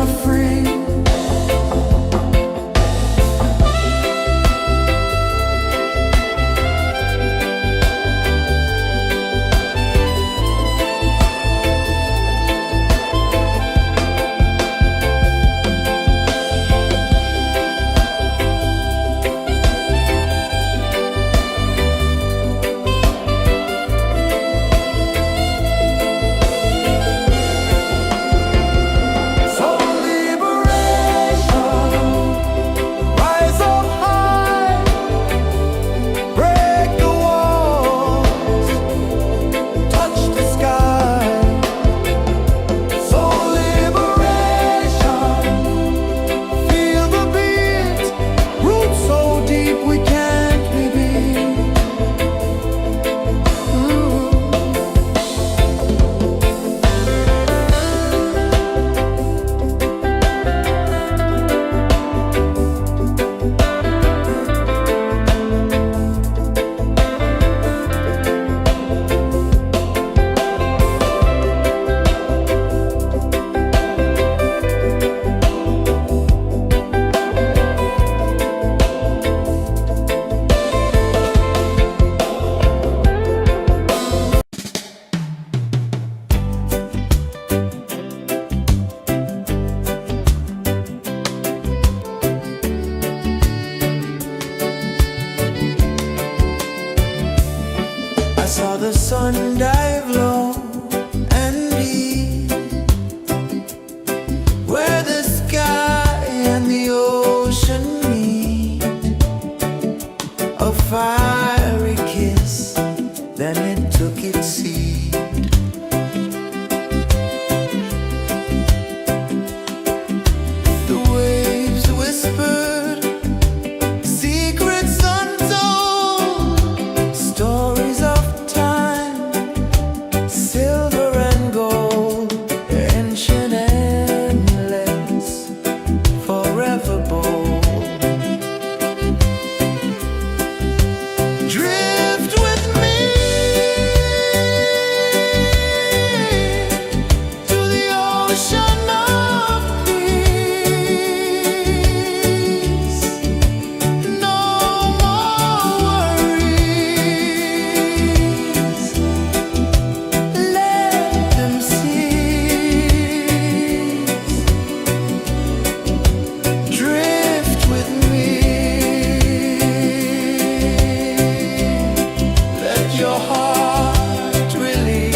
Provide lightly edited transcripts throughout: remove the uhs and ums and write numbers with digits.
are free. Saw the sun dive low and deep, where the sky and the ocean meet. A fiery kiss, then it took its seat. The waves whispered secrets untold, stories of silver and gold, ancient, endless, forever bold. Drift with me to the ocean of peace. No more worries. Drift with me. Let your heart release.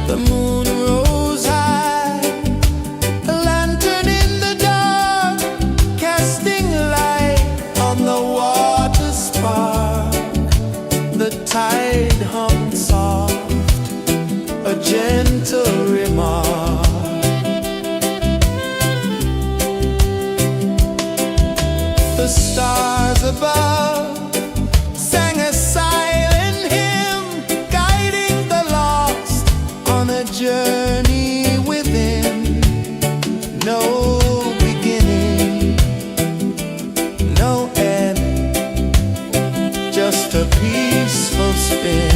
The moon rose high, a lantern in the dark, casting light on the water spark. The tide hummed soft, a gentle remark. The stars above sang a silent hymn, guiding the lost on a journey within. No beginning, no end, just a peaceful spin.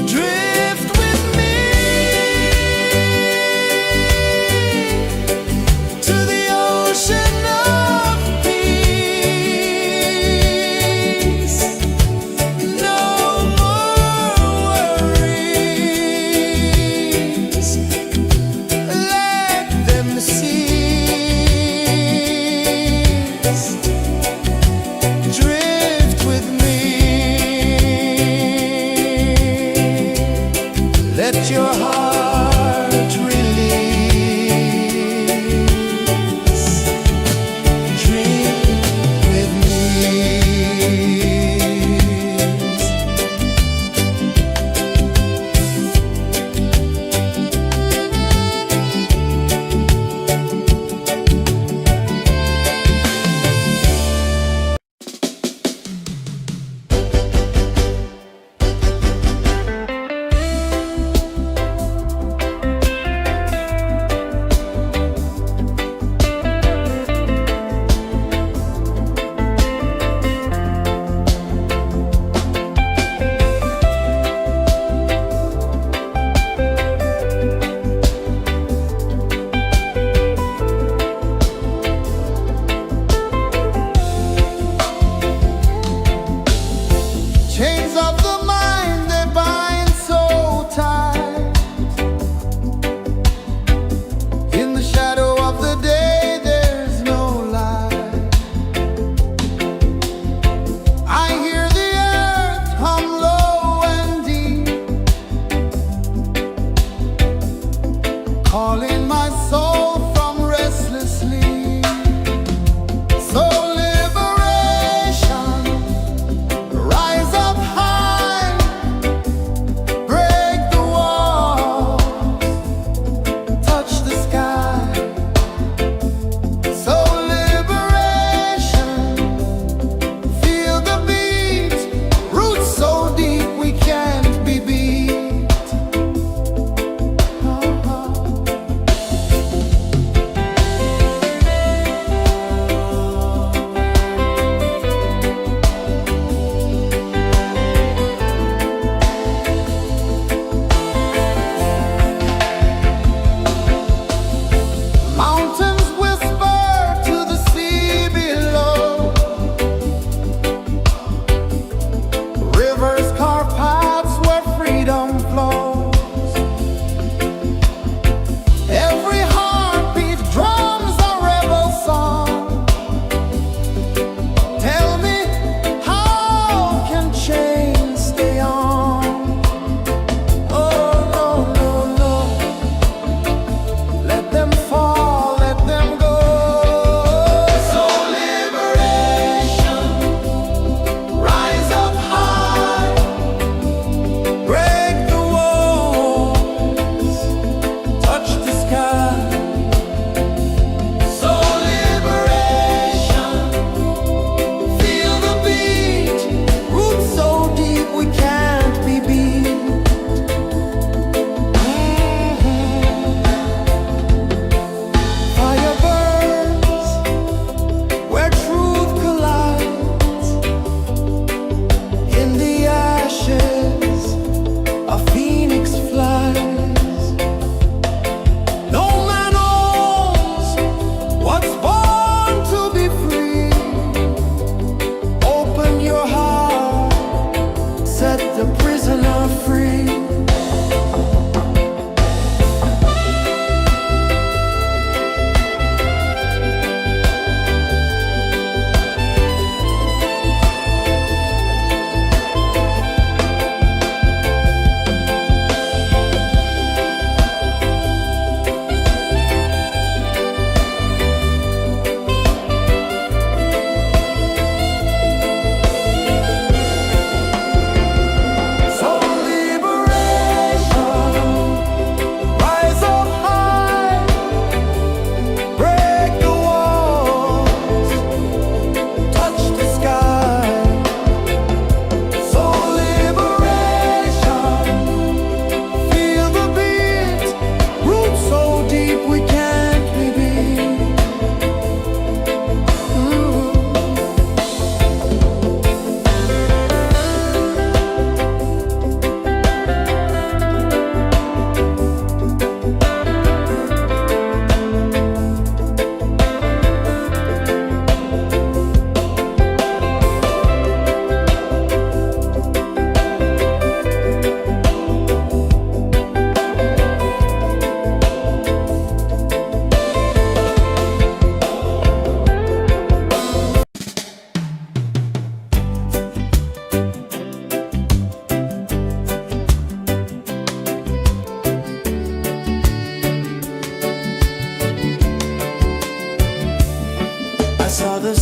Drift with me to the ocean of peace. No more worries. Let them cease. Drift with me. Let your heart release. Dream with me.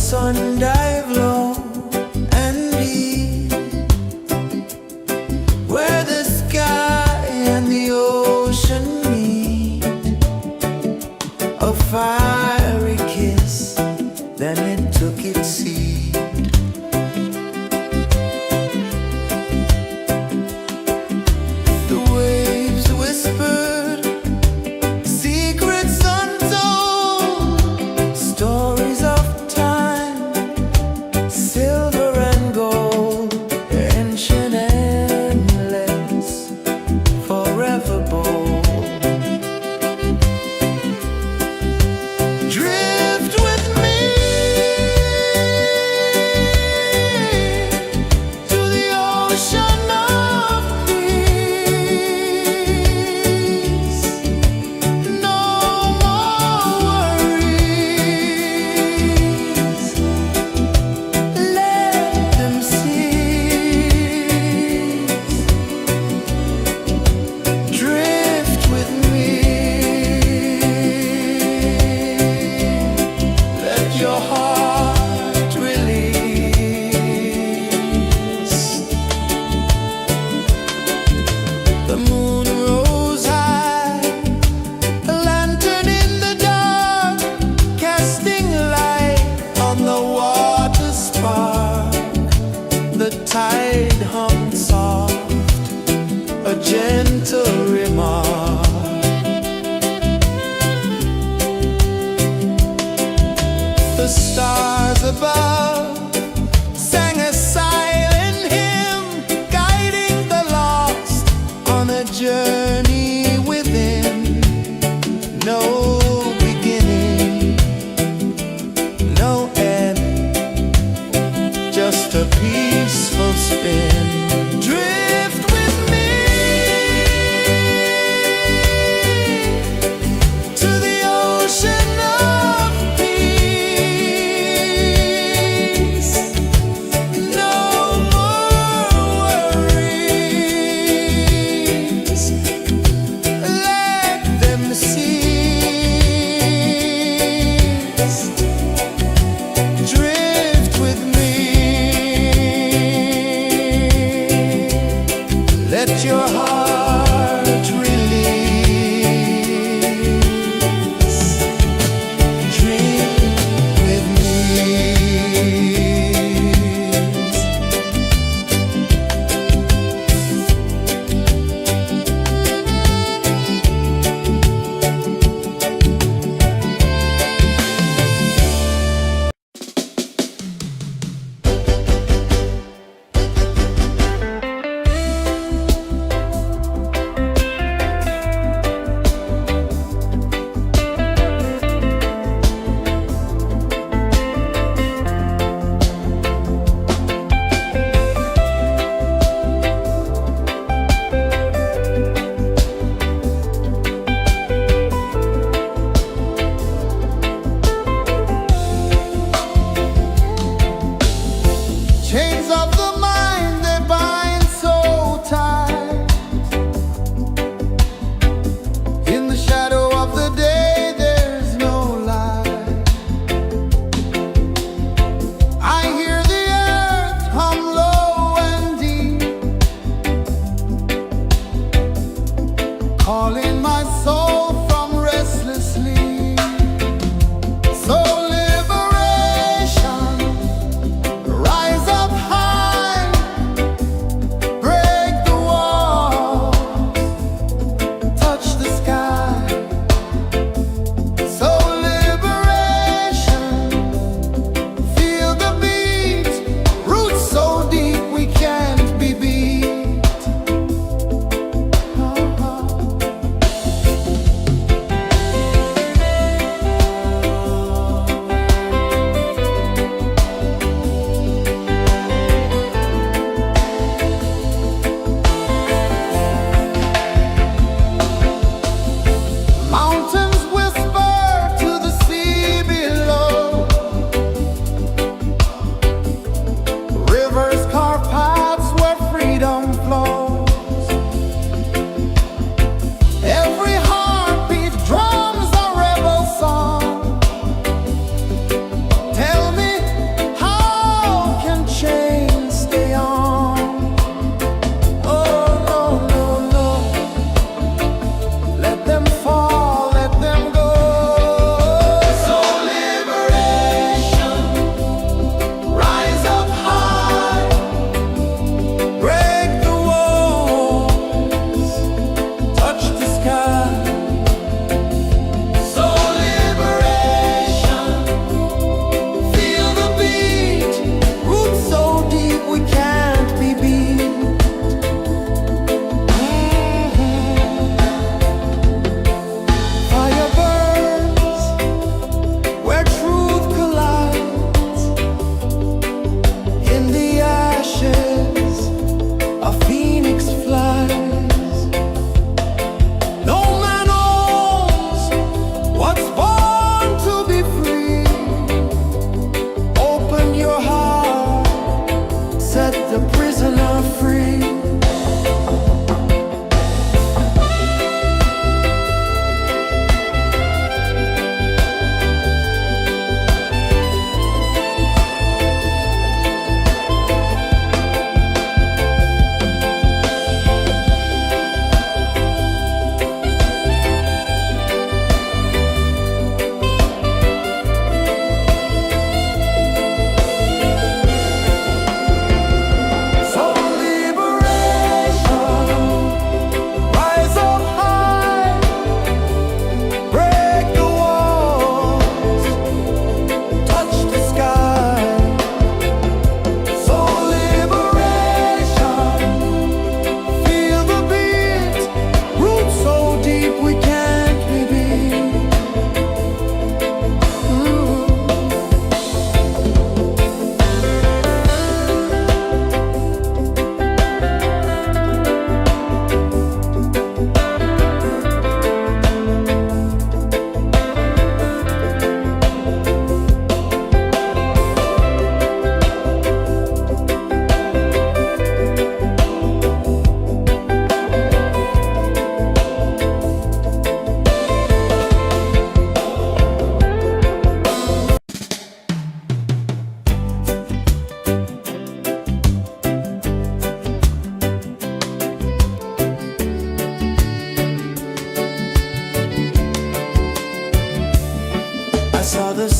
sun dive low and deep, where the sky and the ocean meet. A fiery kiss, then it took its seed. The waves whispered secrets untold, stories of time, silver and gold, ancient, endless, forever bold. Drift with me to the ocean of peace. No more worries, let them cease. Drift with me, let your heart release. The moon rose high, a lantern in the dark, casting light on the water spark. The tide hummed soft, a gentle remark. The stars above sang a silent hymn, guiding the lost on a journey within. No beginning, no end, just a peaceful spin. Drift with me to the ocean of peace. No more worries, let them cease. Drift with me, let your heart release. Drift with me. Chains of the mind, they bind so tight. In the shadow of the day, there's no light. I hear the earth hum low and deep, calling my soul from restless sleep. So liberation, rise up high, break the walls, touch the sky. So liberation, feel the beat, roots so deep we can't be beat.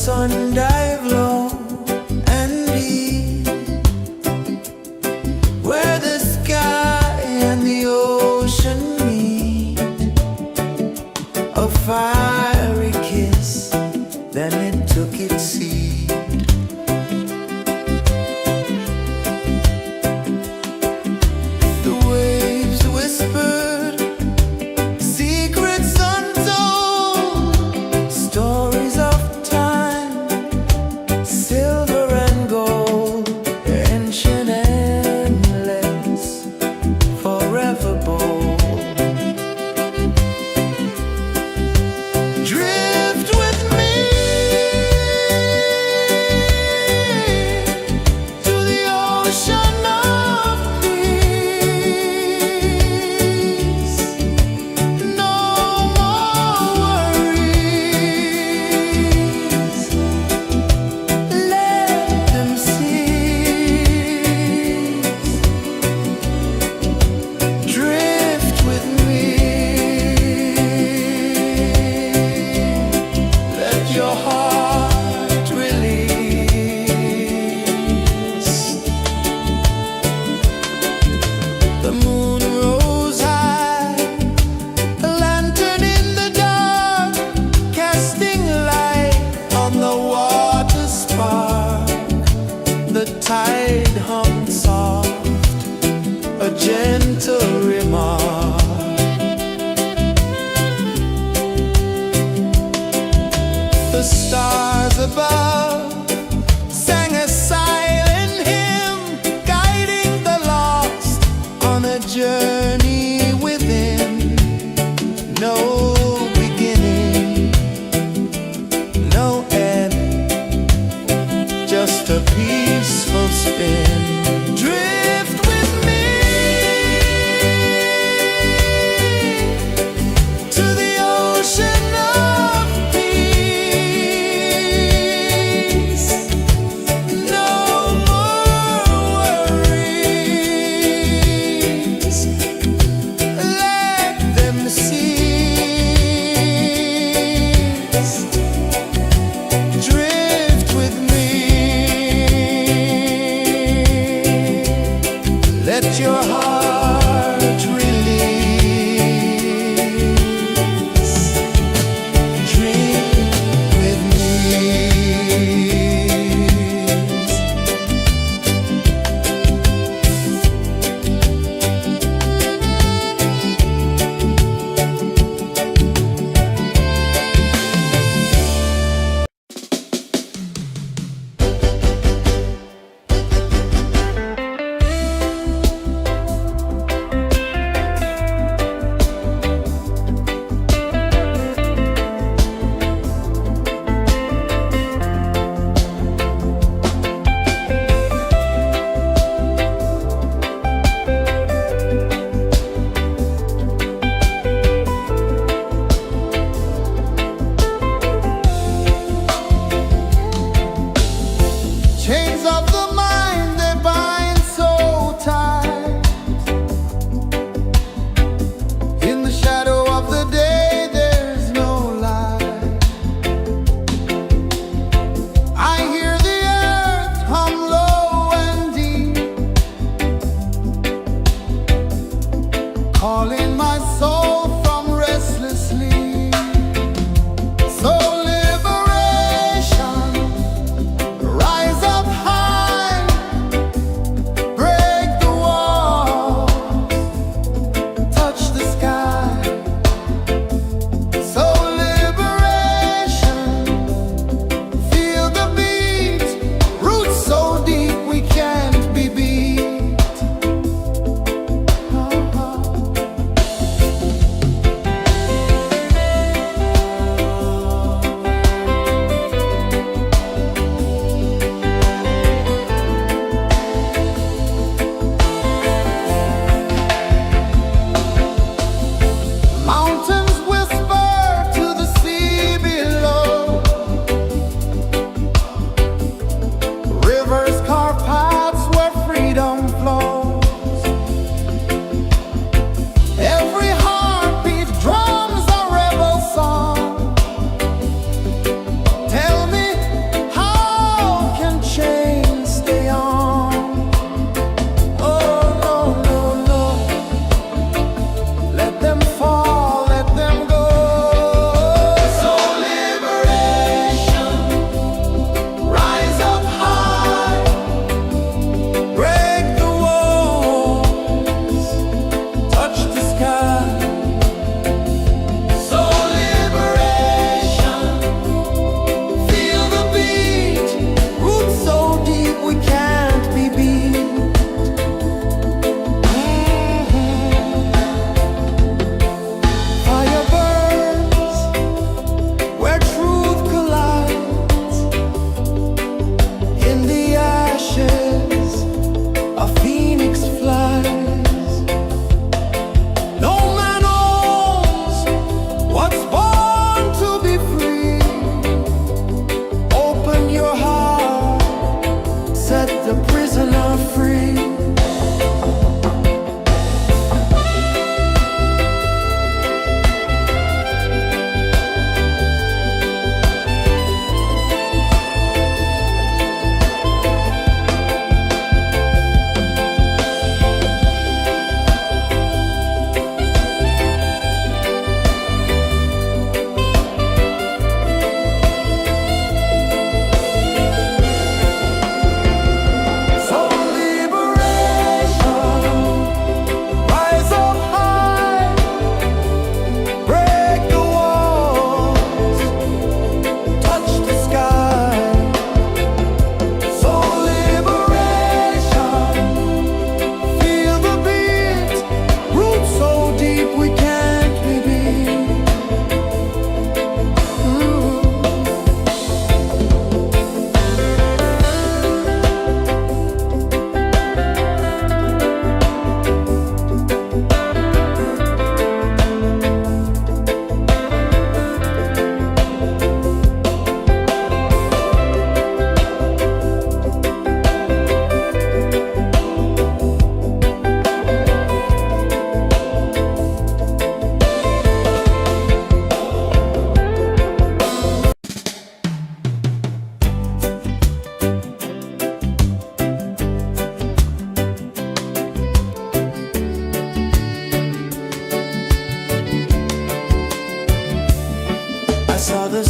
sun dive low and deep, where the sky and the ocean meet, a fiery kiss, then it took its seed. The waves whispered secrets untold, stories of time, silver and gold, ancient, endless, forever bold.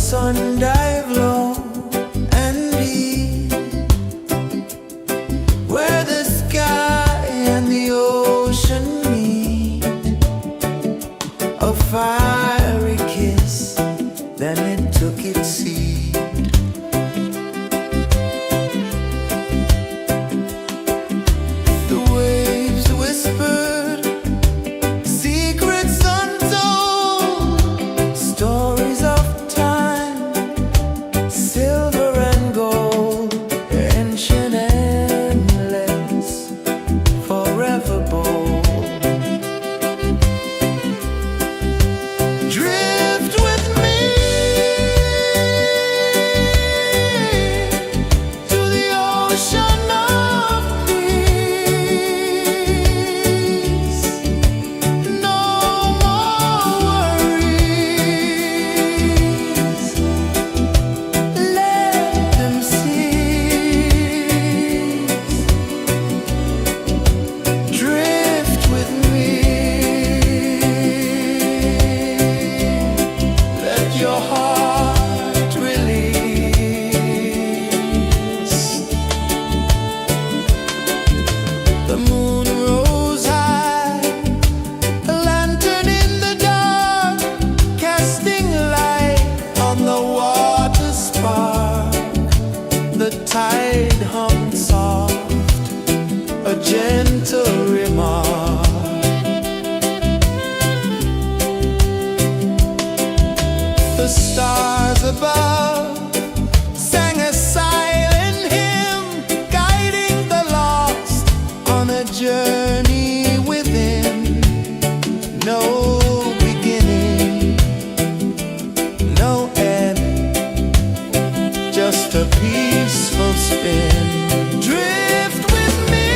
sun dive low and deep, where the sky and the ocean meet. A fiery kiss, then it took its seed. The waves whispered secrets untold, stories of time, silver and gold, ancient, endless, forever bold. Drift with me to the ocean of peace. No more worries, let them cease. Drift with me, let your heart release. The moon rose high, a lantern in the dark, casting light on the water spark. The tide hummed soft, a gentle remark. The stars above sang a silent hymn, guiding the lost on a journey within. No beginning, no end, just a peaceful spin. Drift with me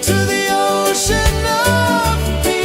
to the ocean of peace.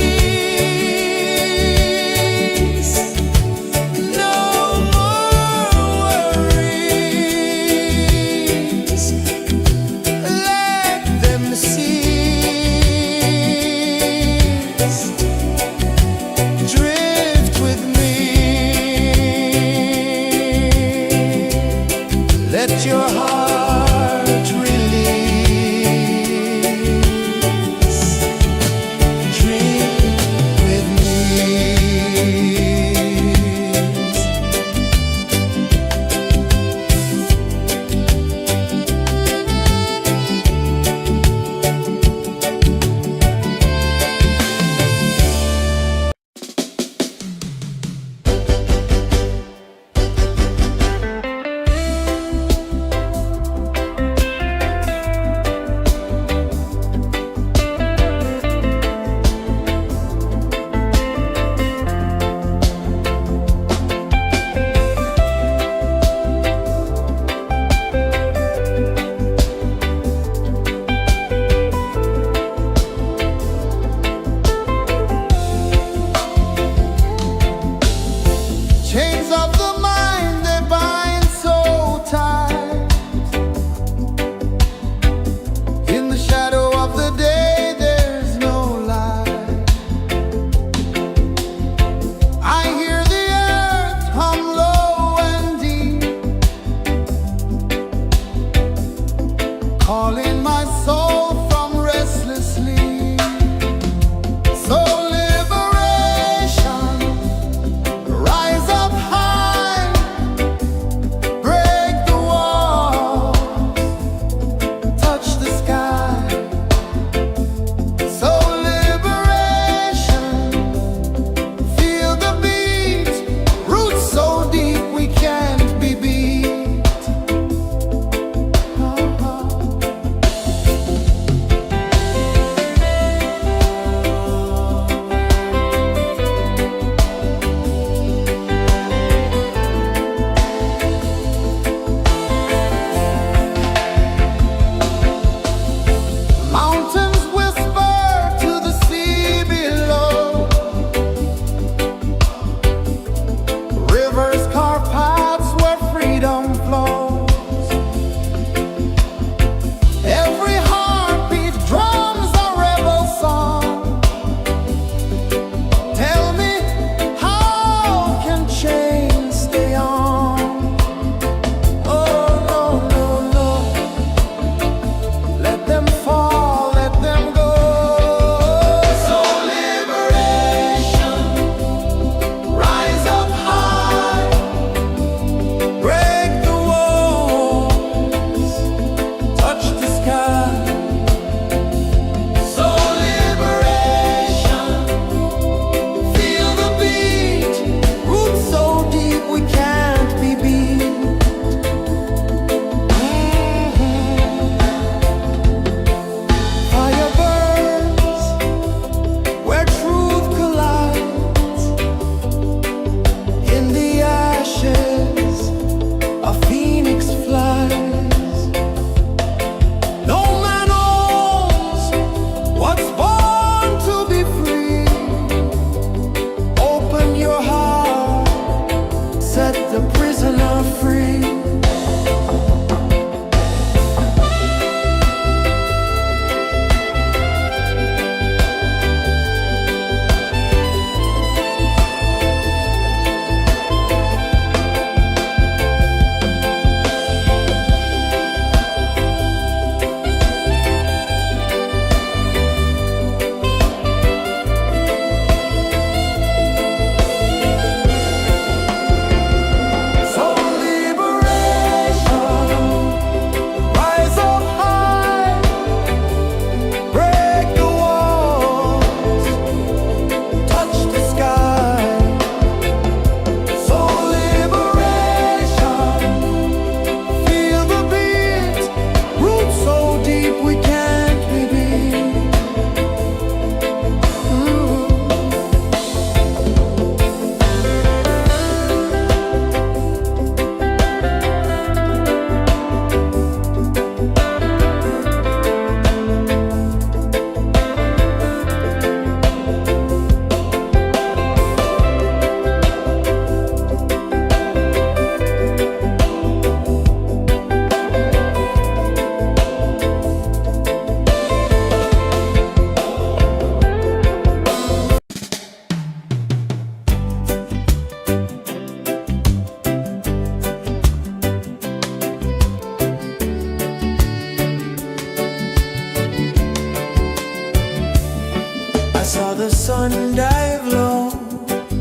sun dive low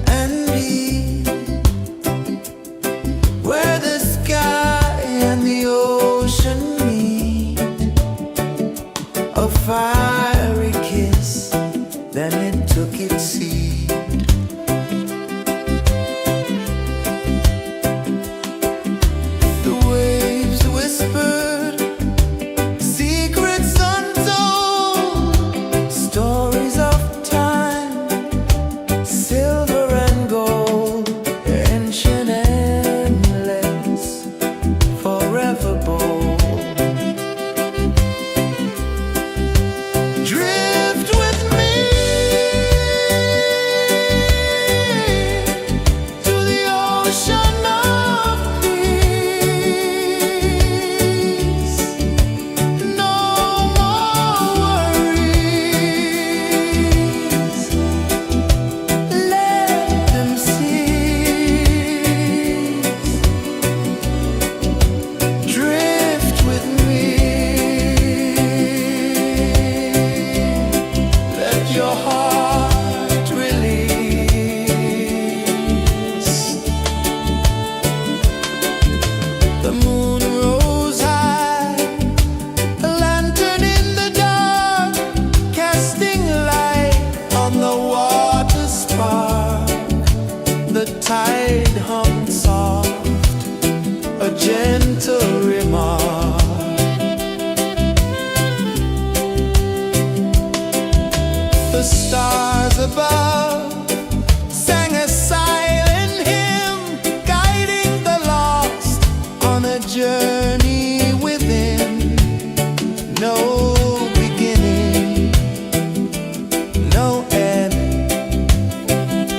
and deep, where the sky and the ocean meet, a fiery kiss, then it took its seed. The waves whispered secrets untold, stories of time, silver and gold, ancient, endless, forever bold. Drift with me to the ocean of peace. No more worries. Let them cease. Drift with me. Let your heart release. The moon rose high, a lantern in the dark, casting light on the water spark. The tide hummed soft, a gentle remark. The stars above sang a silent hymn, guiding the lost on a journey within. No beginning, no end,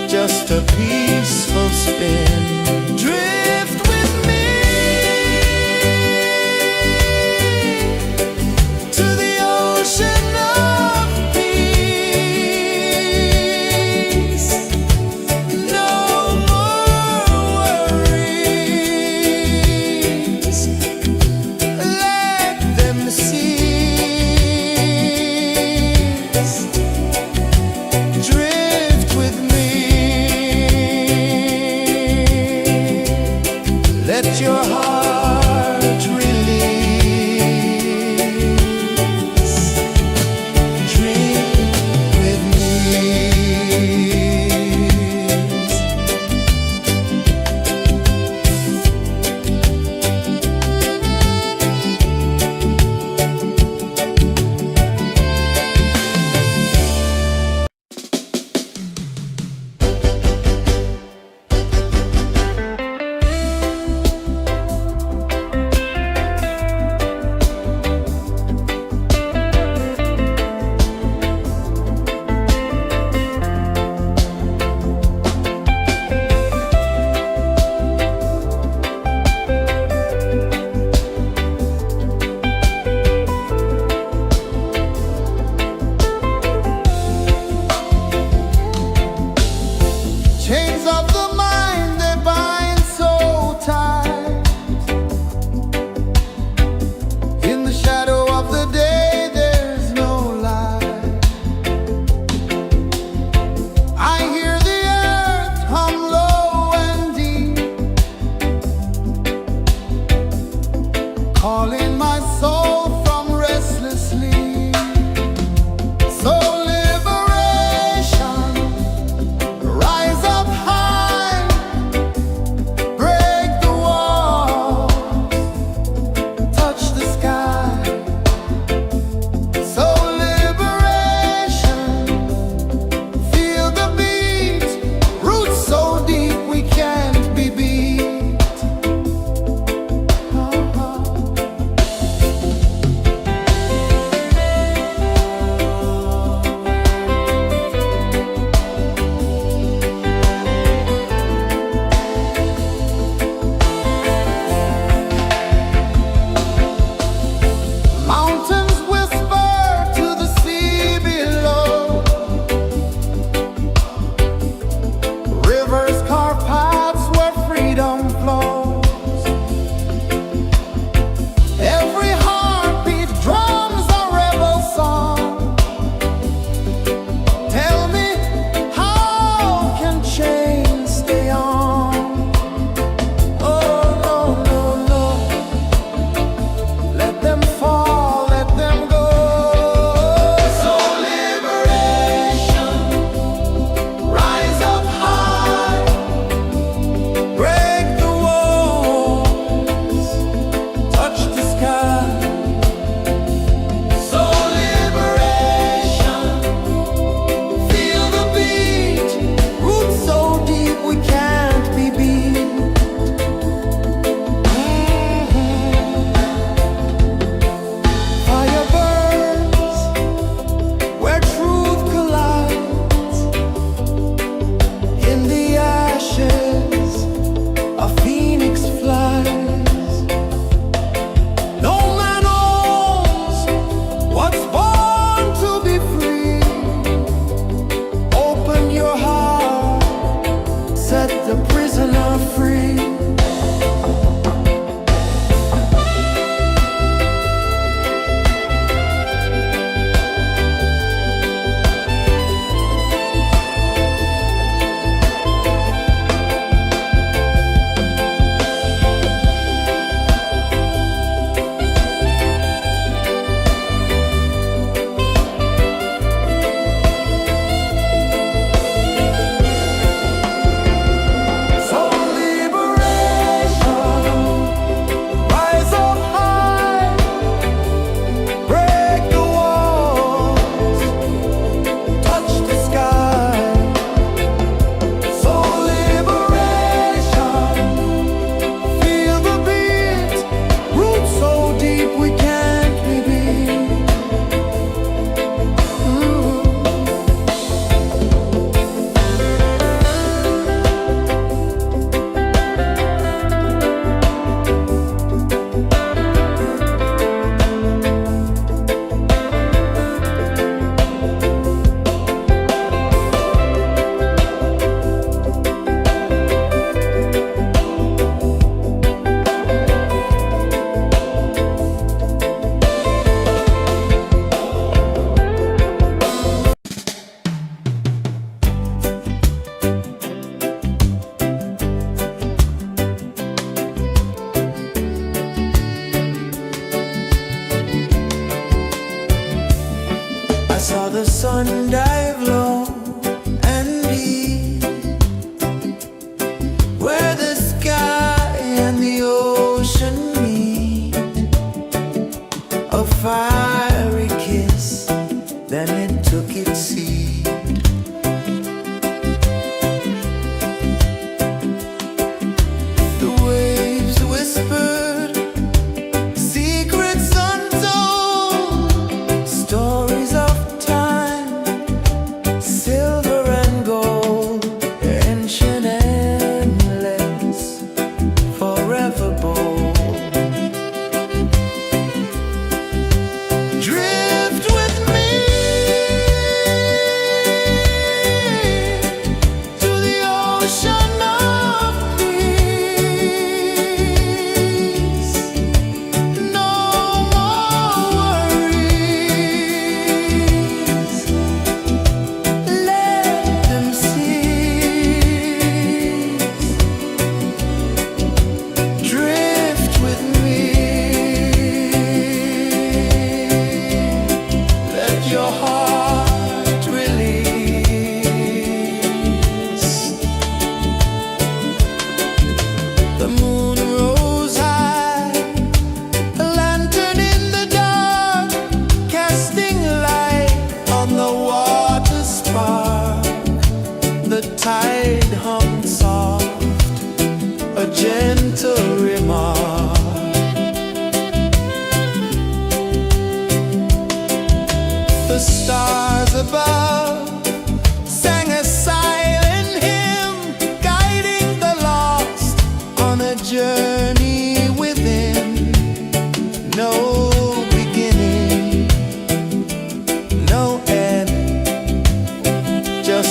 just a peaceful spin. Drift with me to the ocean of peace. No more worries. Let them cease. Drift with me. Let your heart release. Drift with me.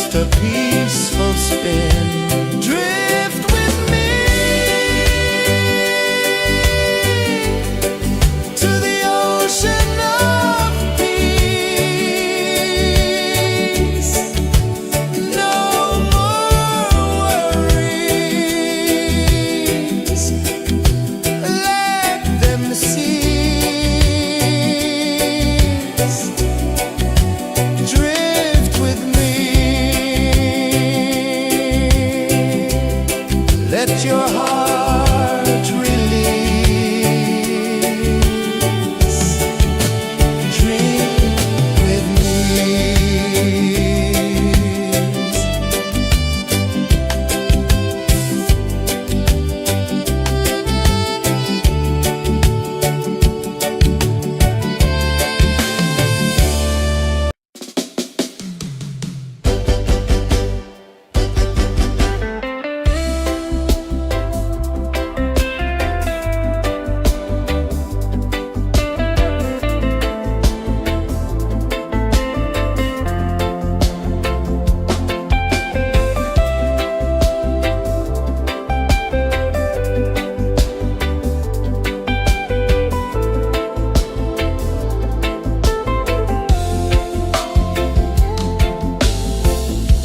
just a peaceful spin. Drift with me to the ocean of peace. No more worries. Let them cease. Drift with me. Let your heart release. Dream with me.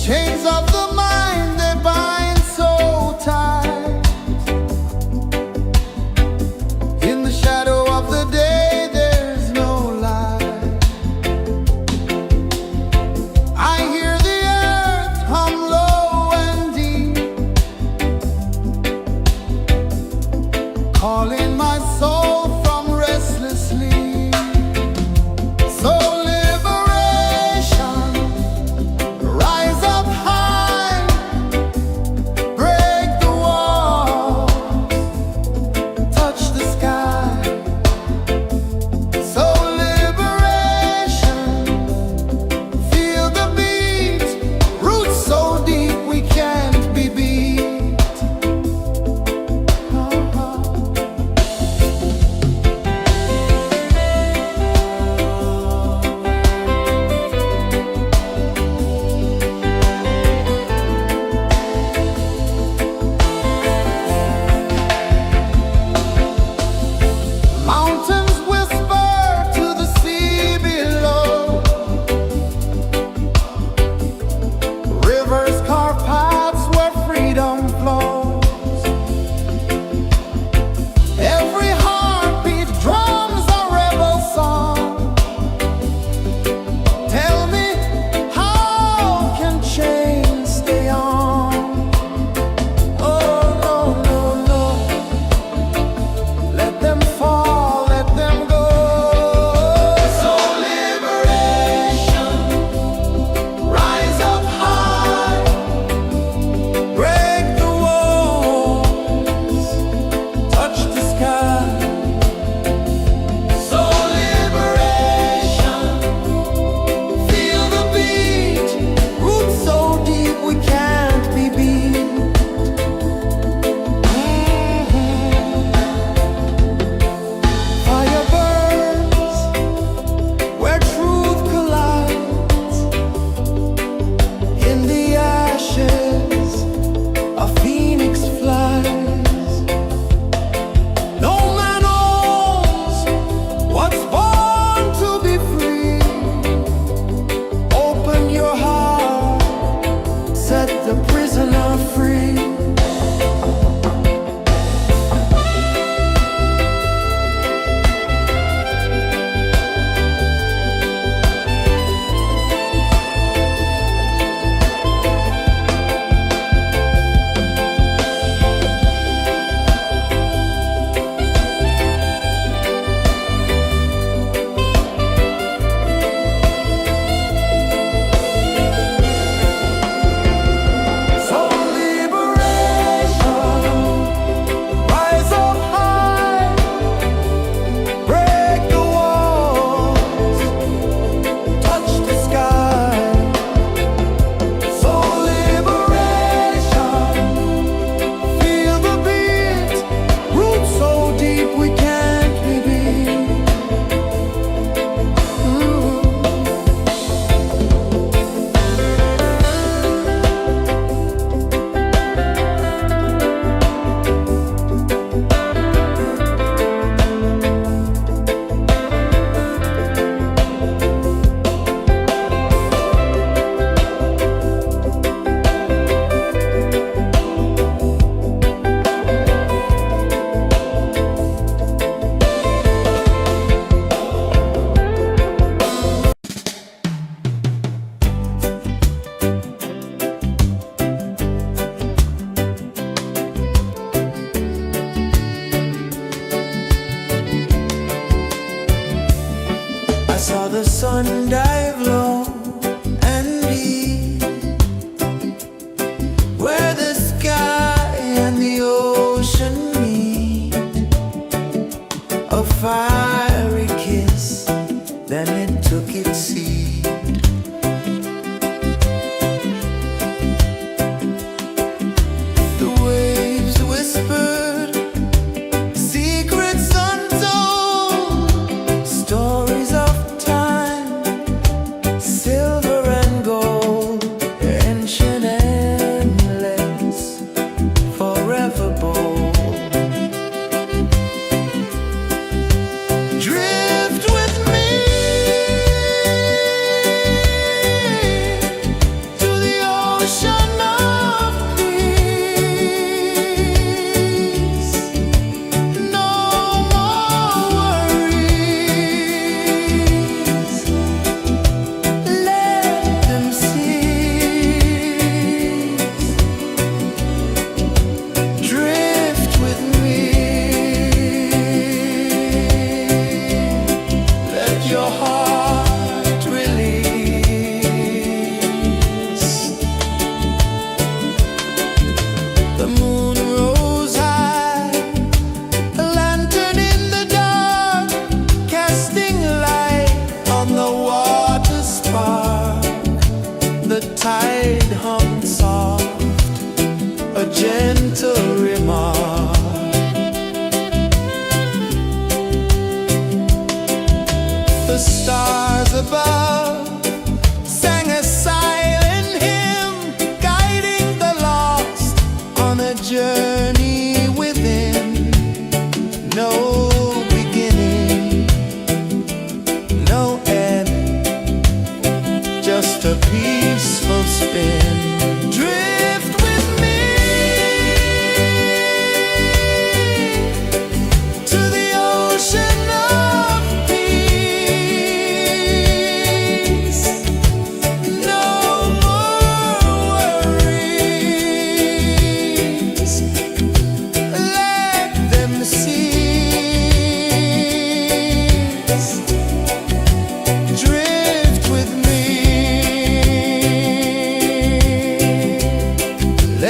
Chains of the mind, they bind so tight. In the shadow of the day, there's no light. I hear the earth hum low and deep, calling my soul from restless sleep. So liberation, rise up high, break the wall, touch the sky. So liberation, feel the beat, roots so deep we can't be beat. Mountains whisper to the sea below. Rivers carve paths where freedom flows. Every heartbeat drums a rebel song. Tell me, how can chains stay on? Oh, no, no, no. Let them fall, let them go. So liberation, rise up high,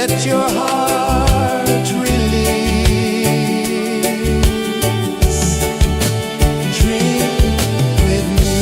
let your heart release. Drink with me.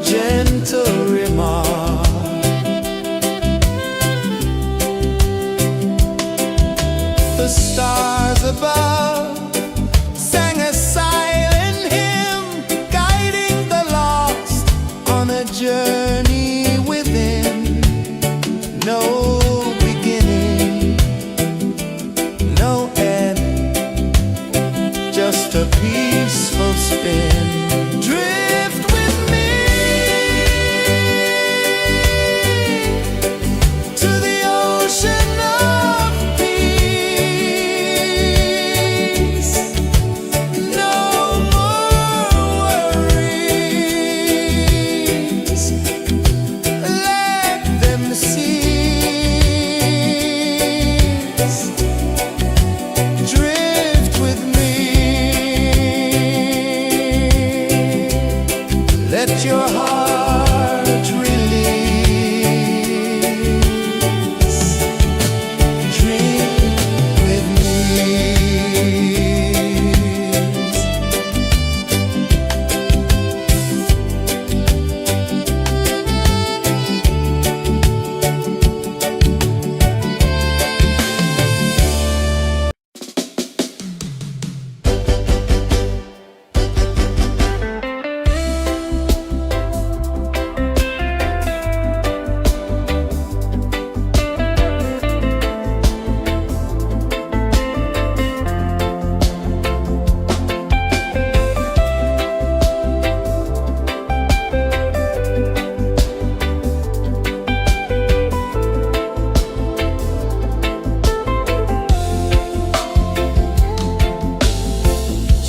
gentle remark. The stars above sang a silent hymn, guiding the lost on a journey within. No beginning, no end, just a peaceful spin. Drift with me to the ocean of peace. No more worries, let them cease. Drift with me, let your heart release. Dream with me.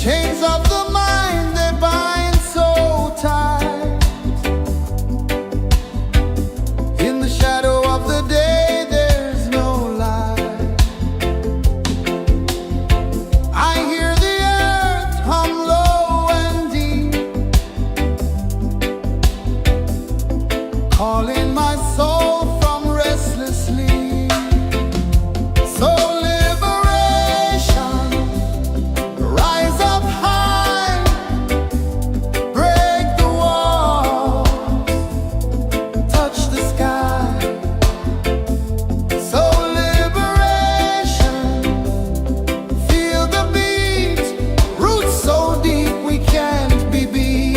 Chains of the mind, they bind so tight. In the shadow of the day, there's no light. I hear the earth hum low and deep, calling my soul from restless sleep. So liberation, rise up high, break the wall, touch the sky. So liberation, feel the beat, roots so deep we can't be beat.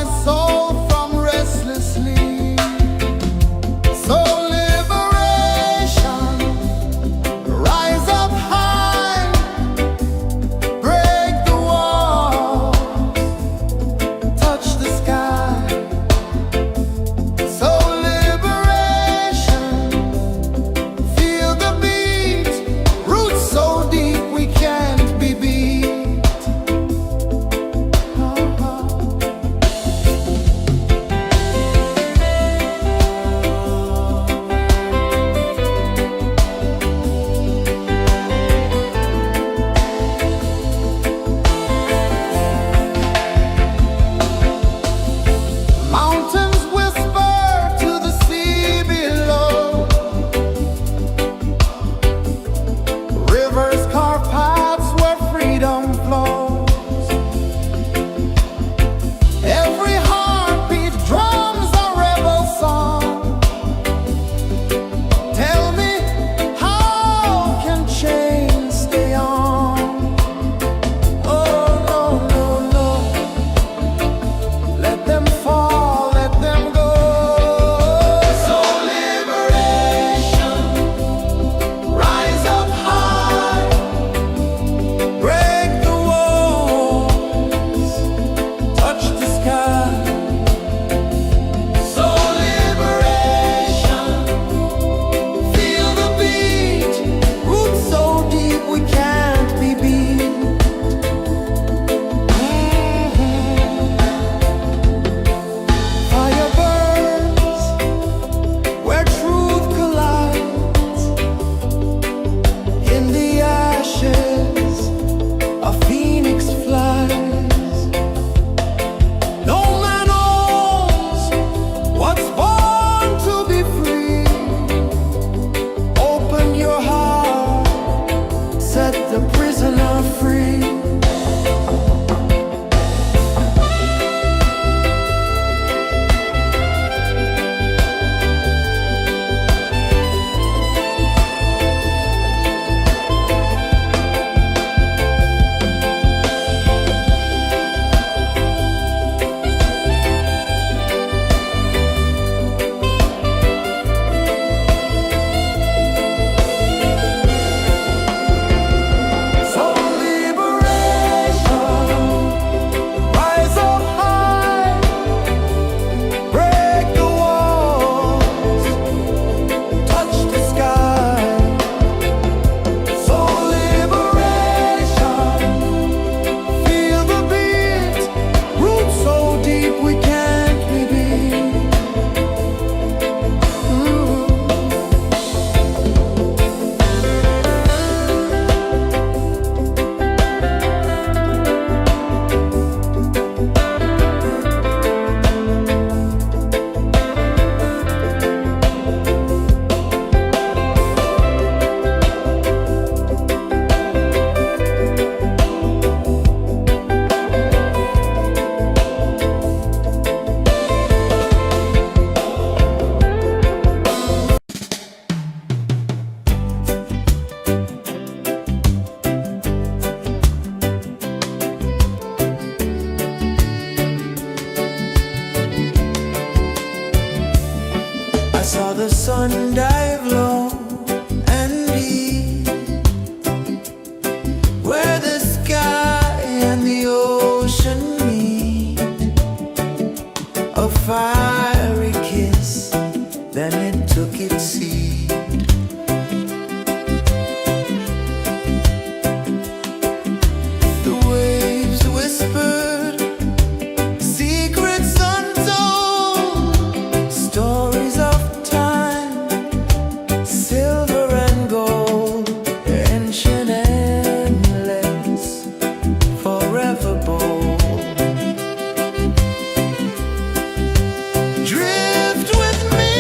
my soul from restless sleep. So liberation, rise up high, break the walls, touch the sky. So liberation, feel the beat, roots so deep we can't be beat. Mountains whisper to the sea below. Rivers carve paths where freedom flows. Every heartbeat drums a rebel song. Tell me, how can chains stay on? Oh, no, no, no. Let them fall, let them go. So liberation, rise up high, break the walls, touch the sky. So liberation, feel the beat, roots so deep we can't be beat. Fire burns where truth collides. In the ashes, a phoenix flies. No man knows what's born to be free. Open your heart, set the prisoner free. So liberation, rise up high, break the walls, touch the sky. So liberation, feel the beat, roots so deep we can't be beat. I saw the sun dive low and deep, where the sky and the ocean meet. A fiery kiss, then it took its seed. The waves whispered secrets untold, stories of time, silver and gold, ancient, endless, forever bold. Drift with me.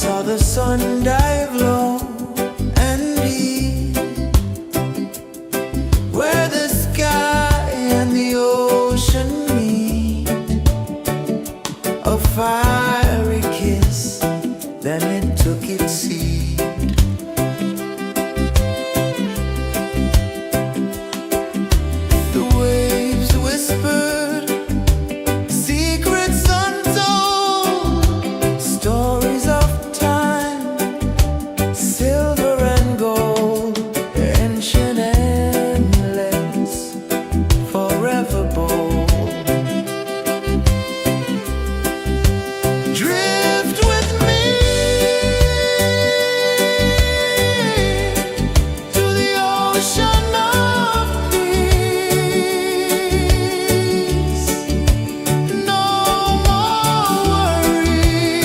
saw the sun dive low and deep, where the sky and the ocean meet. A fiery kiss, then it took its seat. The waves whispered secrets untold, stories of time, silver and gold, ancient, endless, forever bold. Drift with me to the ocean of peace. No more worries,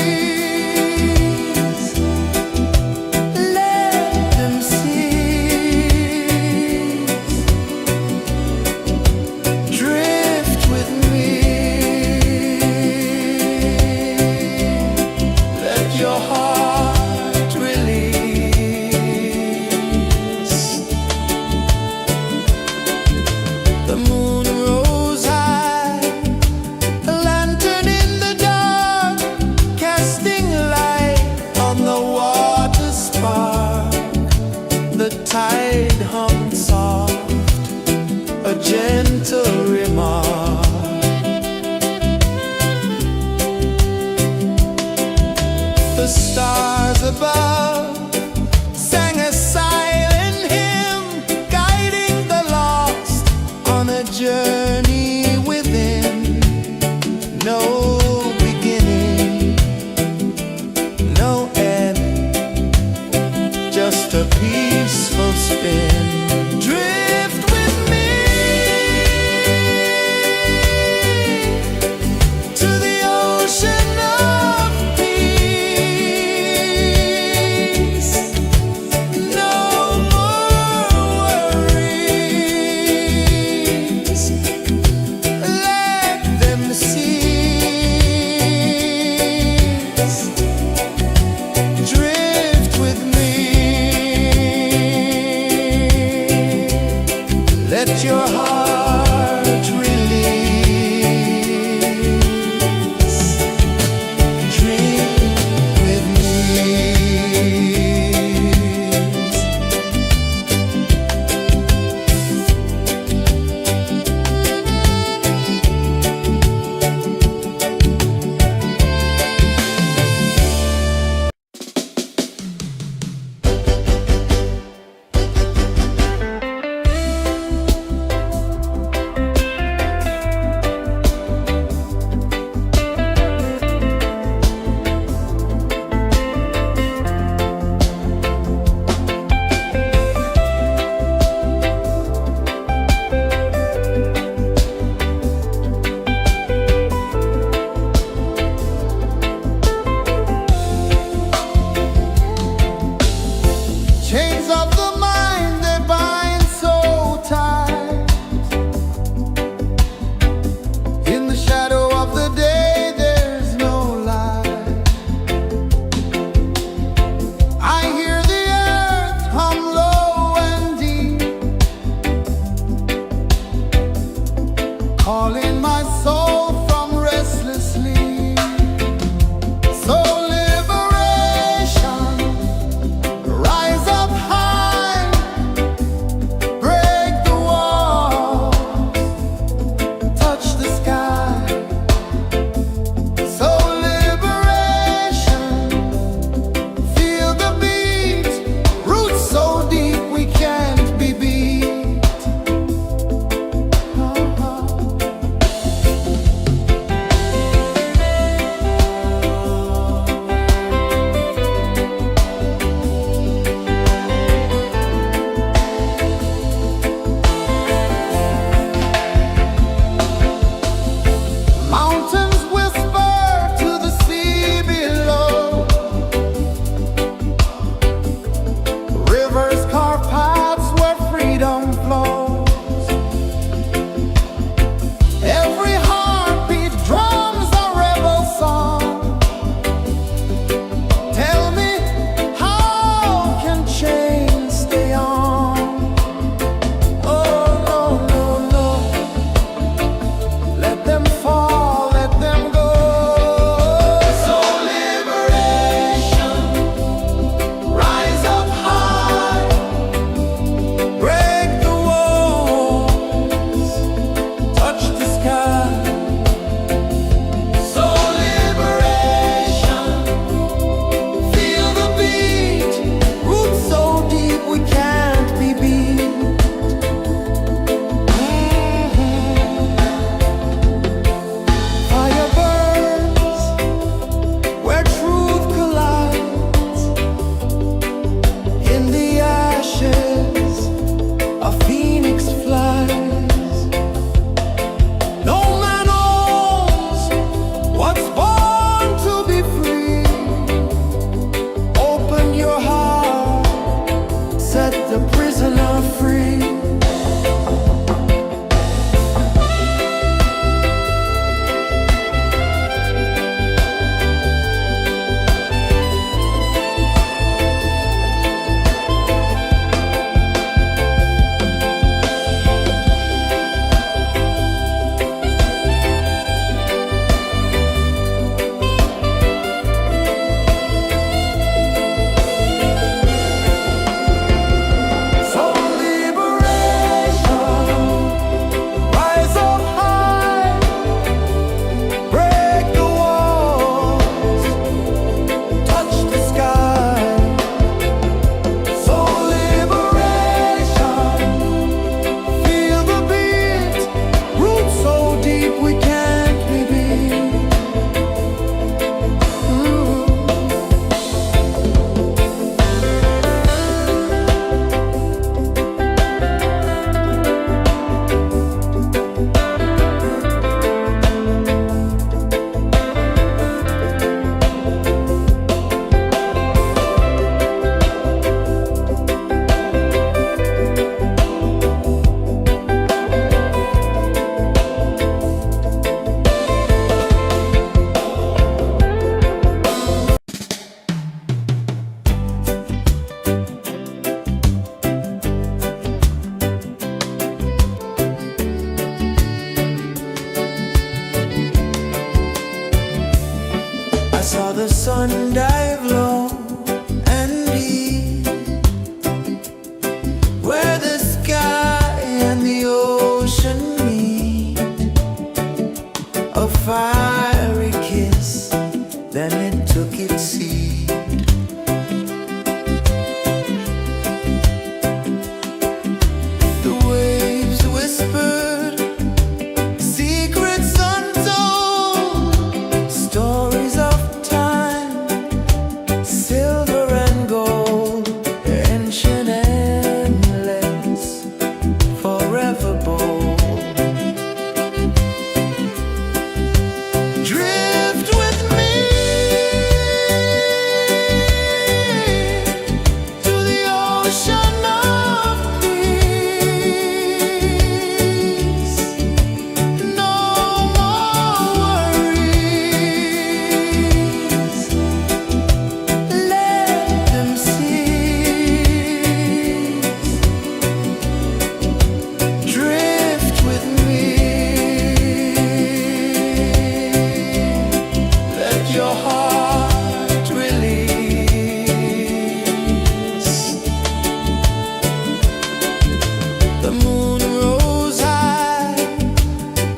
let them cease. Drift with me, let your heart release. The moon rose high, a lantern in the dark, casting light on the water spark. The tide hummed soft, a gentle remark. The stars above sang a silent hymn, guiding the lost on a journey within. No beginning, no end, just a peaceful spin. Drift with me to the ocean of peace. dive low and deep, where the sky and the ocean meet. A fiery kiss, then it took its seed. The waves whispered secrets untold, stories of time, silver and gold, ancient, endless, forever bold. Drift with me to the ocean of peace. No more worries. Let them cease. Drift with me. Let your heart release. The moon rose high,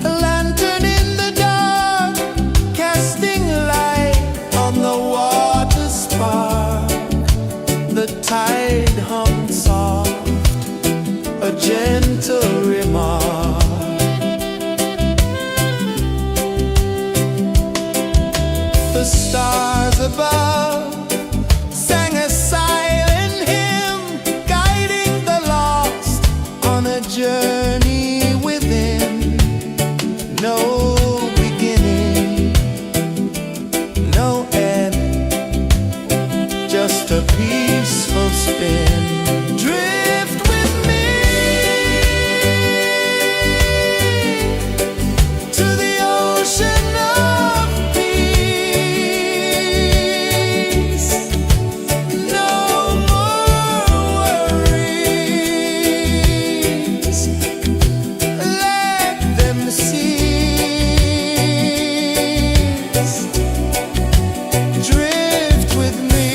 a lantern in the dark, casting light on the water spark. The tide hummed soft, a gentle remark. The stars above sang a silent hymn, guiding the lost on a journey within. No beginning, no end, just a peaceful spin. Drift with me to the ocean of peace. No more worries. Let them cease. Drift with me.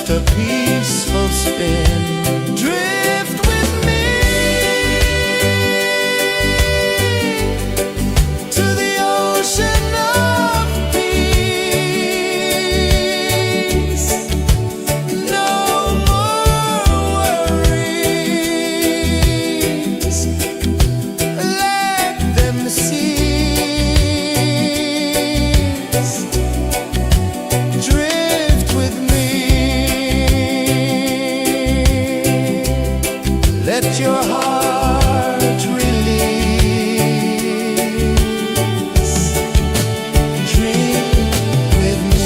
just a peaceful spin. Drift with me to the ocean of peace. No more worries. Let them cease. Drift with me. Let your heart release. Drift with me.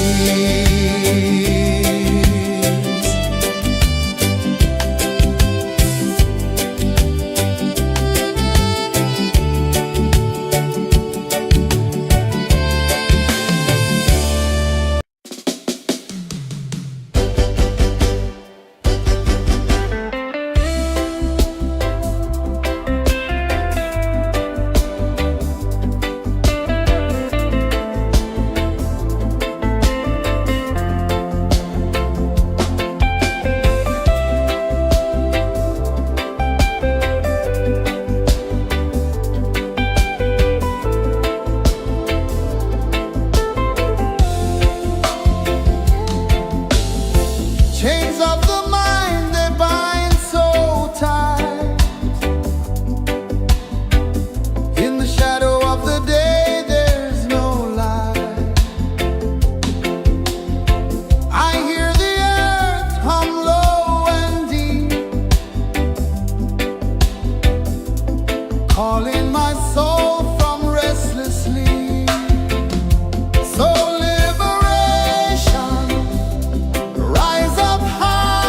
Chains of the mind, they bind so tight. In the shadow of the day, there's no light. I hear the earth hum low and deep, calling my soul from restless sleep. So liberation, rise up high.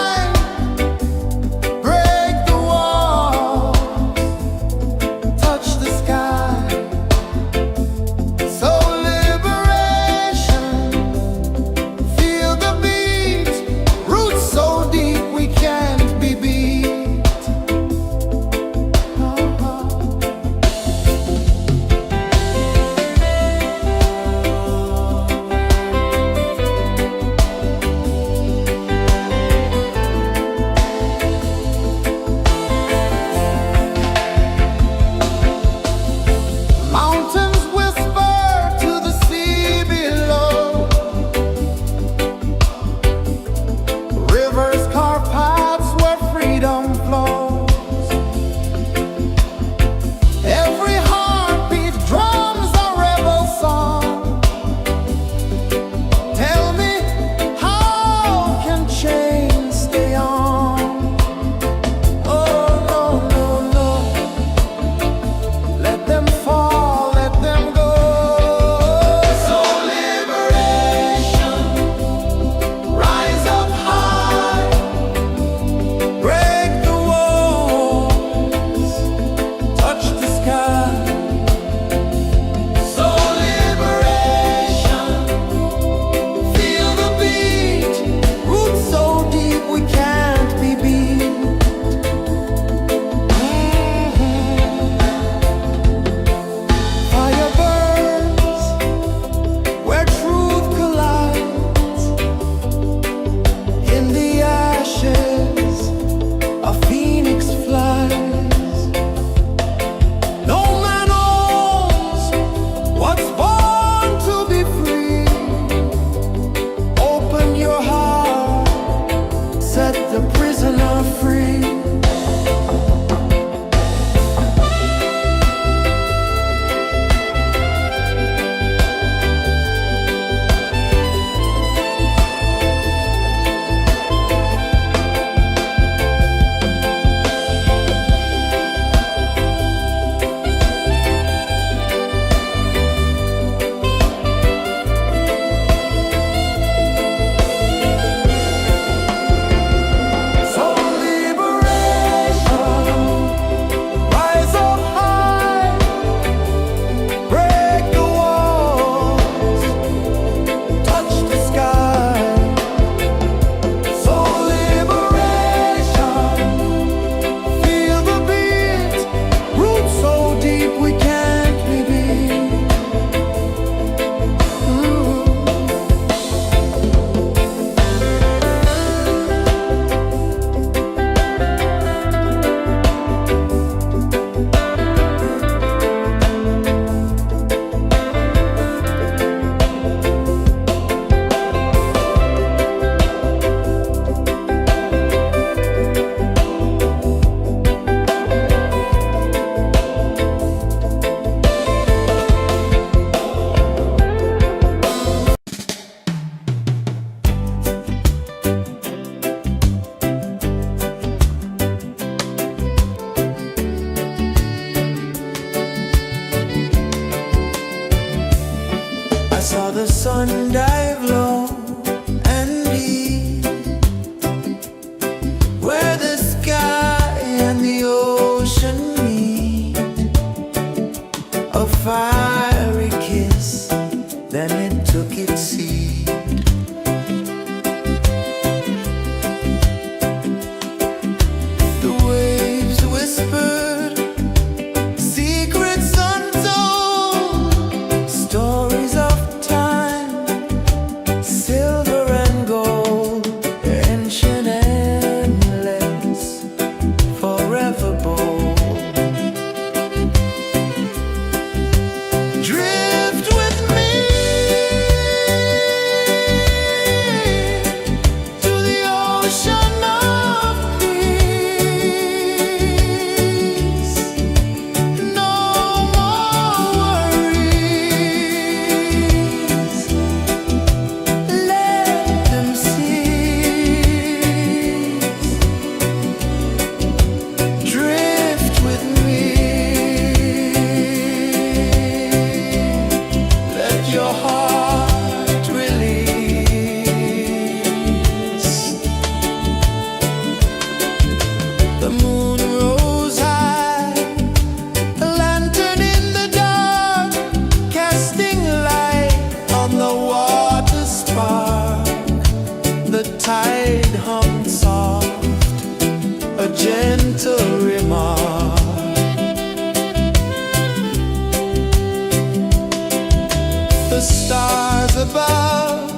above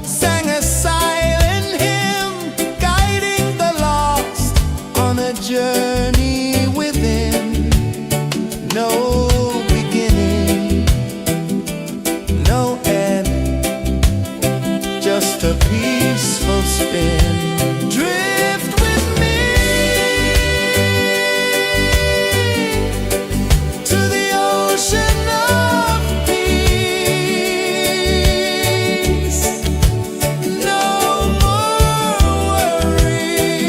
sang a silent hymn, guiding the lost on a journey within. No beginning, no end, just a peaceful spin. Drift with me to the ocean of peace. No more worries,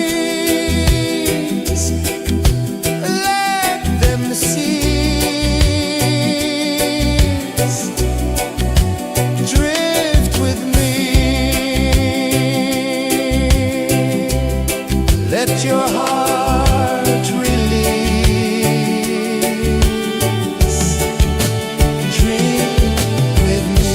let them cease. Drift with me. Let your heart release. Dream with me.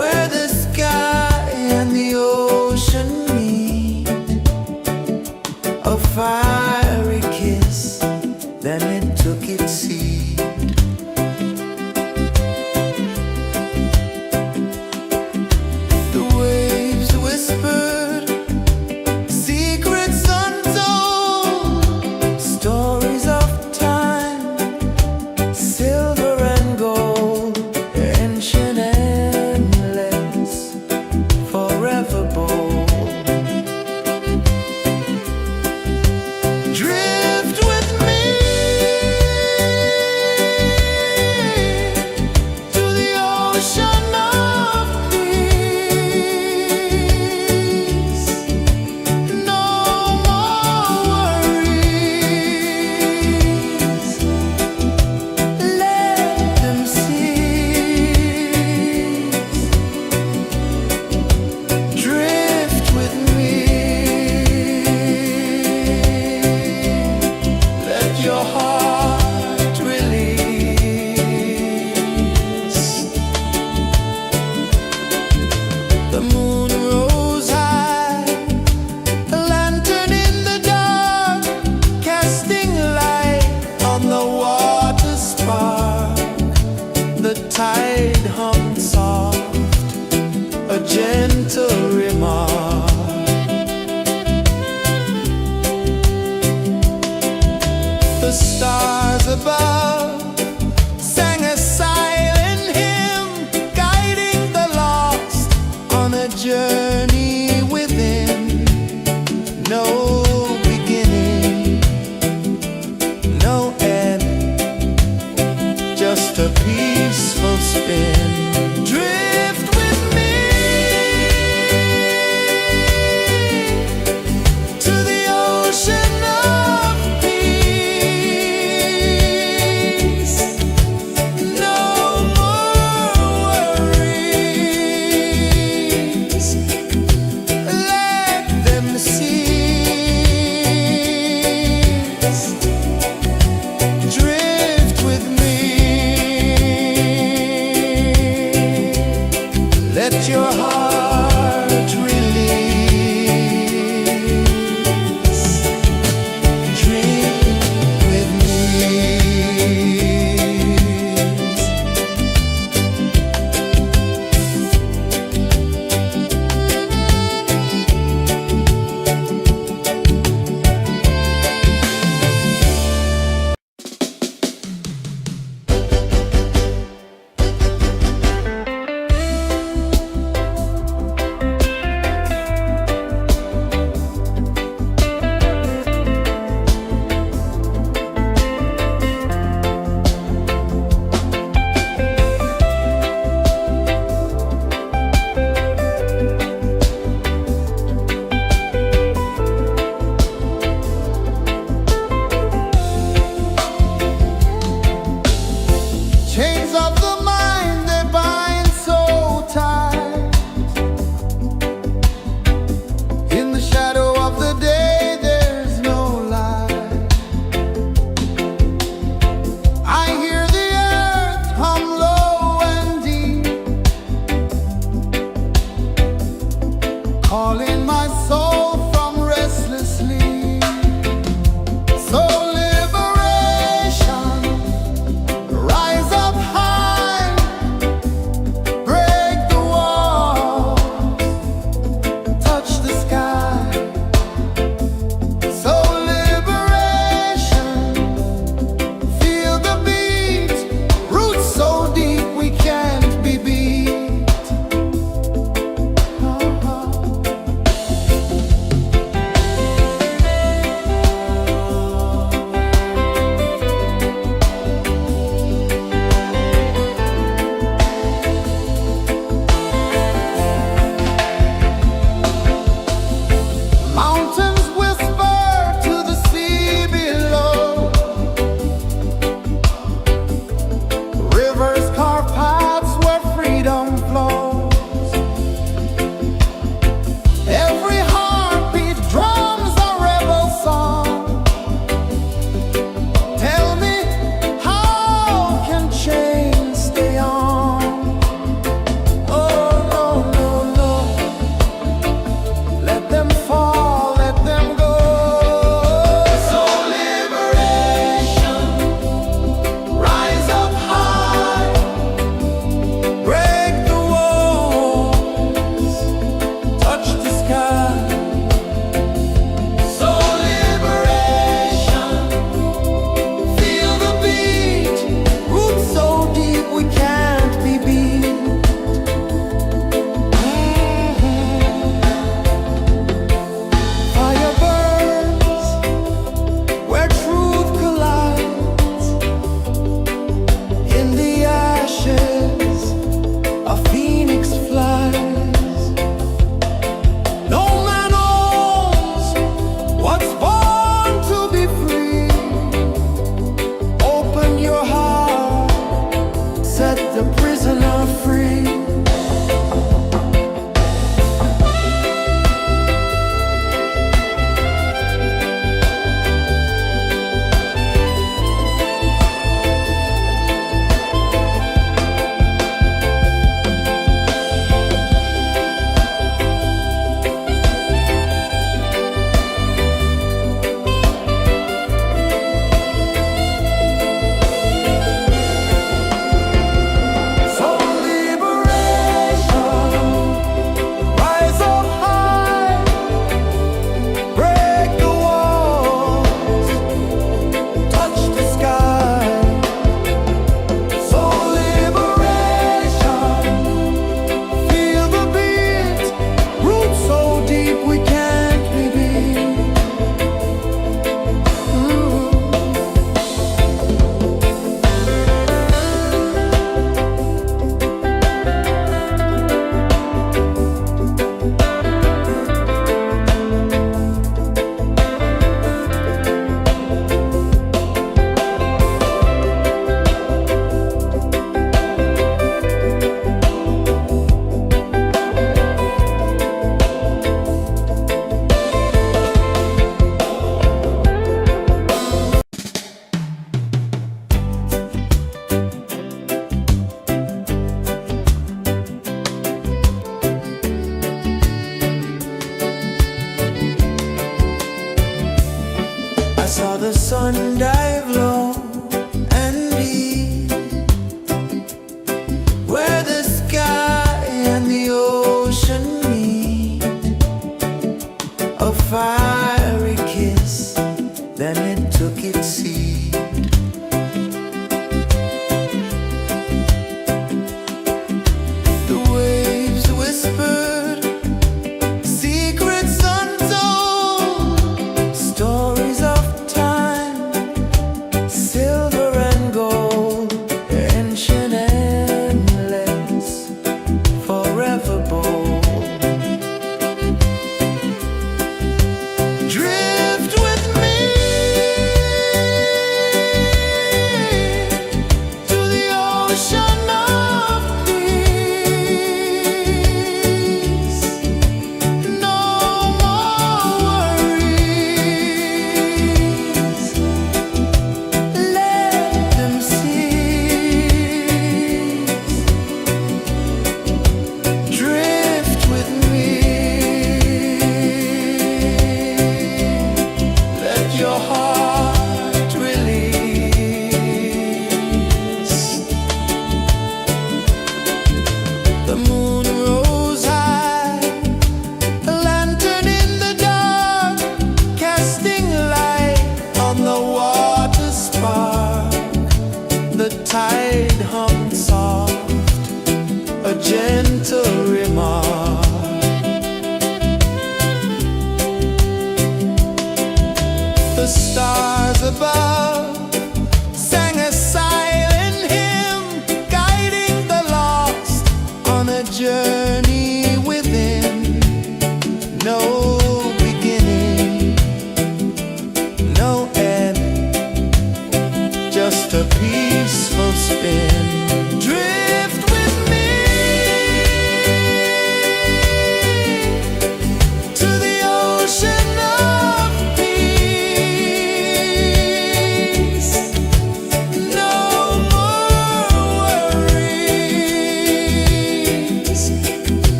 where the sky and the ocean meet. A fiery kiss, then it took its seed. The waves whispered secrets untold, stories of time, silver and gold, ancient, endless, forever bold. Drift with me to the ocean of peace. No more worries. Let them cease. Drift with me. Let your heart release. The moon rose high, a lantern in the dark, casting light on the water spark. The tide hummed soft, a gentle remark. The stars above sang a silent hymn, guiding the lost on a journey within. No beginning, no end, just a peaceful spin. Drift with me to the ocean of peace. No more worries. Let them cease. Drift with me. Let your heart release. Drift with me.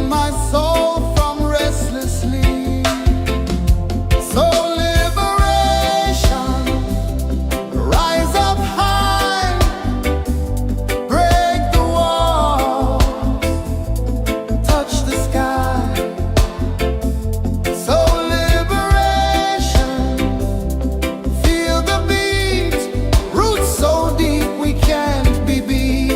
my soul from restless sleep. So liberation, rise up high, break the walls, touch the sky. So liberation, feel the beat, roots so deep we can't be beat.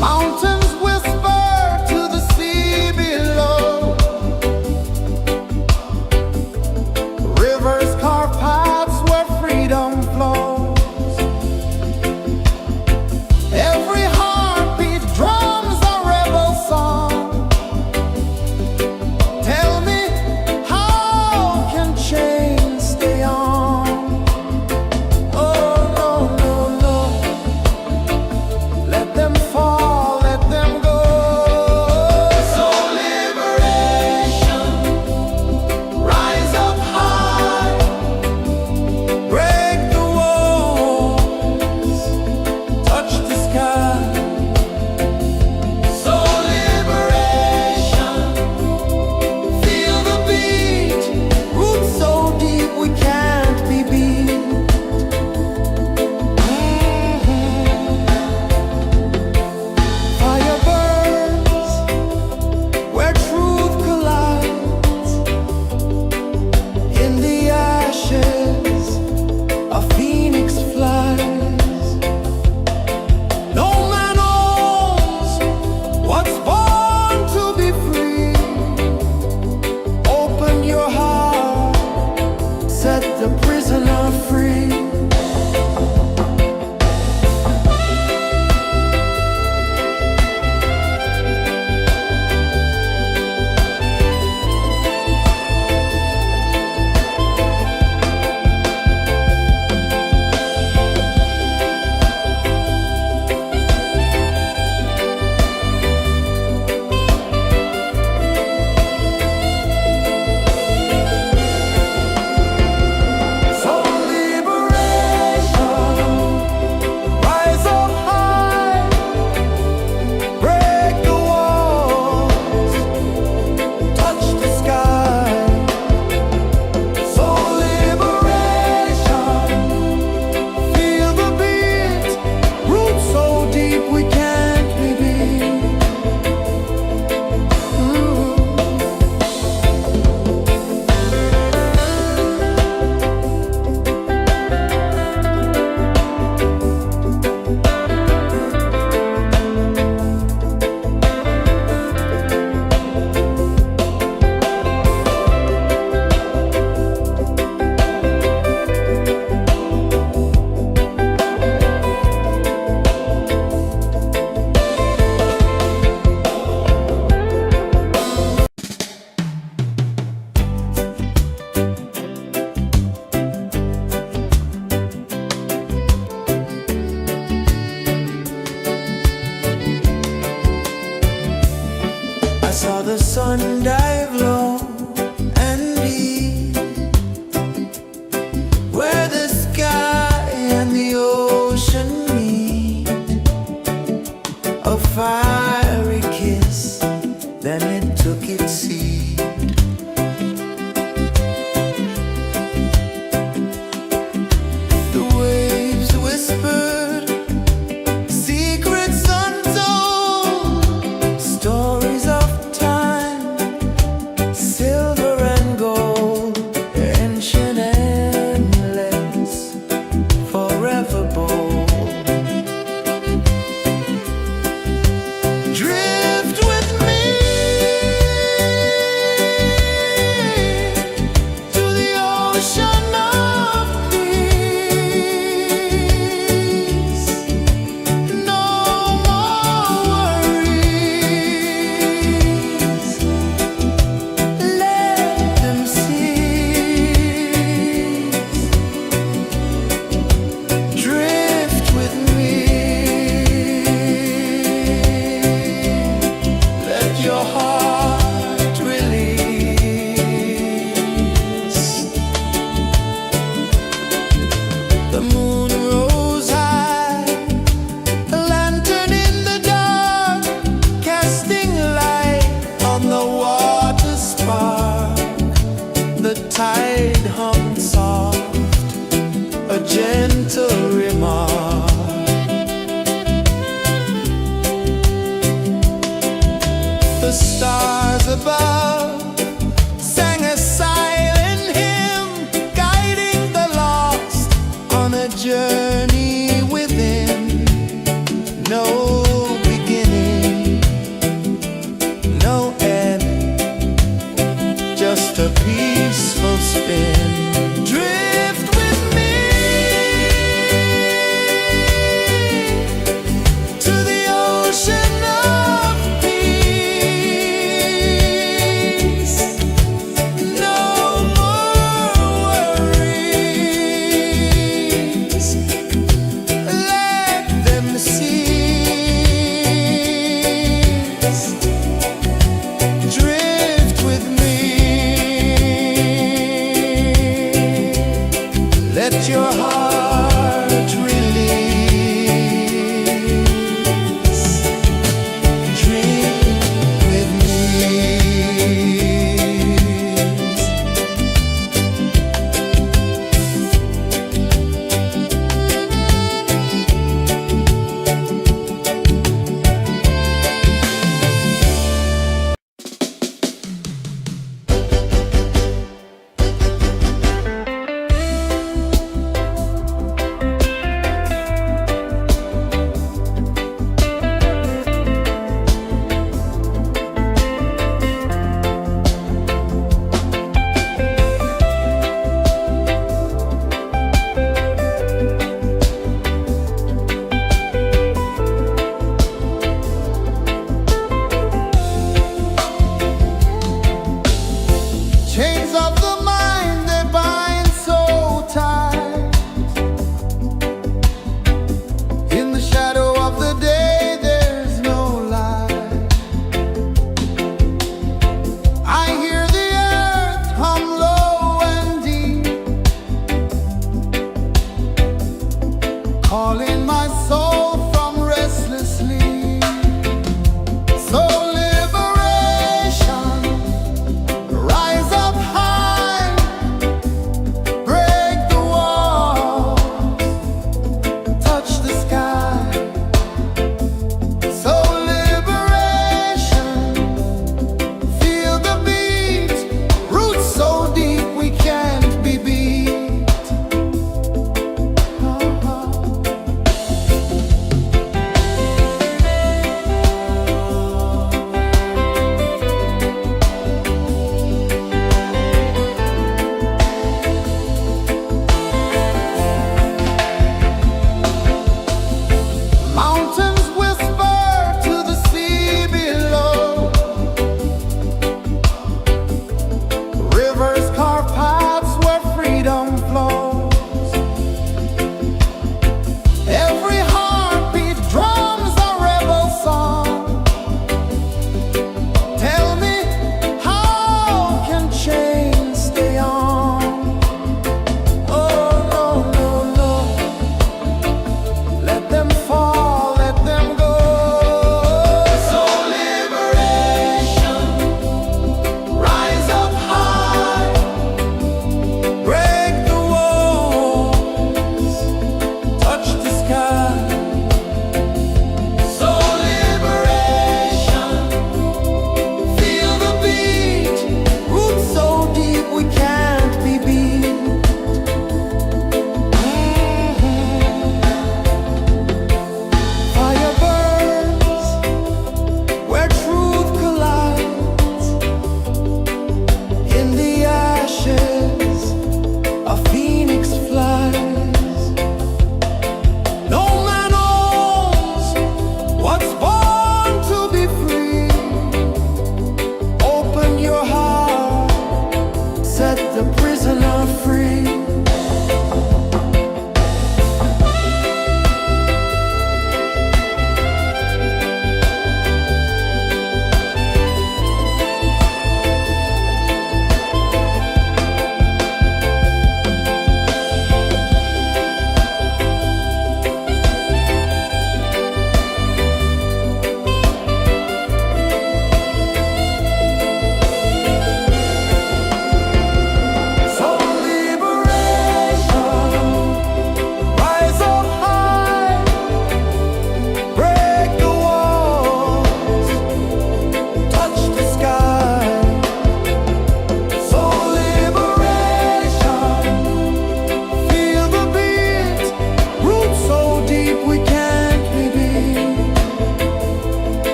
Mountains whisper to the sea below. Rivers carve paths where freedom flows. Every heartbeat drums a rebel song. Tell me, how can chains stay on? Oh, no, no, no. Let them fall, let them go. So liberation, rise up high, break the walls, touch the sky. So liberation, feel the beat, roots so deep we can't be beat. Fire burns where truth collides. In the ashes, a phoenix flies. No man owns what's born to be free. Open your heart, set the prisoner free. So liberation, rise up high, break the walls, touch the sky. So liberation, feel the beat, roots so deep we can't be beat. I saw the sun dive low and deep, where the sky and the ocean meet. A fiery kiss, then it took its seed. The waves whispered secrets untold, stories of time, silver and gold, ancient, endless, forever bold.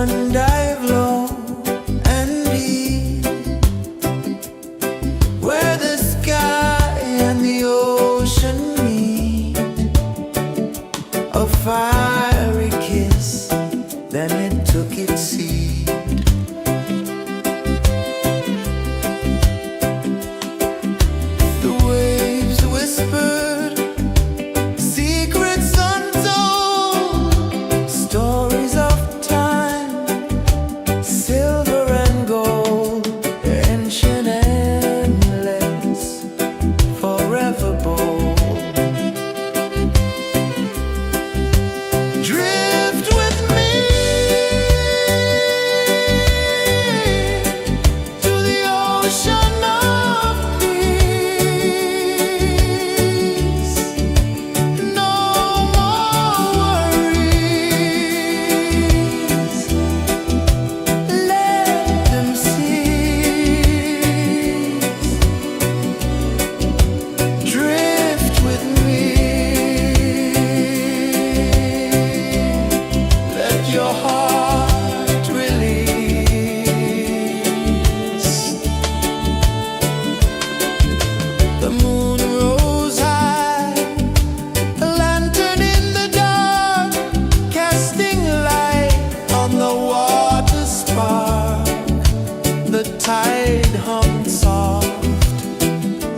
sun dive low and deep, where the sky and the ocean meet, a fiery kiss, then it took its seed. The waves whispered secrets untold, stories of time, silver and gold, ancient, endless, forever bold. Drift with me to the ocean of peace. No more worries, let them cease. Drift with me, let your heart release. The moon rose high, a lantern in the dark, casting light on the water spark. The tide hummed soft,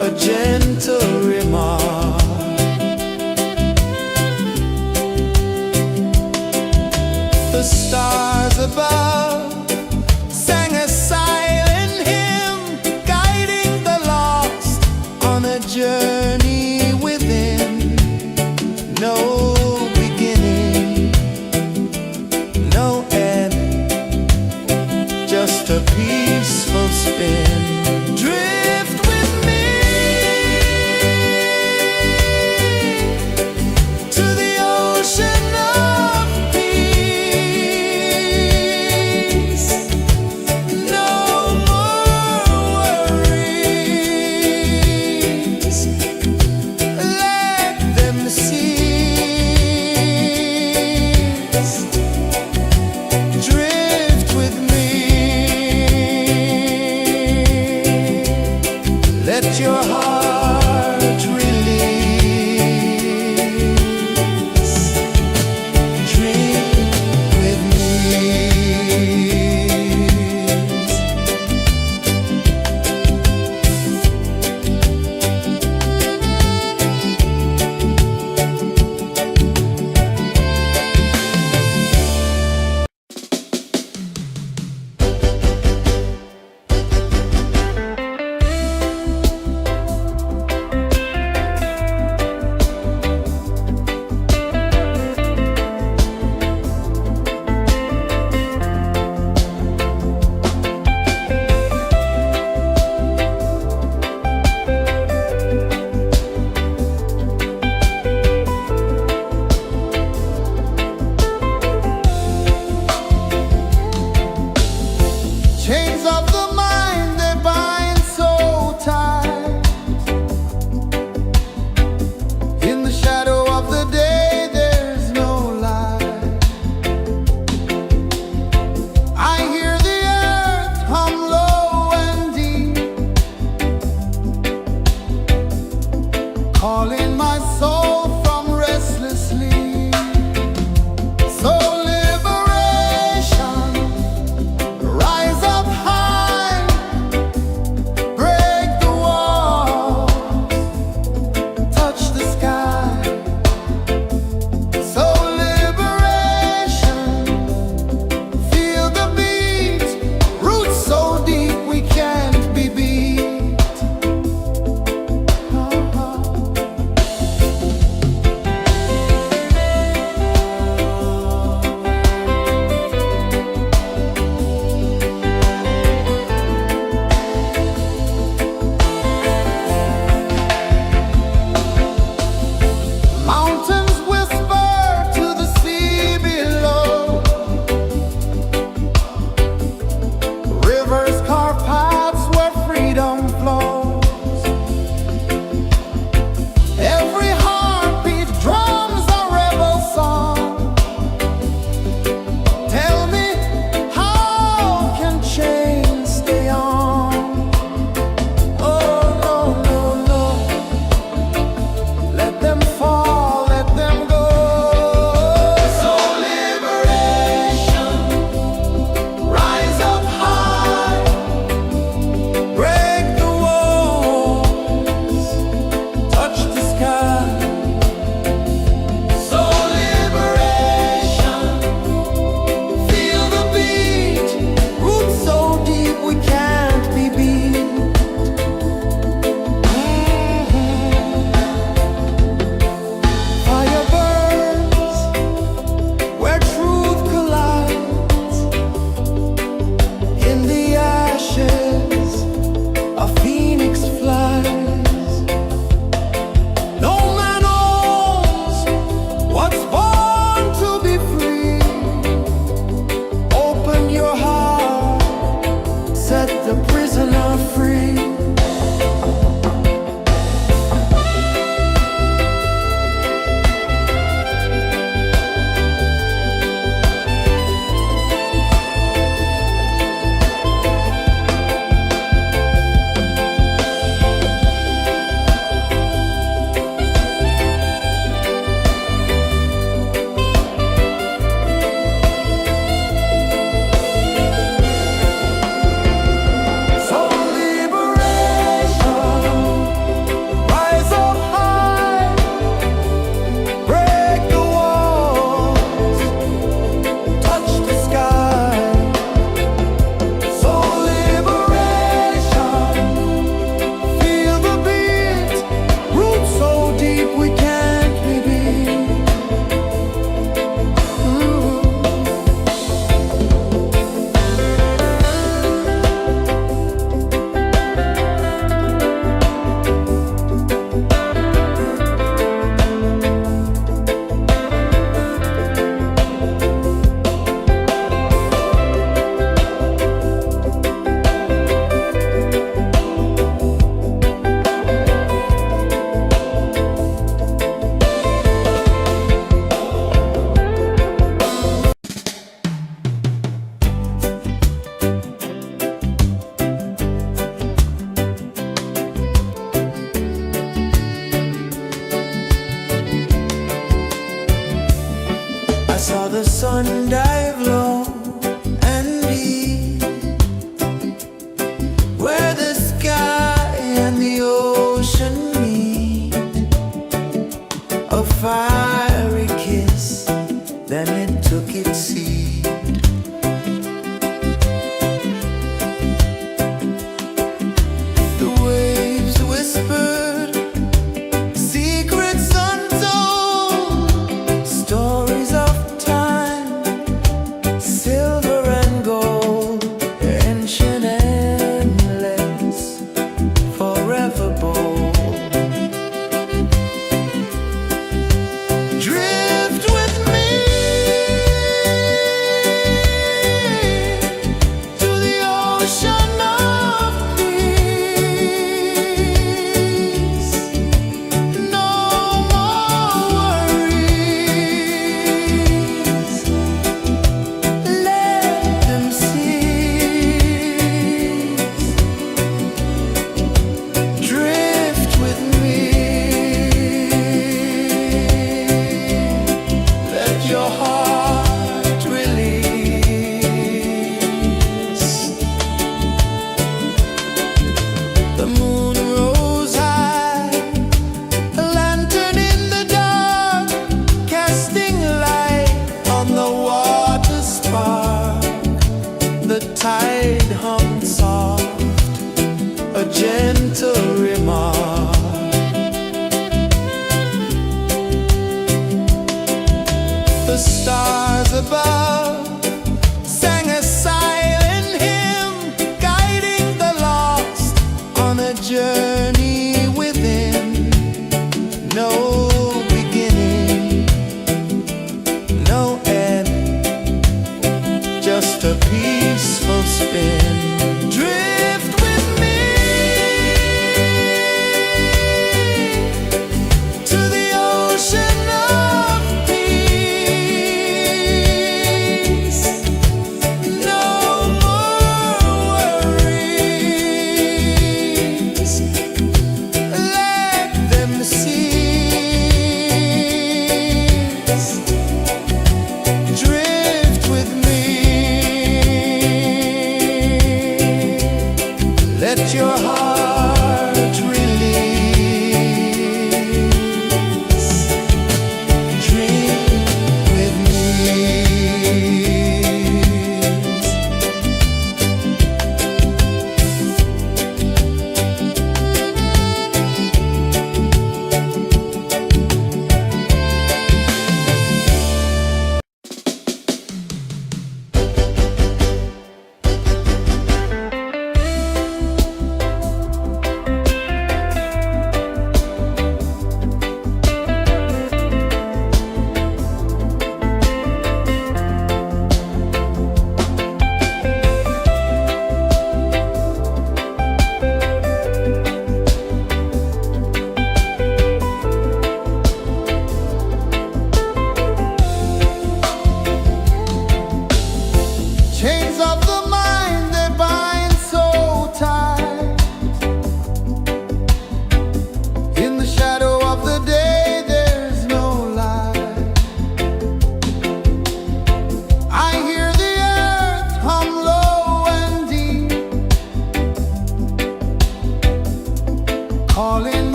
a gentle remark. The stars above sang a silent hymn, guiding the lost on a journey within. No beginning, no end, just a peaceful spin. Drift with me to the ocean of peace. sun dive low and deep, where the sky and the ocean meet. A fiery kiss, then it took its seed. The waves whispered secrets untold, stories of time, silver and gold, ancient, endless, forever bold. Drift with me to the ocean of peace. No more worries. Let them cease. Drift with me. Let your heart release. The moon rose high, a lantern in the dark, casting light on the water spark. The tide hummed soft, a gentle remark. The stars above sang a silent hymn, guiding the lost on a journey within. No beginning, no end, just a peaceful spin. Drift with me to the ocean of peace. No more worries. Let them cease. Drift with me.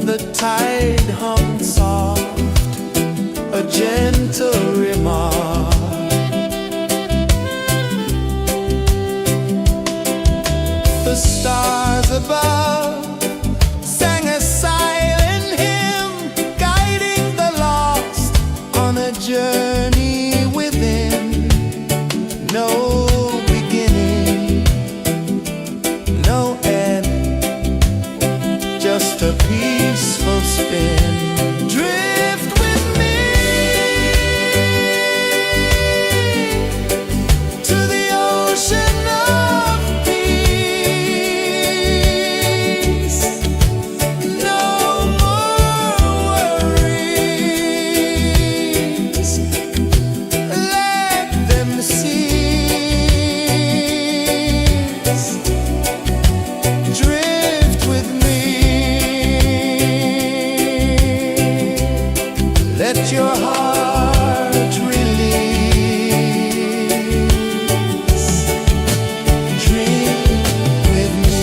the tide hummed soft, a gentle remark. The stars above sang a silent hymn, guiding the lost on a journey within. No beginning, no end, just a peaceful spin. Drift with me to the ocean of peace. No more worries, let them cease. Drift with me, let your heart release. Dream with me.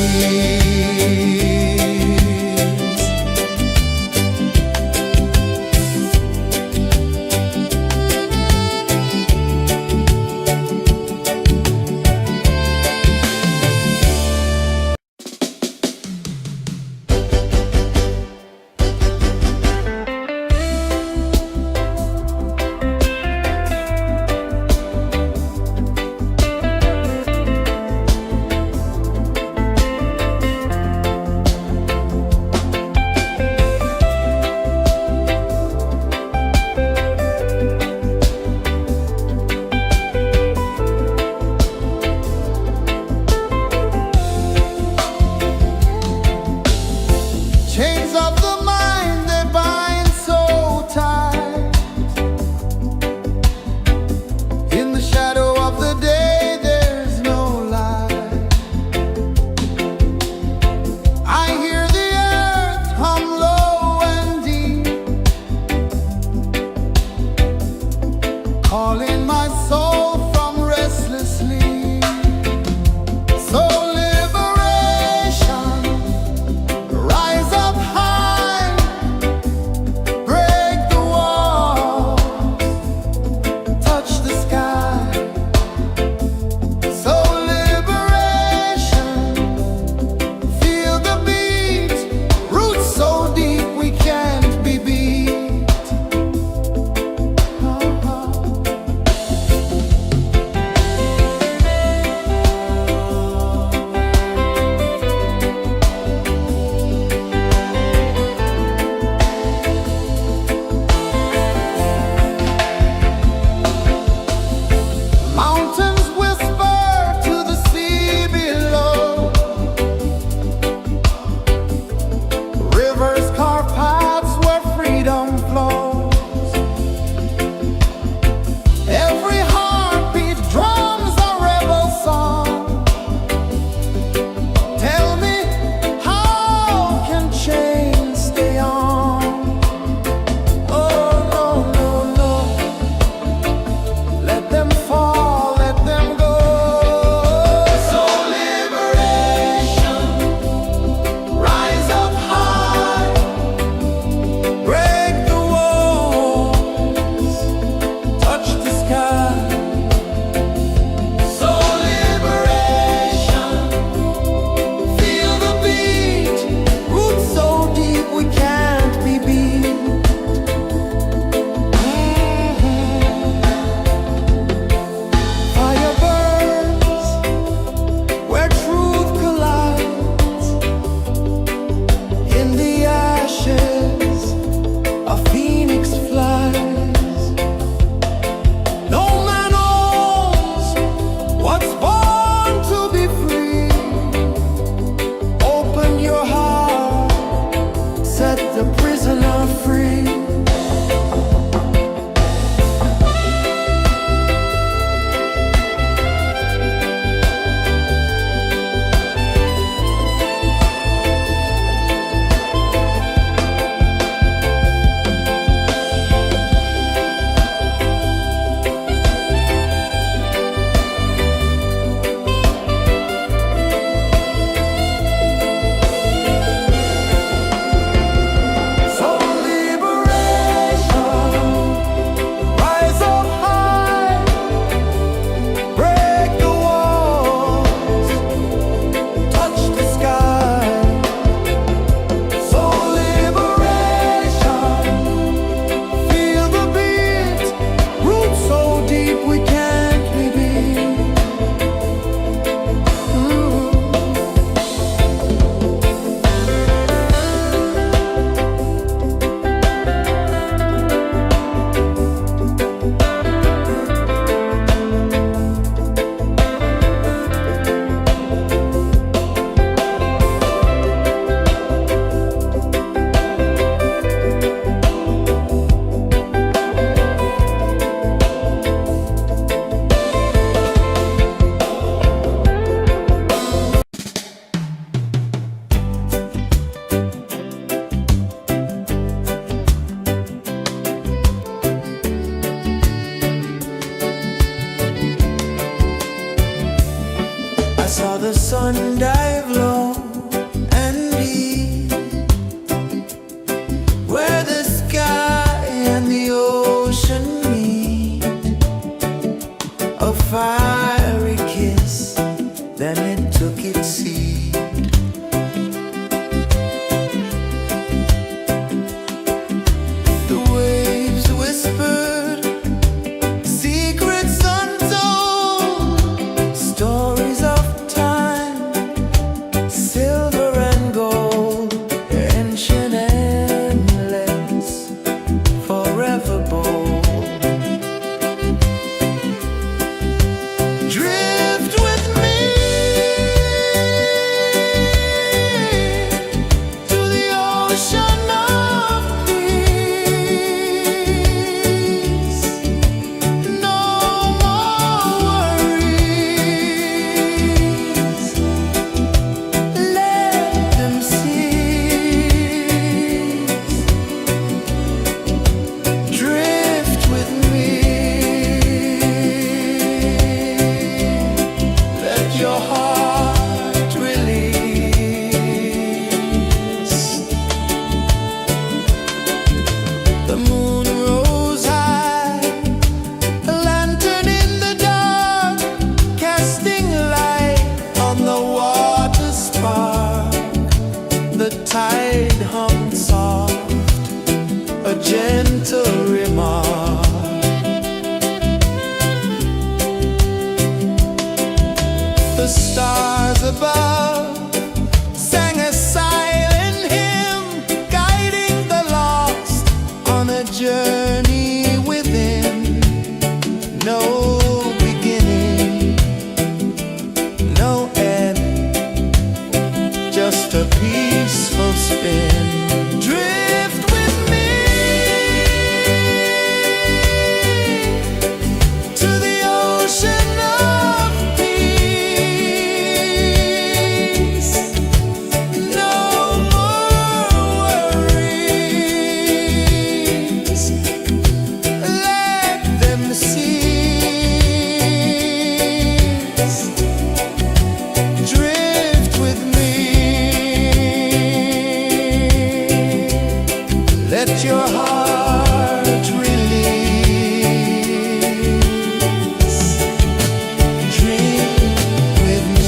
Chains of the mind, they bind so tight. In the shadow of the day, there's no light. I hear the earth hum low and deep, calling my soul from restless sleep. So liberation, rise up high, break the walls, touch the sky. So liberation, feel the beat, roots so deep we can't be beat. Mountains whisper to the sea below, rivers carve paths where freedom flows. Every heartbeat drums a rebel song. Tell me, how can chains stay on? Oh no, no, no, let them fall, let them go. So liberation, rise up high, break the walls, touch the sky. So liberation, feel the beat, roots so deep we can't be beat. Fire burns where truth collides. In the ashes, a phoenix flies. No man owns what's born to be free. Open your heart, set the prisoner free. ocean of peace. No more worries. Let them cease. Drift with me. Let your heart release. The moon rose high, a lantern in the dark, casting light on the water spark. The tide hummed soft, a gentle remark. The stars above sang a silent hymn, guiding the lost on a journey within. No beginning, no end, just a peaceful spin. Drift with me to the ocean of peace. No more worries. Let them cease. Drift with me. Let your heart release. Dream with me.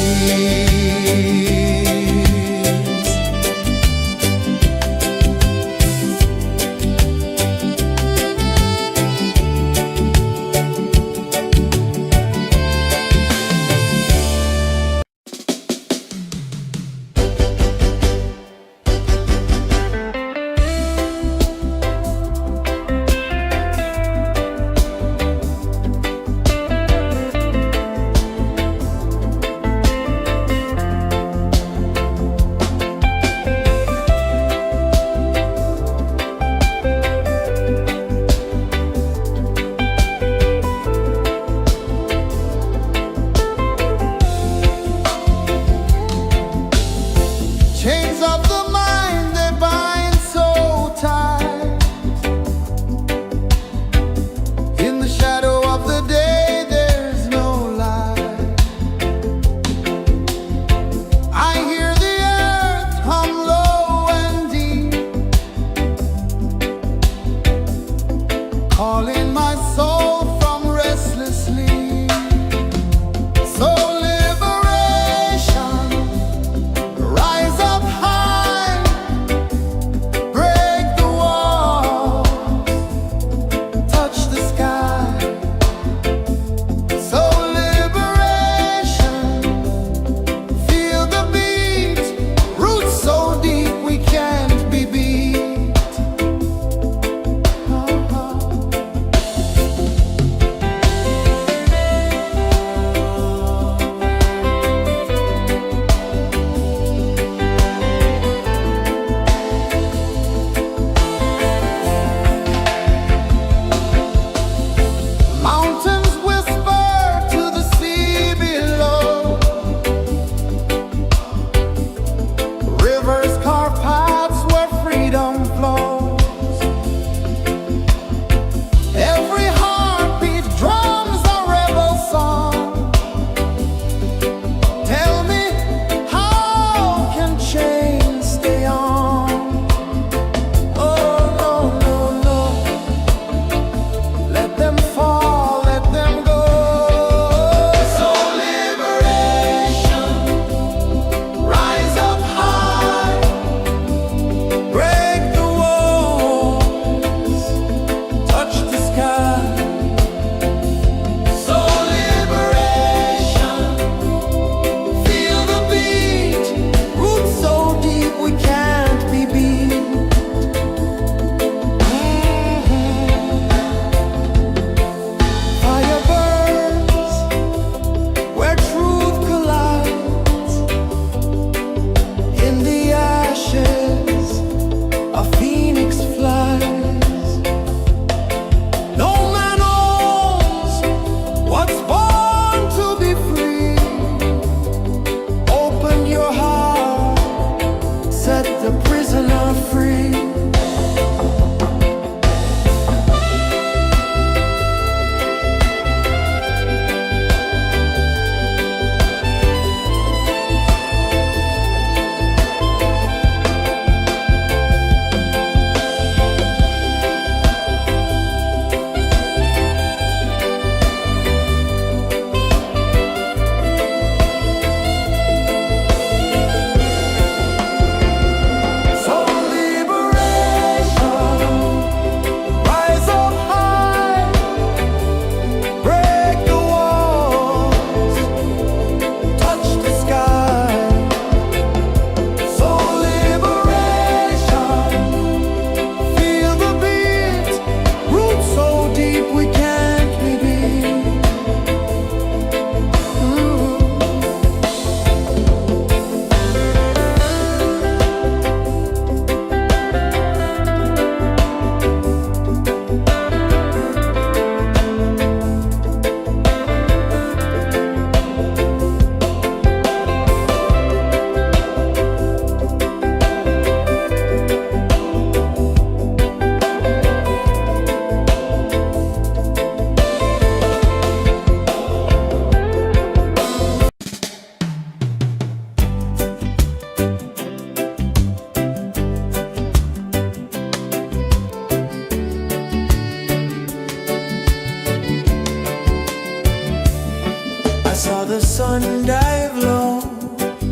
sun dive low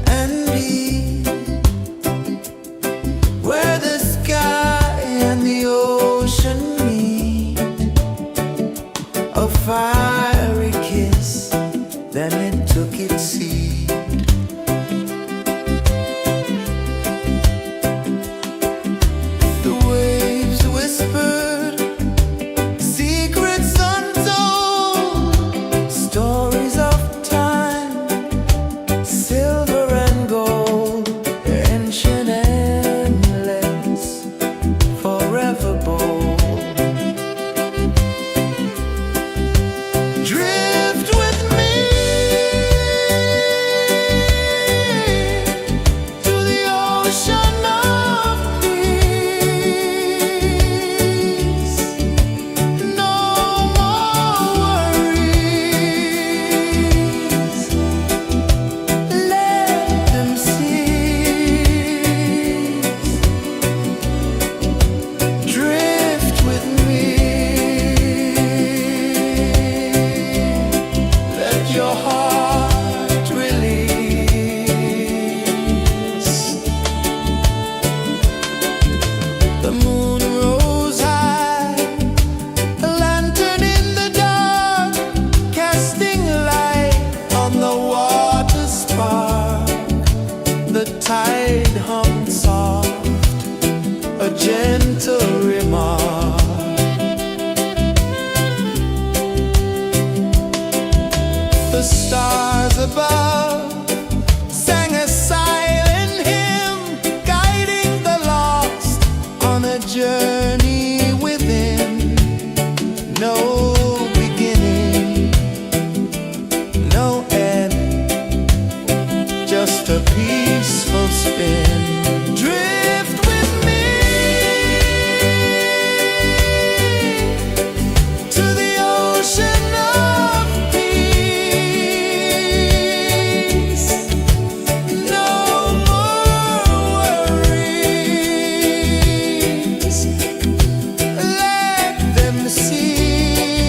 and deep, where the sky and the ocean meet, a fiery kiss, then it took its seed. The waves whispered secrets untold, stories of time, silver and gold, ancient, endless, forever bold. Drift with me to the ocean of peace. No more worries. Let them cease. Drift with me. Let your heart release. The moon rose high, a lantern in the dark, casting light on the water spark. The tide hummed soft, a gentle remark. The stars above sang a silent hymn, guiding the lost on a journey within. No beginning, no end, just a peaceful spin. Drift with me to the ocean of peace. No more worries. Let them cease.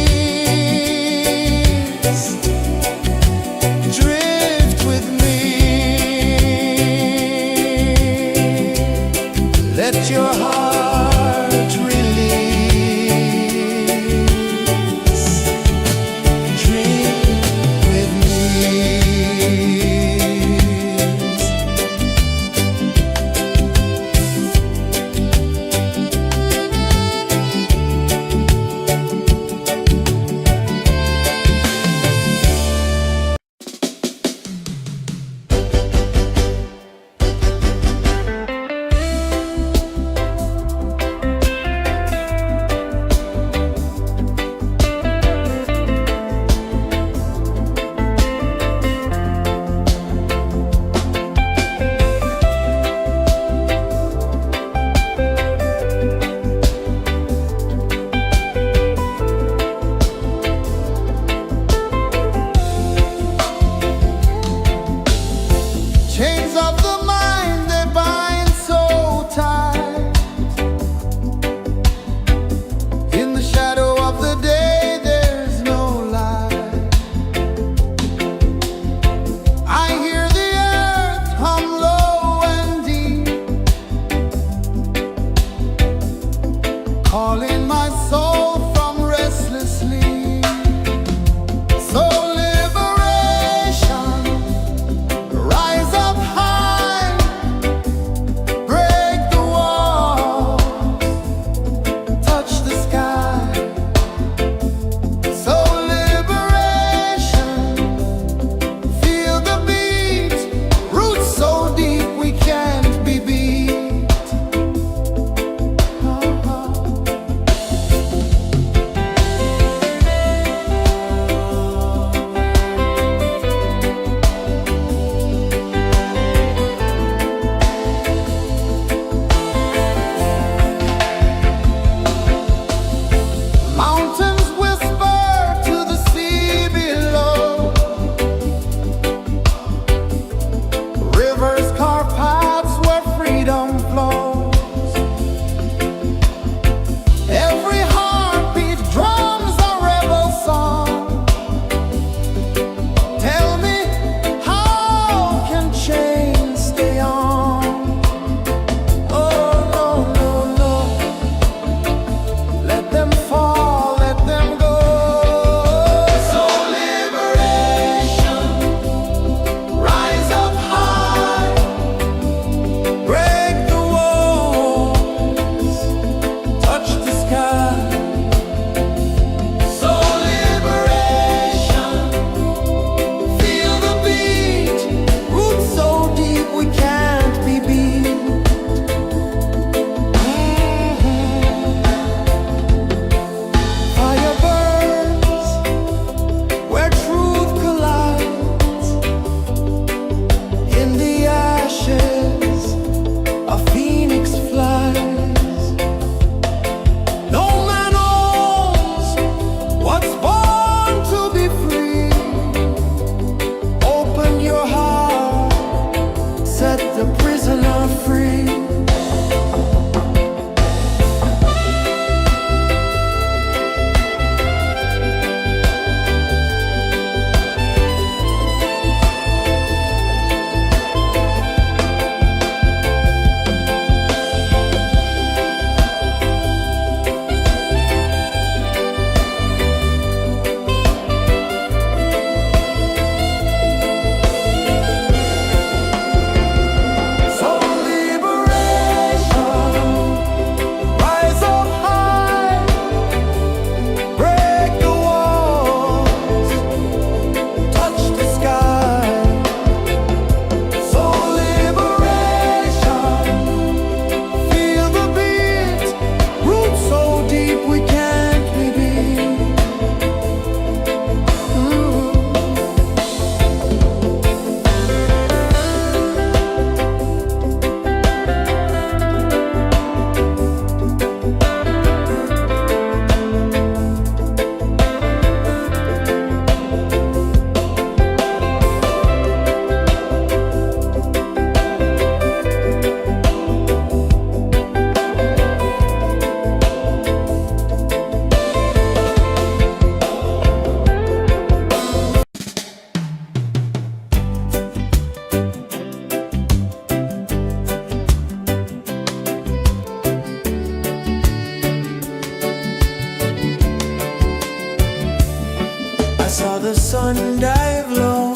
sun dive low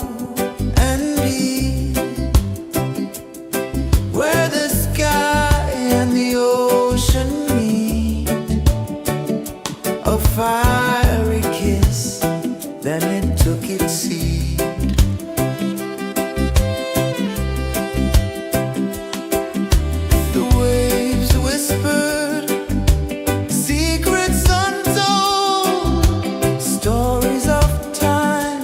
and deep, where the sky and the ocean meet. A fiery kiss, then it took its seat. The waves whispered secrets untold, stories of time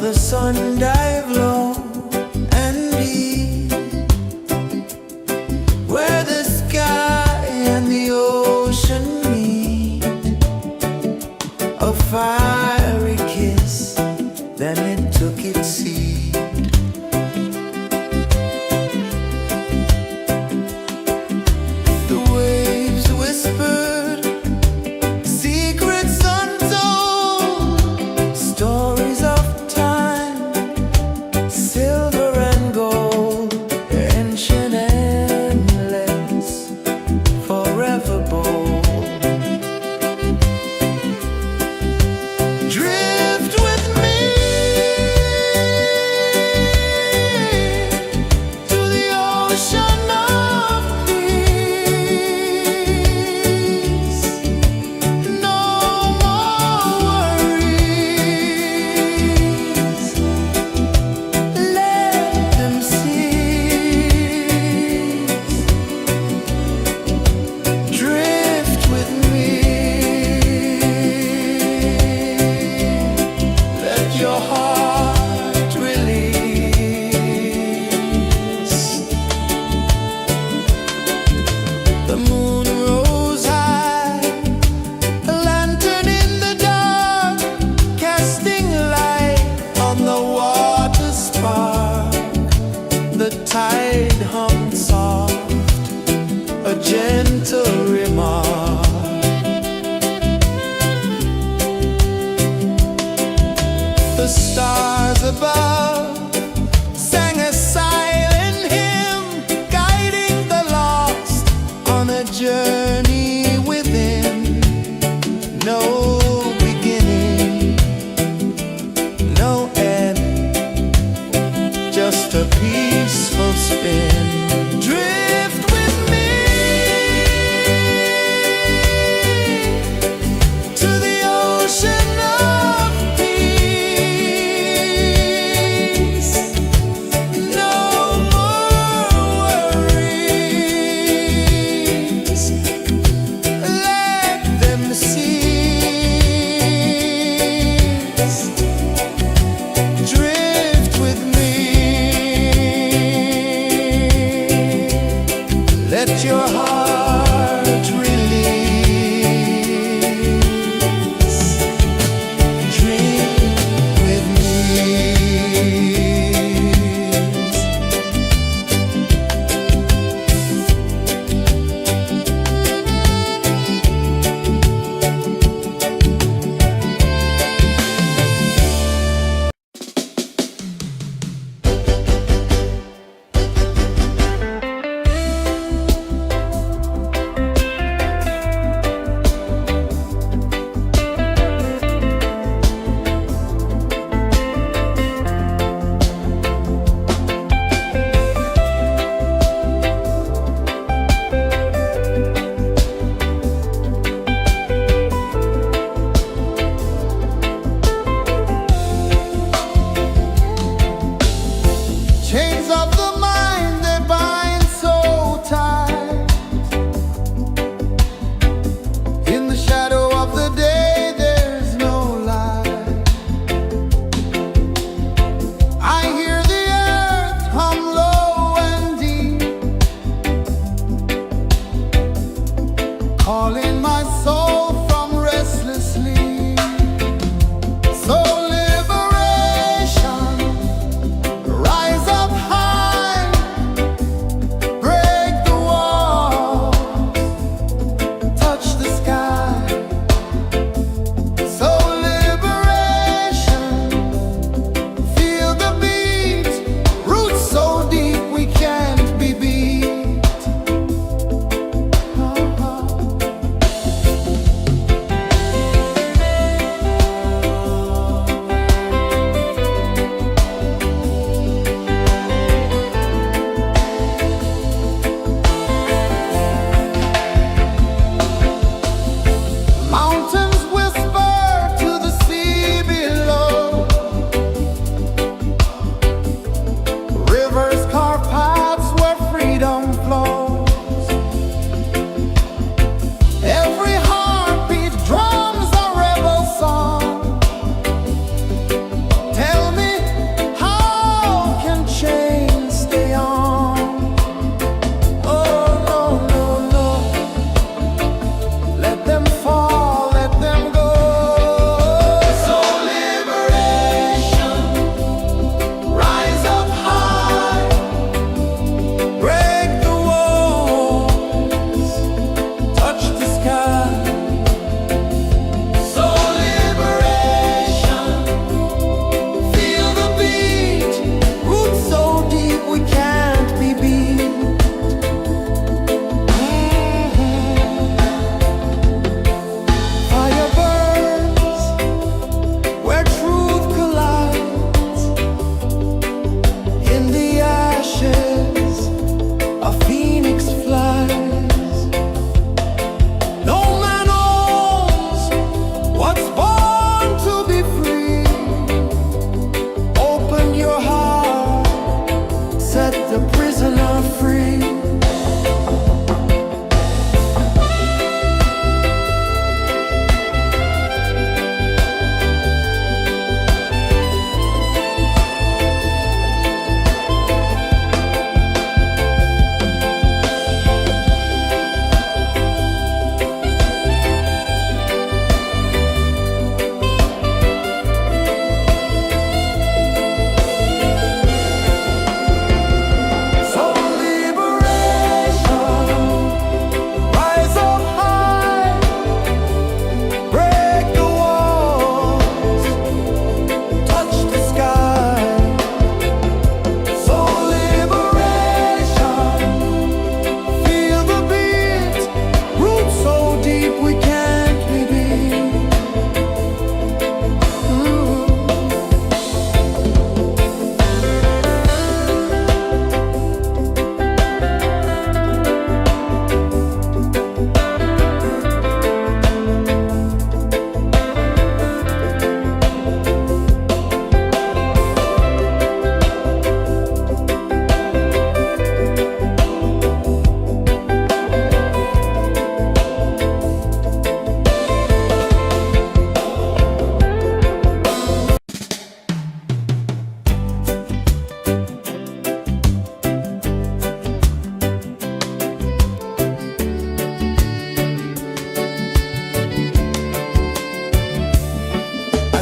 the sun dive low and deep, where the sky and the ocean meet. A fiery kiss, then it took its seed. The waves whispered secrets untold, stories of time, silver and gold, ancient, endless, forever bold. Drift with me to the ocean of peace. No more worries, let them cease. Drift with me, let your heart release. The moon rose high, a lantern in the dark, casting light on the water spark. The tide hummed soft, a gentle remark. The stars above sang a silent hymn, guiding the lost on a journey within. No beginning, no end, just a peaceful spin. Drift with me to the ocean of peace. No more worries, let them cease. Drift with me.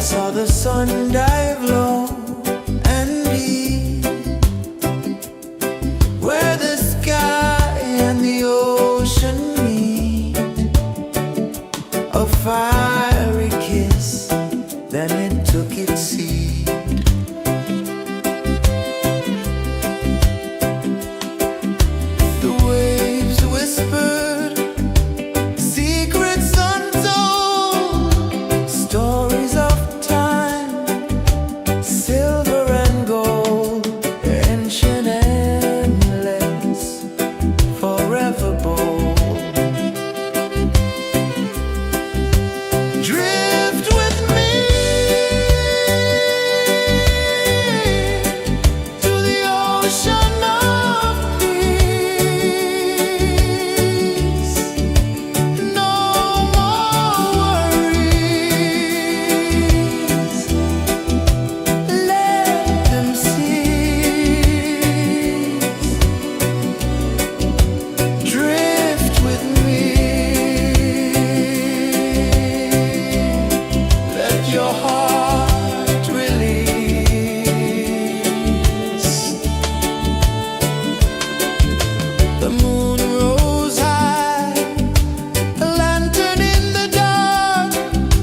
saw the sun dive low and deep, where the sky and the ocean meet. A fiery kiss, then it took its seed. The waves whispered secrets untold, stories of time, silver and gold, ancient, endless, forever bold. Drift with me to the ocean of peace. No more worries, let them cease. Drift with me, let your heart release. The moon rose high, a lantern in the dark,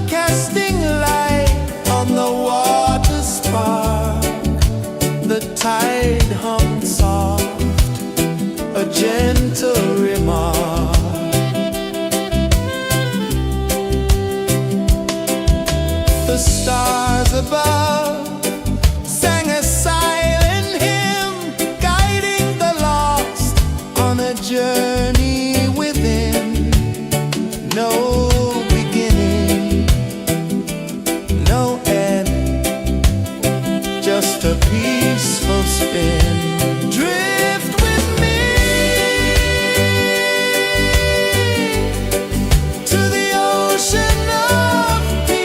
casting light on the water spark. The tide hummed soft, a gentle remark. The stars above sang a silent hymn, guiding the lost on a journey within. No beginning, no end, just a peaceful spin. Drift with me to the ocean of peace.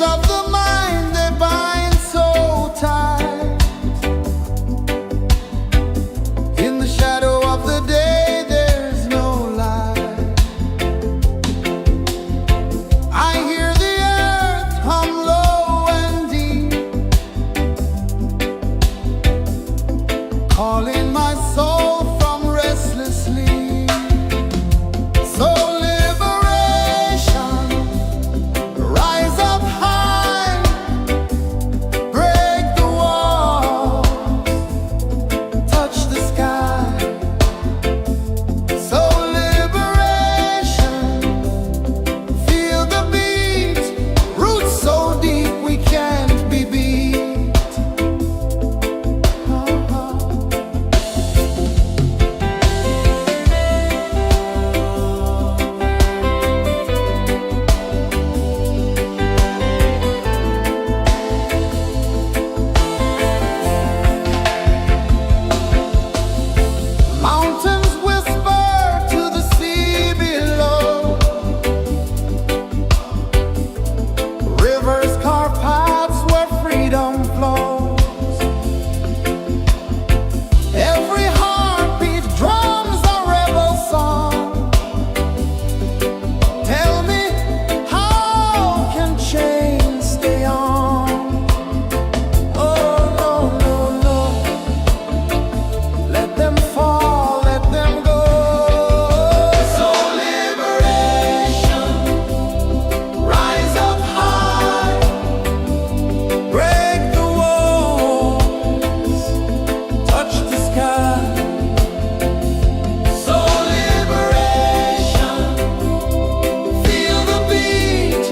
of the mind, they bind so tight. In the shadow of the day, there's no light. I hear the earth hum low and deep, calling my soul from restless sleep. So liberation, rise up high, break the walls, touch the sky. So liberation, feel the beat, roots so deep we can't be beat. Mountains whisper to the sea below, rivers carve paths where freedom flows. Every heartbeat drums a rebel song. Tell me, how can chains stay on? Oh no, no, no. Let them fall, let them go. So liberation, rise up high, break the walls, touch the sky. So liberation, feel the beat,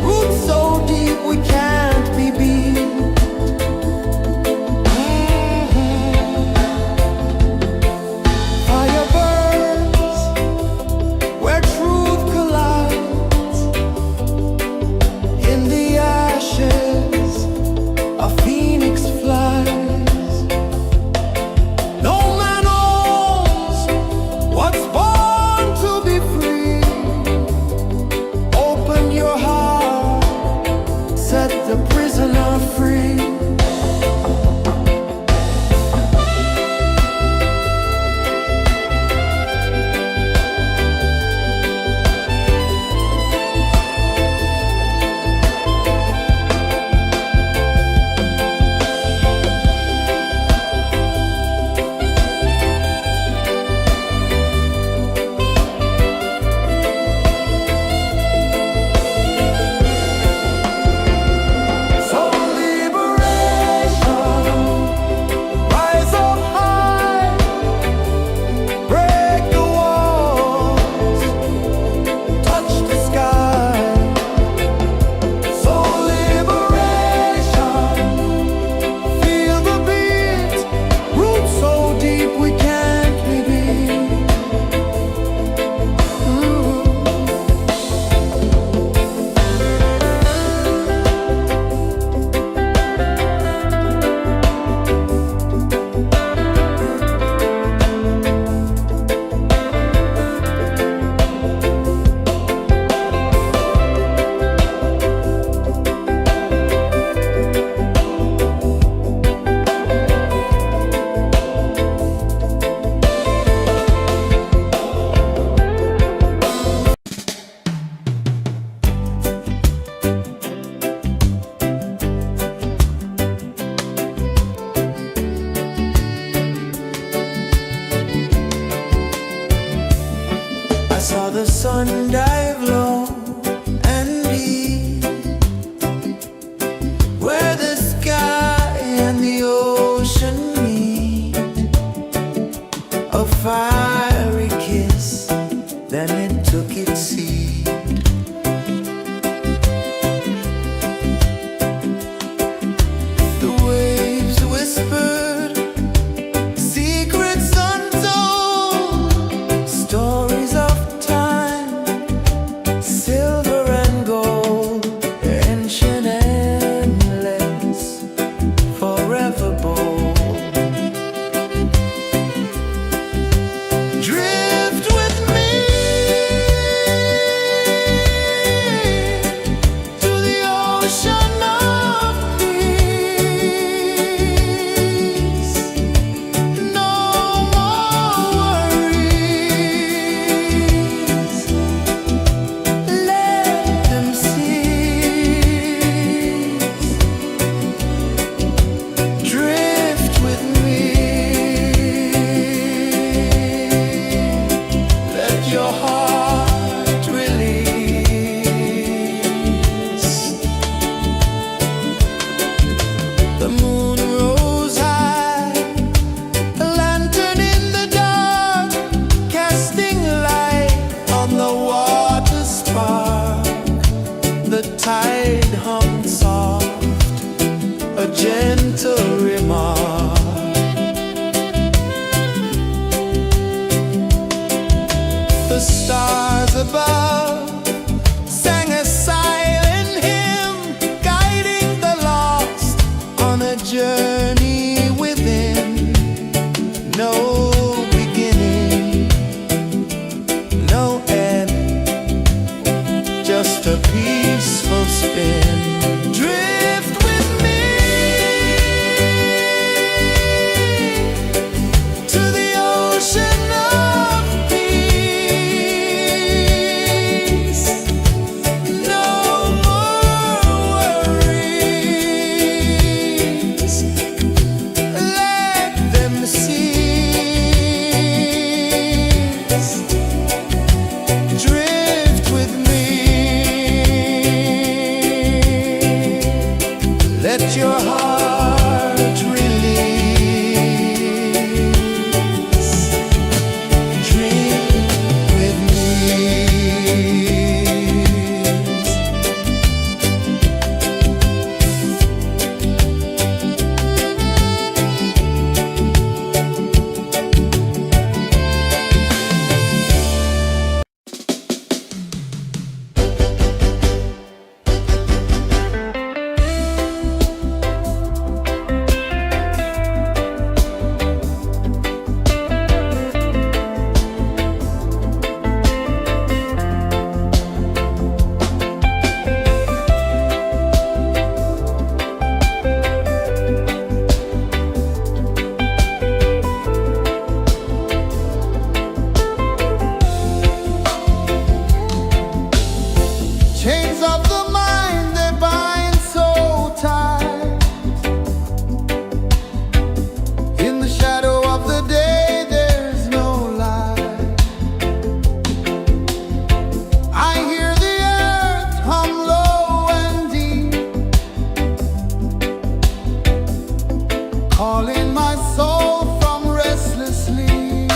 roots so deep we can't be beat. Fire burns where truth collides. In the ashes, a phoenix flies. No man owns what's born to be free. Open your heart, set the prisoner free. So liberation. The tide hung soft, a gentle remark. The stars above sang a silent hymn, guiding the lost on a journey within. No beginning, no end, just a peaceful spin. Drift with me to the ocean of peace. No more worries, let them cease. Drift with me, let your heart release. Dream with me. Chains of the mind, they bind so tight. In the shadow of the day, there's no light. I hear the earth hum low and deep, calling my soul from restless sleep.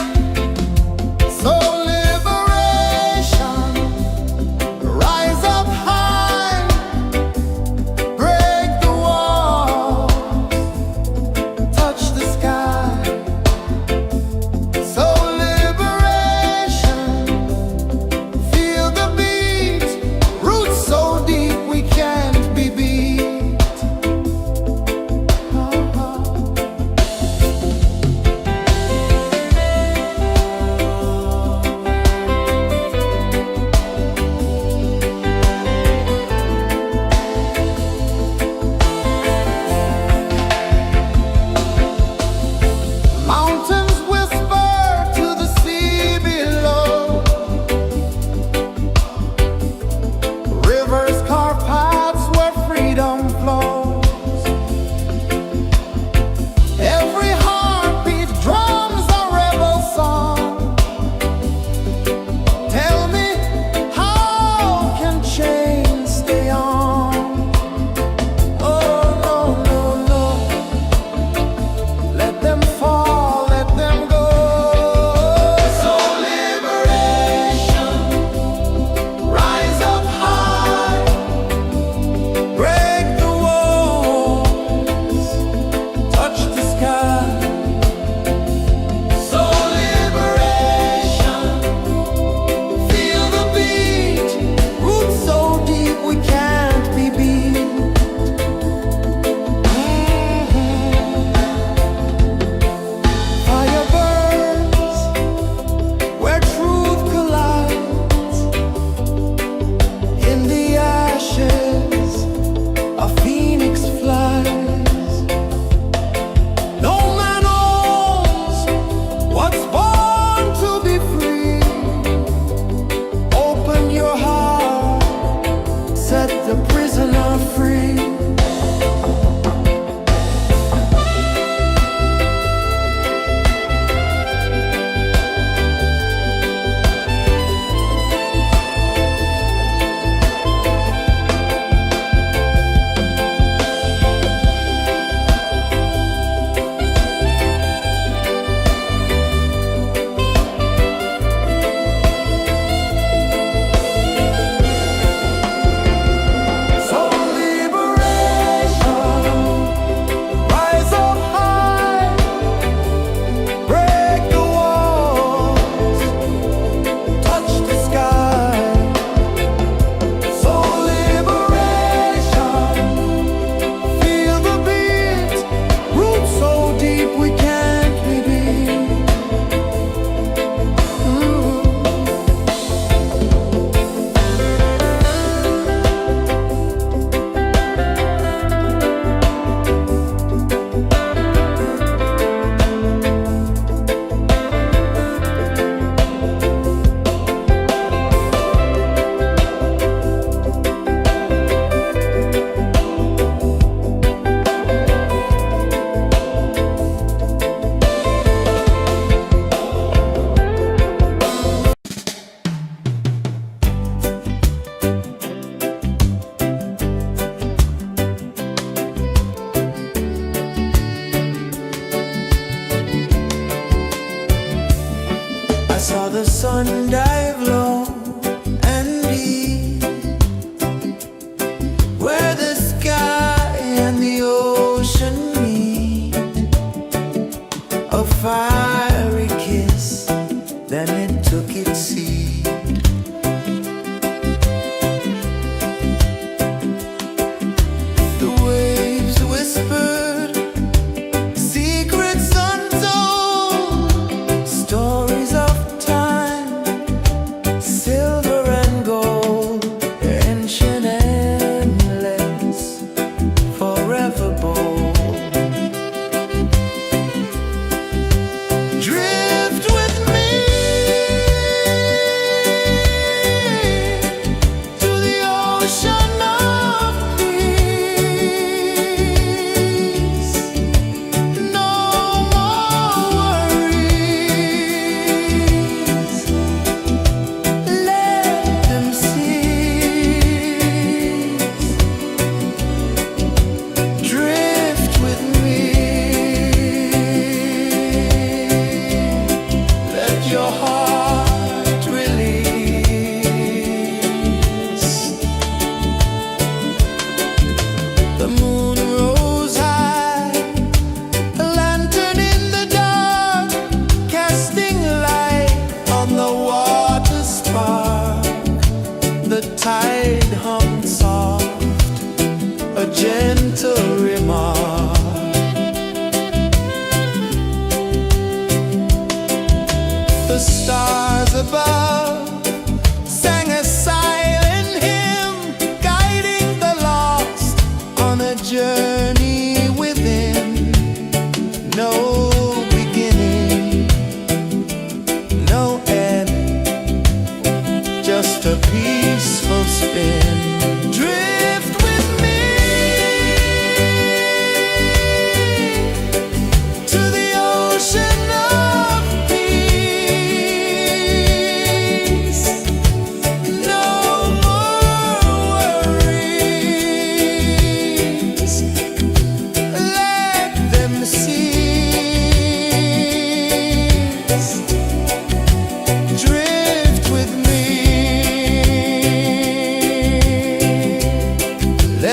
So liberation, rise up high,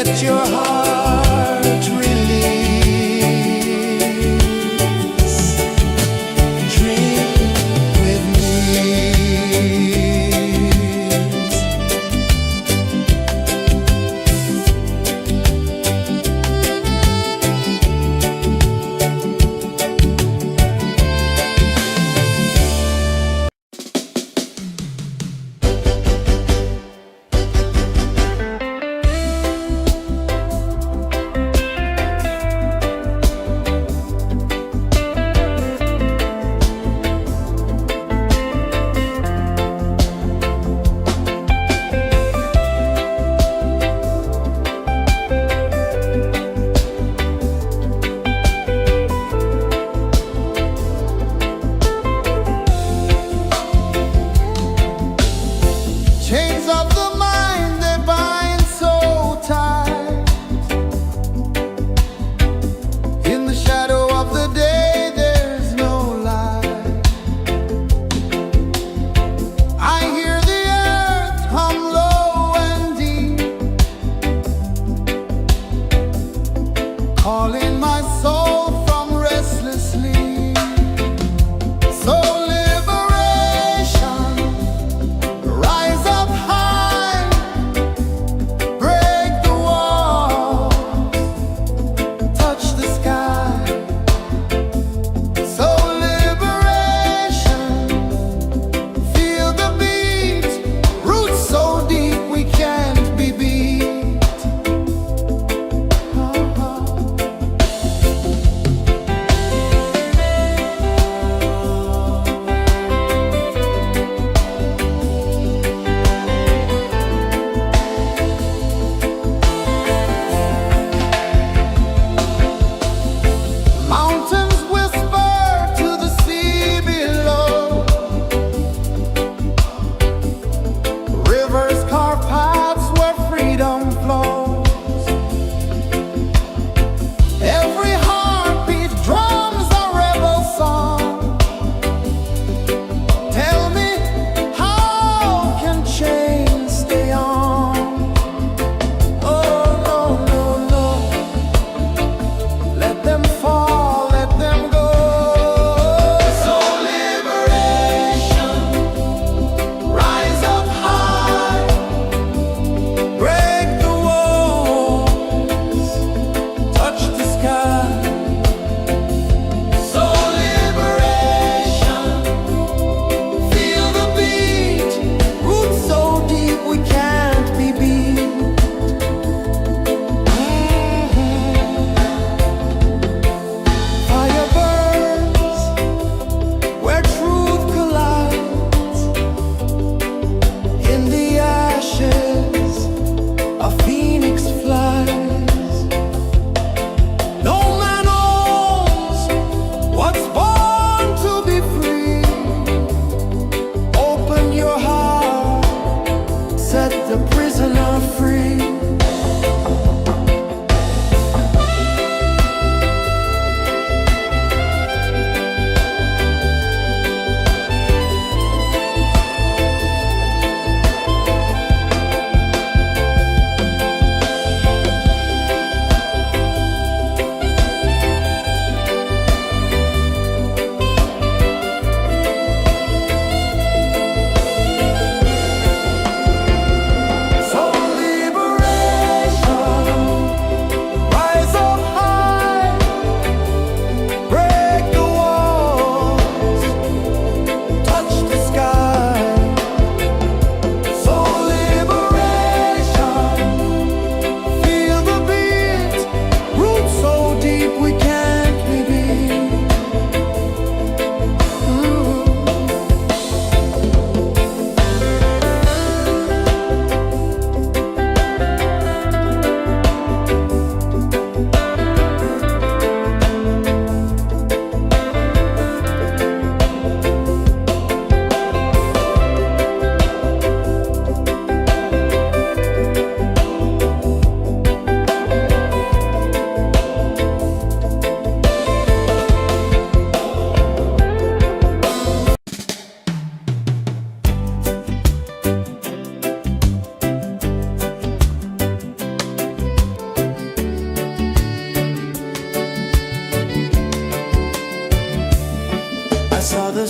Let your heart release. Dream with me.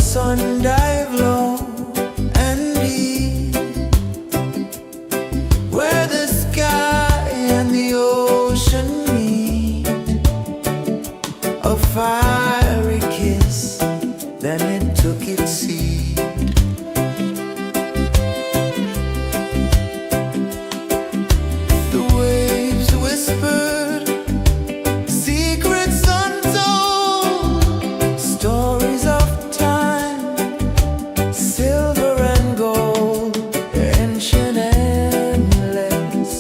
sun dive low and deep, where the sky and the ocean meet, a fiery kiss, then it took its seed. The waves whispered secrets untold, stories of time, silver and gold, ancient, endless,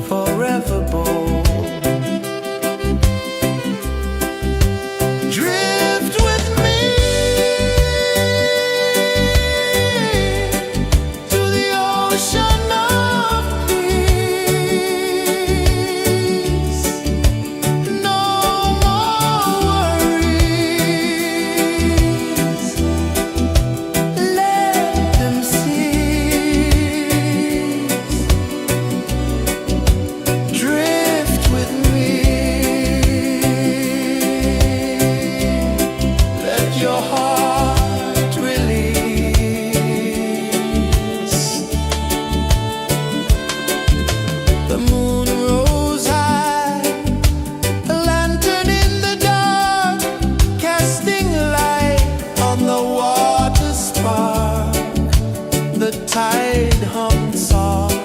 forever bold. Drift with me to the ocean of peace. No more worries. Let them cease. Drift with me. Let your heart release. The moon rose high, a lantern in the dark, casting light on the water spark. The tide hummed soft,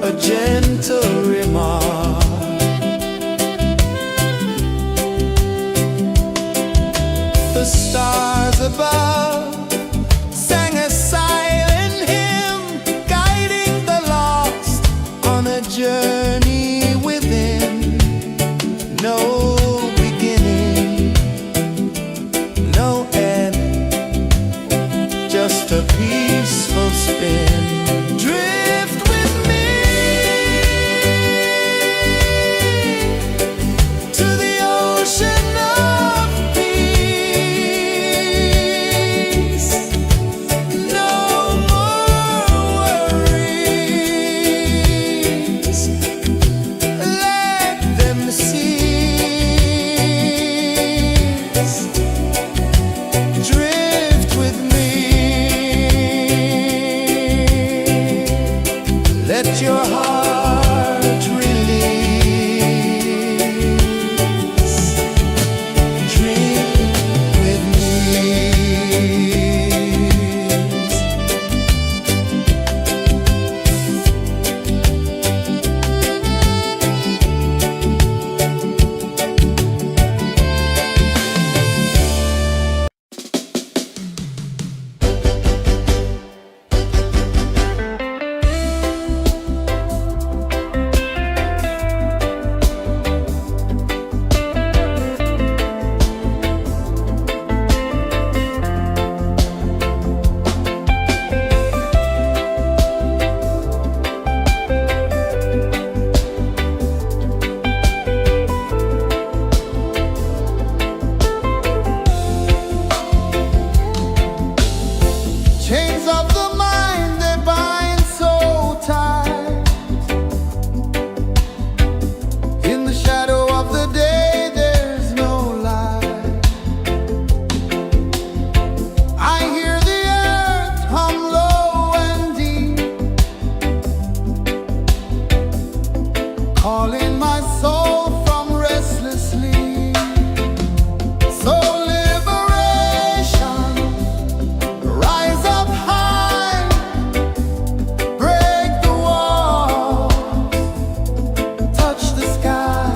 a gentle remark. The stars above sang a silent hymn, guiding the lost on a journey within. No beginning, no end, just a peaceful spin. Drift with me to the ocean of peace. No more worries. Let them cease. Drift with me. Let your heart release. Drift with me. Chains of the mind, they bind so tight. In the shadow of the day, there's no light. I hear the earth hum low and deep, calling my soul from restless sleep. So liberation, rise up high, break the wall, touch the sky.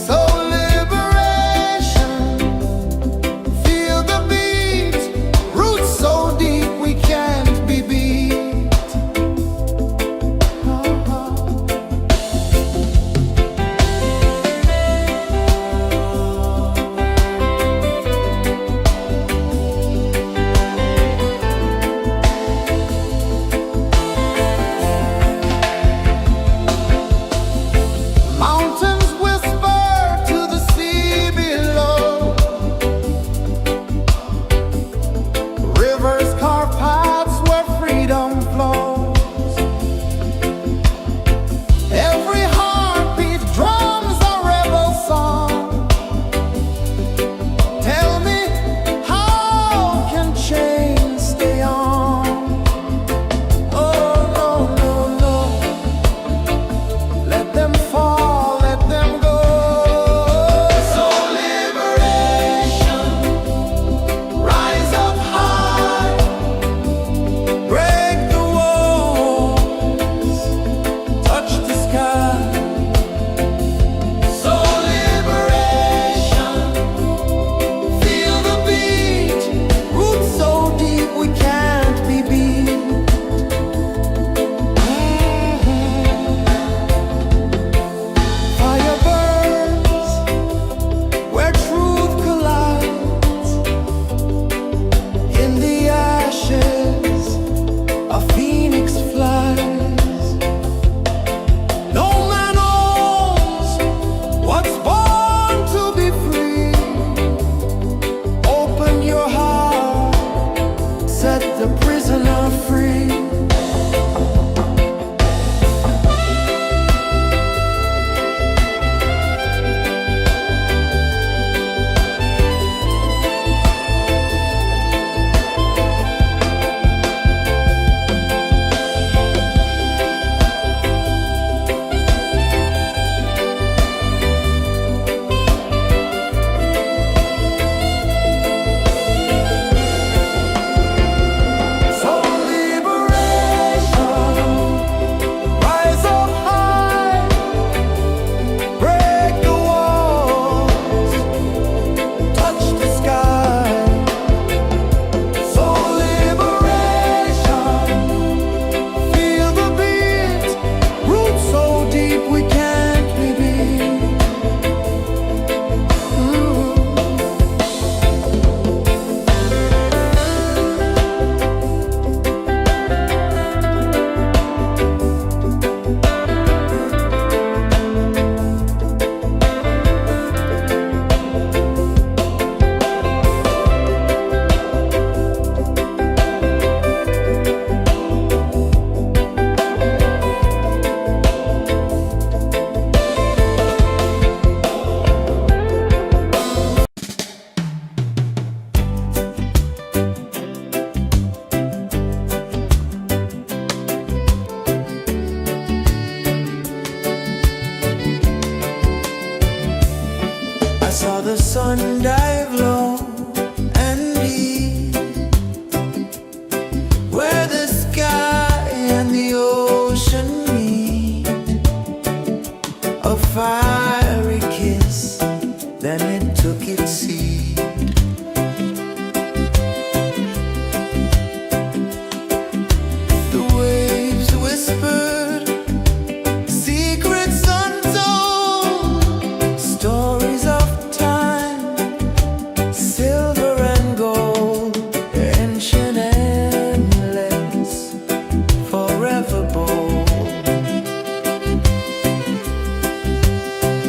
So liberation, feel the beat, roots so deep we can't be beat. sun dive low and deep, where the sky and the ocean meet, a fiery kiss, then it took its seed. The waves whispered secrets untold, stories of time, silver and gold, ancient, endless, forever bold.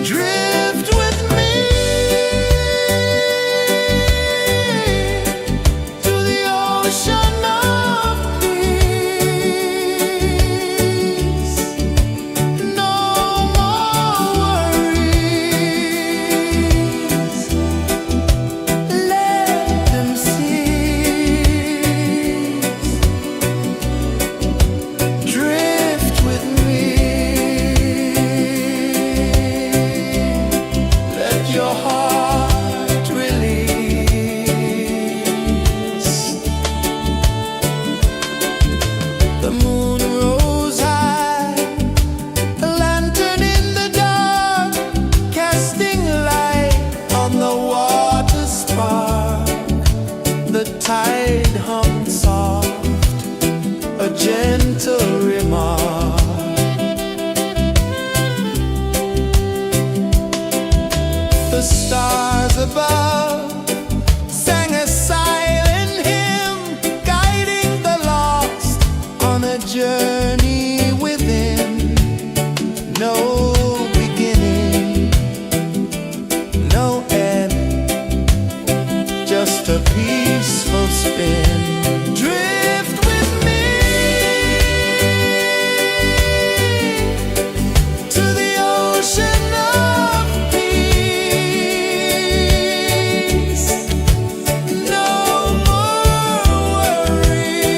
Drift with me to the ocean of peace. No more worries. Let them cease. Drift with me. Let your heart release. The moon rose high, a lantern in the dark, casting light on the water spark. The tide hummed soft, a gentle remark. The stars above sang a silent hymn, guiding the lost on a journey within. No beginning, no end, just a peaceful spin. Drift with me to the ocean of peace. No more worries.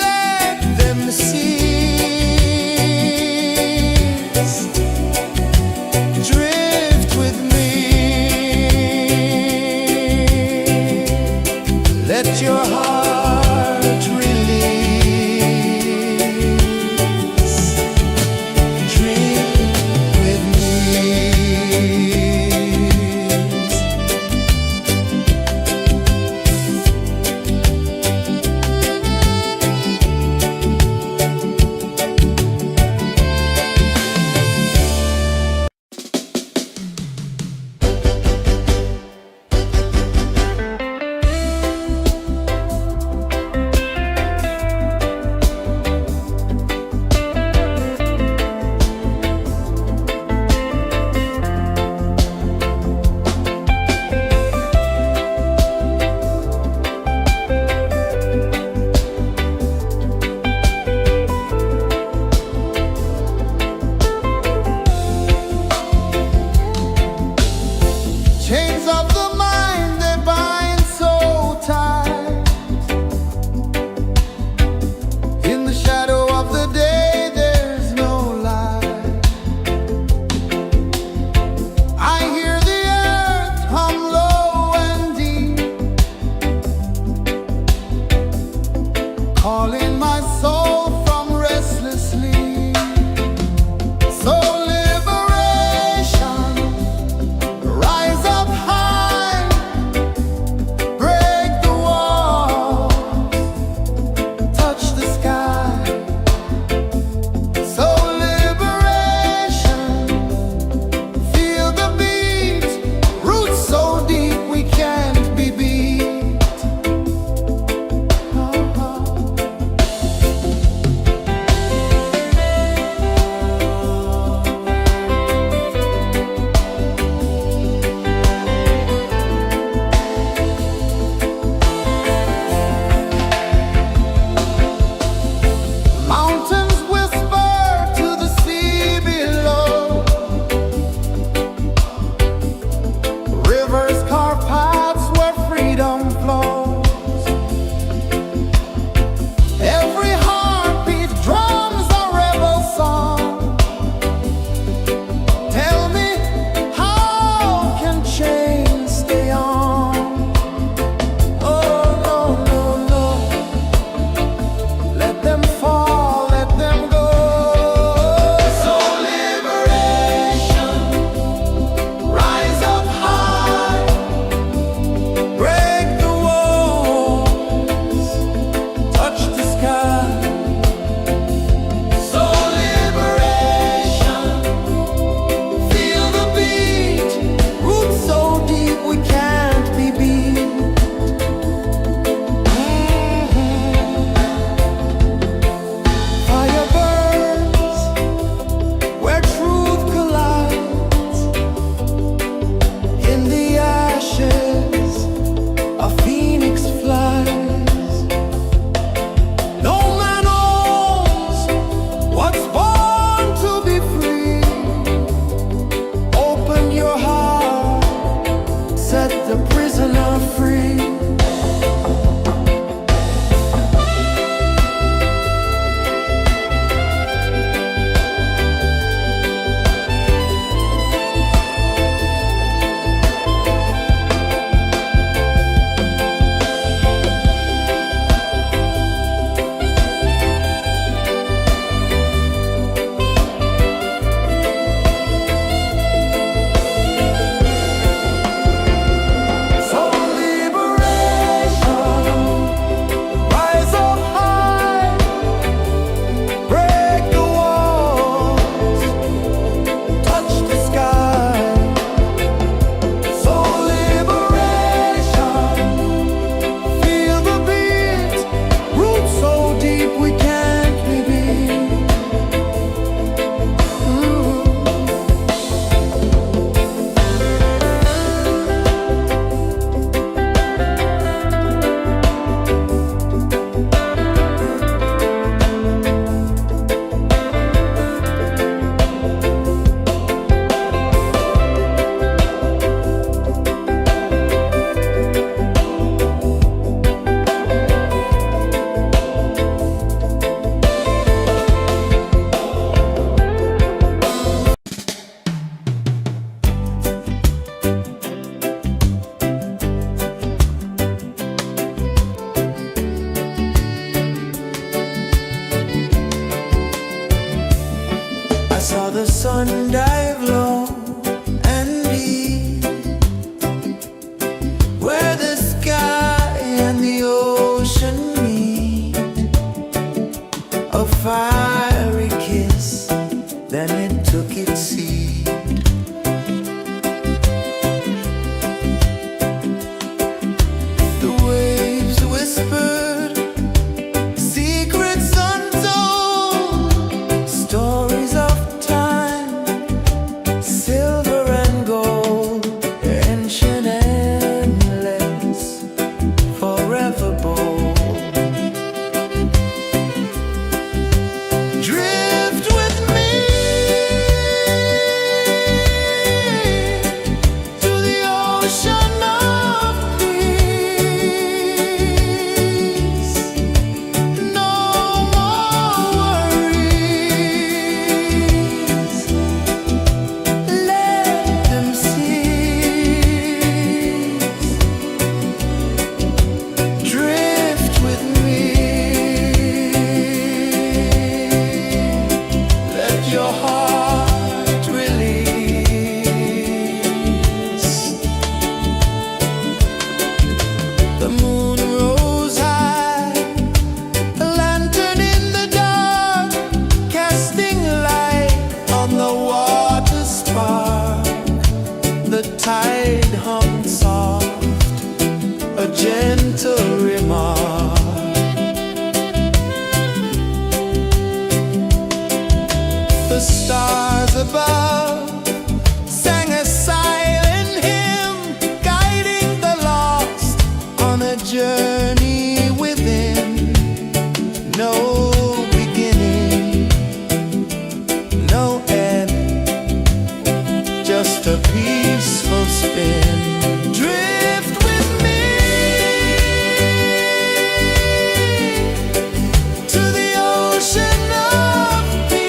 Let them cease. sun dive low and deep, where the sky and the ocean meet. A fiery kiss, then it took its seed. The waves whispered secrets untold, stories of time, silver and gold, ancient, endless, forever bold. Drift with me to the ocean of peace. No more worries, let them cease. Drift with me, let your heart release. The moon rose high, a lantern in the dark, casting light on the water spark. The tide hummed soft, a gentle remark. The stars above sang a silent hymn, guiding the lost on a journey within. No beginning, no end, just a peaceful spin. Drift with me to the ocean of peace.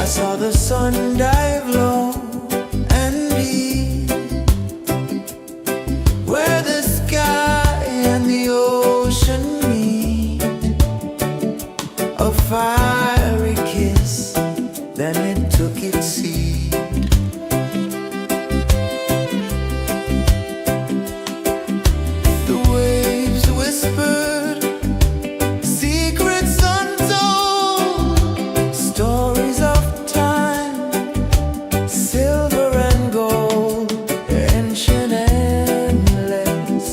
saw the sun dive low and deep, where the sky and the ocean meet. A fiery kiss, then it took its seat. The waves whispered secrets untold, stories of time, silver and gold, ancient, endless,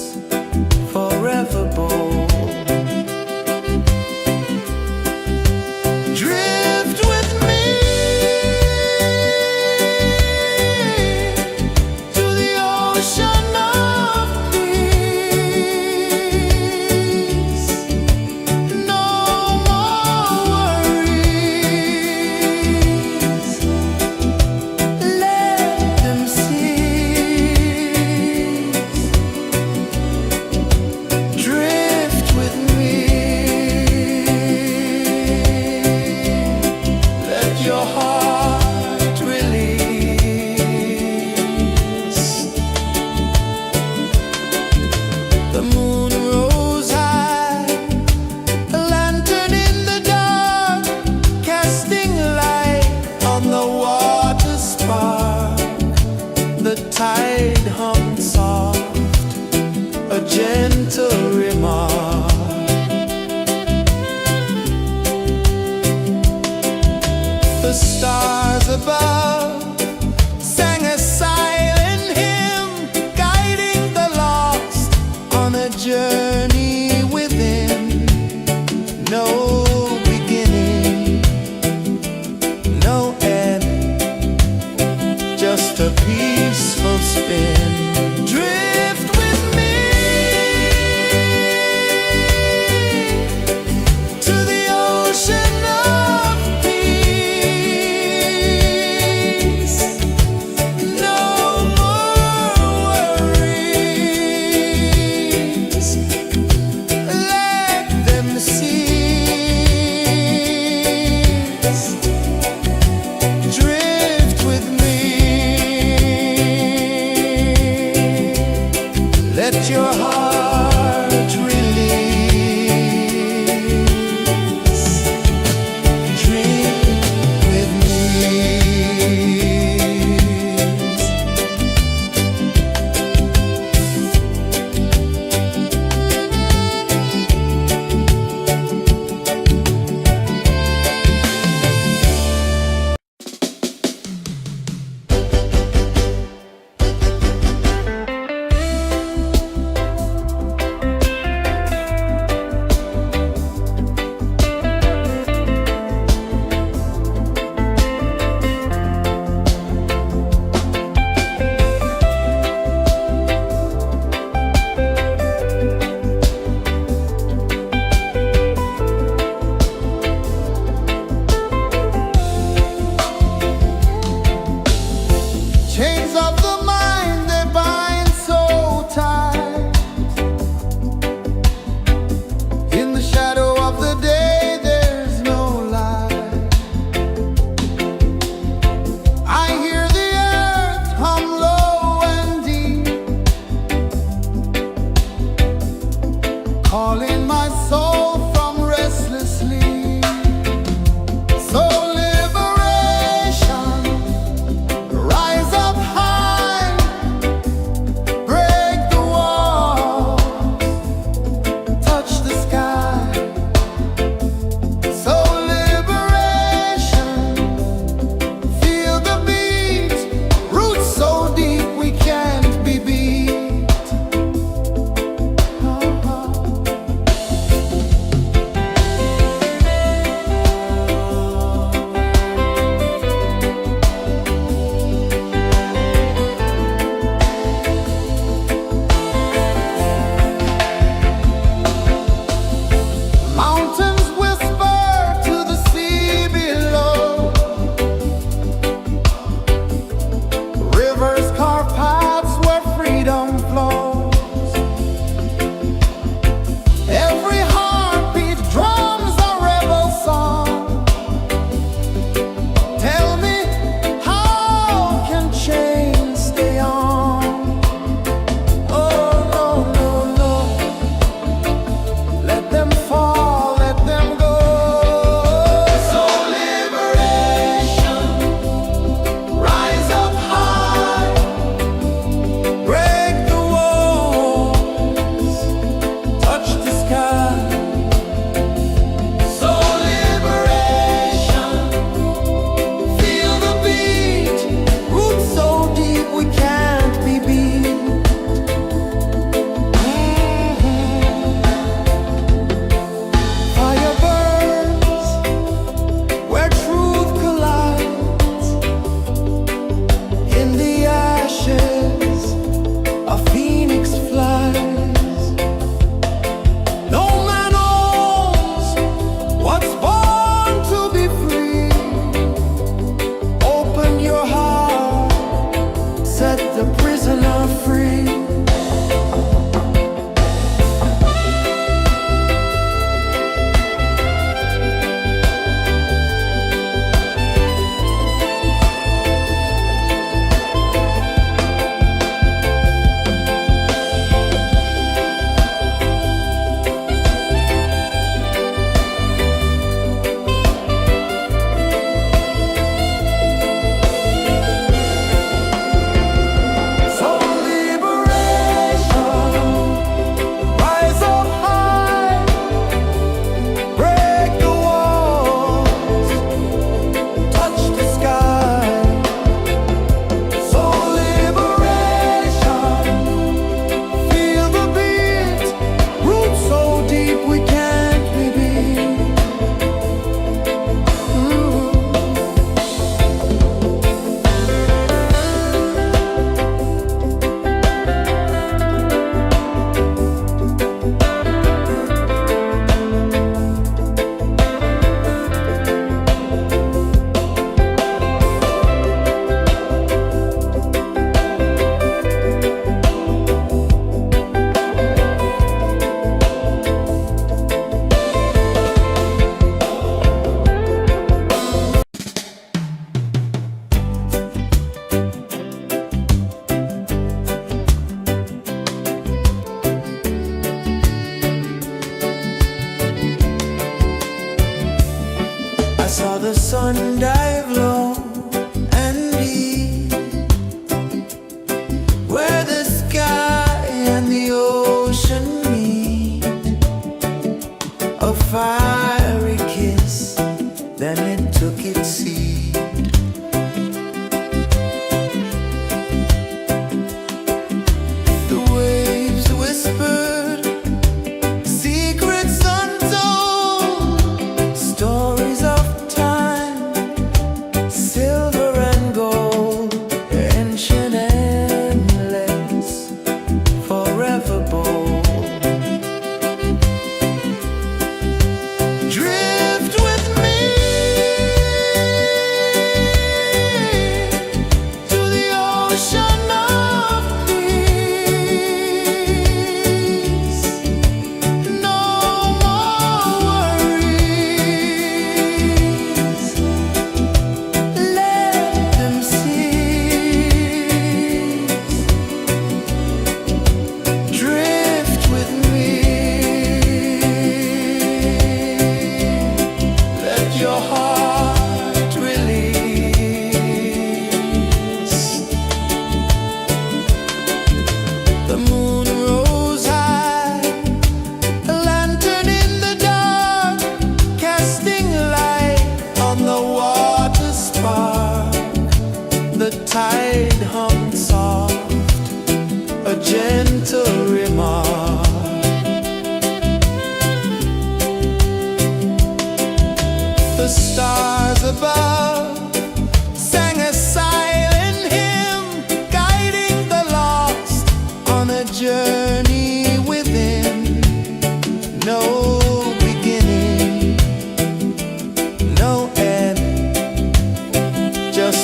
forever bold. Drift with me to the ocean of peace. No more worries, let them cease. Drift with me, let your heart release. The moon rose high, a lantern in the dark, casting light on the water spark. The tide hummed soft, a gentle remark. The stars above sang a silent hymn, guiding the lost on a journey within. No beginning, no end, just a peaceful spin. Drift with me to the ocean of peace.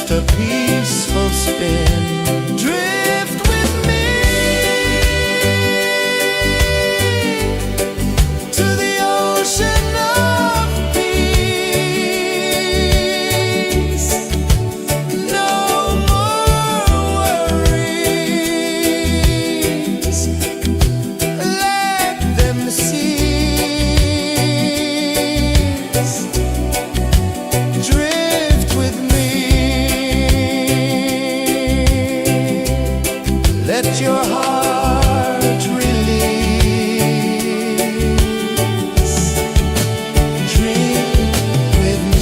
just a peaceful spin. Drift with me to the ocean of peace. No more worries, let them cease. Drift with me, let your heart release. Dream with me.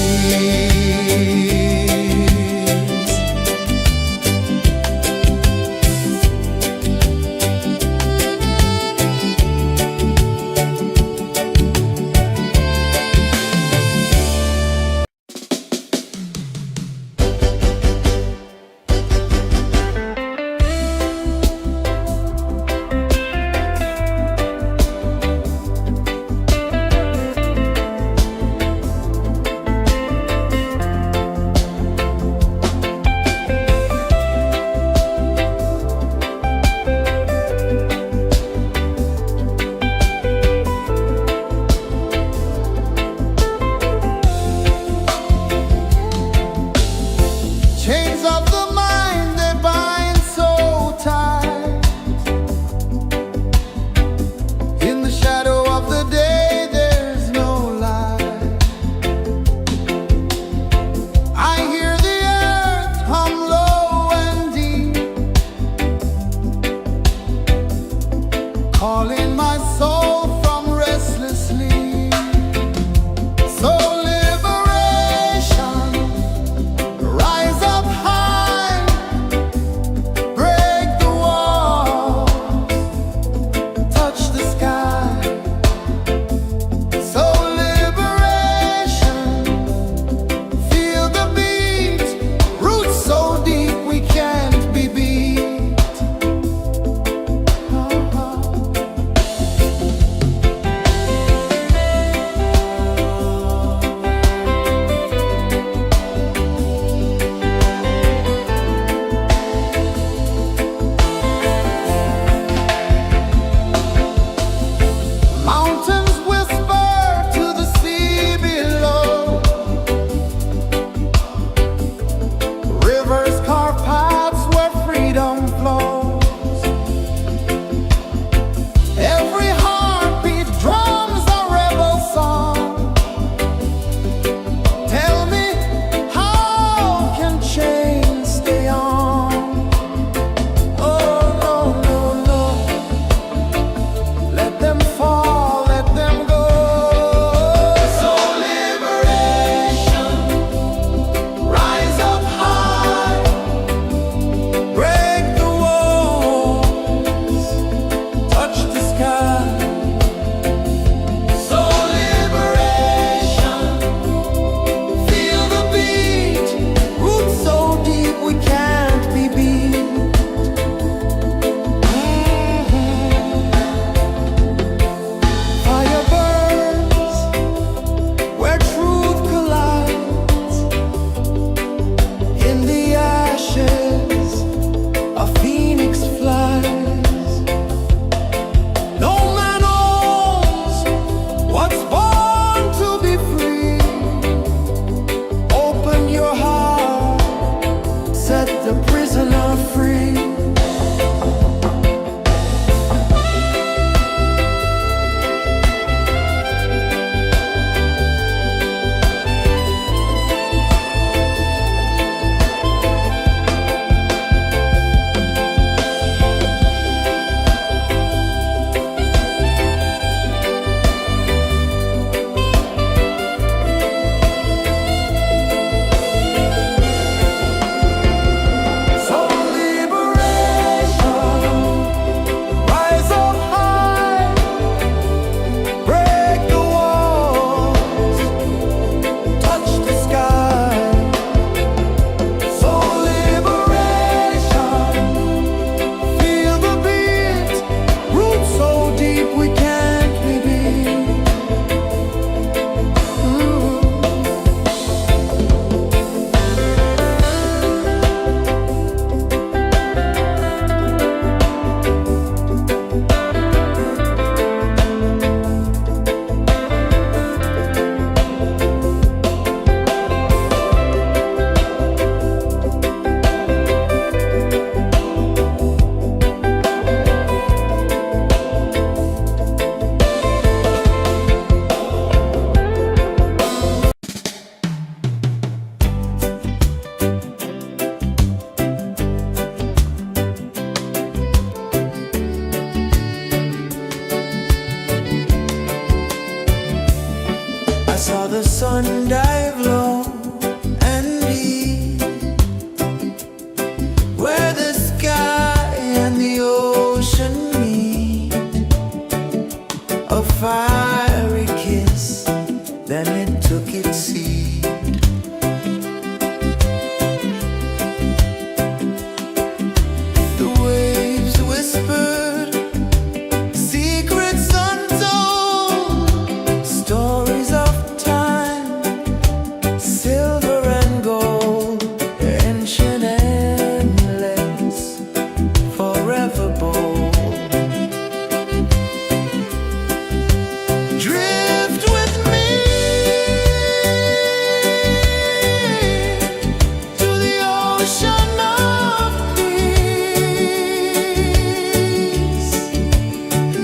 ocean of peace.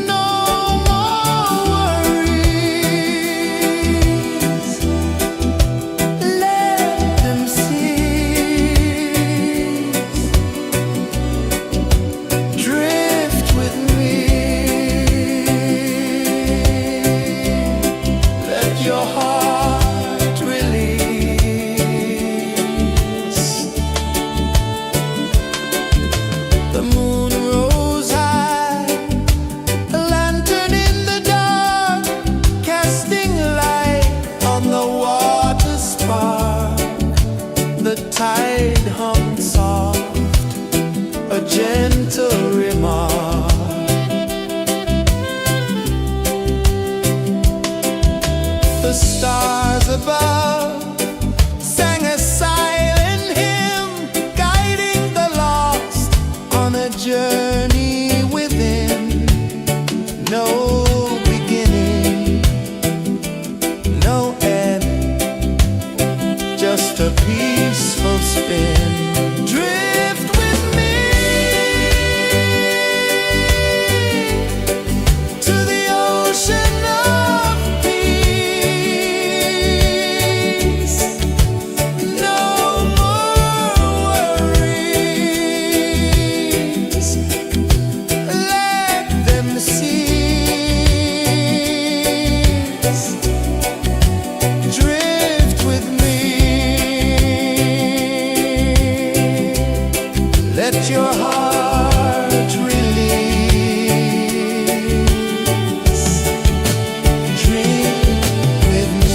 No more worries. Let them cease. Drift with me. Let your heart release. The moon rose high, a lantern in the dark, casting light on the water spark. The tide hummed soft, a gentle remark. The stars above sang a silent hymn, guiding the lost on a journey within. No beginning, no end, just a peaceful spin. Drift with me to the ocean of peace. No more worries. Let them cease. Drift with me. Let your heart release. Dream with me.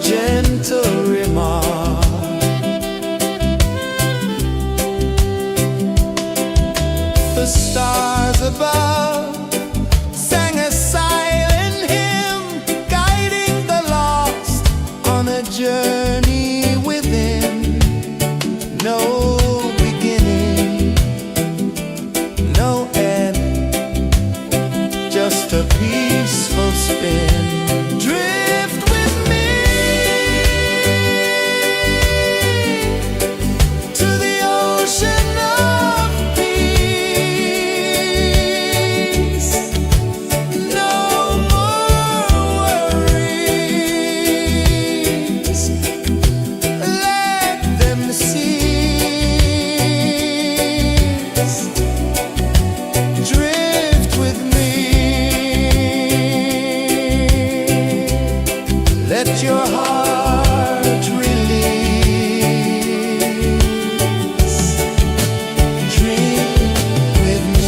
gentle remark. The stars above sang a silent hymn, guiding the lost on a journey within. No beginning, no end, just a peaceful spin. Drift with me to the ocean of peace. No more worries, let them cease. Drift with me, let your heart release. Dream with me.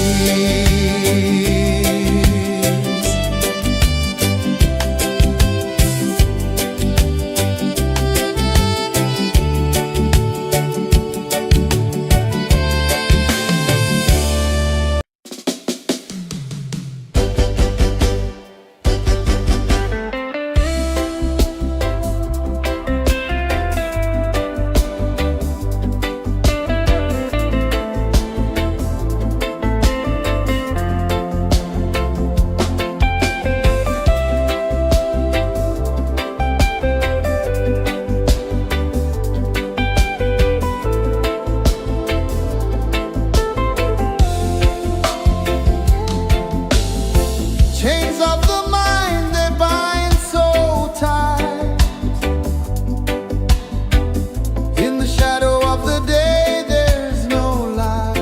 Chains of the mind, they bind so tight. In the shadow of the day, there's no light.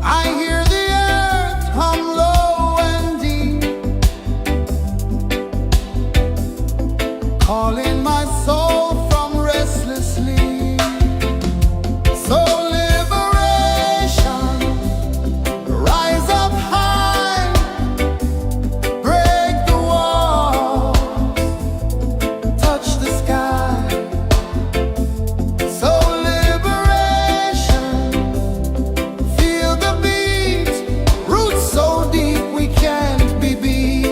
I hear the earth hum low and deep, calling my soul from restless sleep. So liberation, rise up high, break the walls, touch the sky. So liberation, feel the beat, roots so deep we can't be beat.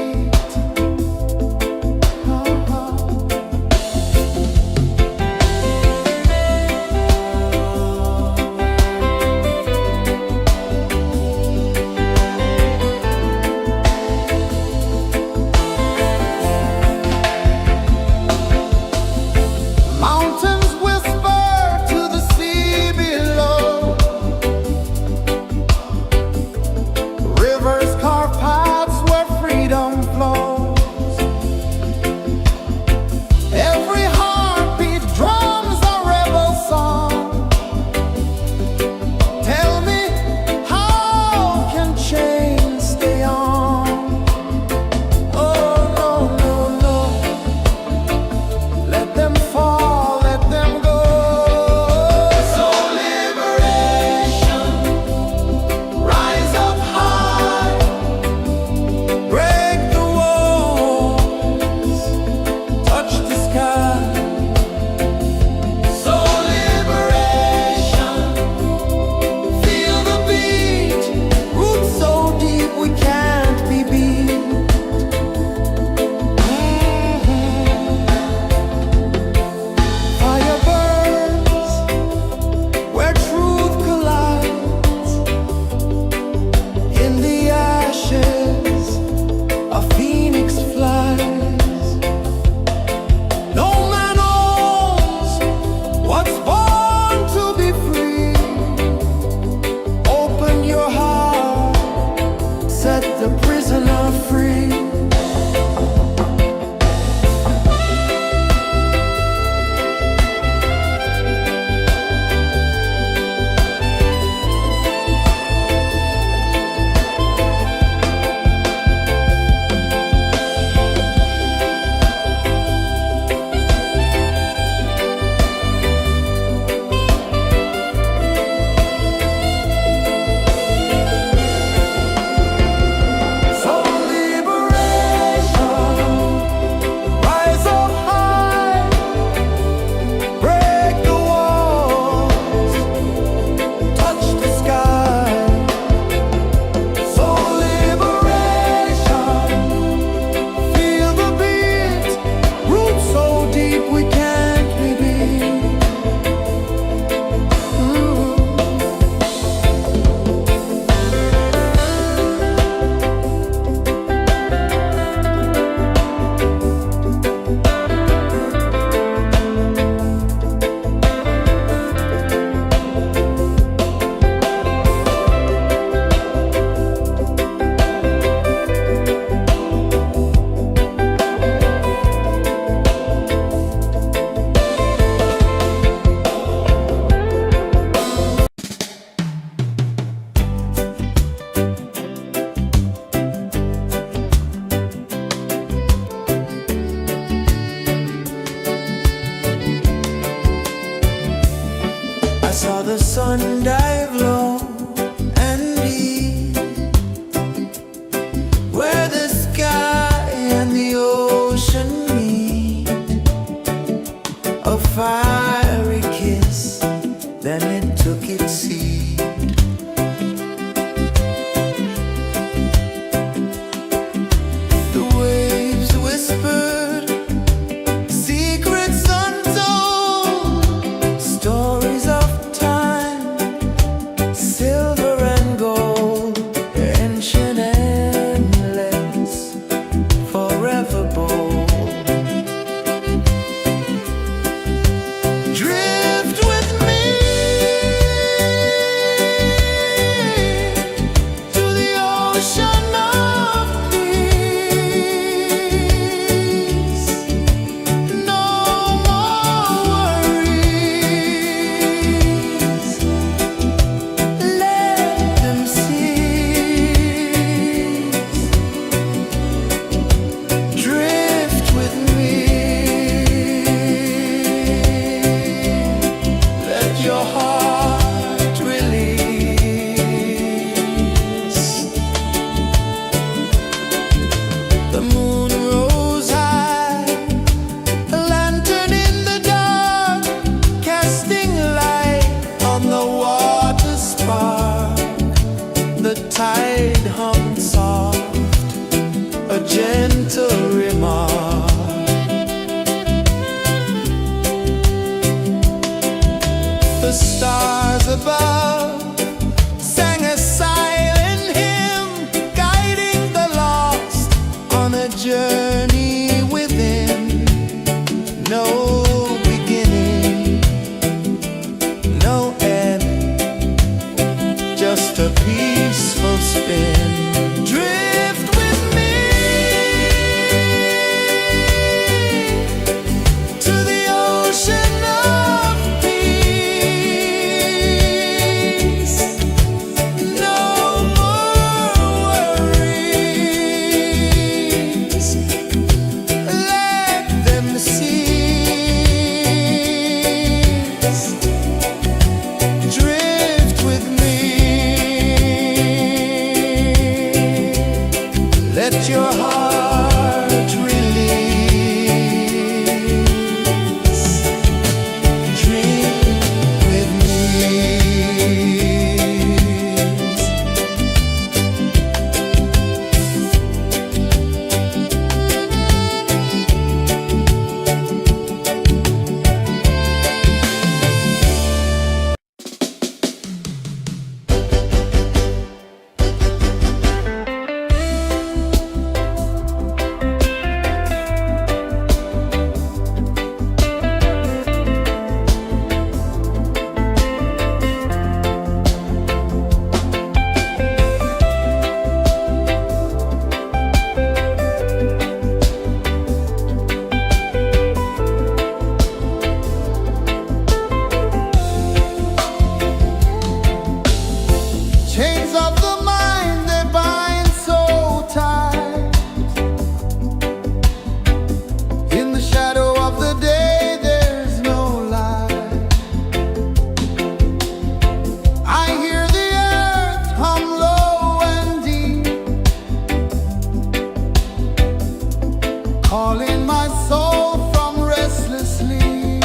my soul from restless sleep.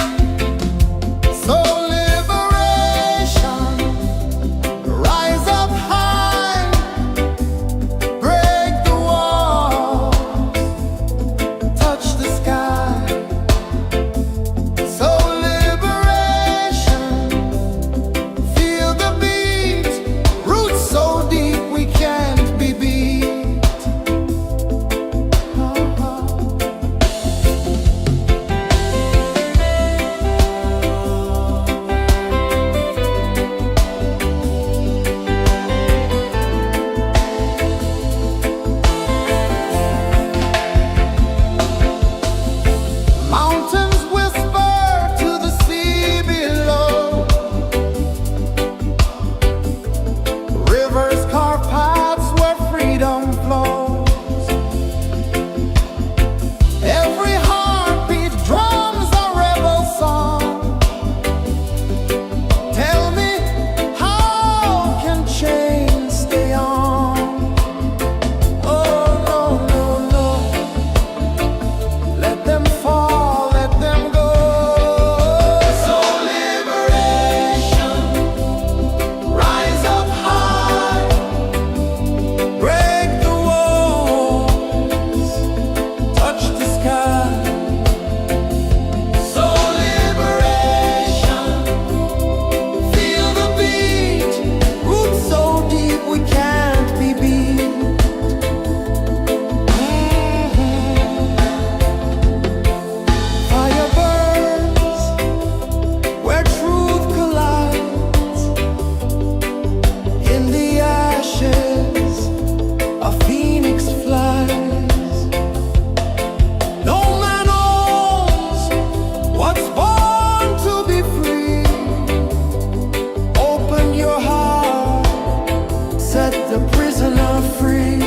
So liberation, rise up high, break the walls, touch the sky. So liberation, feel the beat, roots so deep we can't be beat. Mountains whisper to the sea below. Rivers carve paths where freedom flows. Every heartbeat drums a rebel song. Tell me, how can chains stay on? Oh, no, no, no. Let them fall, let them go. So liberation, rise up high, break the walls, touch the sky. So liberation, feel the beat, roots so deep we can't be beat. Fire burns where truth collides. In the ashes, a phoenix flies. No man owns what's born to be free. Open your heart, set the prisoner free.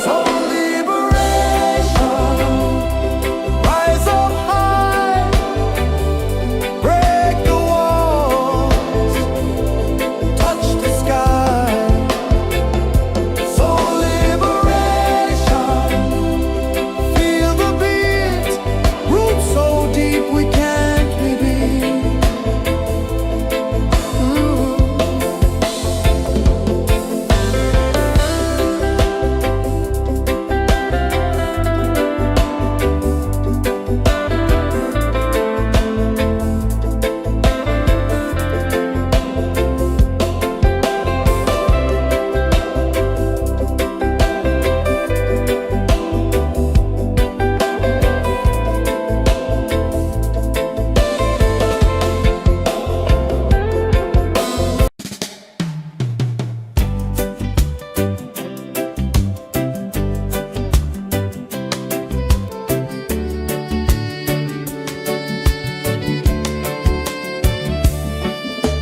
So liberation, rise up high, break the walls, touch the sky. So liberation, feel the beat, roots so deep we can't be beat.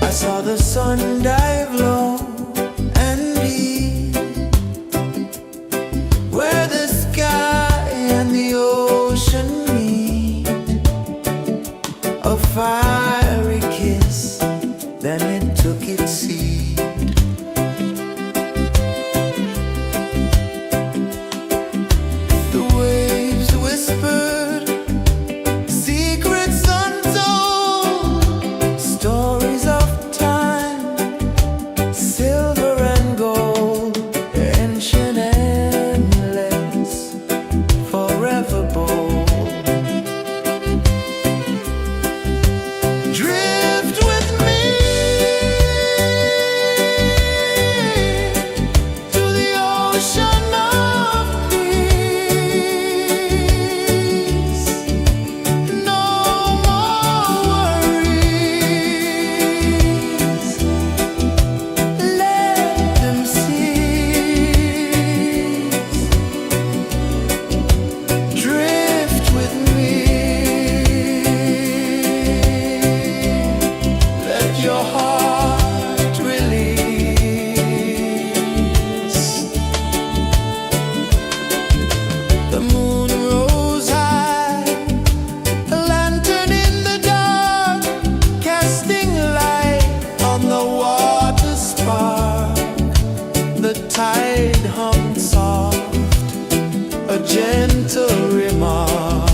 I saw the sun dive low and deep, where the sky and the ocean meet. A fiery kiss, then it took its seat. The waves whispered secrets untold, stories of time, silver and gold, ancient, endless, forever bold. gentle remark.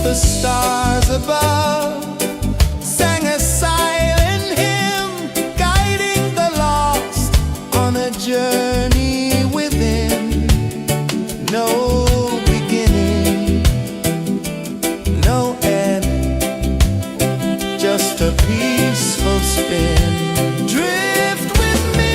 The stars above sang a silent hymn, guiding the lost on a journey within. No beginning, no end, just a peaceful spin. Drift with me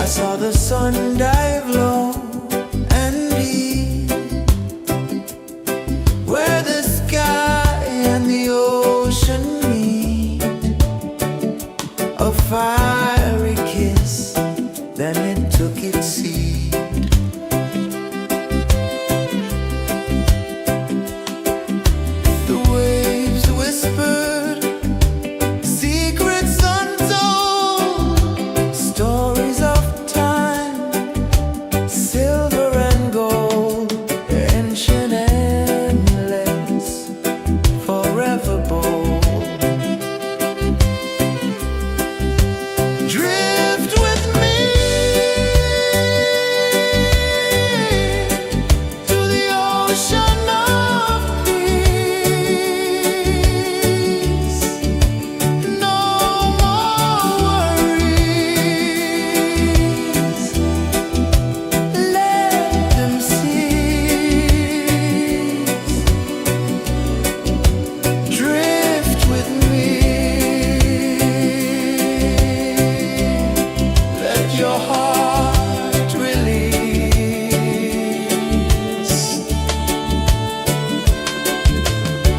saw the sun dive low and deep, where the sky and the ocean meet. A fiery kiss, then it took its seat. The waves whispered secrets untold, stories of time, silver and gold, ancient, endless, forever bold. Drift with me to the ocean of peace. No more worries, let them cease. Drift with me, let your heart release.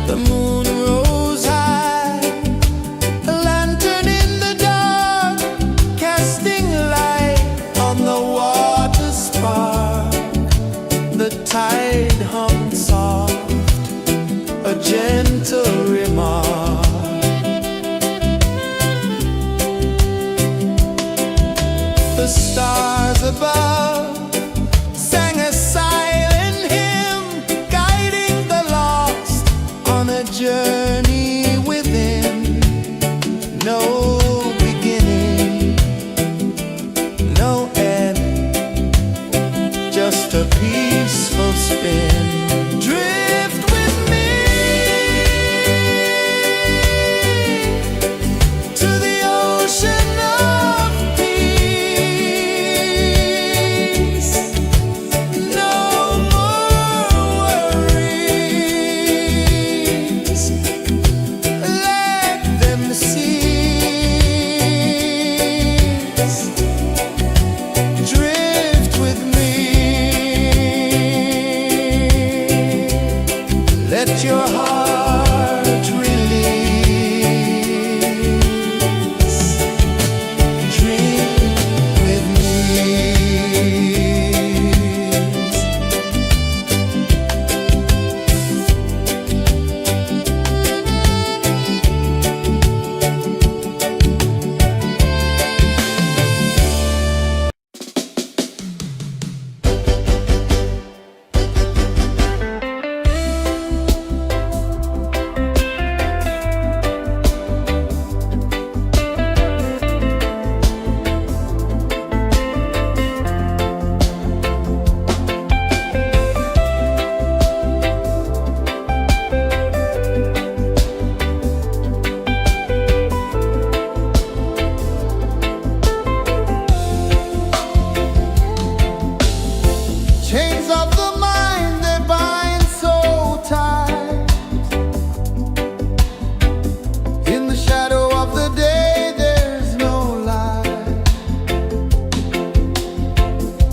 The moon rose high, a lantern in the dark, casting light on the water spark. The tide hummed soft, a gentle remark. The stars above sang a silent hymn, guiding the lost on a journey within. No beginning, no end, just a peaceful spin. Drift with me to the ocean of peace. No more worries, let them cease. Drift with me, let your heart release. Dream with me. Chains of the mind, they bind so tight. In the shadow of the day, there's no light.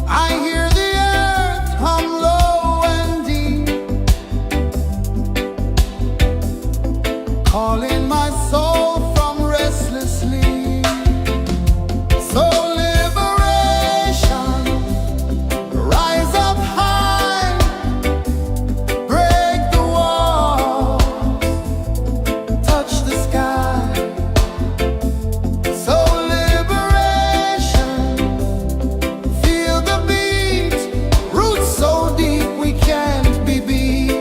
I hear the earth hum low and deep, calling my soul from restless sleep. So liberation, rise up high, break the wall, touch the sky. So liberation, feel the beat, roots so deep we can't be beat.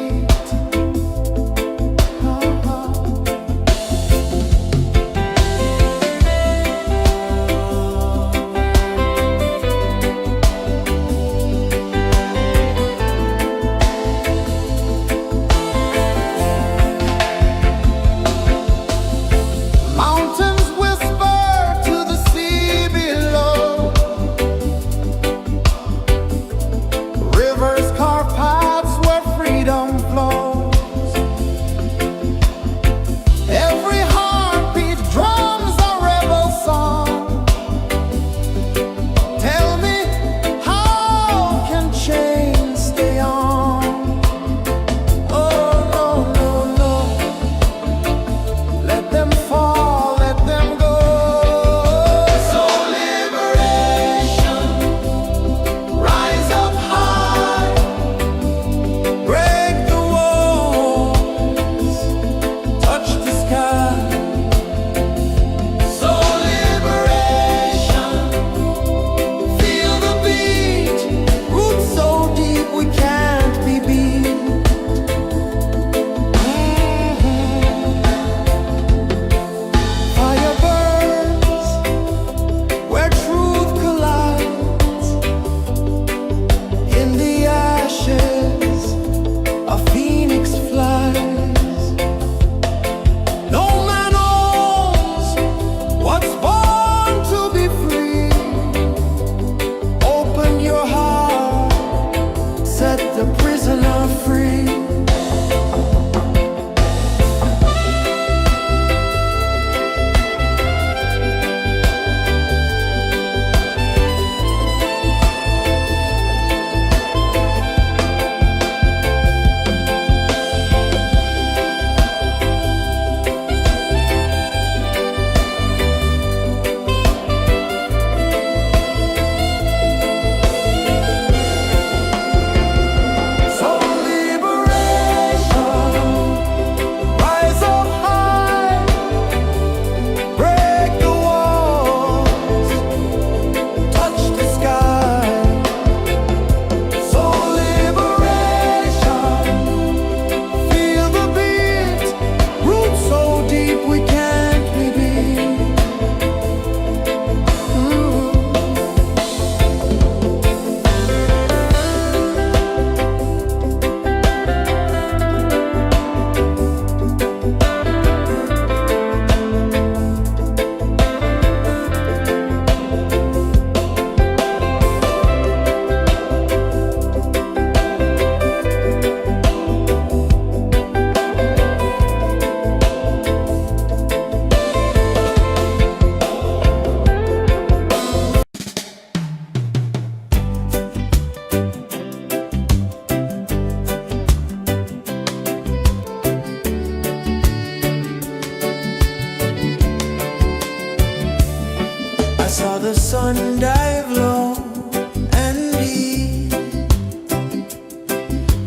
saw the sun dive low and deep,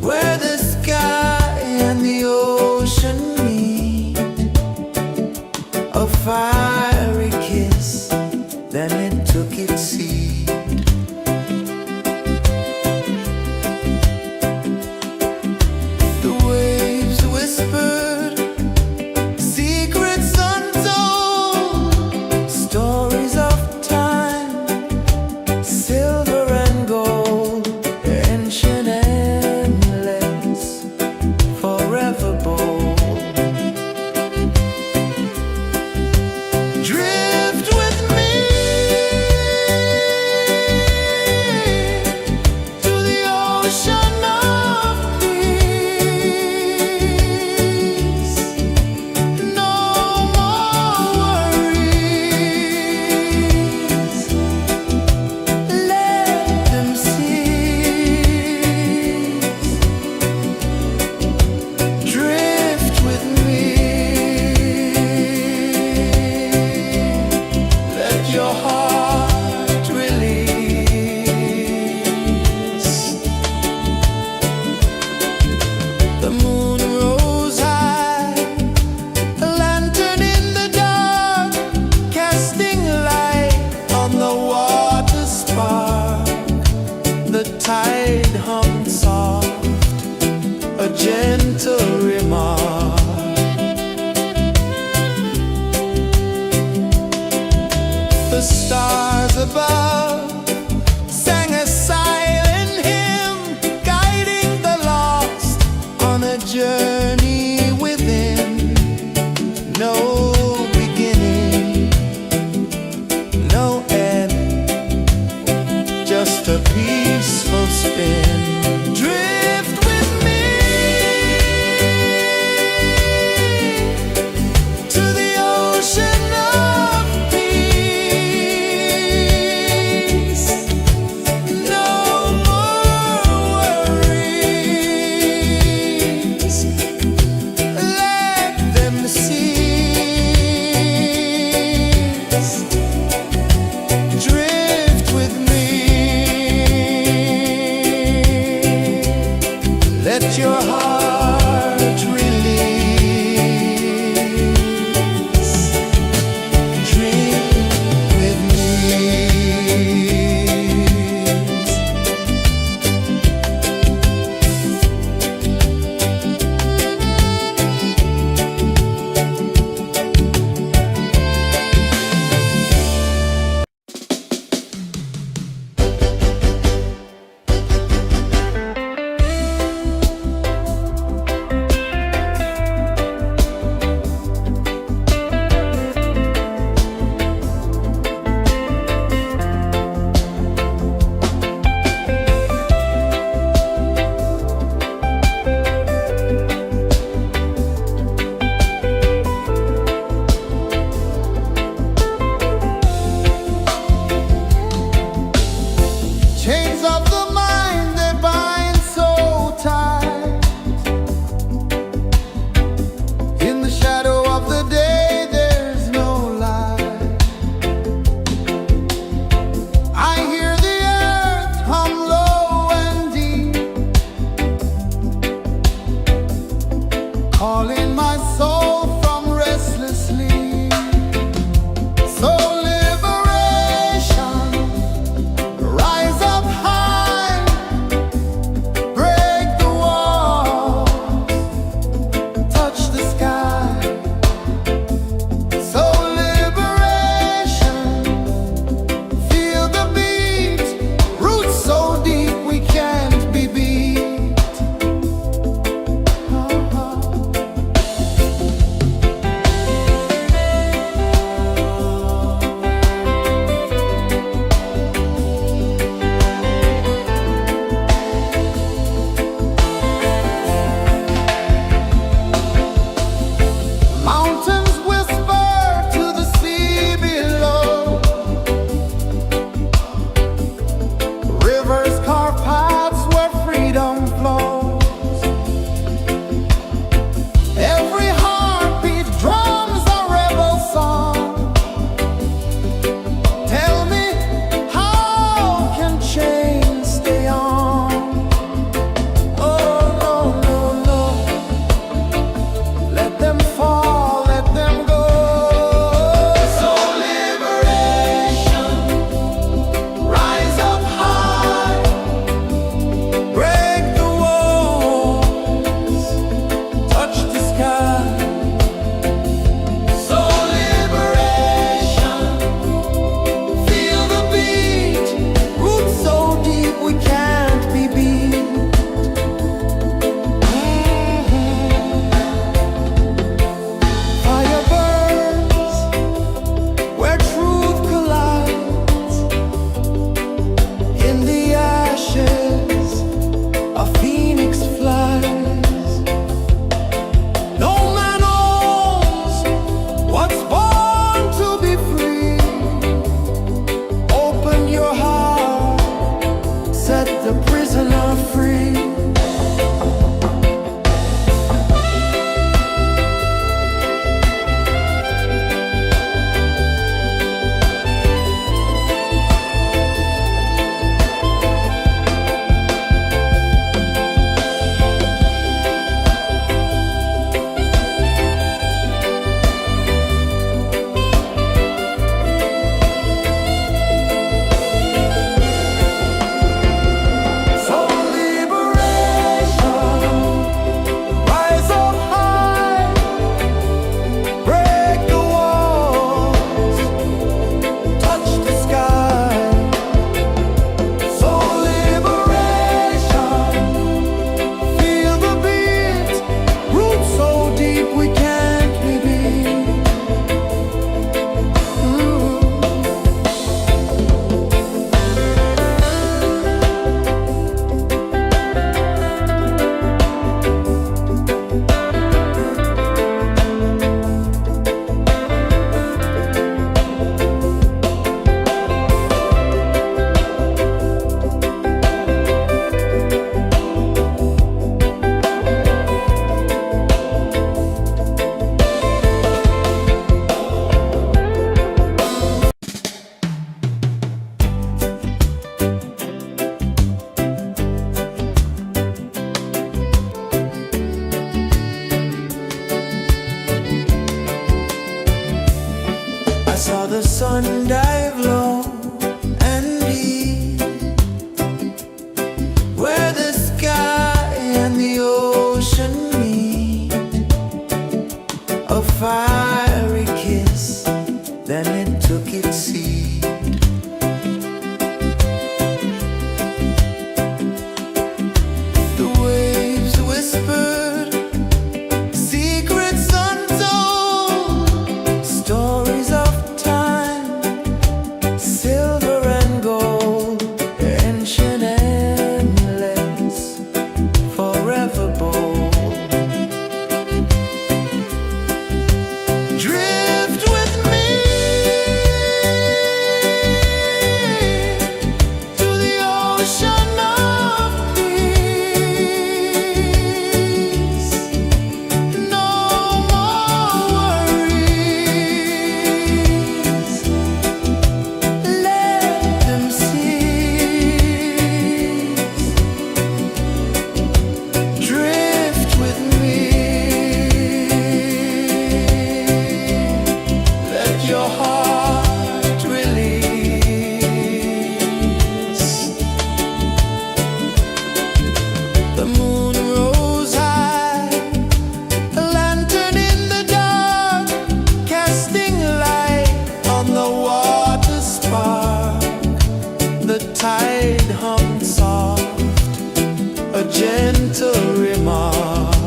where the sky and the ocean meet. A fiery kiss, then it took its seed. The waves whispered secrets untold, stories of time, silver and gold, ancient, endless, forever bold. Drift with me to the ocean of peace. No more worries. Let them cease. Drift with me. Let your heart release. The moon rose high, a lantern in the dark, casting light on the water spark. The tide hummed soft, a gentle remark. The stars above sang a silent hymn, guiding the lost on a journey within. No beginning, no end, just a peaceful spin. Drift with me to the ocean of peace. No more worries. Let them cease. Drift with me. ocean of peace. No more worries. Let them cease. Drift with me. Let your heart release. The moon rose high, a lantern in the dark, casting light on the water spark. The tide hummed soft, a gentle remark.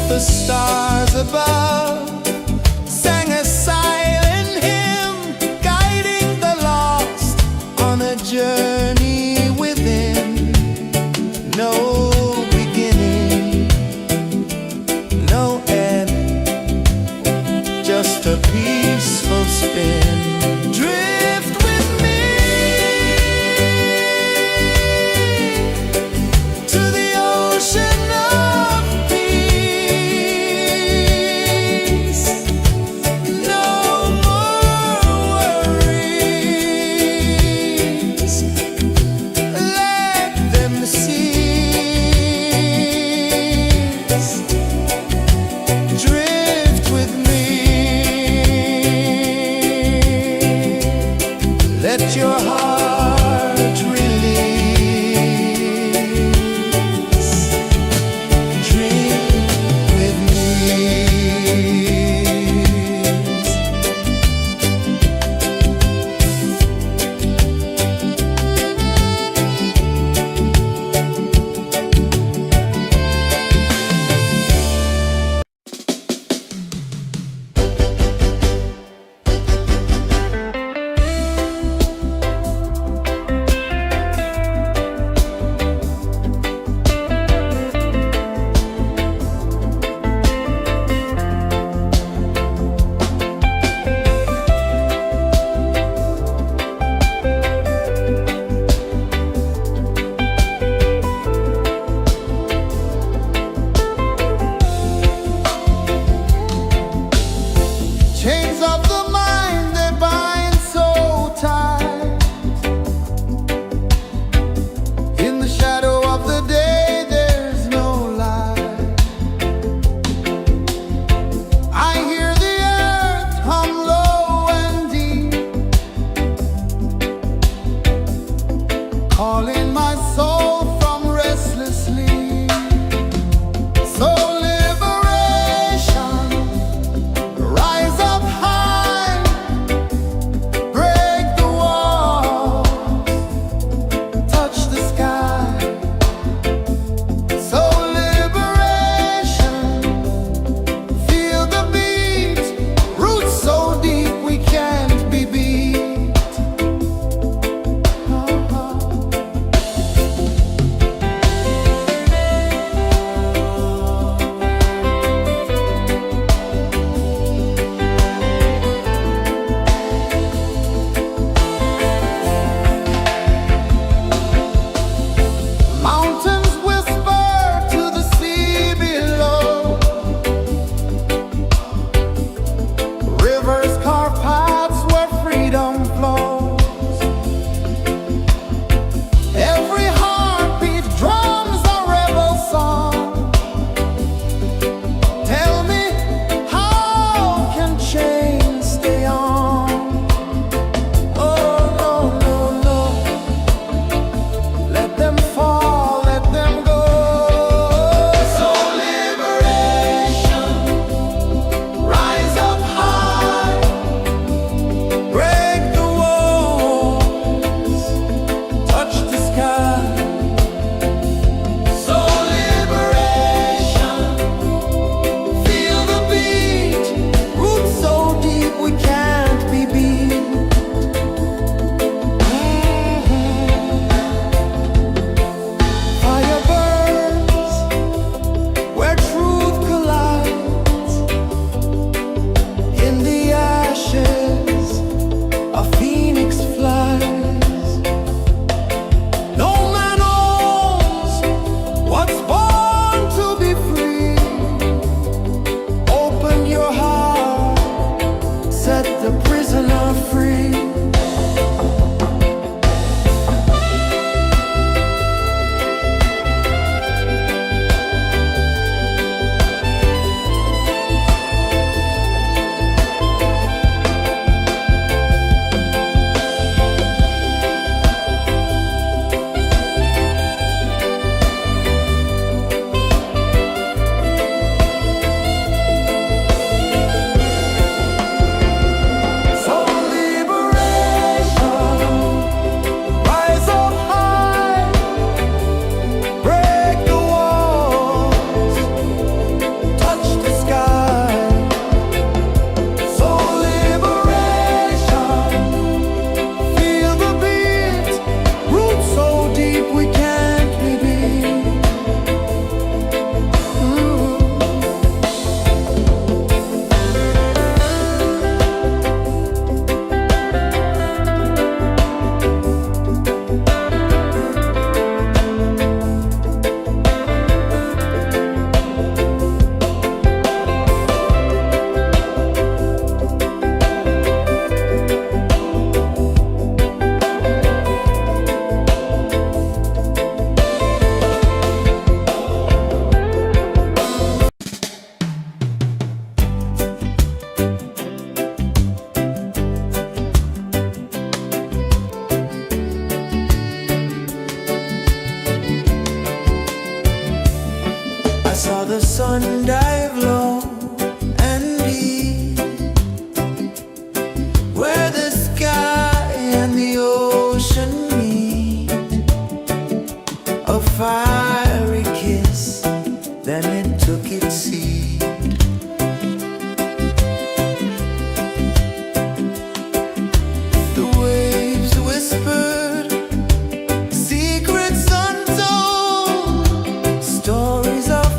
The stars above sang a silent hymn, guiding the lost on a journey within. No beginning, no end, just a peaceful spin. Drift with me to the ocean of peace. No more worries. Let them cease. Drift with me. Let your heart release. Dream with me. Chains of the mind, they bind so tight. In the shadow of the day, there's no light. I hear the earth hum low and deep, calling my soul from restless sleep. So liberation, rise up high. the prisoner free. I saw the sun dive low and deep, where the sky and the ocean meet. A fiery kiss, then it took its seat. The waves whispered secrets untold, stories of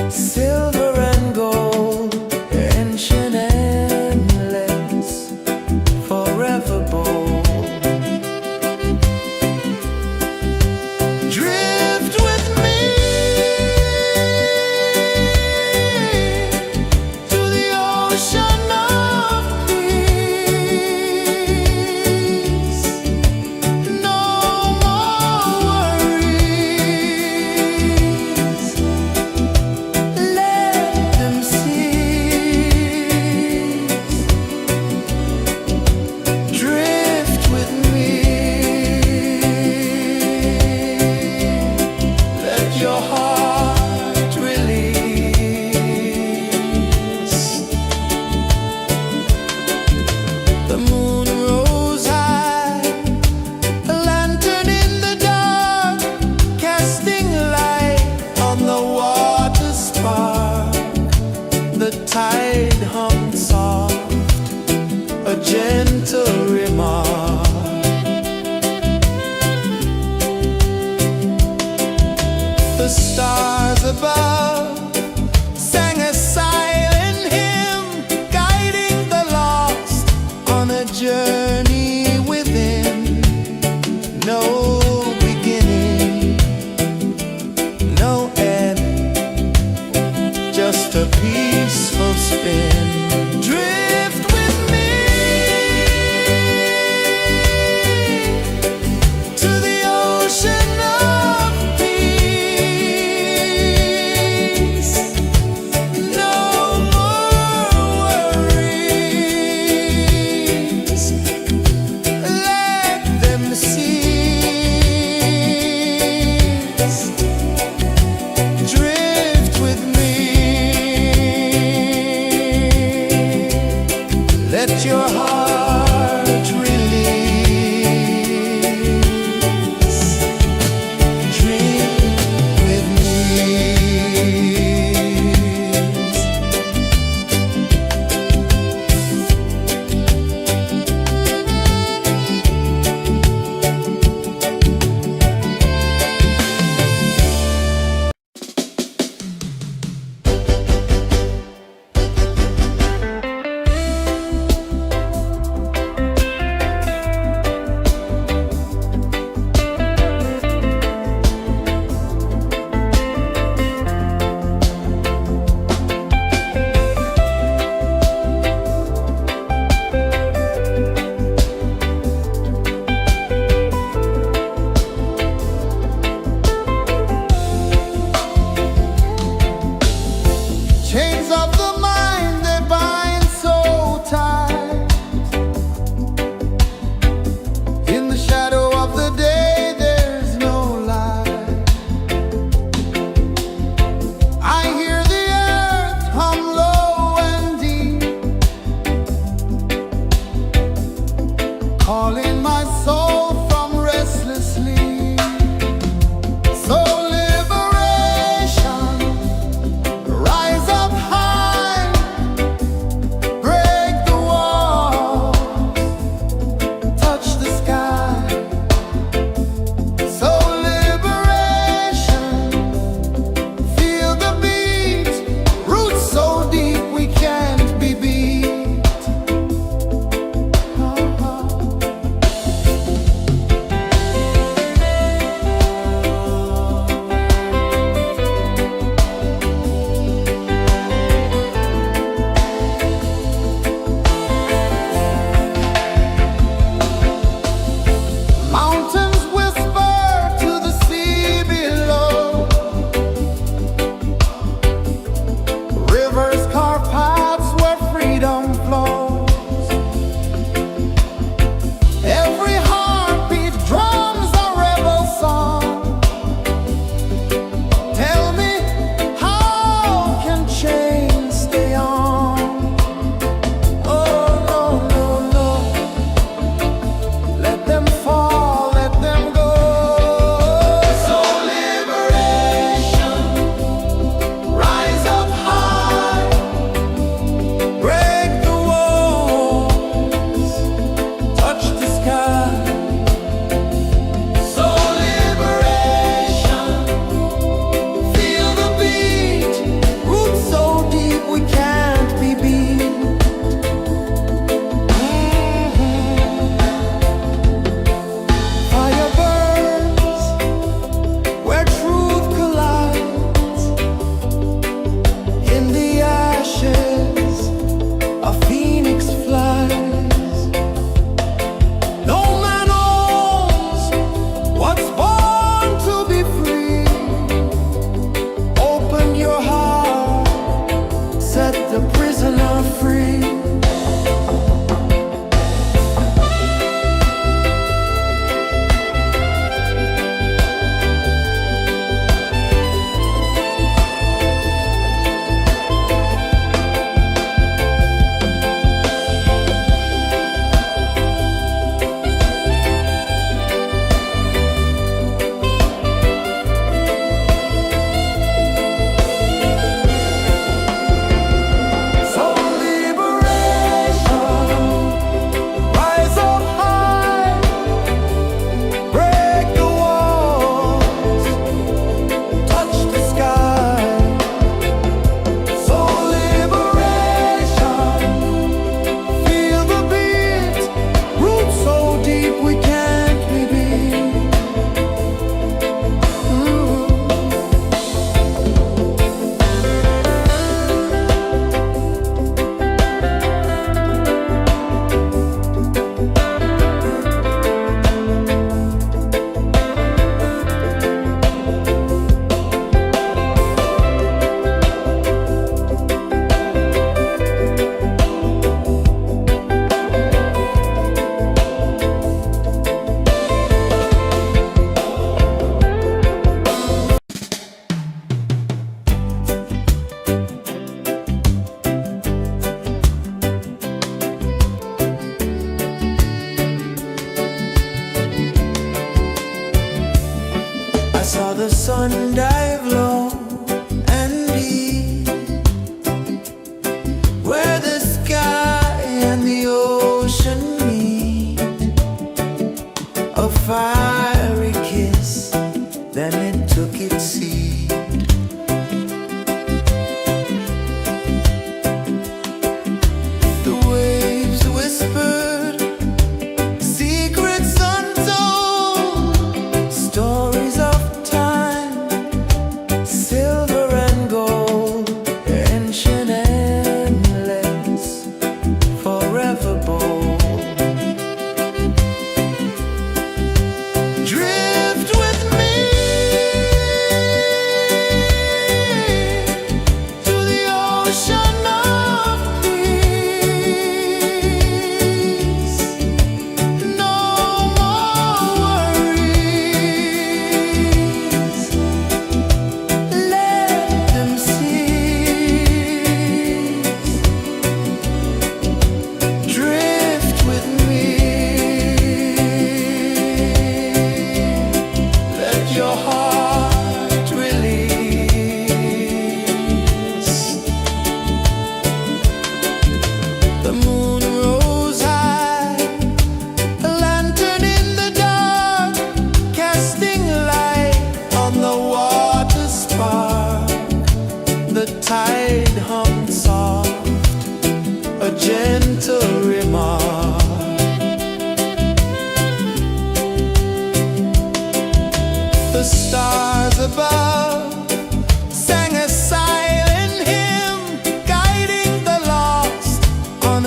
silver and gold, ancient endless, forever bold. Drift with me to the ocean of peace. No more worries. Your heart release. The moon rose high, a lantern in the dark, casting light on the water spark. The tide hummed soft, a gentle remark. The stars above sang a silent hymn, guiding the lost on a journey within. No beginning, no end, just a peaceful spin. Drift with me to the ocean of peace. No more worries. Let them cease. Drift with me. Let your heart release. Dream with me.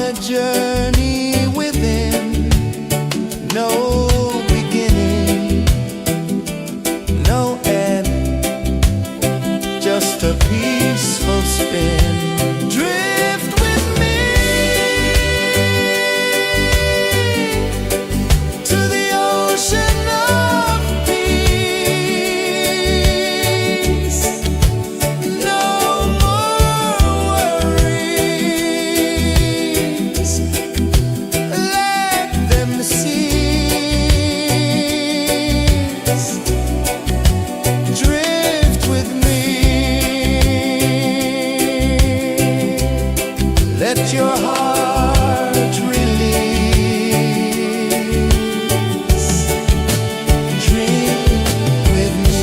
a journey within, no beginning, no end, just a peaceful spin. Drift with me to the ocean of peace. No more worries, let them cease. Drift with me, let your heart release. Dream with me.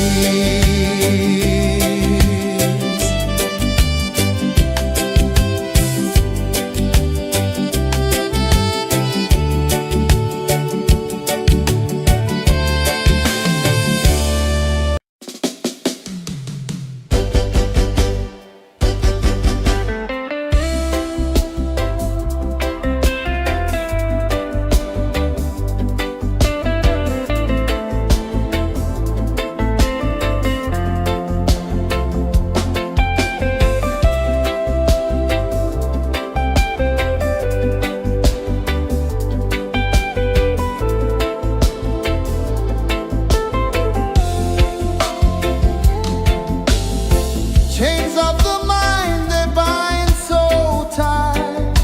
Chains of the mind, they bind so tight.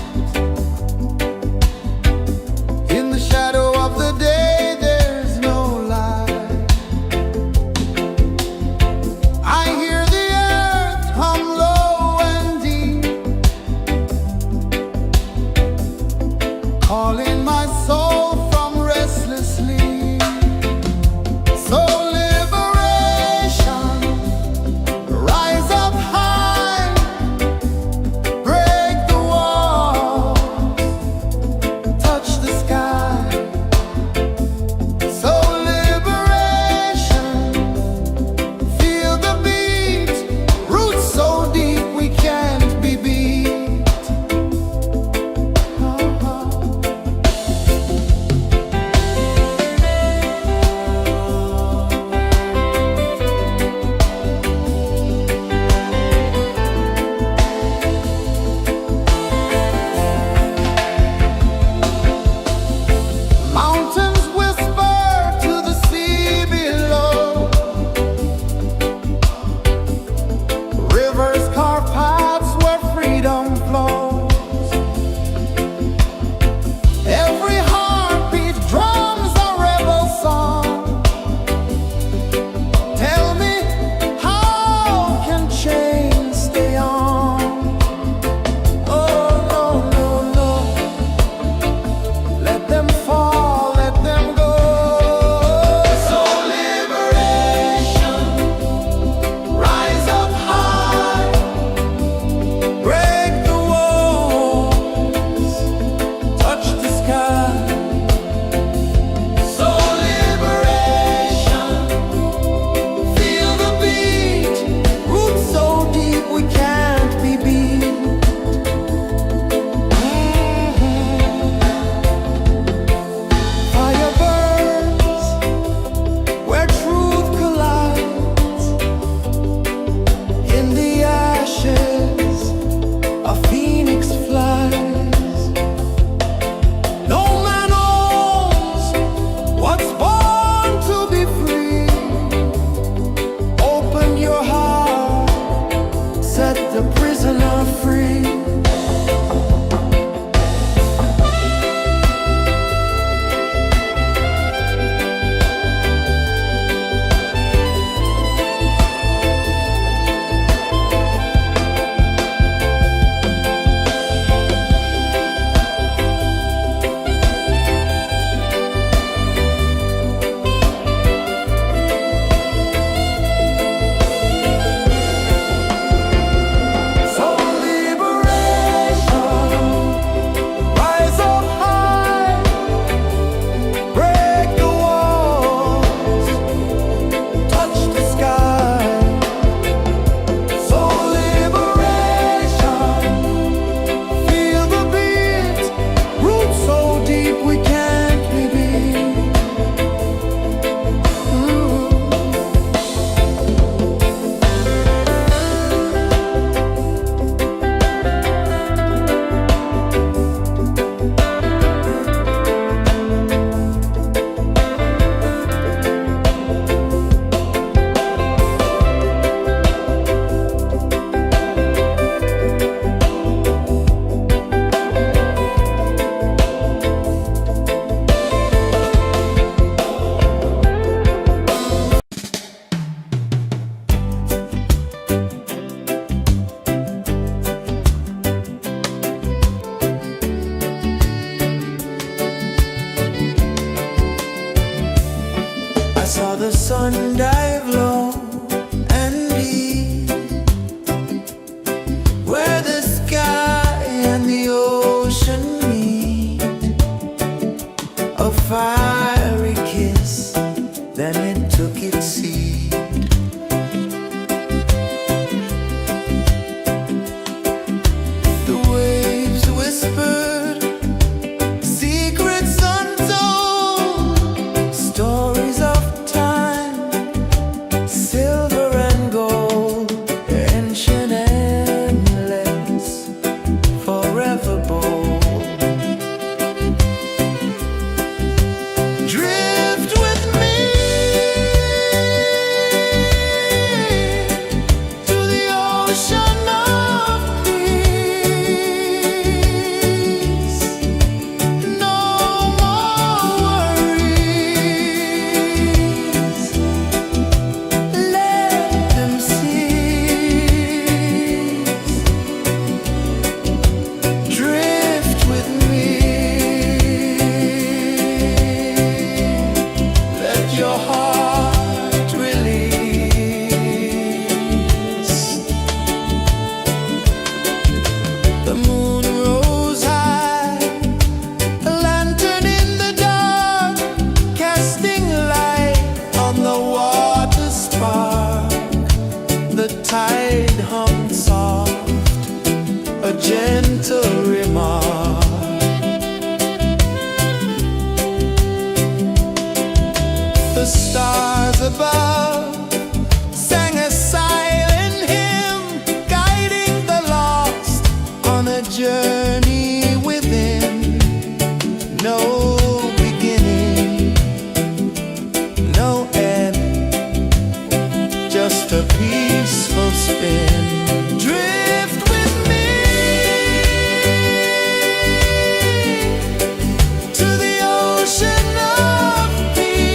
In the shadow of the day, there's no light. I hear the earth hum low and deep, calling my soul from restless sleep. So liberation, rise up high, break the wall, touch the sky. So liberation, feel the beat, roots so deep we can't be beat. sun dive low and deep, where the sky and the ocean meet, a fiery kiss, then it took its seed. The waves whispered secrets untold, stories of time, silver and gold, ancient endless, forever bold. Drift with me to the ocean of peace. No more worries. Let them cease. Drift with me. Let your heart release. The moon rose high, a lantern in the dark, casting light on the water spark. The tide hummed soft, a gentle remark. The stars above sang a silent hymn, guiding the lost on a journey within. No beginning, no end, just a peaceful spin. Drift with me to the ocean of peace.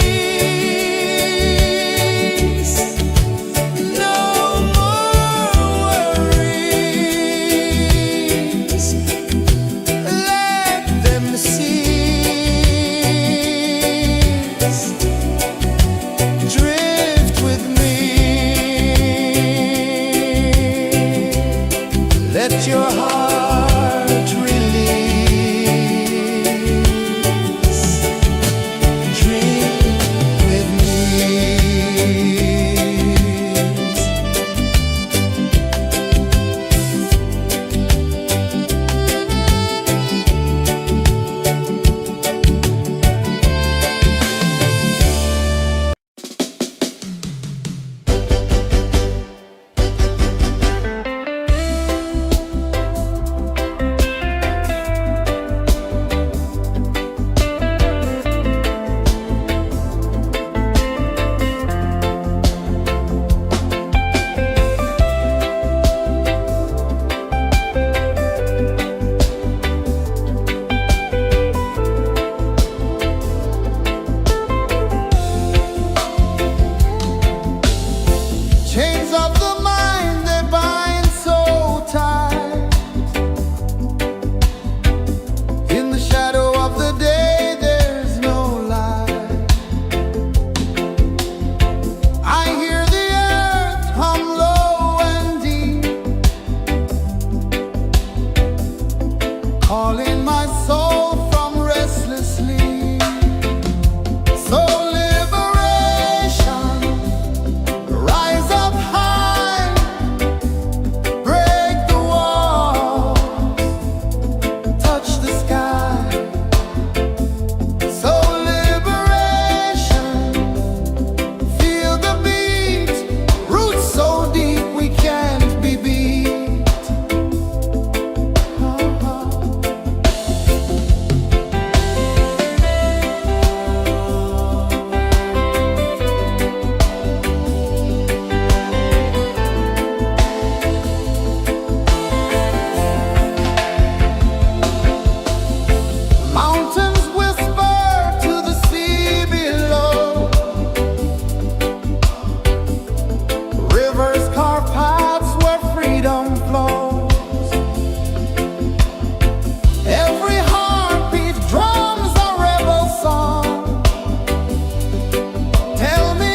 No more worries. Let them cease. Drift with me. Let your heart release. Dream with me. Chains of the mind, they bind so tight. In the shadow of the day, there's no light. I hear the earth hum low and deep, calling my soul from restless sleep. So liberation, rise up high, break the walls, touch the sky. So liberation, feel the beat, roots so deep we can't be beat. Mountains whisper to the sea below, rivers carve paths where freedom flows. Every heartbeat drums a rebel song. Tell me,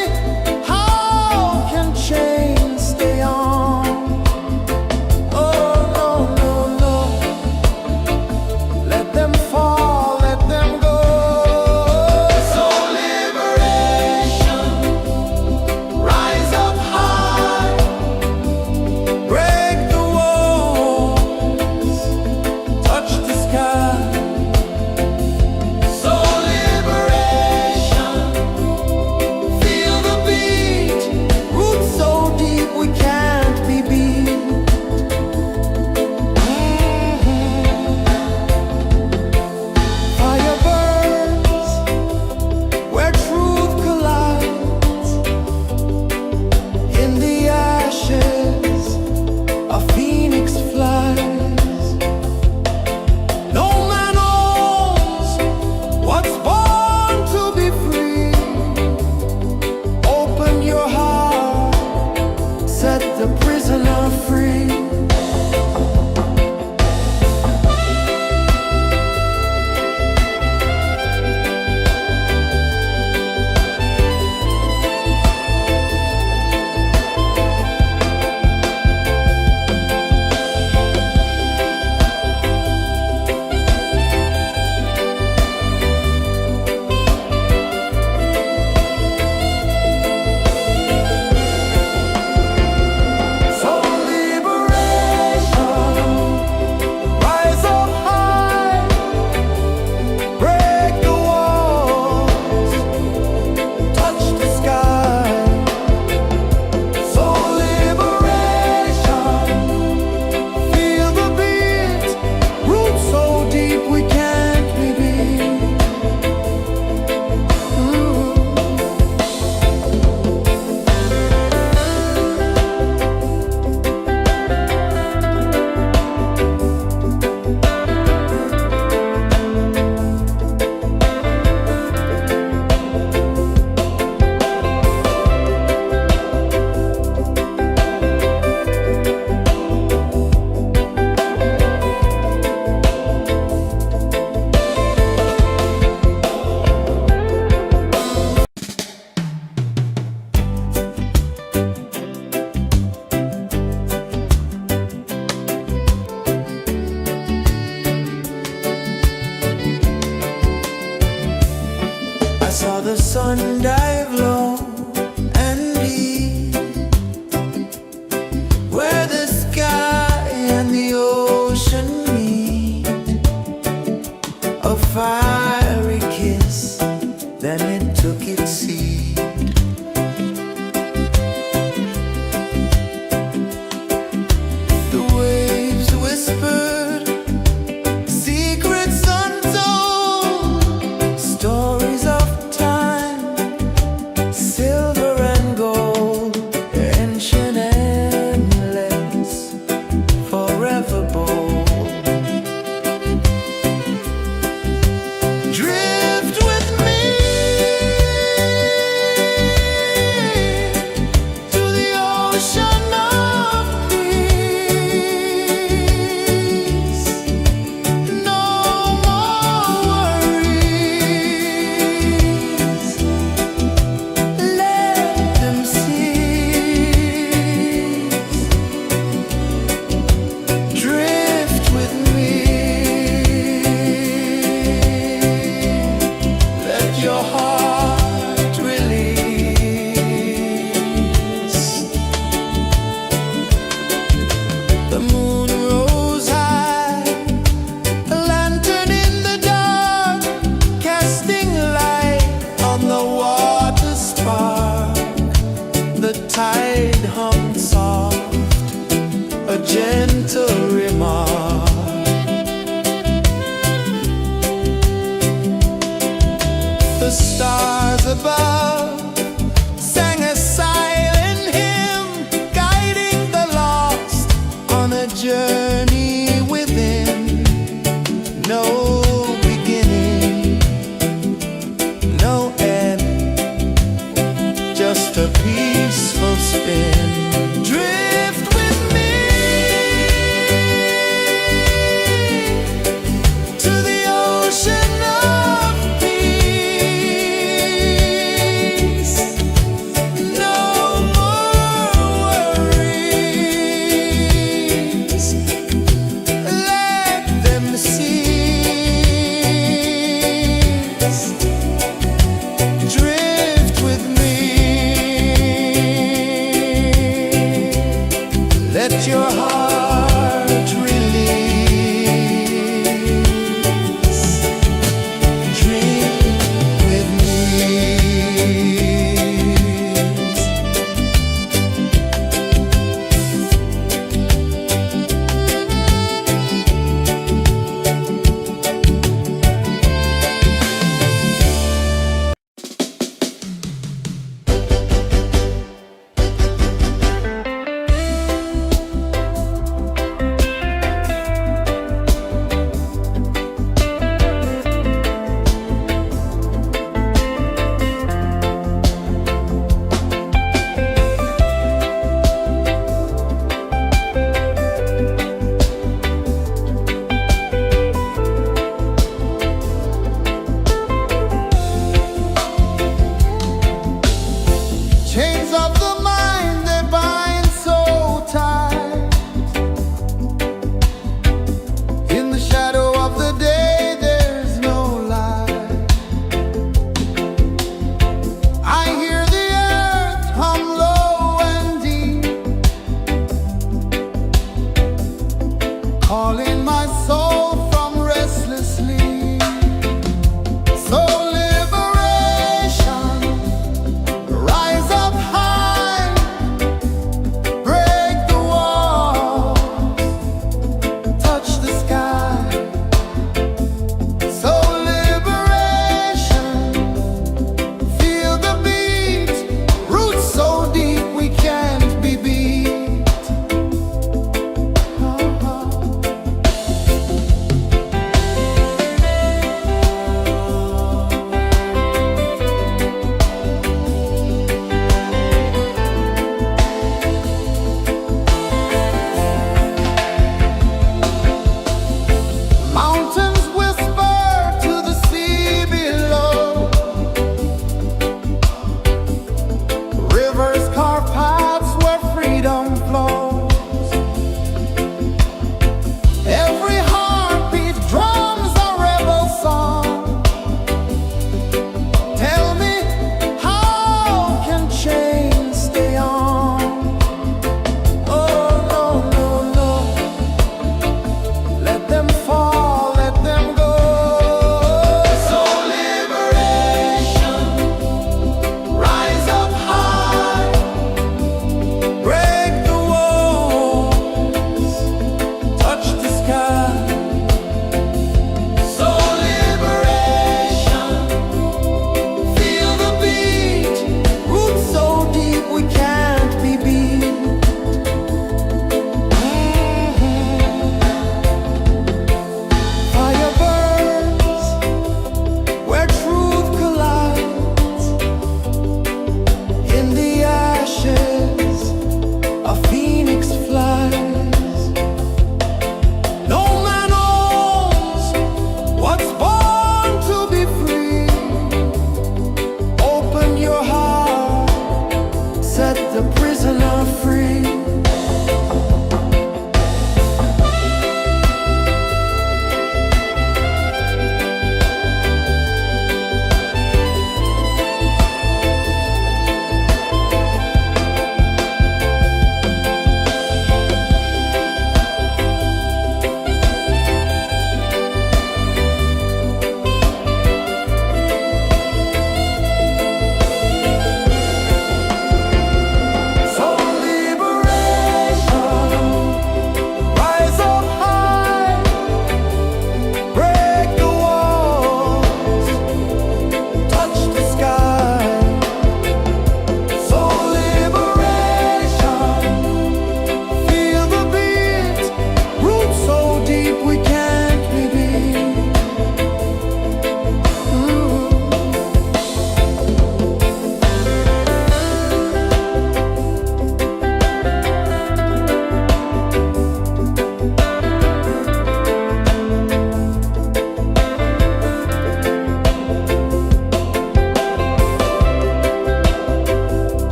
the sun dive low and deep, where the sky and the ocean meet. A fiery kiss, then it took its seat. The waves whispered secrets untold, stories of time, silver and gold, ancient, endless, forever bold.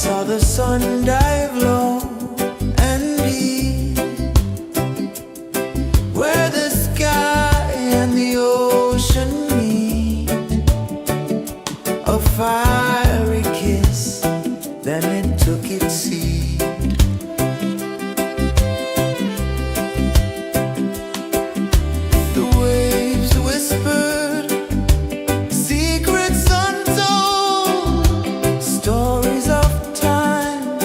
saw the sun dive low and deep, where the sky and the ocean meet. A fiery kiss, then it took its seat. The waves whispered secrets untold, stories of time,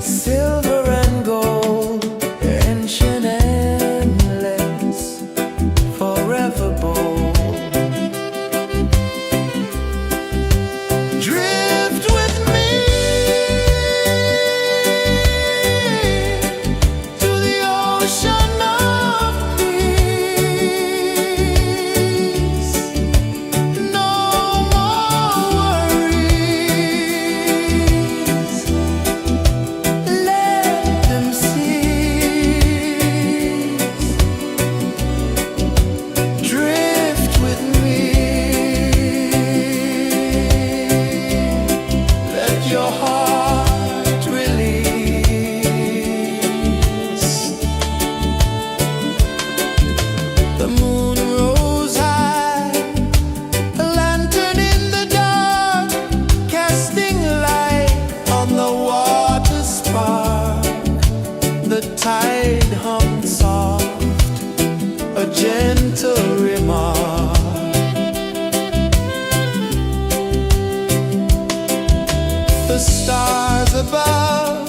silver and gold, ancient, endless, forever bold. Drift with me to the ocean of peace. No more worries, let them cease. Drift with me, let your heart release. The moon rose high, a lantern in the dark, casting light on the water spark. The tide hummed soft, a gentle remark. The stars above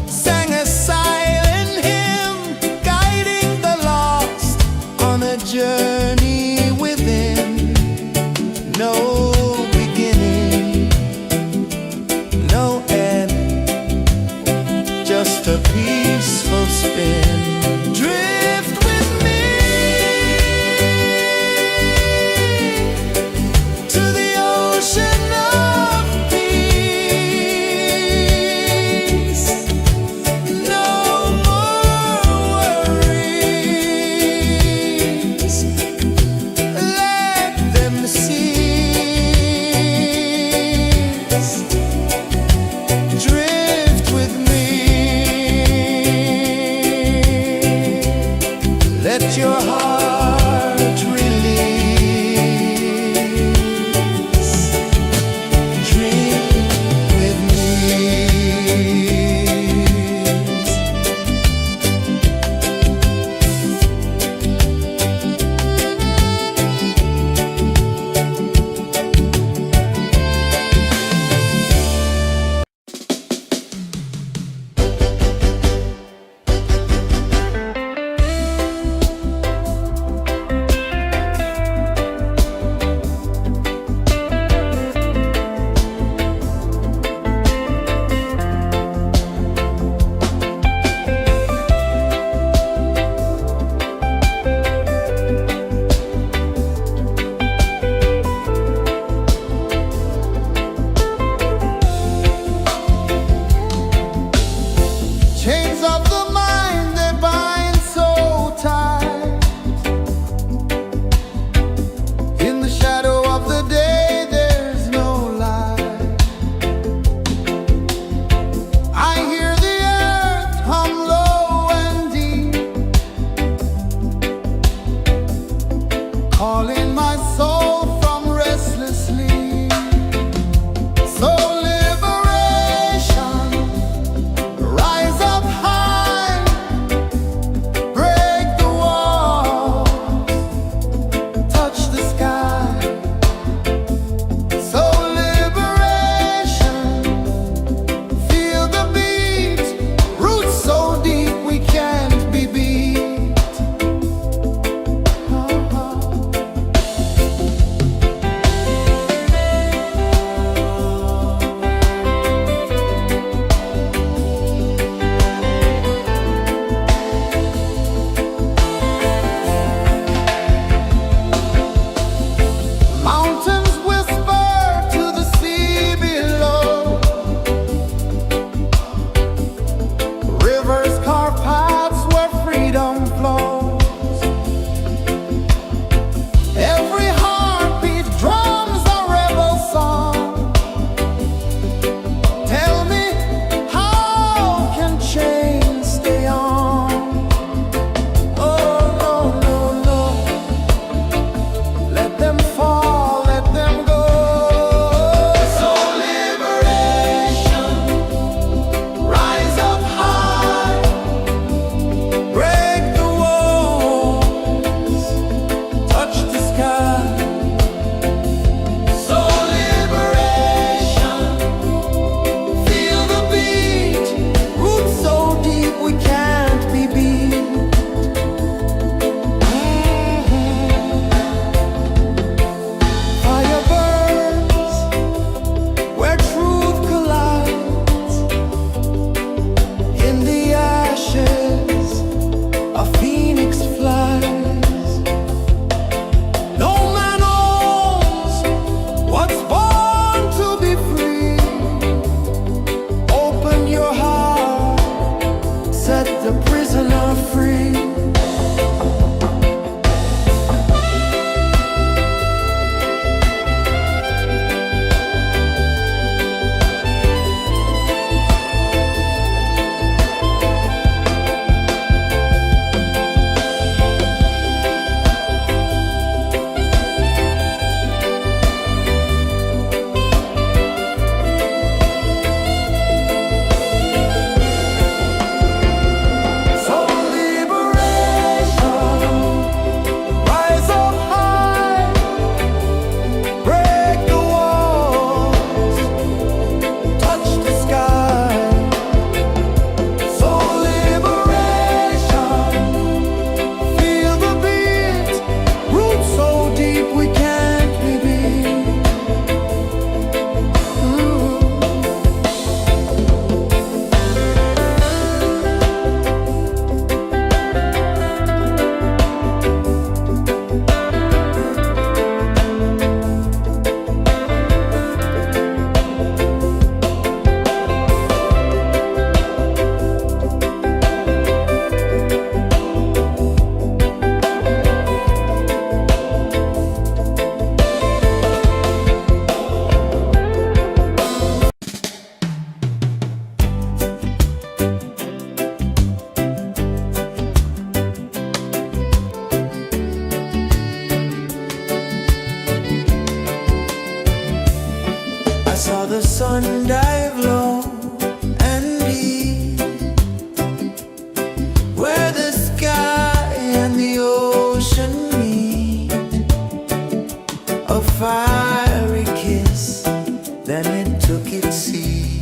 sang a silent hymn, guiding the lost on a journey within. No beginning, no end, just a peaceful spin. Drift with me to the ocean of peace. sun dive low and deep, where the sky and the ocean meet. A fiery kiss, then it took its seat.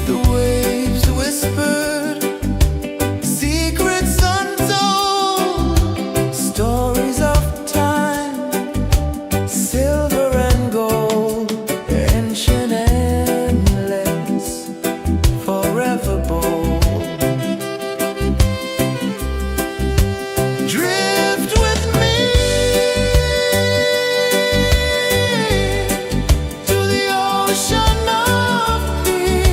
The waves whispered secrets untold, stories of time, silver and gold, ancient, endless, forever bold. Drift with me to the ocean of peace.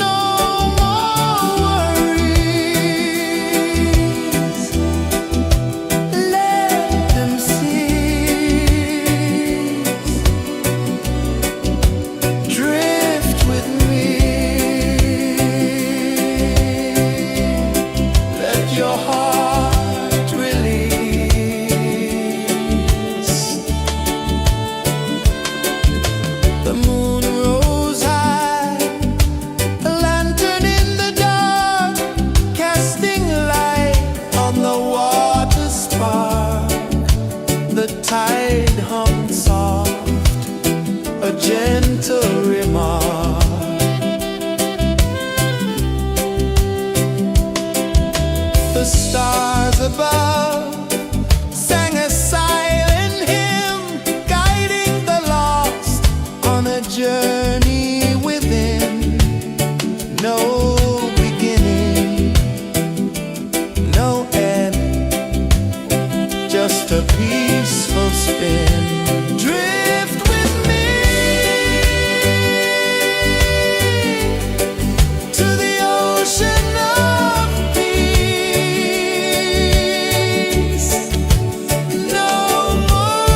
No more worries, let them cease. Drift with me, let your heart release. The moon rose high, a lantern in the dark, casting light on the water spark. The tide hummed soft, a gentle remark. The stars above sang a silent hymn, guiding the lost on a journey within. No beginning, no end, just a peaceful spin. Drift with me to the ocean of peace. No more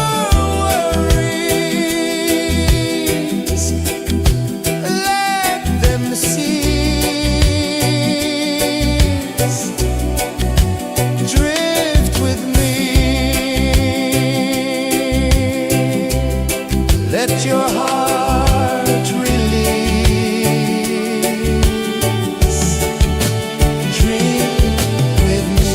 worries, let them cease. Drift with me, let your heart release. Dream with me.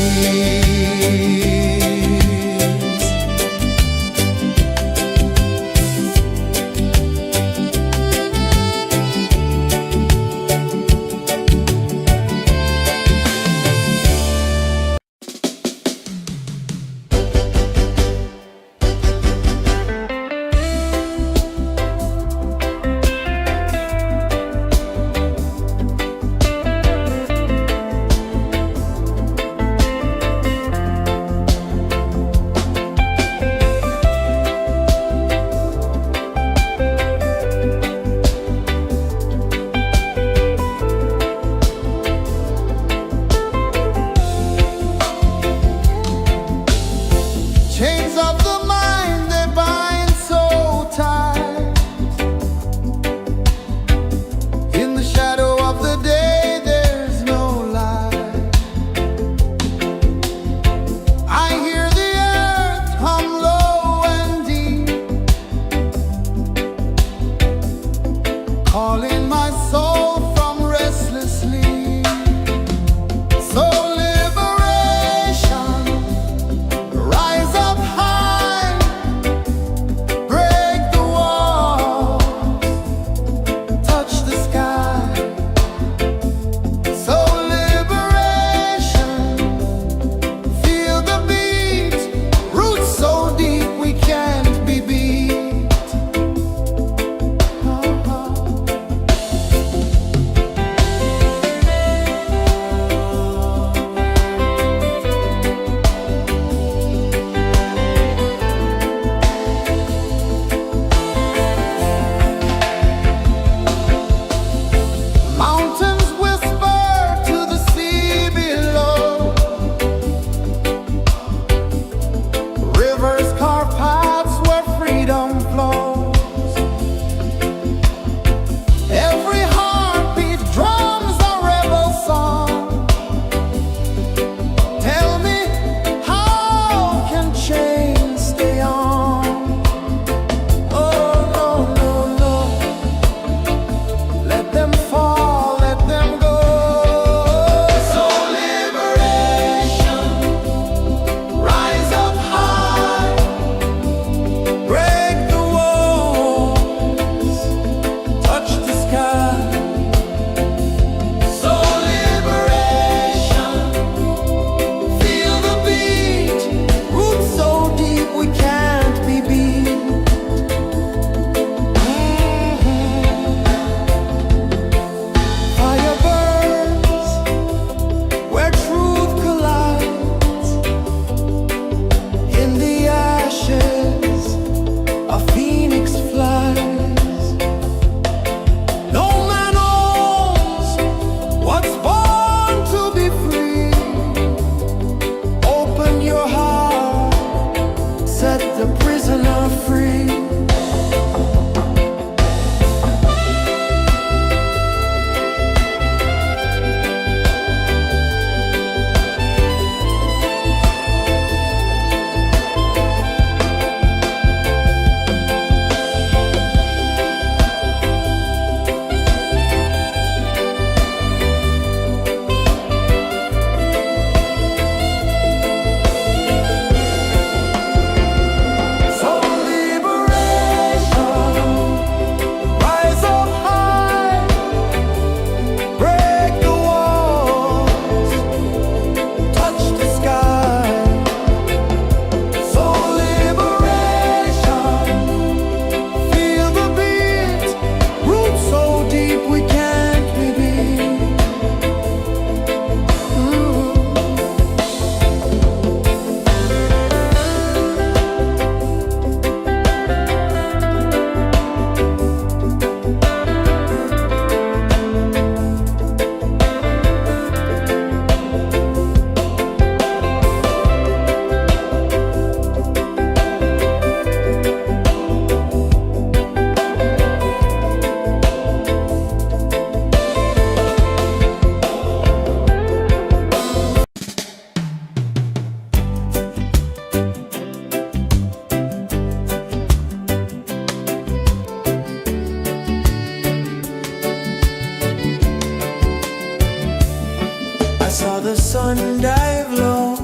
Chains of the mind, they bind so tight. In the shadow of the day, there's no light. I hear the earth hum low and deep, calling my soul from restless sleep. So liberation, rise up high. set the prisoner free. I saw the sun dive low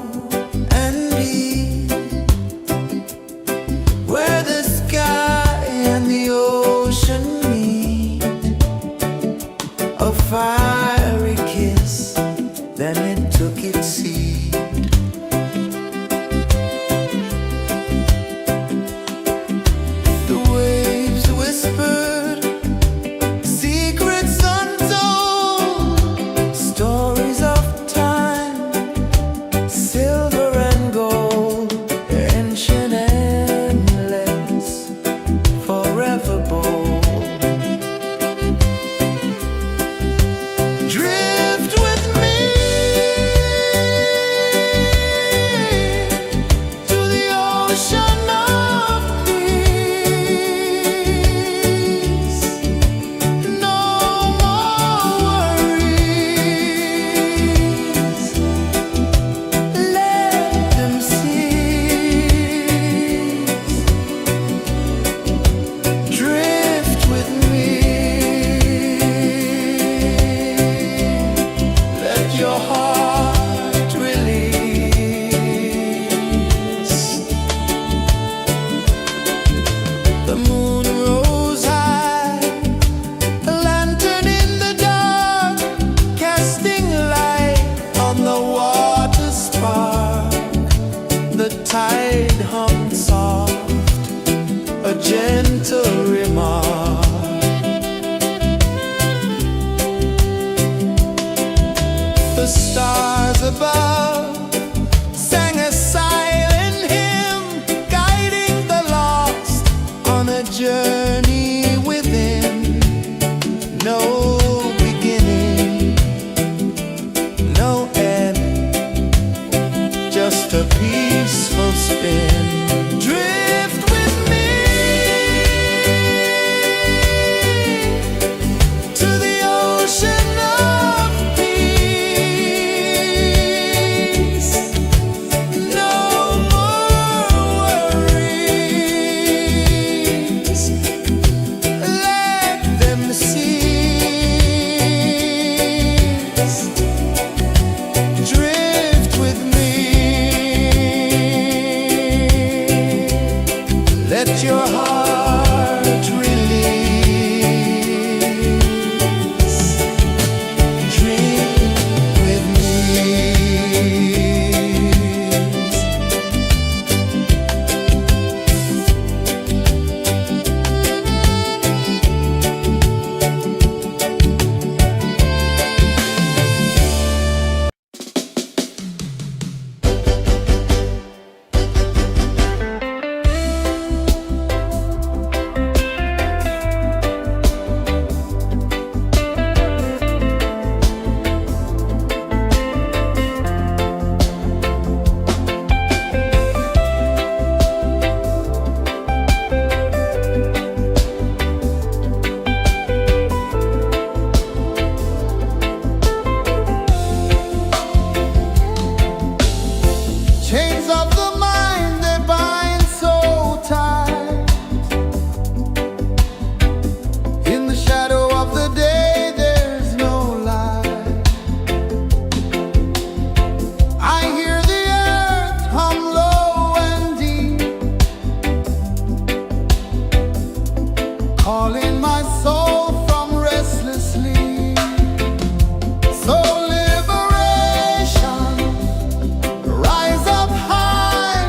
and deep, where the sky and the ocean meet. A fiery kiss, then it took its seat. The waves whispered secrets untold, stories of silver and gold, ancient and endless, forever bold. Drift with me to the ocean of peace. No more worries. Your heart release. The moon rose high, a lantern in the dark, casting light on the water spark. The tide hummed soft, a gentle remark. The stars above sang a silent hymn, guiding the lost on a journey within. No beginning, no end, just a peaceful spin. Drift with me mind, they bind so tight. In the shadow of the day, there's no light. I hear the earth hum low and deep, calling my soul from restless sleep. So liberation, rise up high,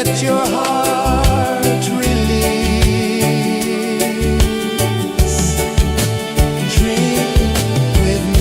let your heart release. Drink with me.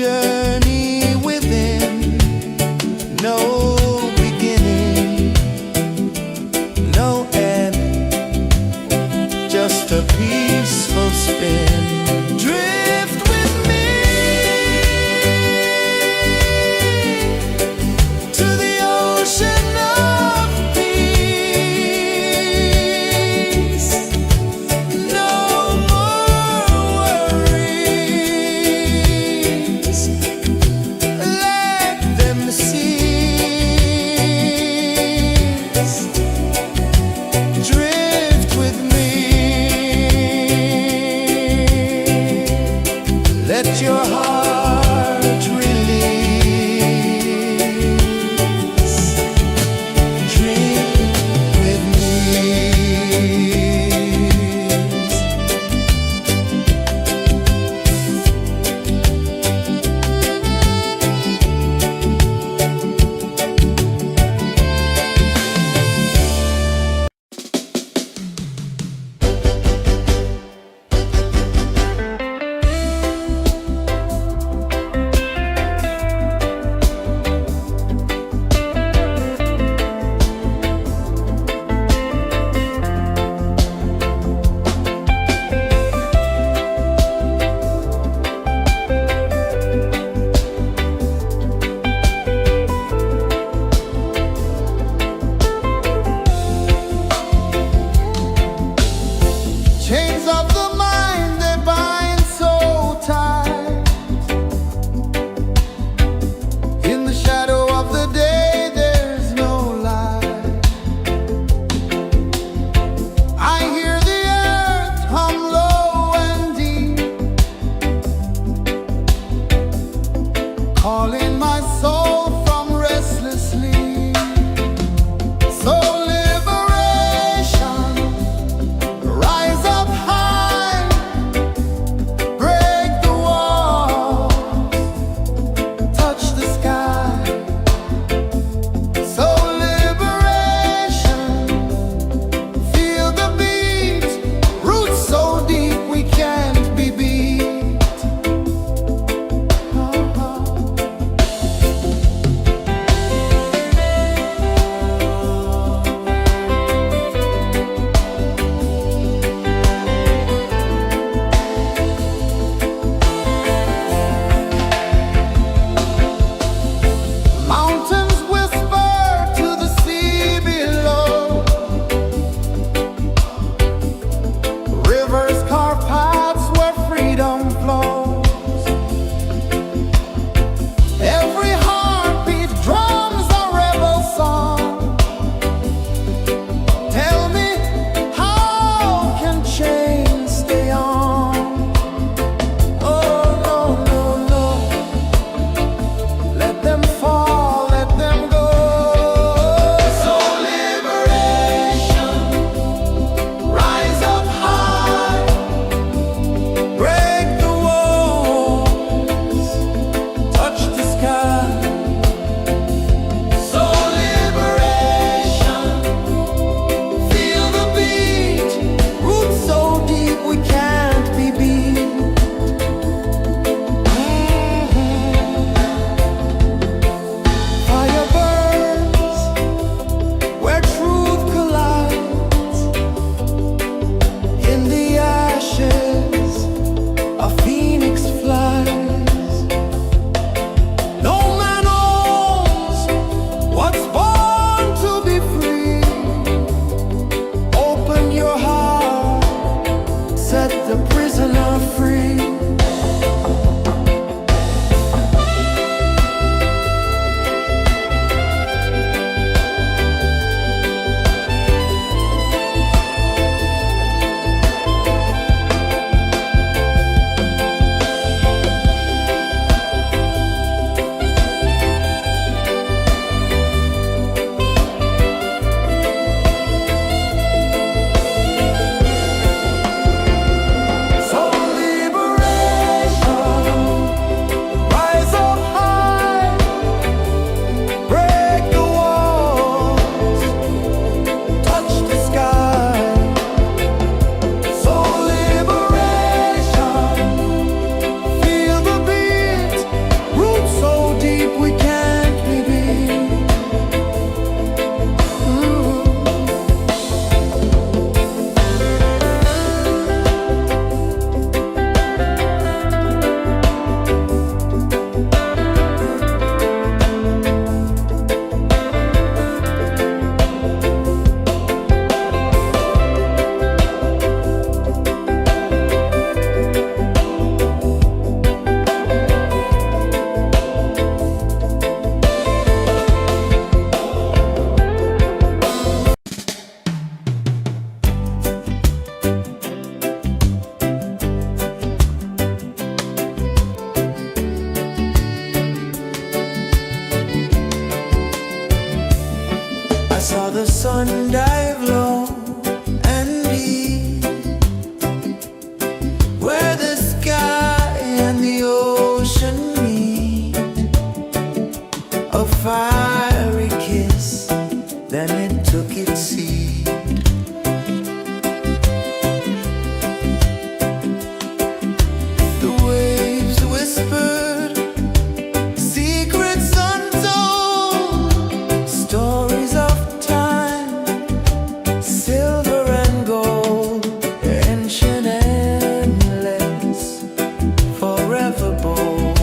journey within, no beginning, no end, just a peaceful spin. Drift with me to the ocean of peace. No more worries, let them cease. Drift with me, let your heart release. Dream with me. Chains of the mind, they bind so tight. In the shadow of the day, there's no light. I hear the earth hum low and deep, calling my soul from restless sleep. So liberation, rise up high, break the walls, touch the sky. So liberation, feel the beat, roots so deep we can't be beat. sun dive low and deep, where the sky and the ocean meet. A fiery kiss, then it took its seed. The waves whispered secrets untold, stories of time, silver and gold, ancient, endless, forever bold.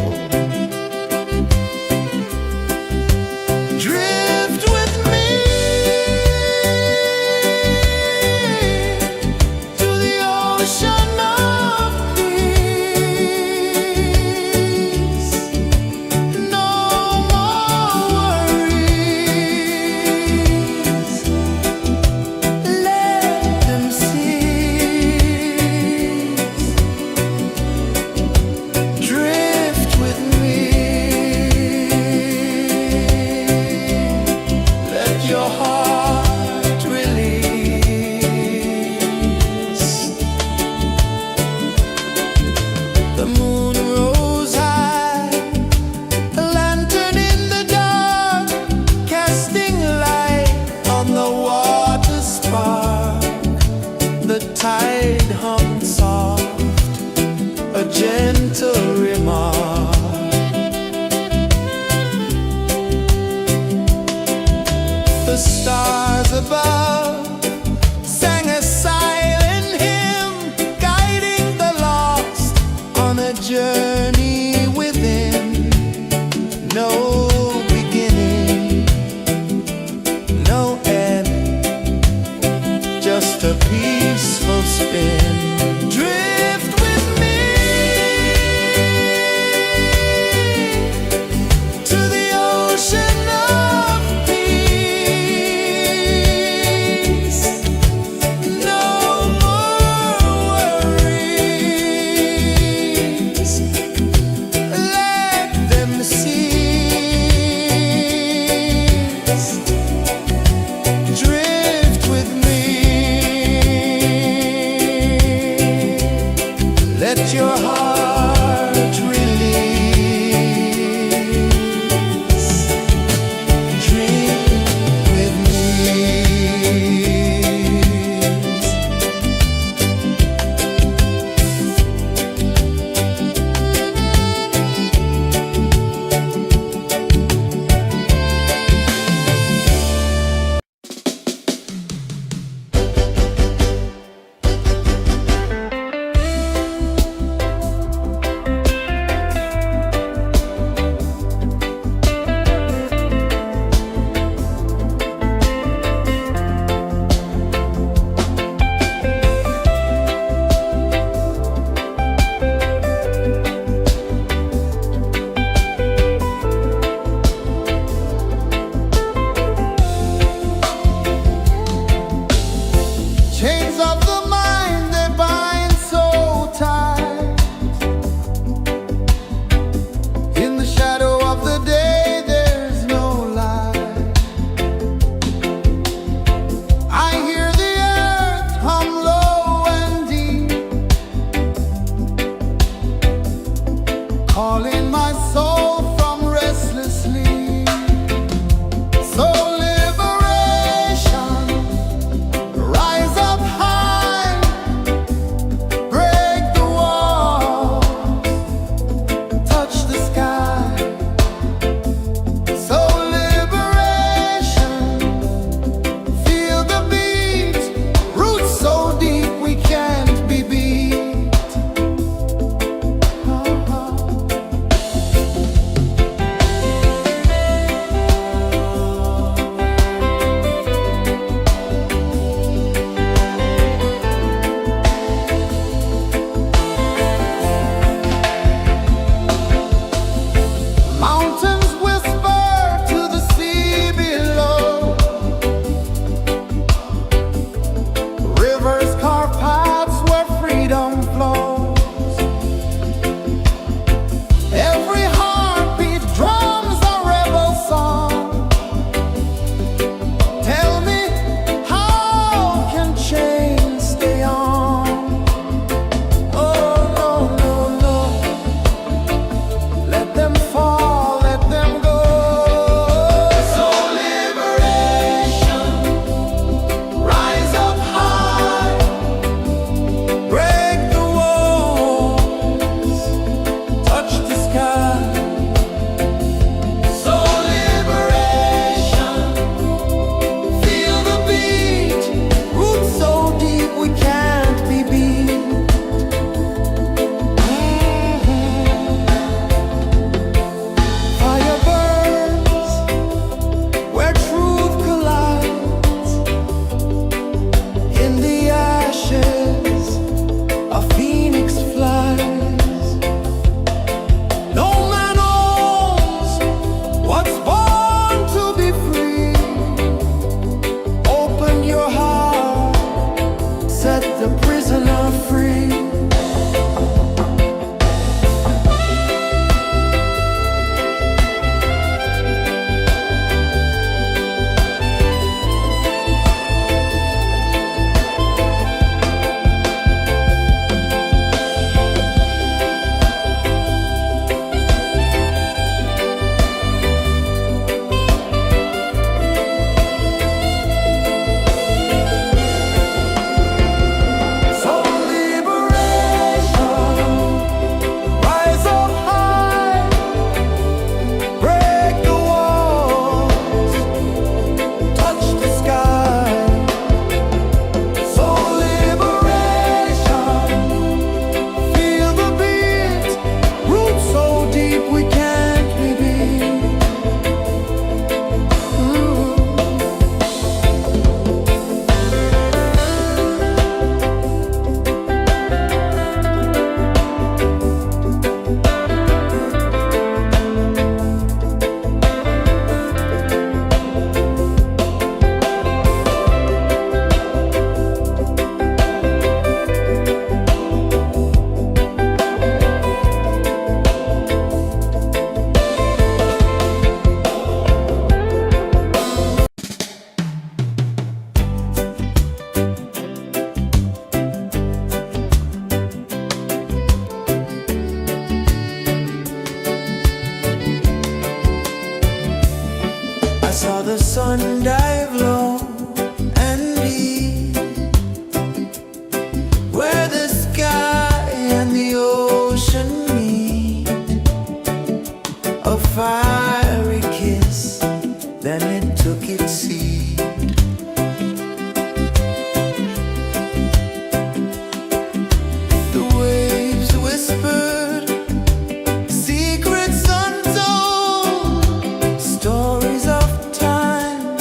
sun dive low and deep, where the sky and the ocean meet, a fiery kiss, then it took its seat. The waves whispered secrets untold, stories of time,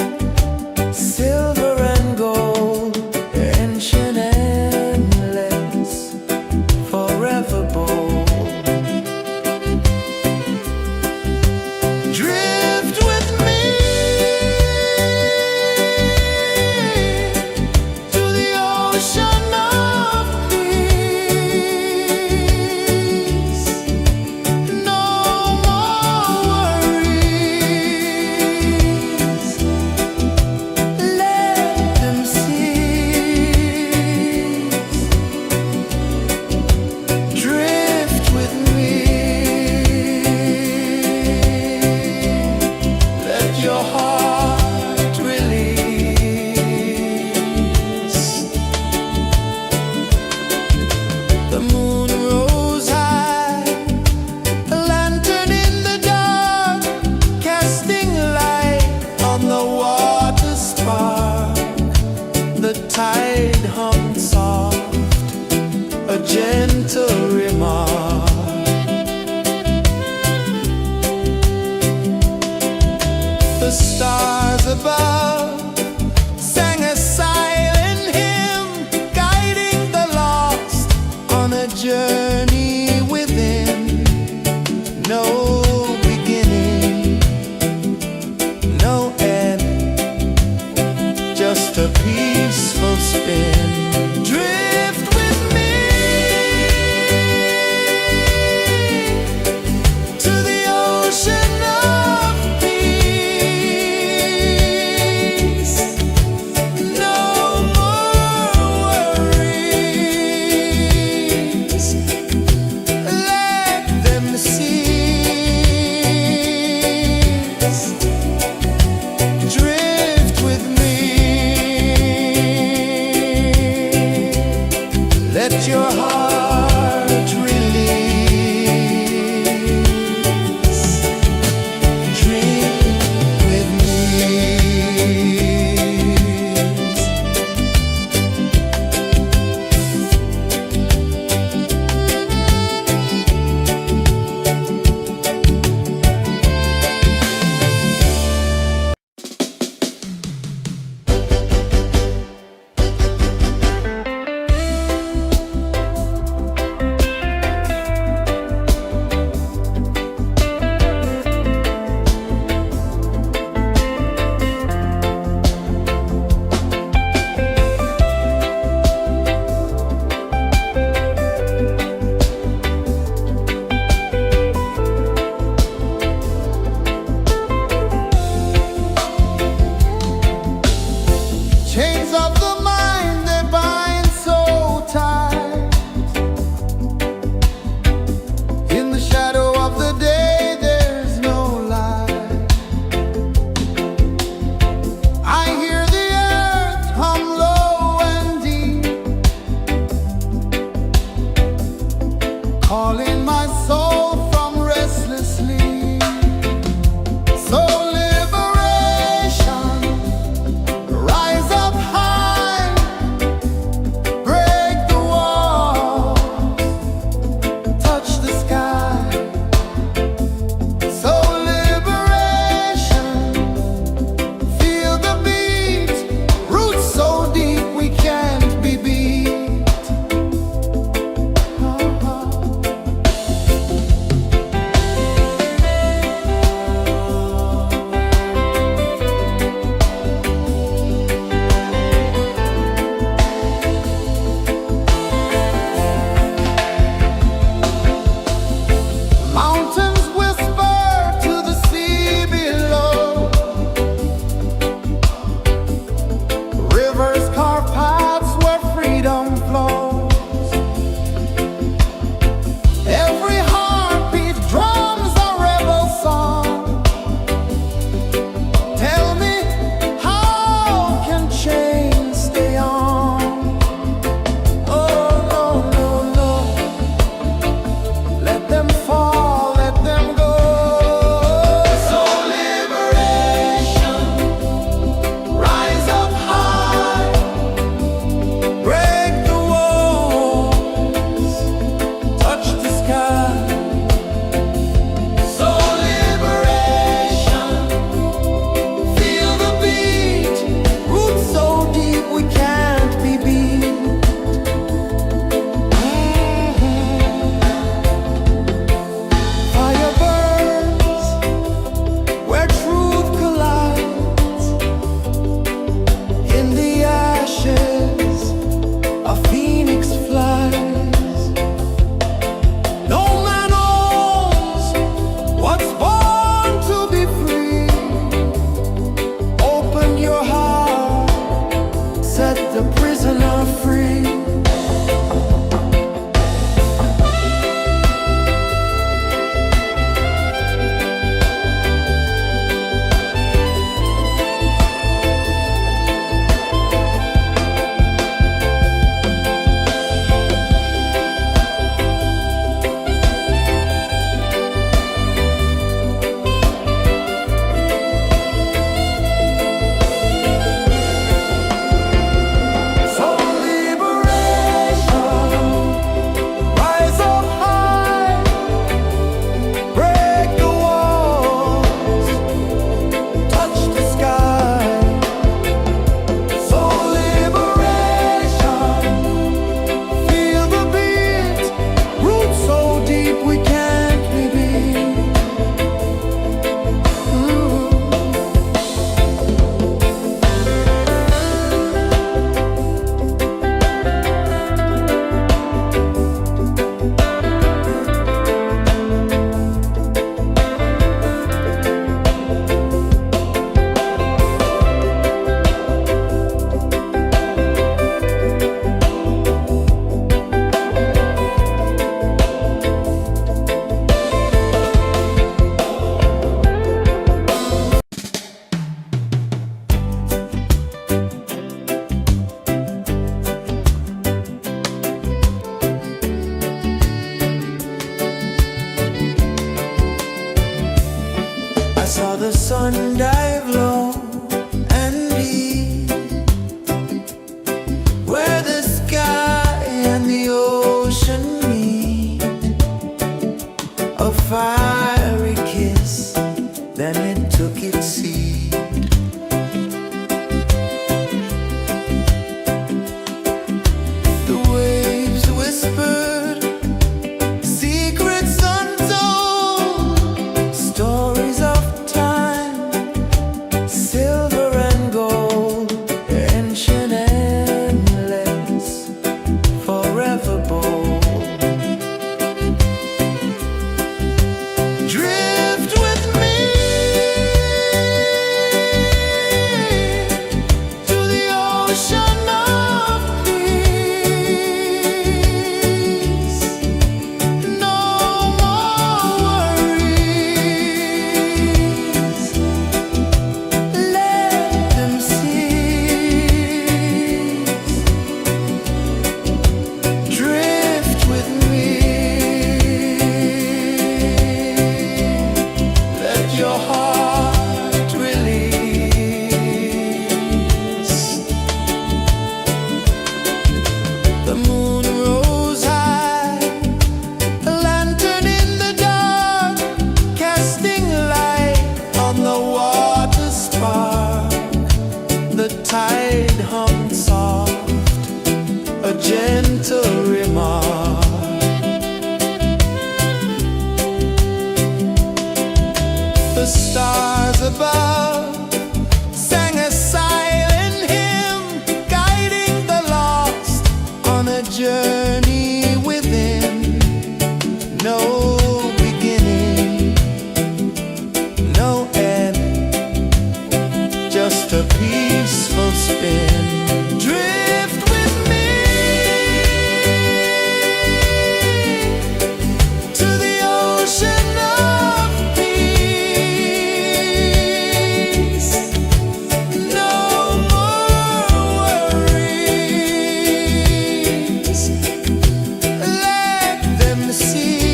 silver and gold, ancient, endless, forever bold. Drift with me to the ocean of peace. No more worries, let them cease. Drift with me, let your heart release. The moon rose high, a lantern in the dark, casting light on the water spark. The tide hummed soft, a gentle remark. The stars above sang a silent hymn, guiding the lost on a journey within. No beginning, no end, just a peaceful spin. Drift with me to the ocean of peace. saw the sun dive low and deep, where the sky and the ocean meet. A fiery kiss, then it took its seat. The waves whispered secrets untold, stories of time, silver and gold, ancient, endless, forever bold. Drift with me to the ocean of peace. No more worries, let them cease. Drift with me, let your heart release. The moon rose high, a lantern in the dark, casting light on the water spark. The tide hummed soft, a gentle remark. The stars above sang a silent hymn, guiding the lost on a journey within. No beginning, no end, just a peaceful spin. Drift with me to the ocean of peace. No more worries, let them cease.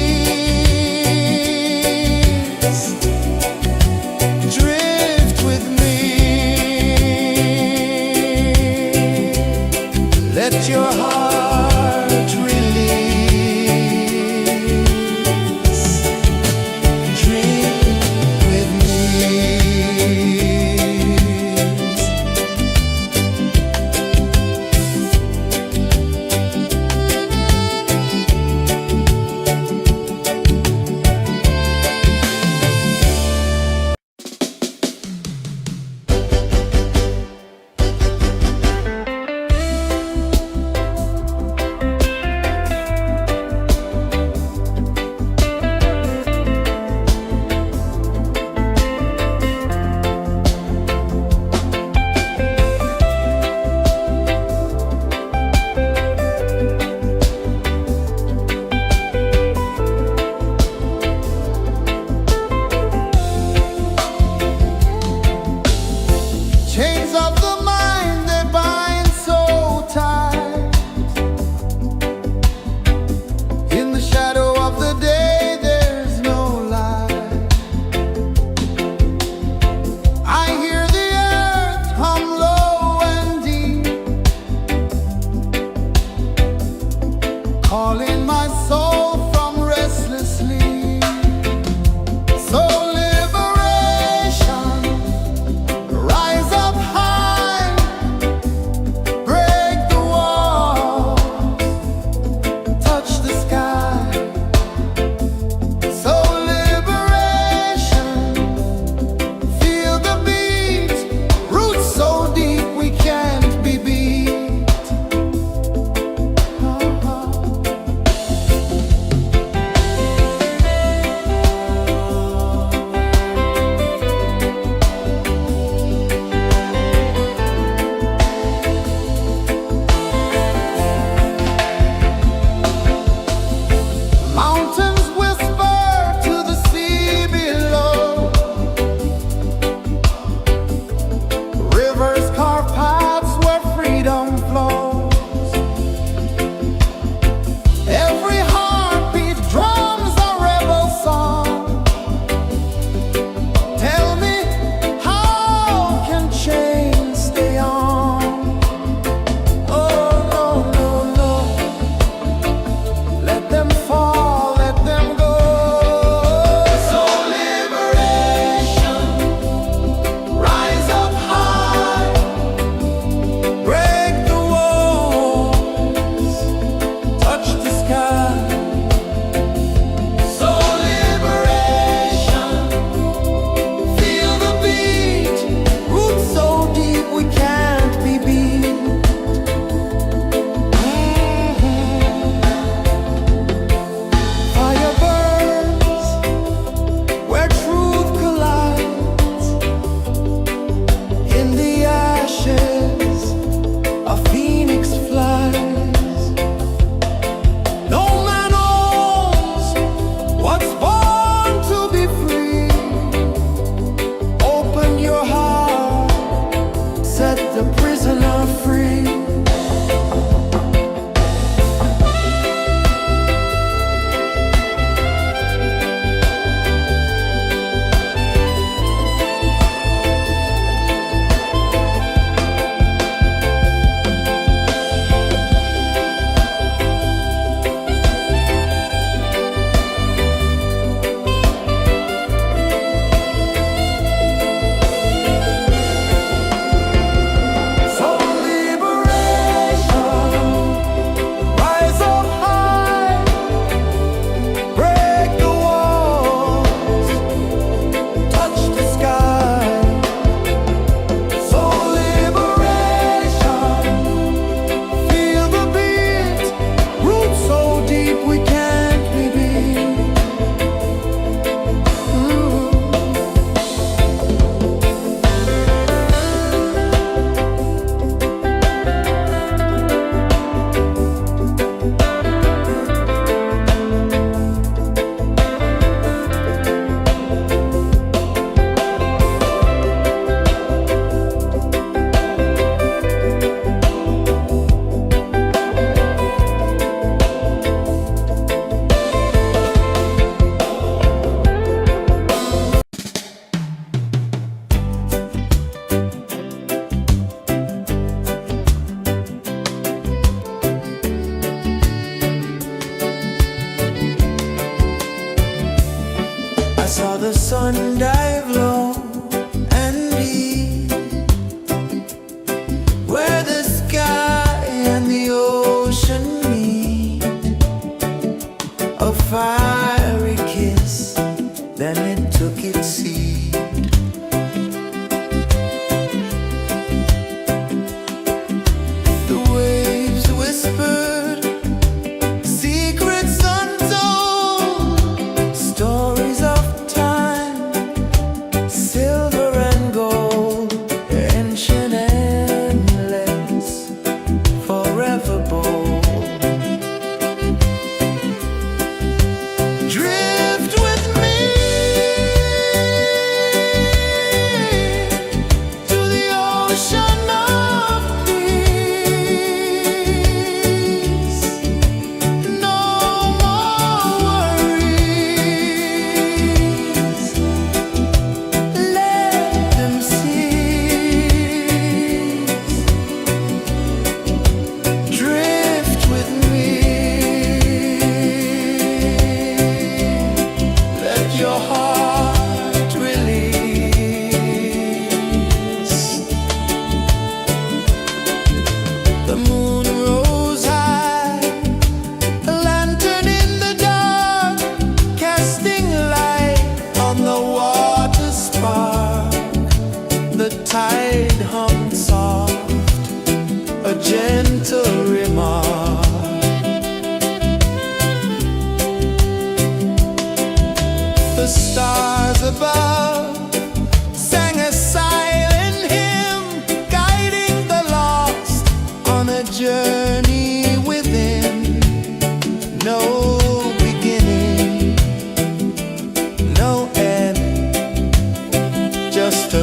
Drift with me.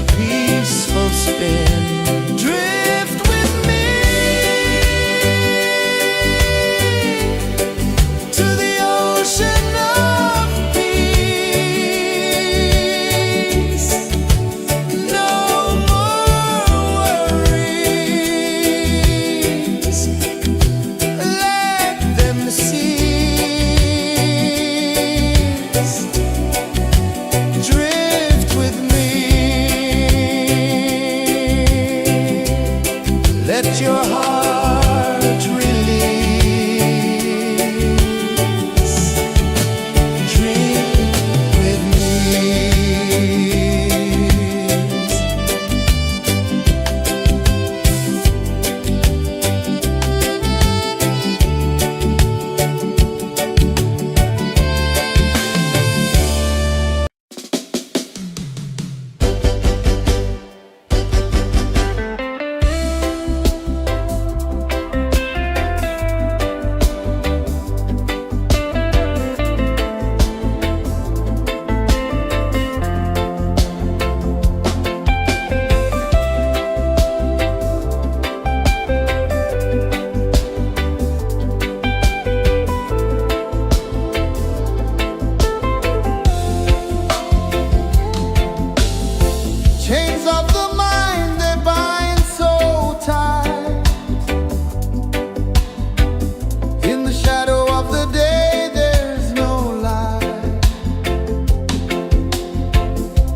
a peaceful spin. Drift with me to the ocean of peace. No more worries, let them cease. Drift with me, let your heart release. Dream with me. Chains of the mind, they bind so tight. In the shadow of the day, there's no light.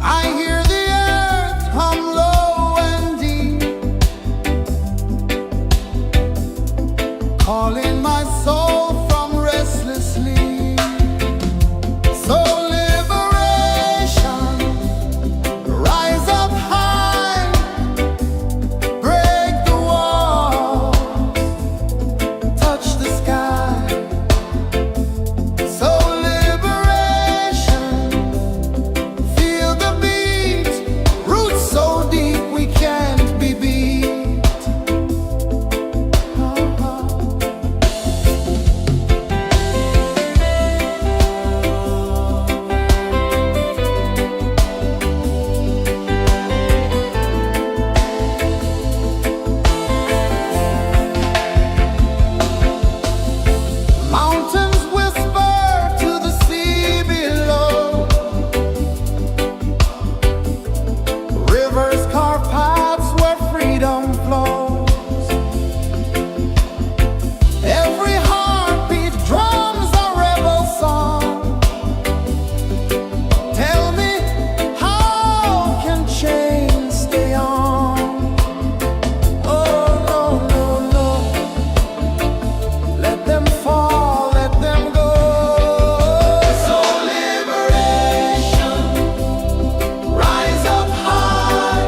I hear the earth hum low and deep, calling my soul from restless sleep. So liberation, rise up high, break the walls, touch the sky. So liberation, feel the beat, roots so deep we can't be beat. Mountains whisper to the sea below. Rivers carve paths where freedom flows. Every heartbeat drums a rebel song. Tell me, how can chains stay on? Oh, no, no, no. Let them fall, let them go. So liberation, rise up high,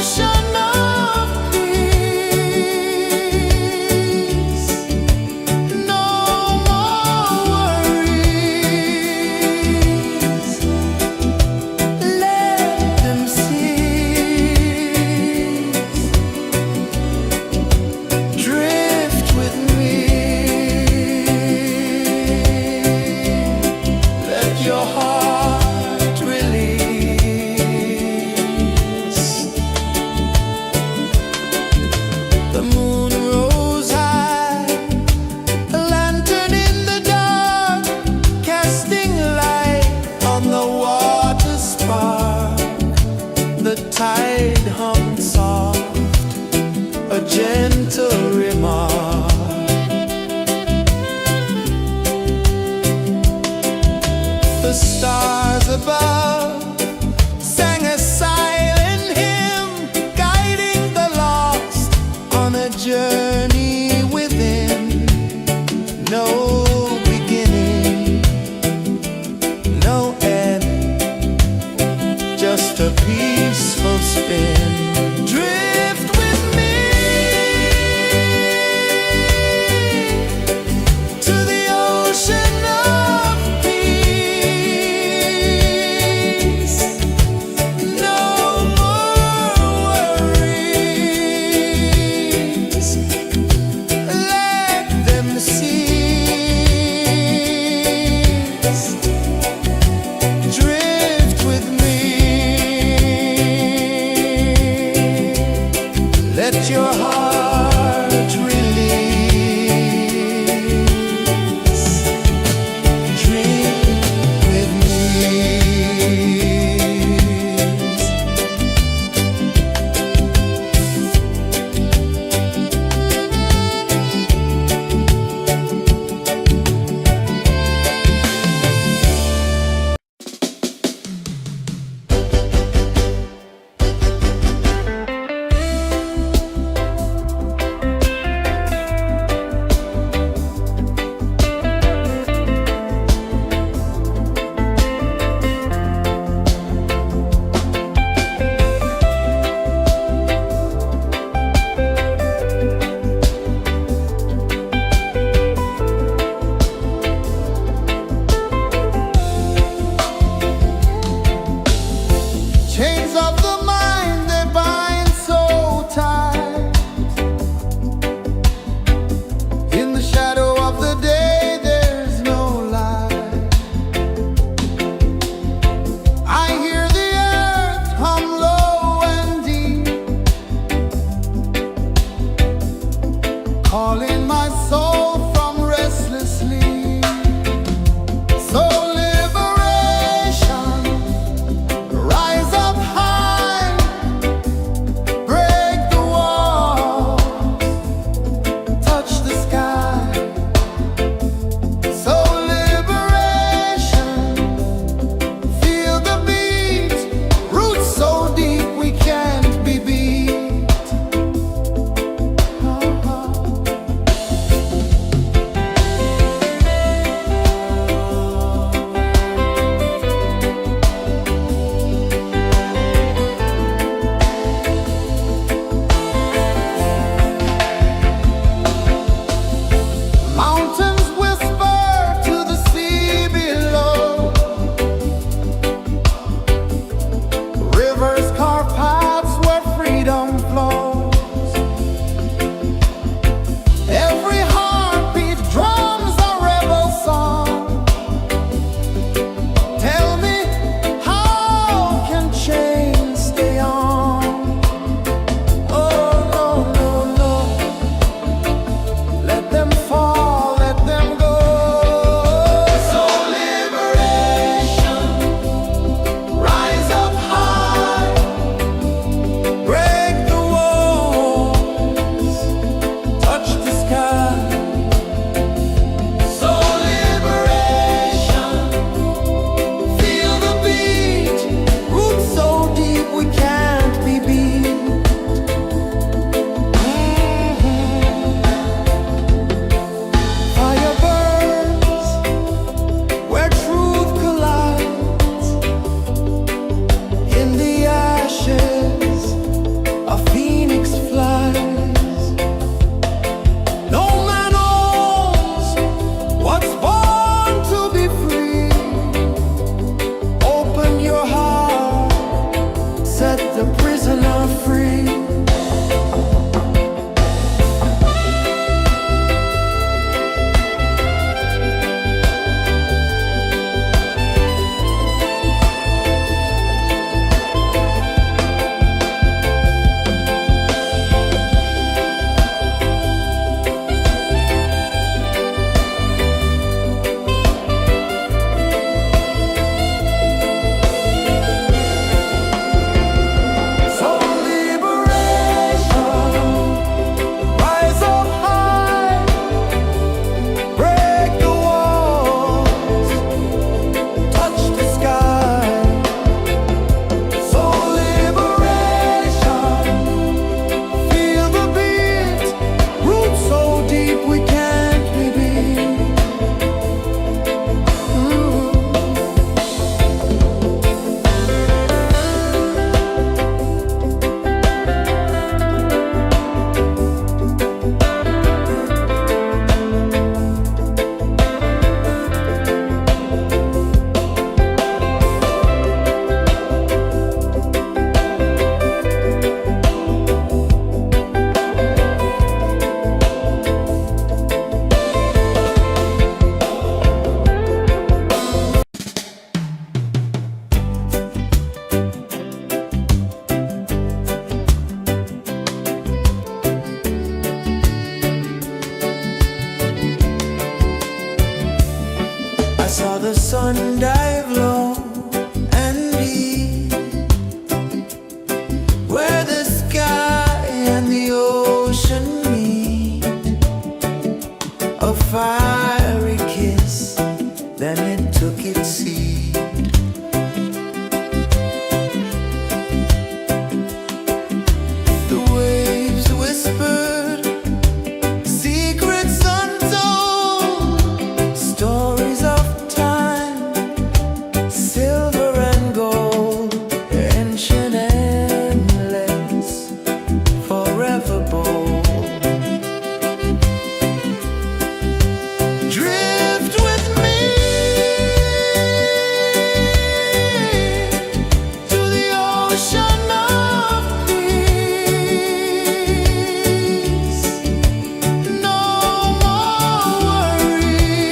ocean of peace. No more worries. Let them cease. Drift with me. Let your heart release. The moon rose high, a lantern in the dark, casting light on the water spark. The tide hummed soft, a gentle remark. The stars above sang a silent hymn, guiding the lost on a journey within. No beginning, no end, just a peaceful spin. Drift with me to the ocean of peace. No more worries. Let them cease. Drift with me. Let your heart release. Dream with me. The waves whispered secrets untold, stories of time, silver and gold, ancient, endless, forever bold. Drift with me to the ocean of peace. No more worries.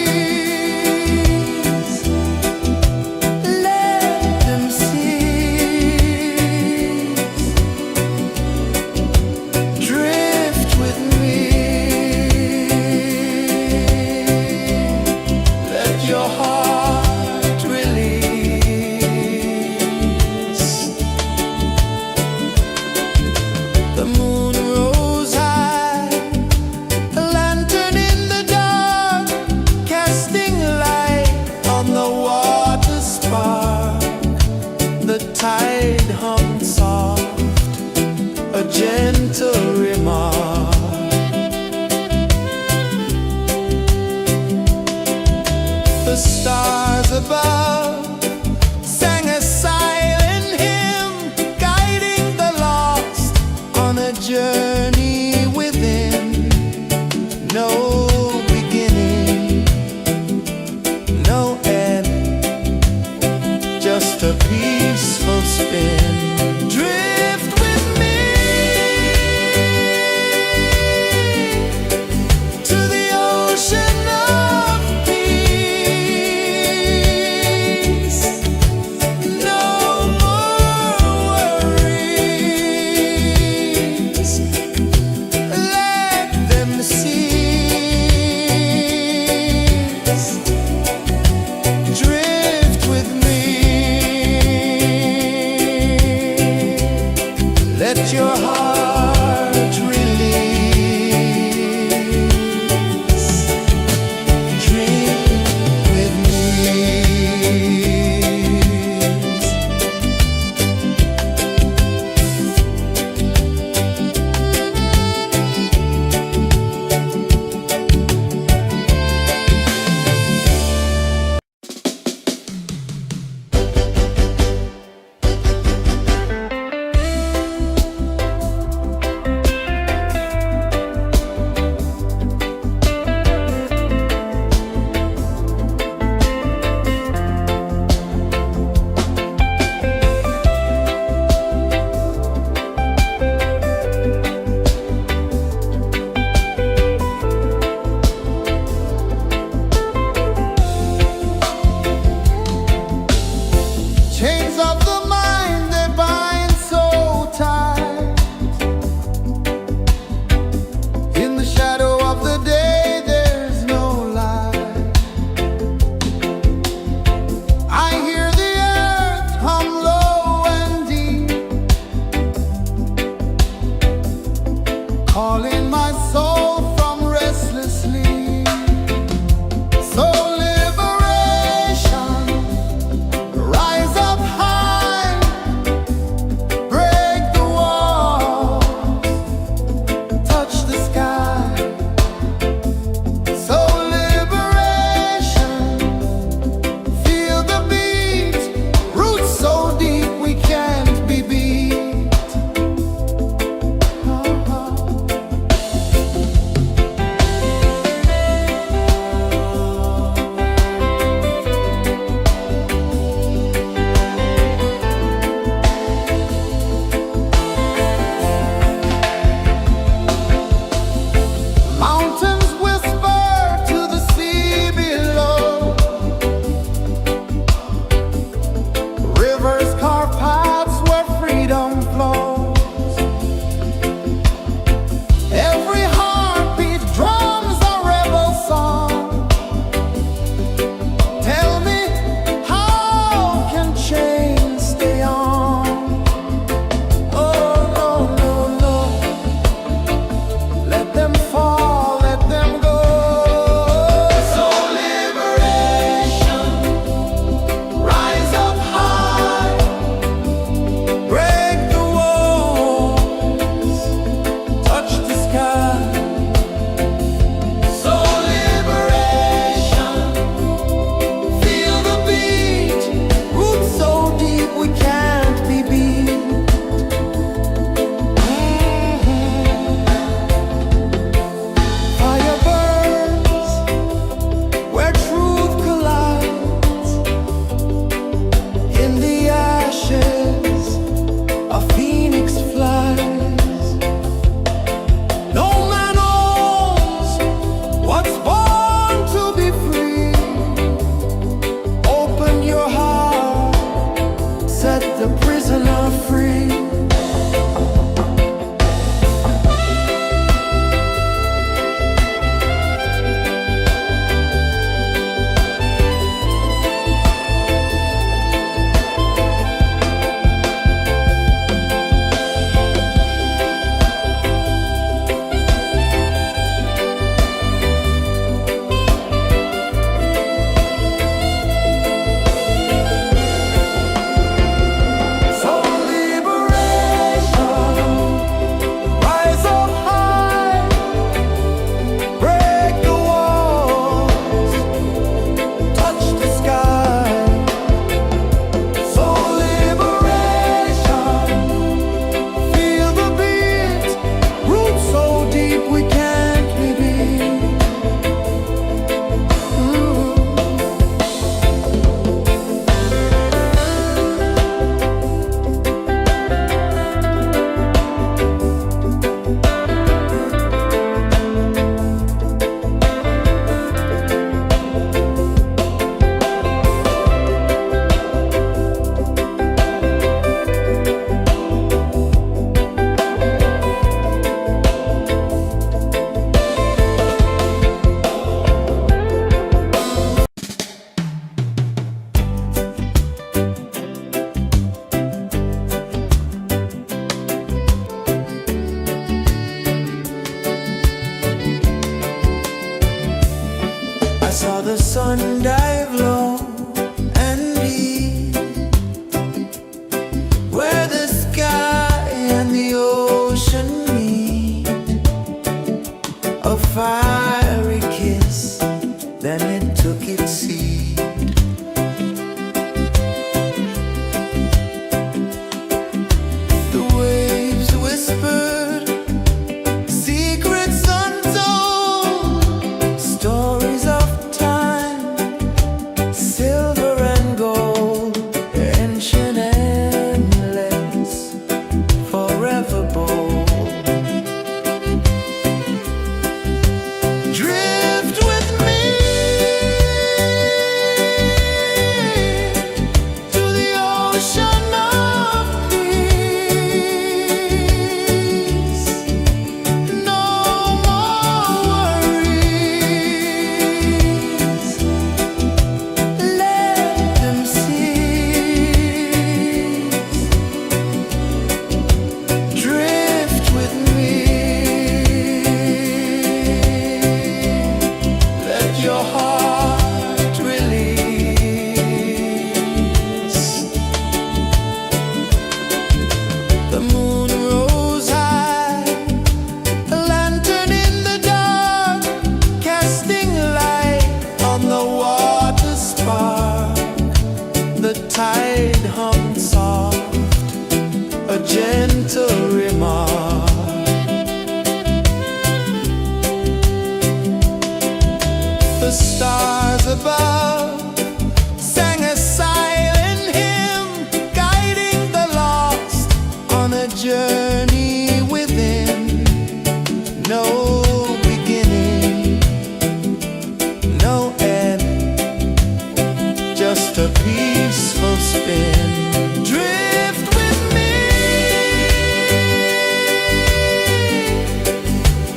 Let them cease. Drift with me. Let your heart release. The moon rose high, a lantern in the dark, casting light on the water spark. The tide hummed soft, a gentle remark. The stars above sang a silent hymn, guiding the lost on a journey within. No beginning, no end, just a peaceful spin. Drift with me to the ocean of peace. No more worries. Let them cease. Drift with me. Let your heart release. Dream with me. ocean meet, a fiery kiss, then it took its seat. The waves whispered secrets untold, stories of time, silver and gold, ancient, endless, forever bold. Drift with me to the ocean of peace. No more worries. Let them cease. Drift with me. Let your heart release. The moon rose high, a lantern in the dark, casting light on the water spark. The tide hummed soft, a gentle remark. The stars above sang a silent hymn, guiding the lost on a journey within. No beginning, no end, just a peaceful spin. Drift with me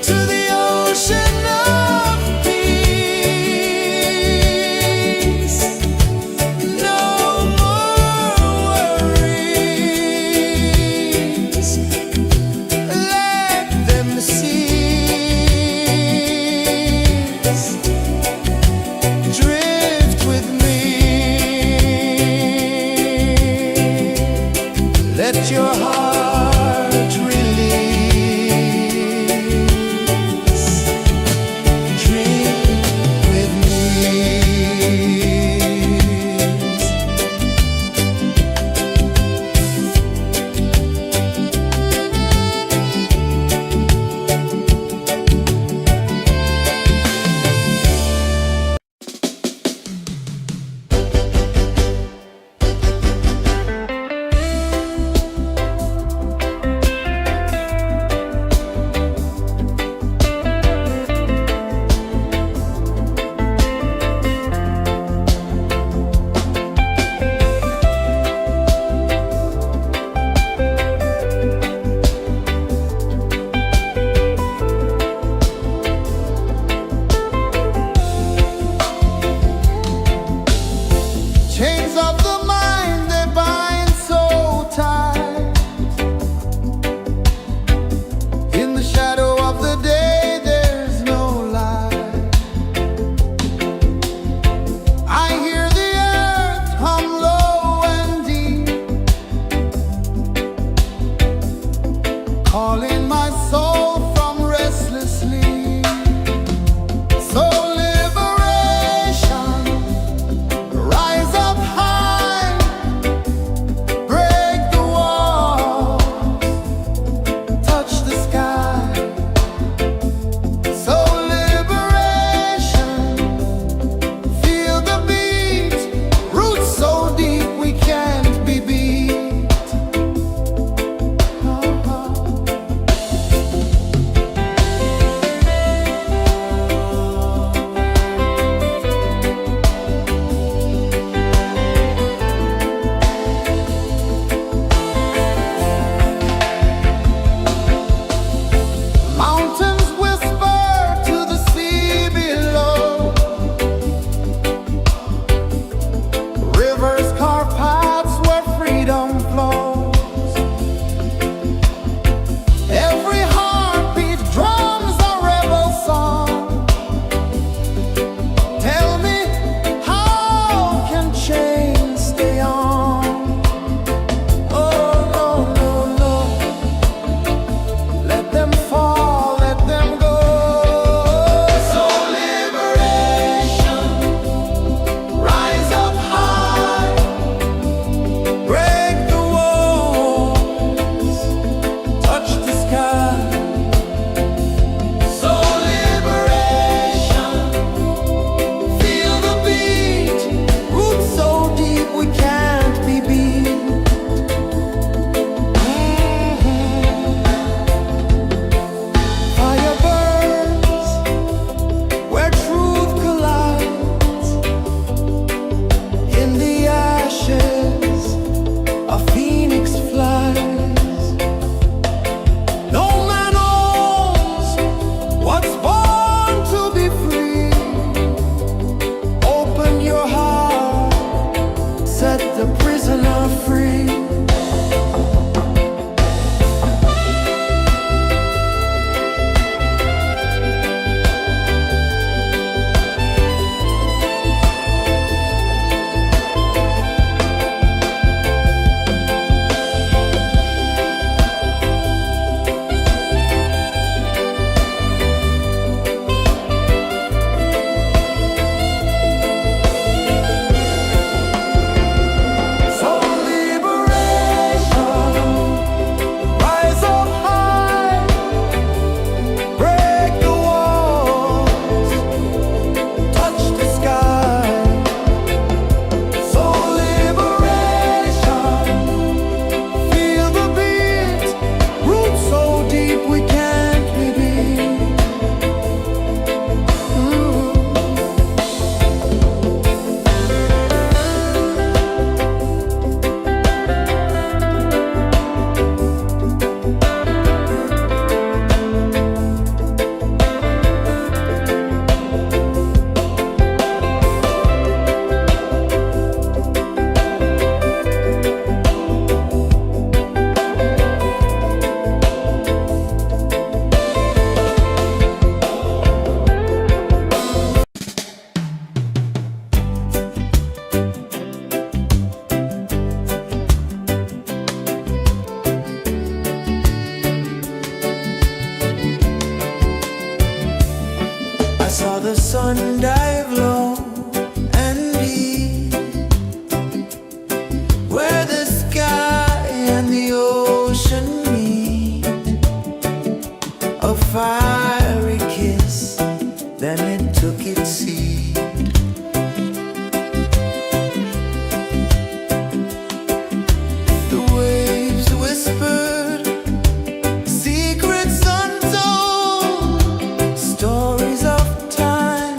to the ocean of peace. No more worries. Let them cease. Drift with me. Let your heart release. Drift with me. Chains of the mind, they bind so tight. In the shadow of the day, there's no light. I hear the earth hum low and deep, calling my soul from restless sleep. So liberation, rise up high, break the walls, touch the sky. So liberation, feel the beat, roots so deep we can't be beat. sun dive low and deep, where the sky and the ocean meet, a fiery kiss, then it took its seat. The waves whispered secrets untold, stories of time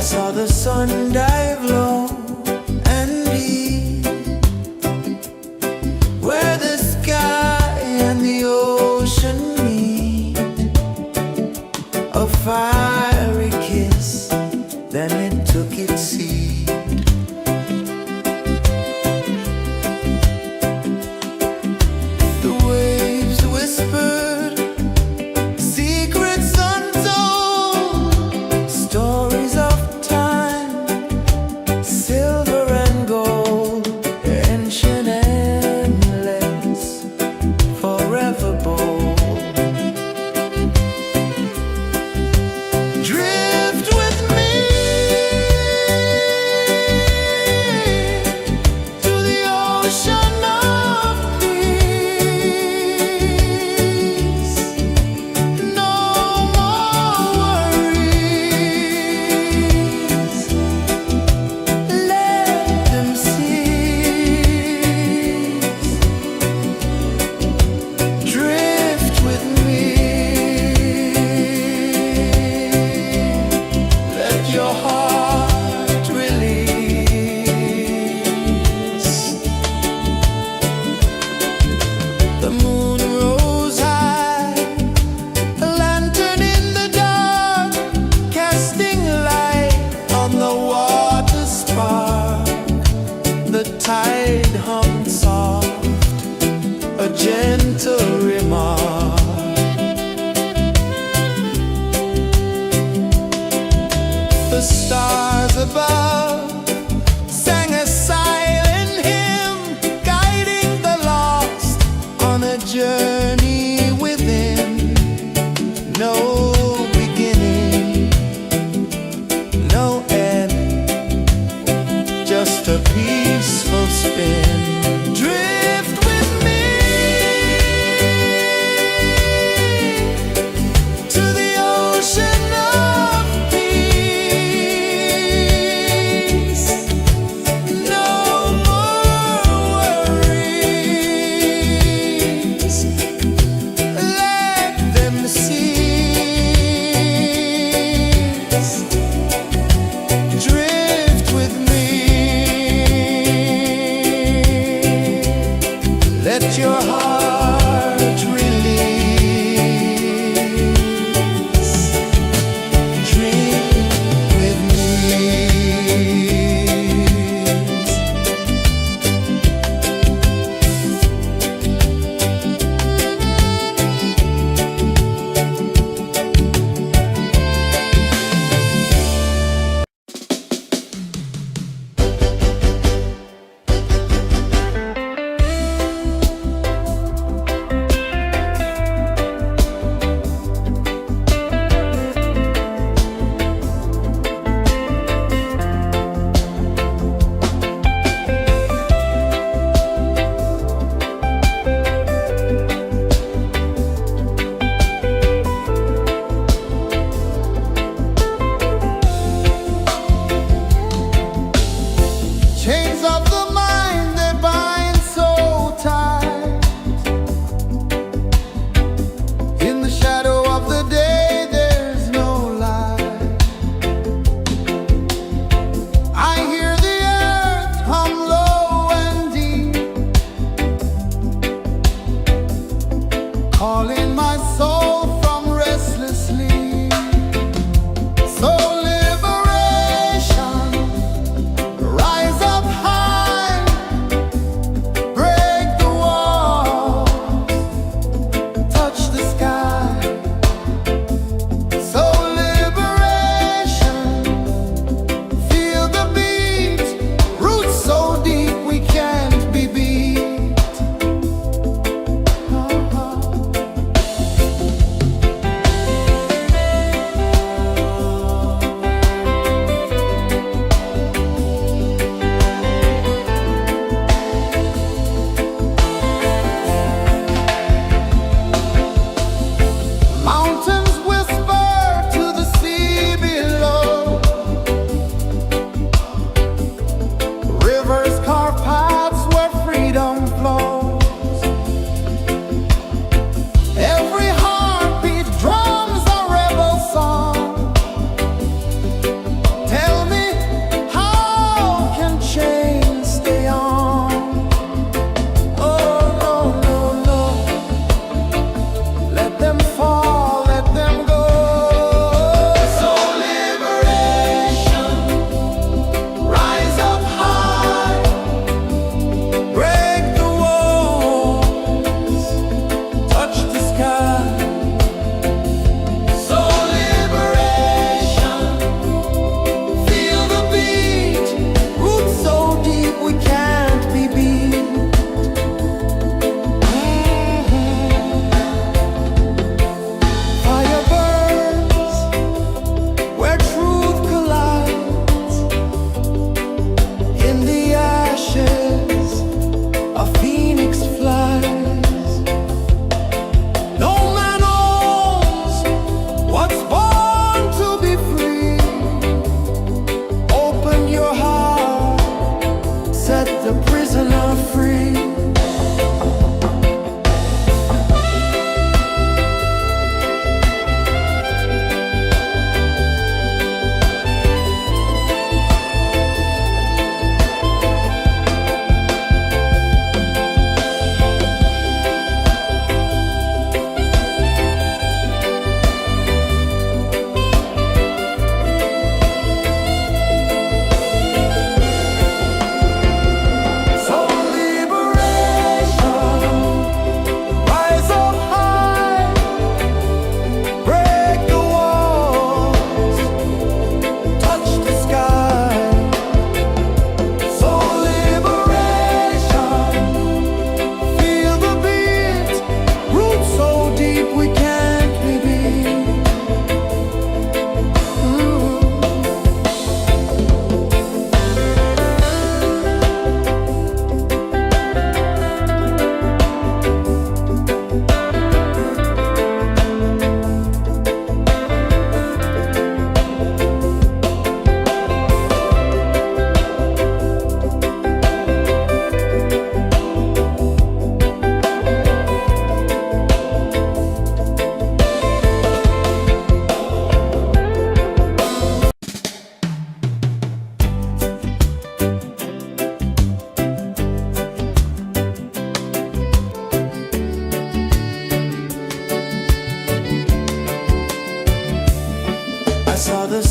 saw the sun dive low and deep, where the sky and the ocean meet. A fiery kiss, then it took its seat. The waves whispered secrets untold, stories of time, silver and gold, ancient, endless, forever bold. Drift with me to the ocean of peace. No more worries, let them cease. Drift with me, let your heart release. The moon rose high, a lantern in the dark, casting light on the water spark. The tide hummed soft, a gentle remark. The stars above sang a silent hymn, guiding the lost on a journey within. No beginning, no end, just a peaceful spin. Drift with me to the ocean of peace.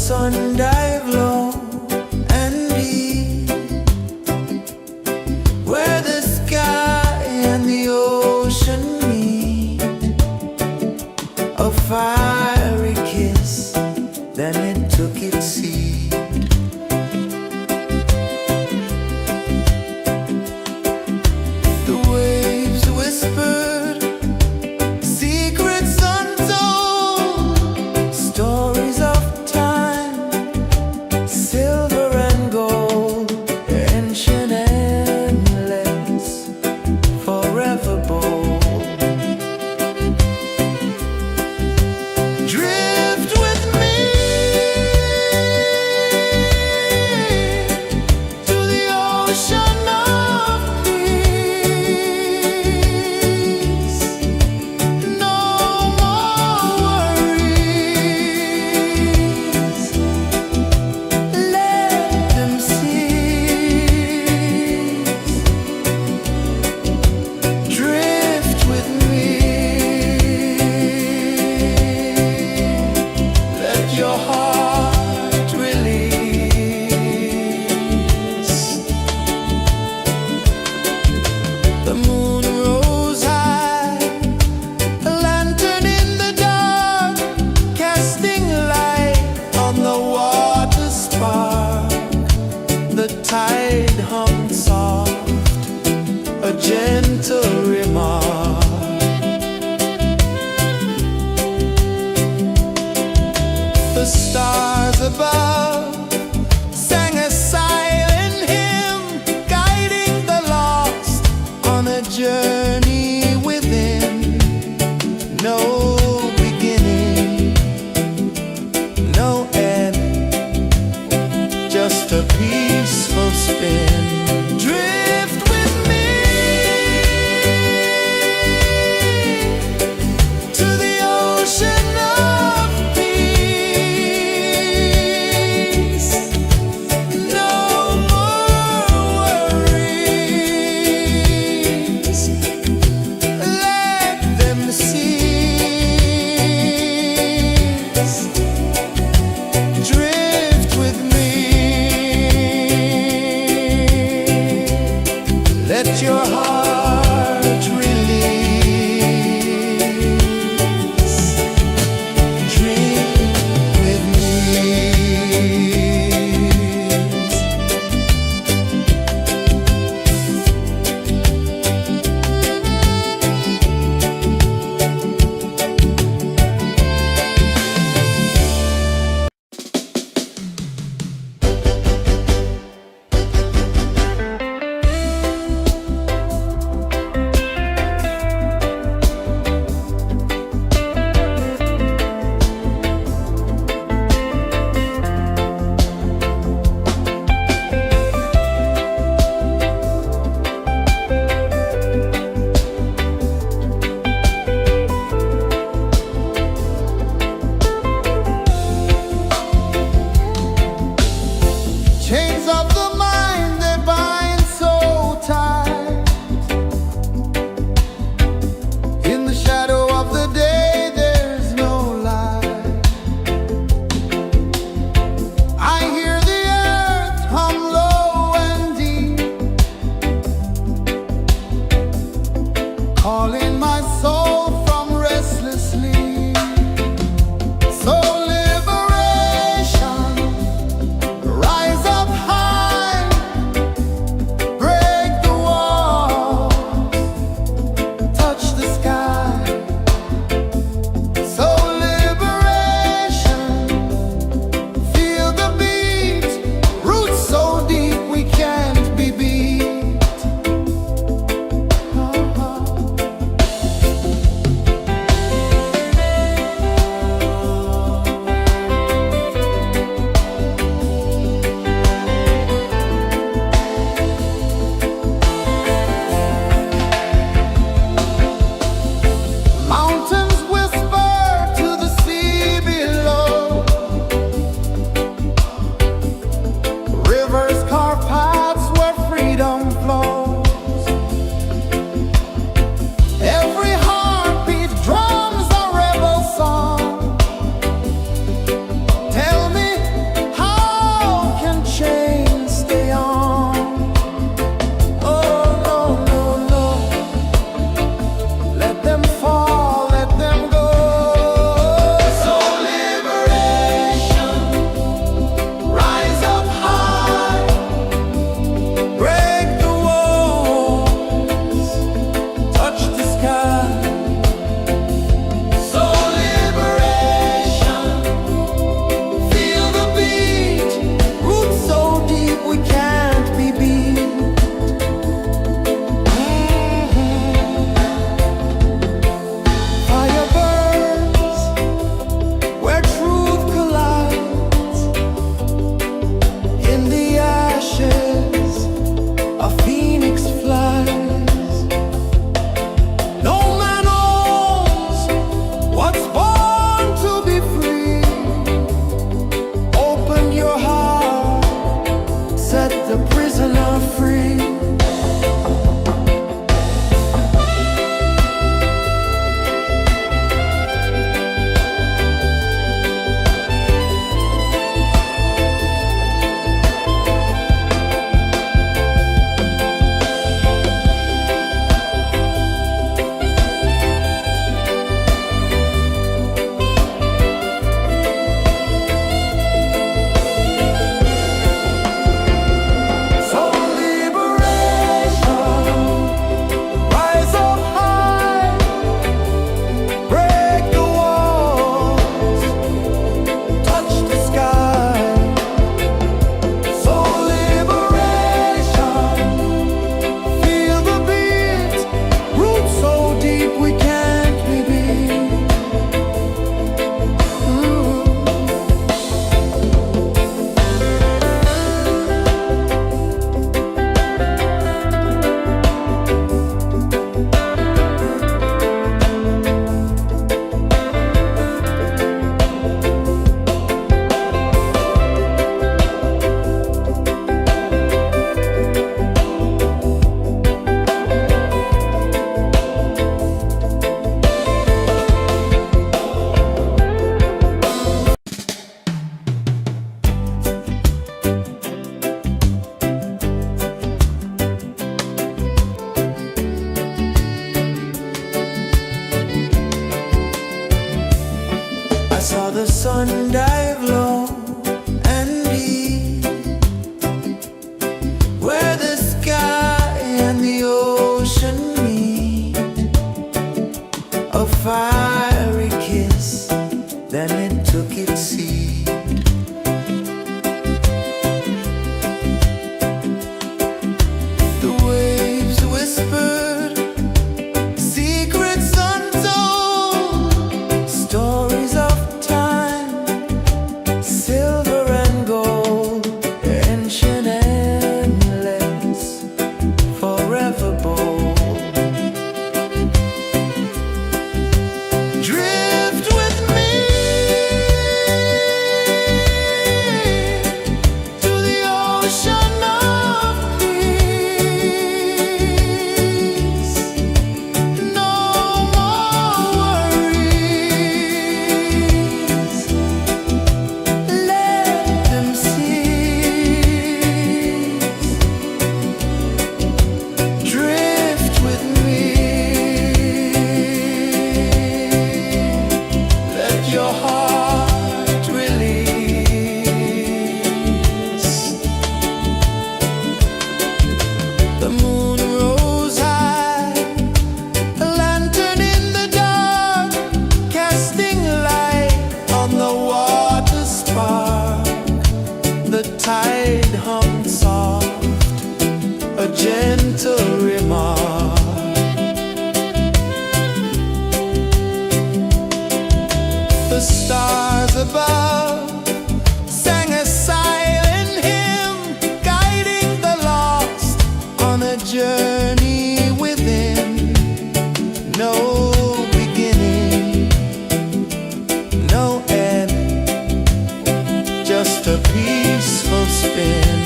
sun dive low and deep, where the sky and the ocean meet. A fiery kiss, then it took its seat. The waves whispered secrets untold, stories of time, silver and gold, ancient endless, forever bold. Drift with me to the ocean of peace. No more worries, let them cease. Drift with me, let your heart release. The moon rose high, a lantern in the dark, casting light on the water spark. The tide hummed soft, a gentle remark. The stars above sang a silent hymn, guiding the lost on a journey within. No beginning, no end, just a peaceful spin. Drift with me to the ocean of peace. tide hung soft, a gentle remark. The stars above sang a silent hymn, guiding the lost on a journey within. No beginning, no end, just a peaceful spin.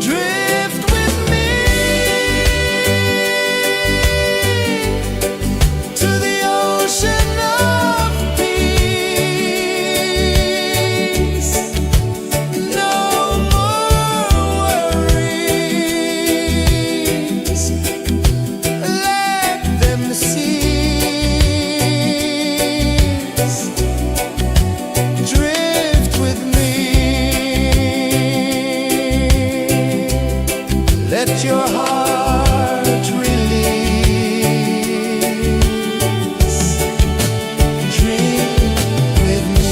Drift with me to the ocean of peace. No more worries, let them cease. Drift with me, let your heart release. Dream with me.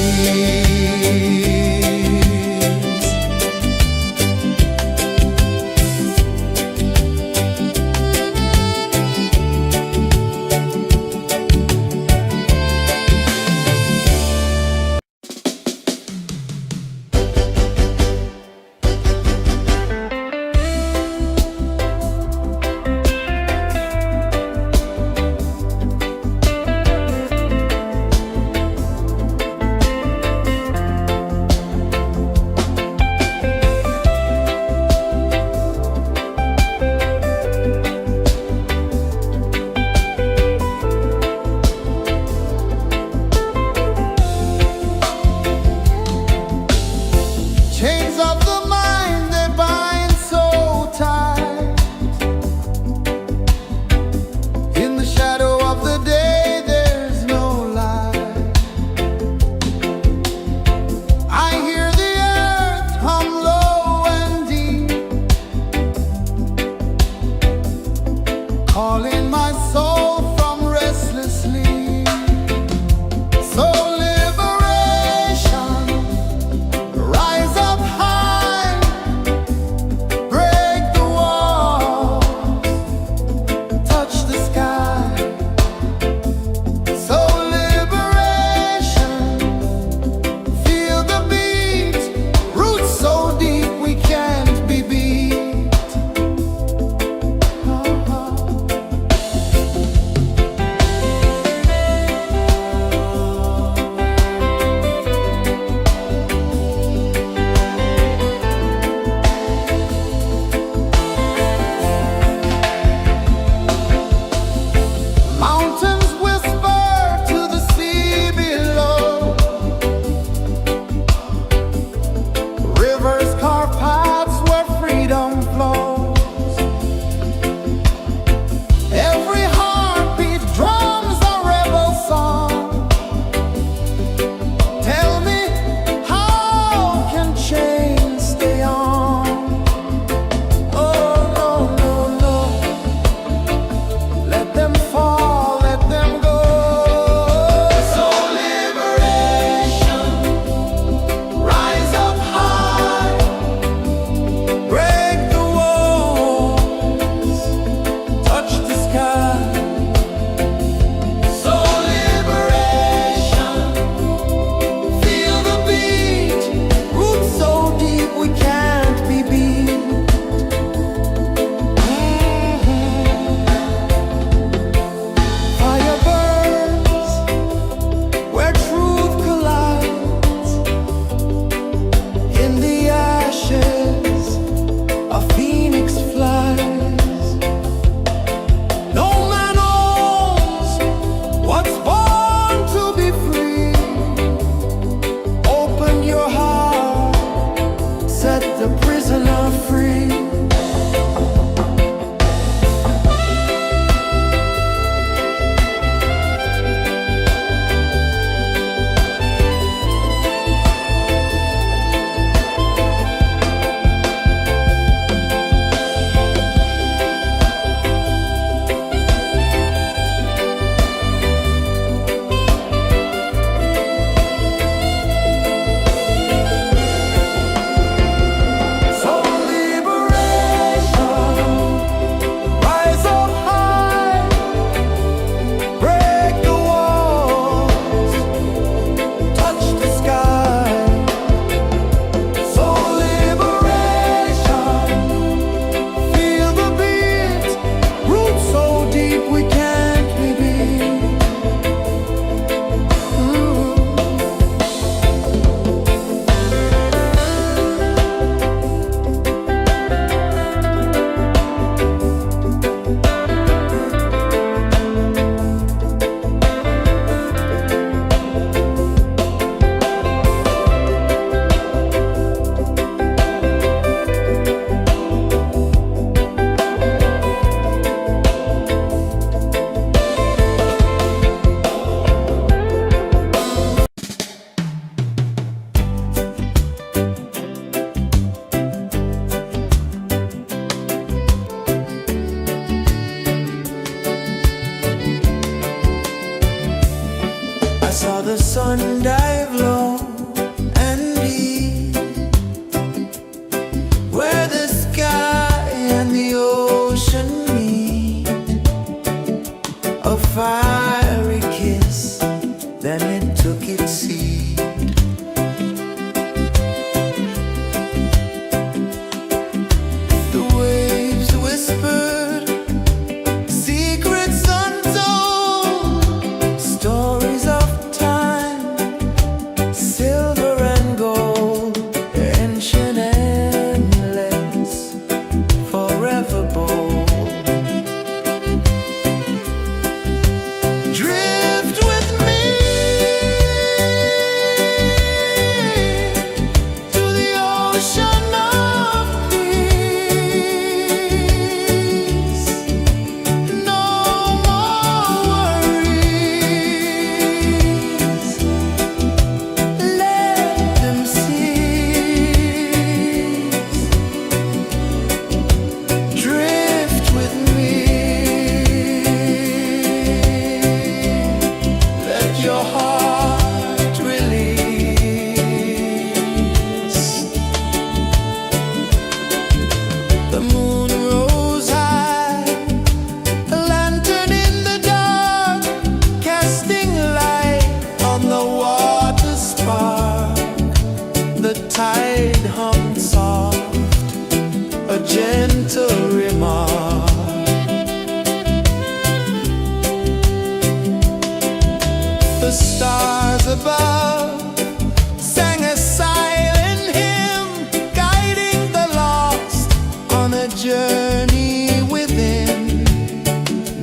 journey within,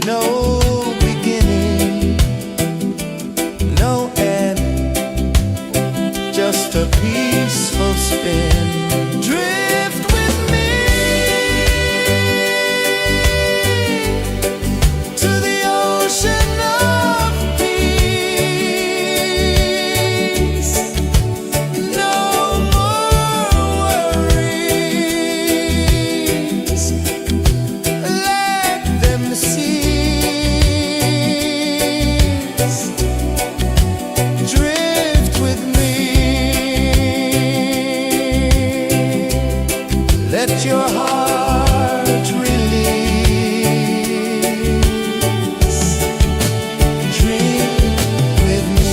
no beginning, no end, just a peaceful spin. Drift with me to the ocean of peace. No more worries, let them cease. Drift with me, let your heart release. Dream with me.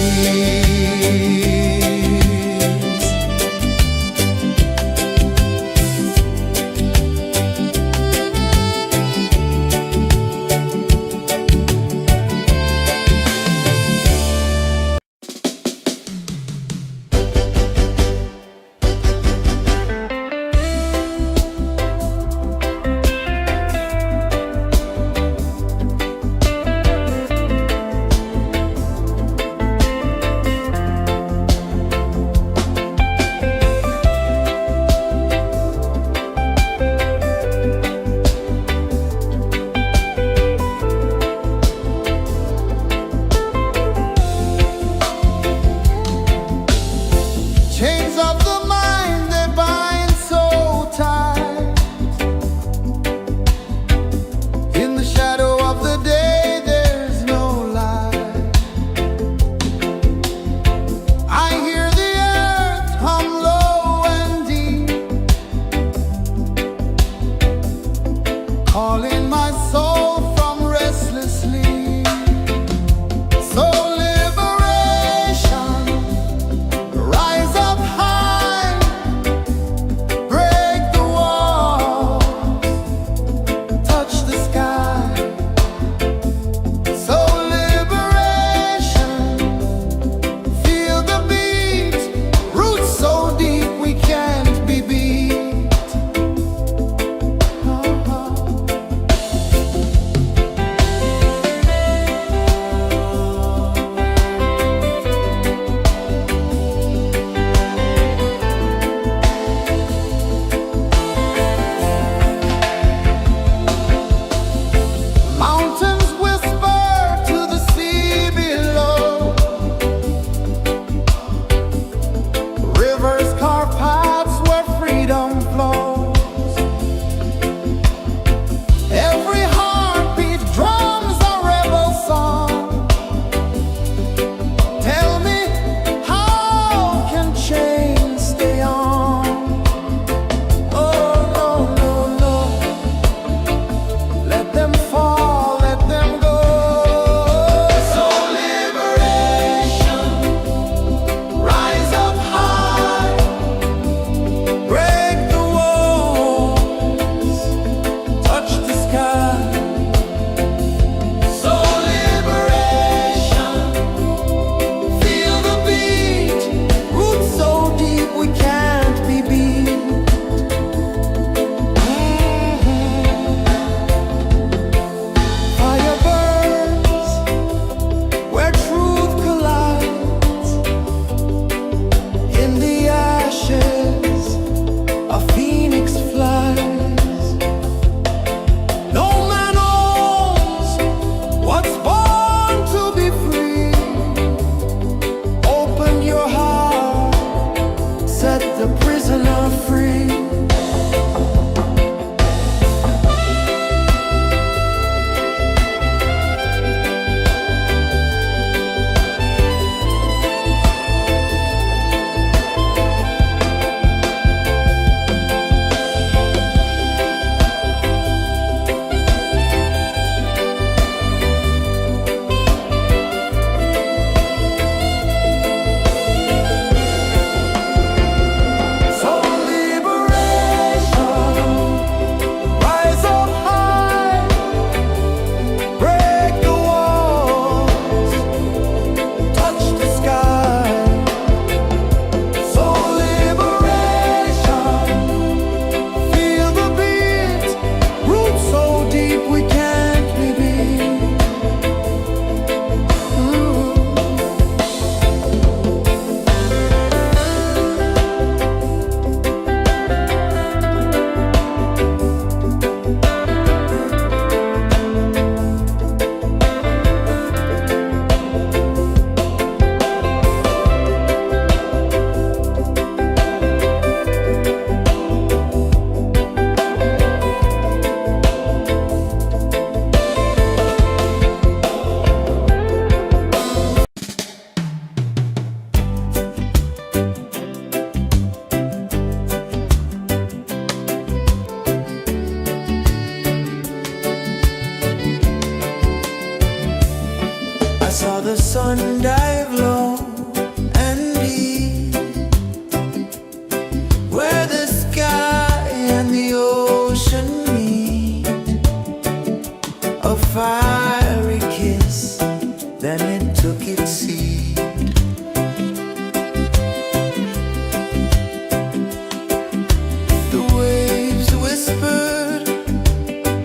whispered,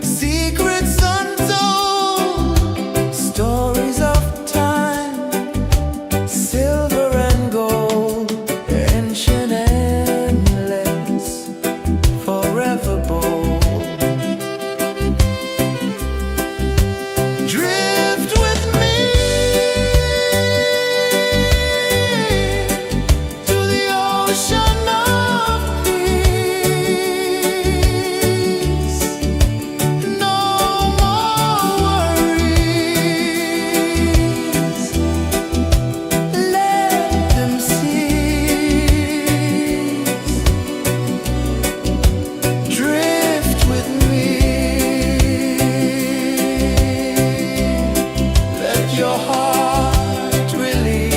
secrets untold, stories of time, silver and gold, ancient, endless, forever bold. Drift with me to the ocean of peace. No more worries. Let them cease. Drift with me. Let your heart release.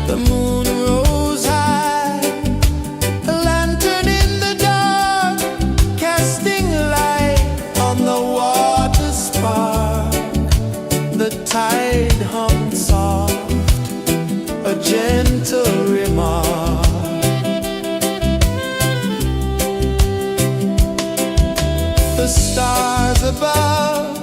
The moon rose high, a lantern in the dark, casting light on the water spark. The tide hummed soft, a gentle remark. The stars above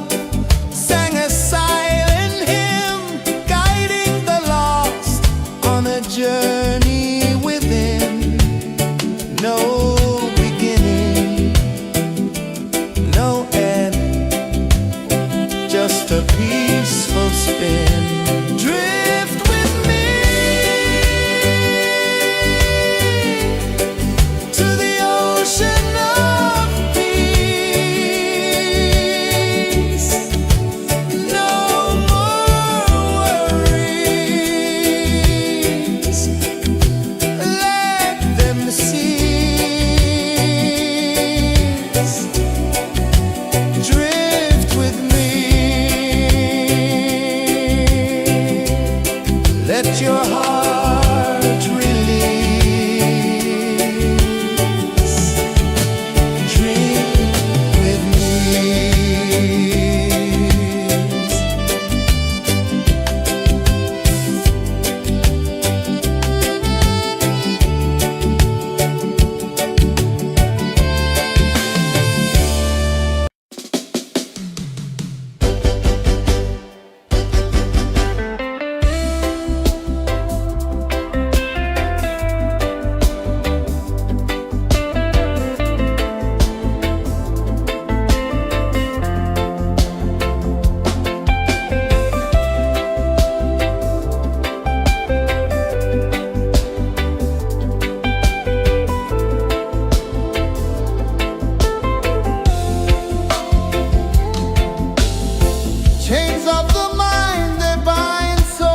sang a silent hymn, guiding the lost on a journey within. No beginning, no end, just a peaceful spin. Drift with me to the ocean of peace. No more worries. Let them cease. Drift with me. Let your heart release. Dream with me. Chains of the mind, they bind so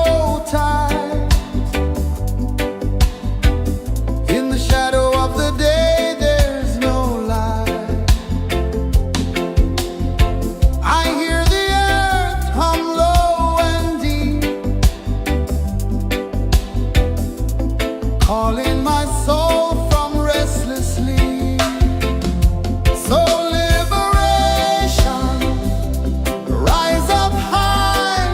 tight. In the shadow of the day, there's no light. I hear the earth hum low and deep, calling my soul from restless sleep. So liberation, rise up high,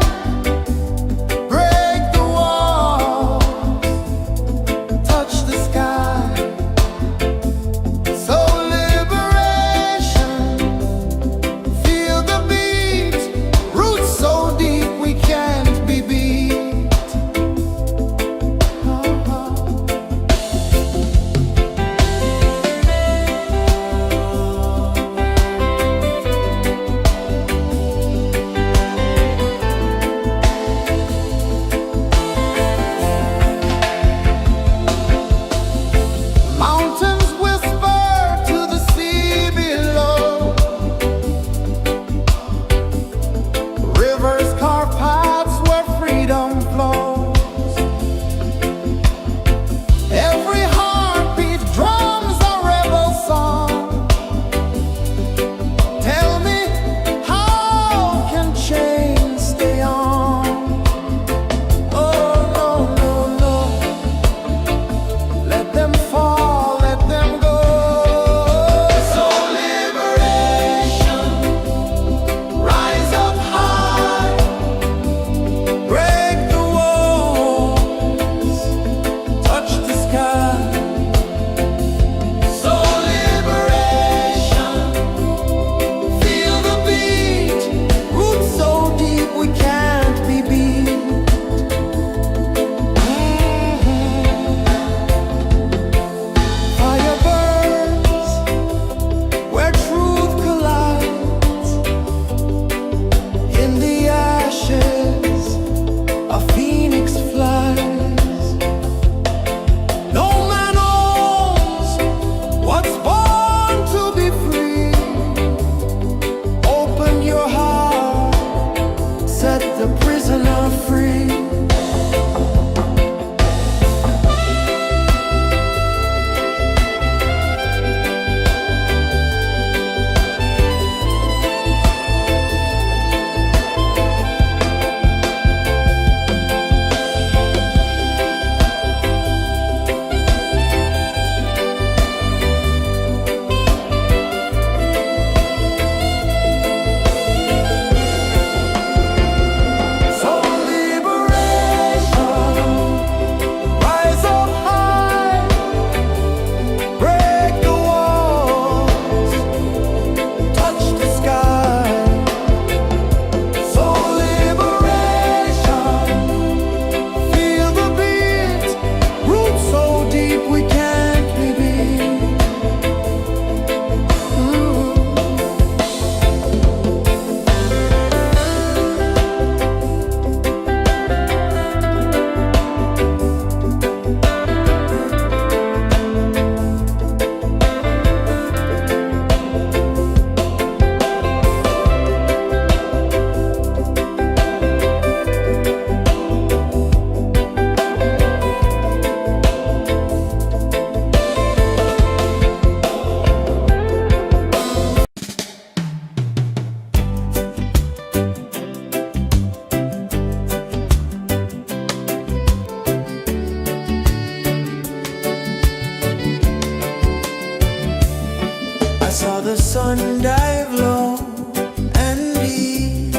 break the walls, touch the sky. So liberation, feel the beat, roots so deep we can't be beat. sun dive low and deep,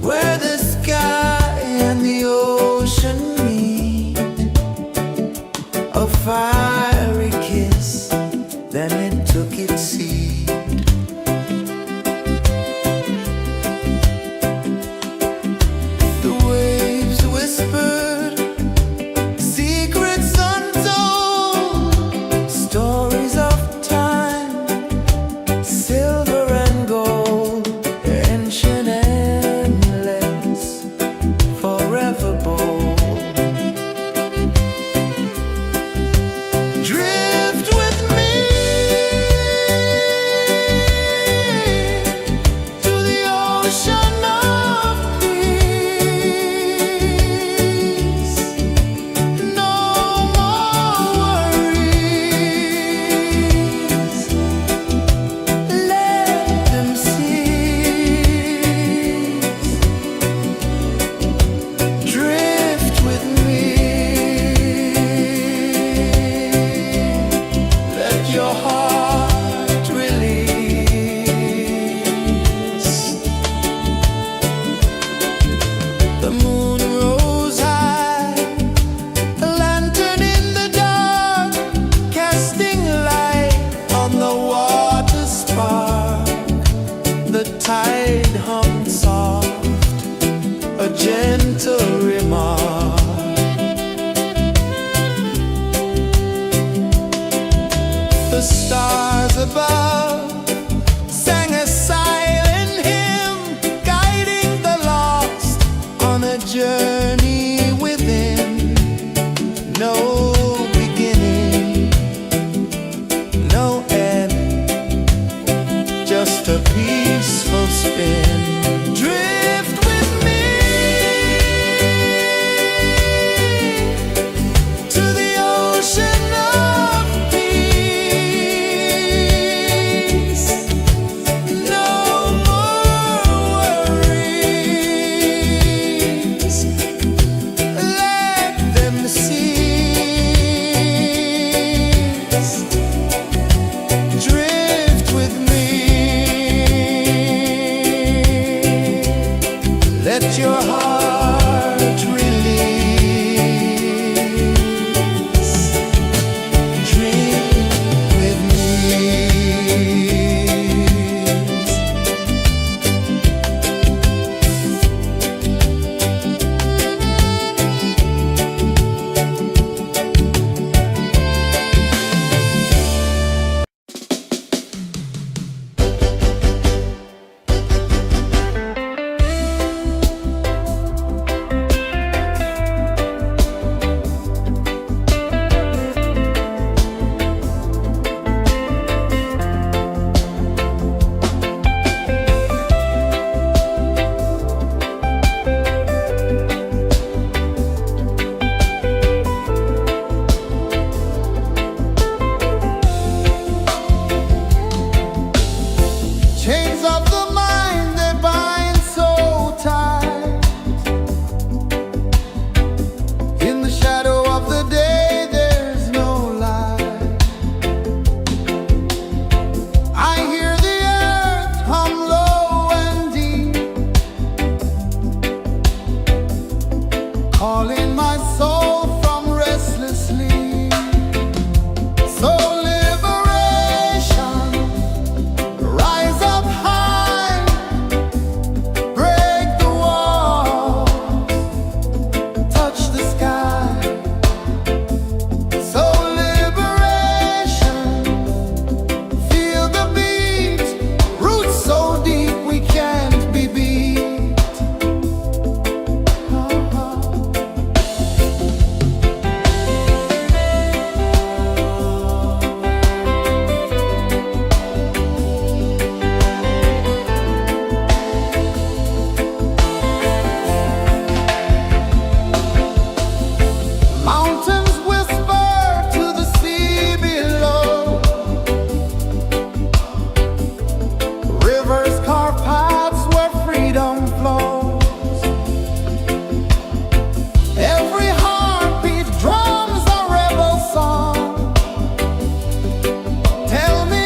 where the sky and the ocean meet, a fiery kiss, then it took its seat. The waves whispered secrets untold, stories of time, silver and gold, ancient, endless, forever bold. Drift with me to the ocean of peace. No more worries. Let them cease. Drift with me. Let your heart release. The moon rose high, a lantern in the dark, casting light on the water spark. The tide hummed soft, a gentle remark. The stars above sang a silent hymn, guiding the lost on a journey within. No beginning, no end, just a peaceful spin. Drift with me to the ocean of peace. No more worries. Let them cease. Drift with me. Let your heart release. Dream with me. Chains of the mind, they bind so tight. In the shadow of the day, there's no light. I hear the earth hum low and deep, calling my soul from restless sleep. So liberation, rise up high, break the walls, touch the sky. So liberation, feel the beat, roots so deep we can't be beat. Mountains whisper to the sea below, rivers carve paths where freedom flows. Every heartbeat drums a rebel song. Tell me,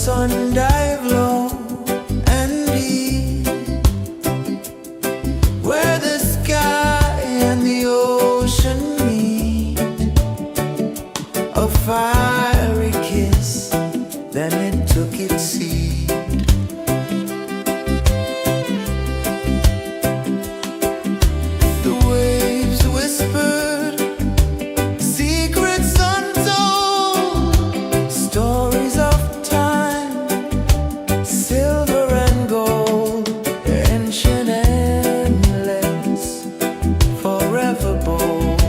sun dive low and deep, where the sky and the ocean meet. A fiery kiss, then it took its seed. The waves whispered secrets untold, stories of time, silver and gold, ancient, endless, forever bold.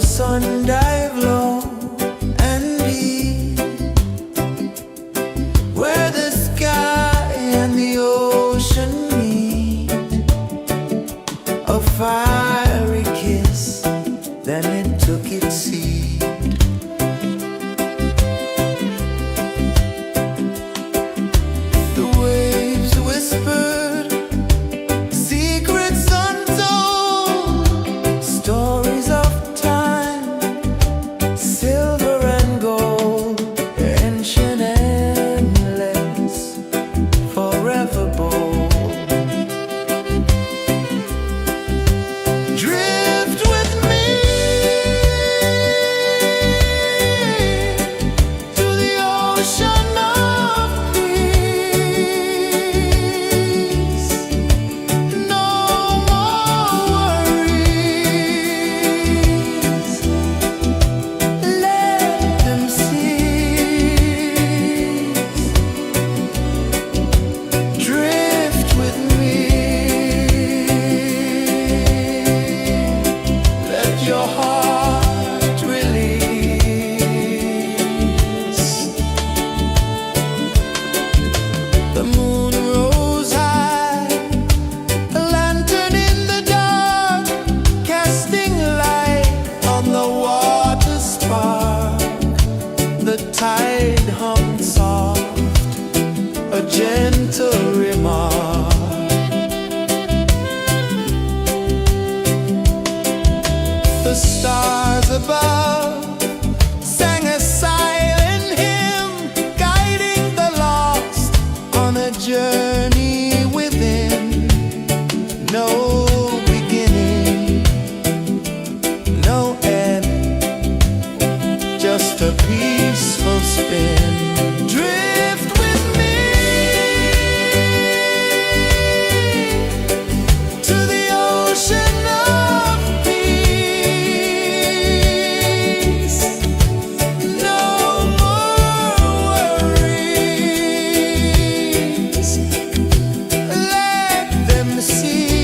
sun dive low and deep, where the sky and the ocean meet. A fiery kiss, then it took its seat. The waves whispered secrets untold, stories of time, silver and gold, ancient, endless, forever bold. Drift with me to the ocean of peace. No more worries. Let them cease. Drift with me. Let your heart release. The moon rose high, a lantern in the dark, casting light on the water spark. The tide hummed soft, a gentle remark. The stars above sang a silent hymn, guiding the lost on a journey within. No beginning, no end, just a peaceful spin. Drift with me to the ocean of peace. No more worries. Let them cease.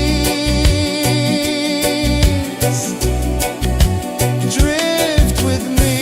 Drift with me.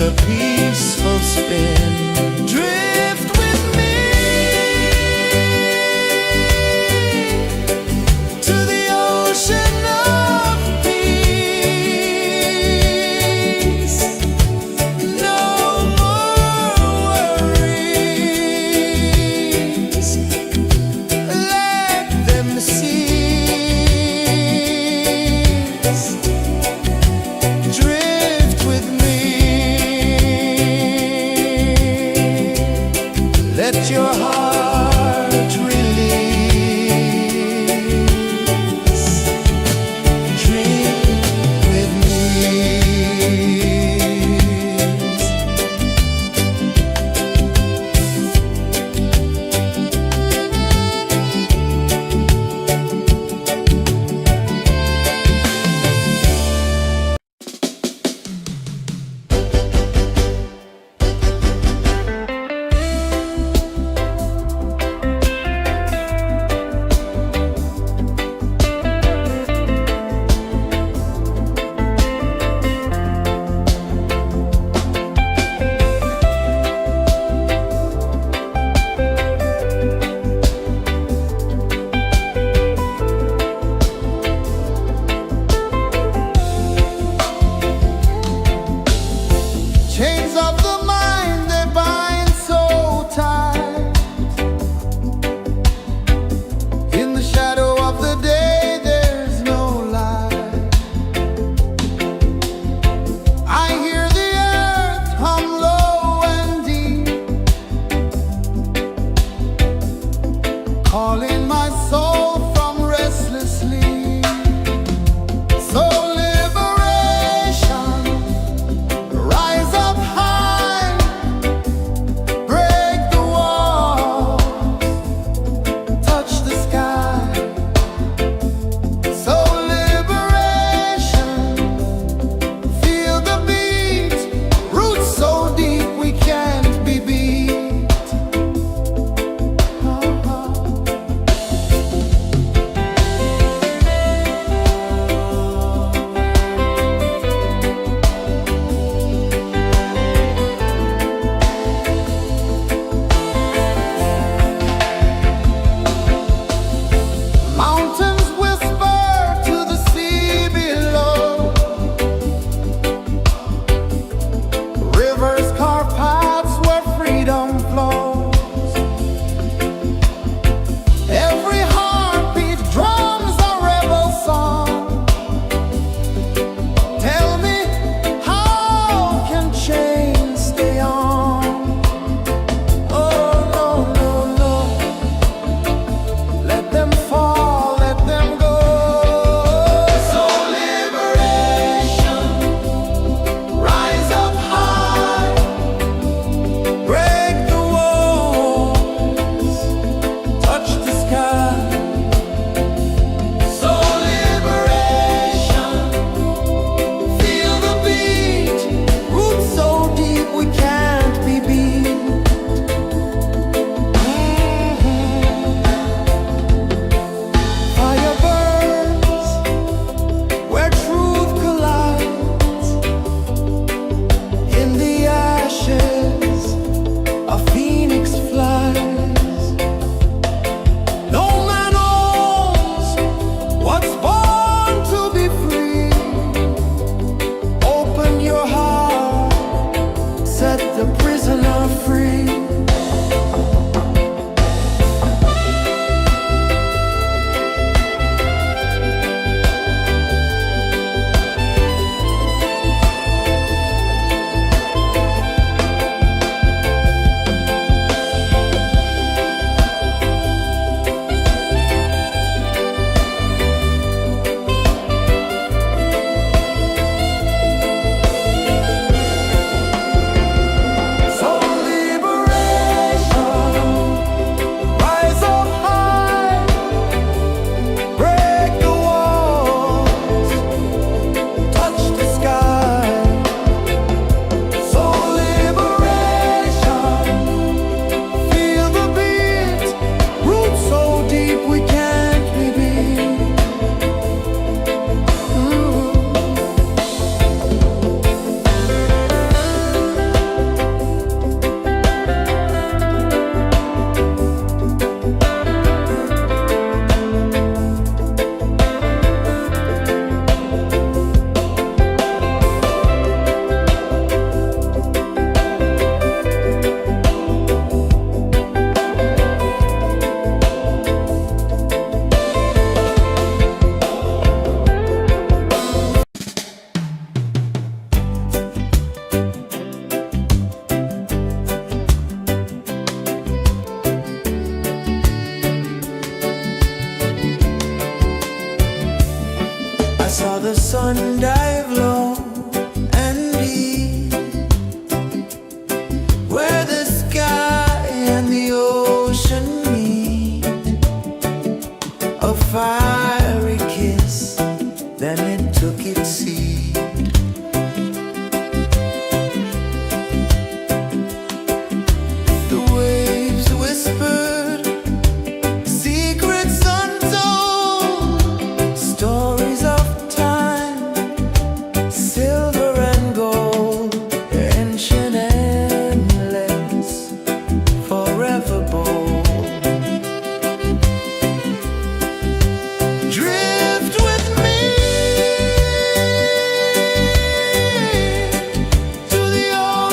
a peaceful spin. Drift with me to the ocean of peace. No more worries, let them cease. Drift with me.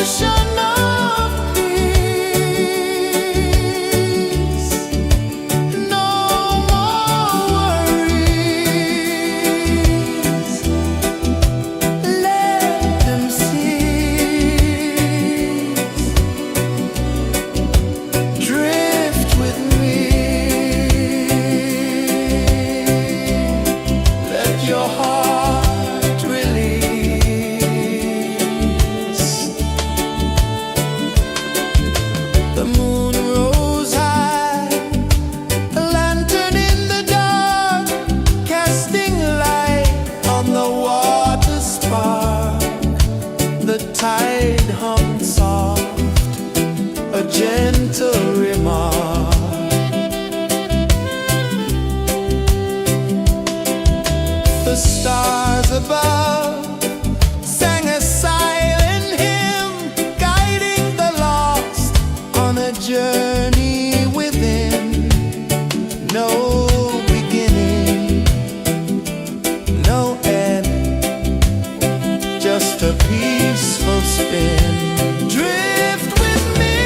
ocean of peace. No more worries. Let them cease. Drift with me. Let your heart release. The moon rose high, a lantern in the dark, casting light on the water spark. The tide hummed soft, a gentle remark. The stars above sang a silent hymn, guiding the lost on a journey within. No beginning, no end, just a peaceful spin. Drift with me.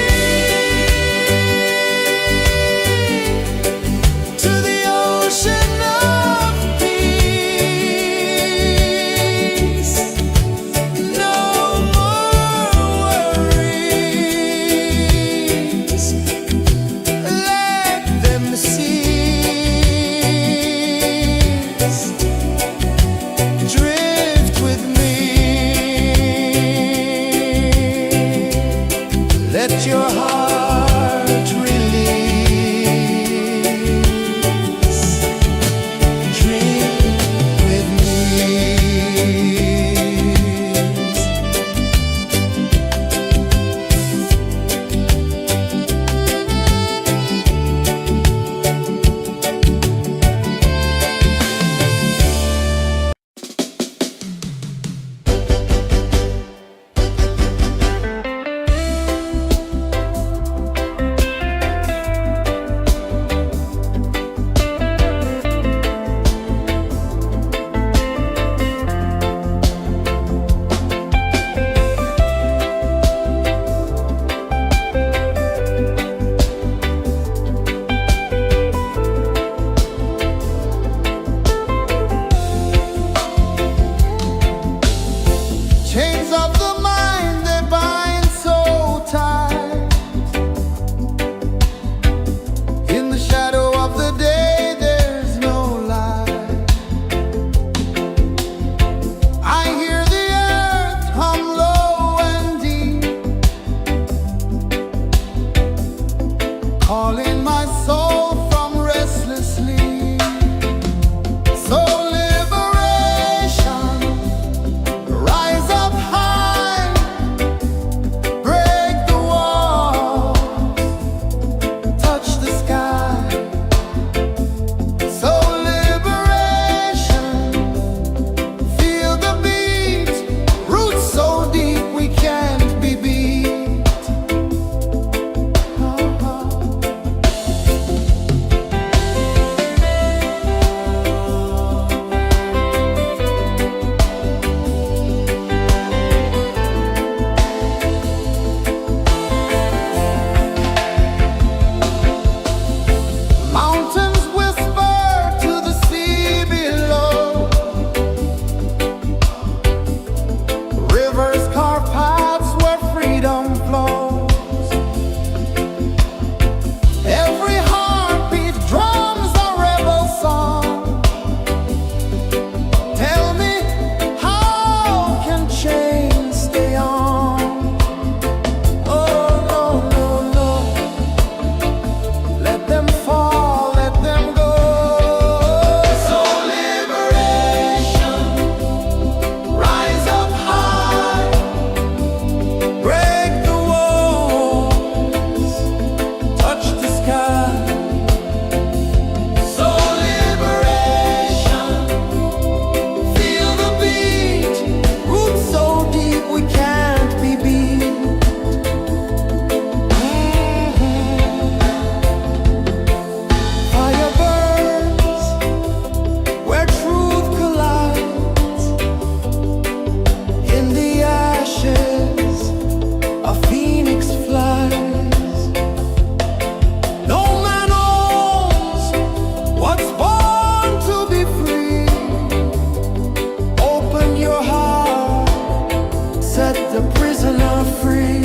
a prisoner free.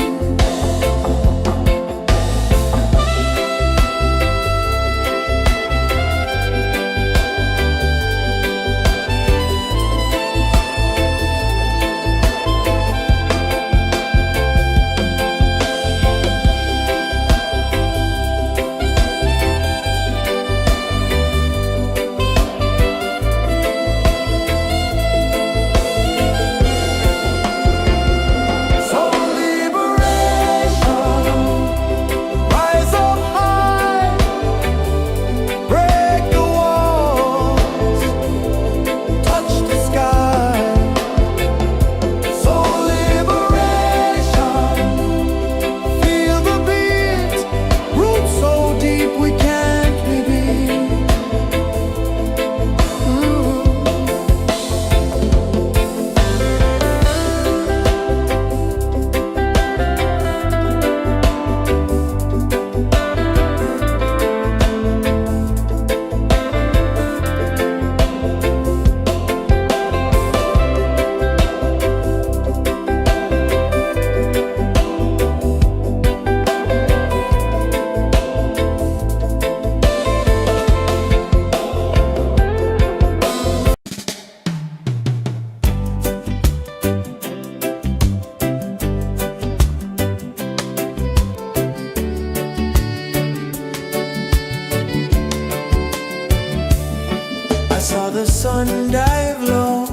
I saw the sun dive low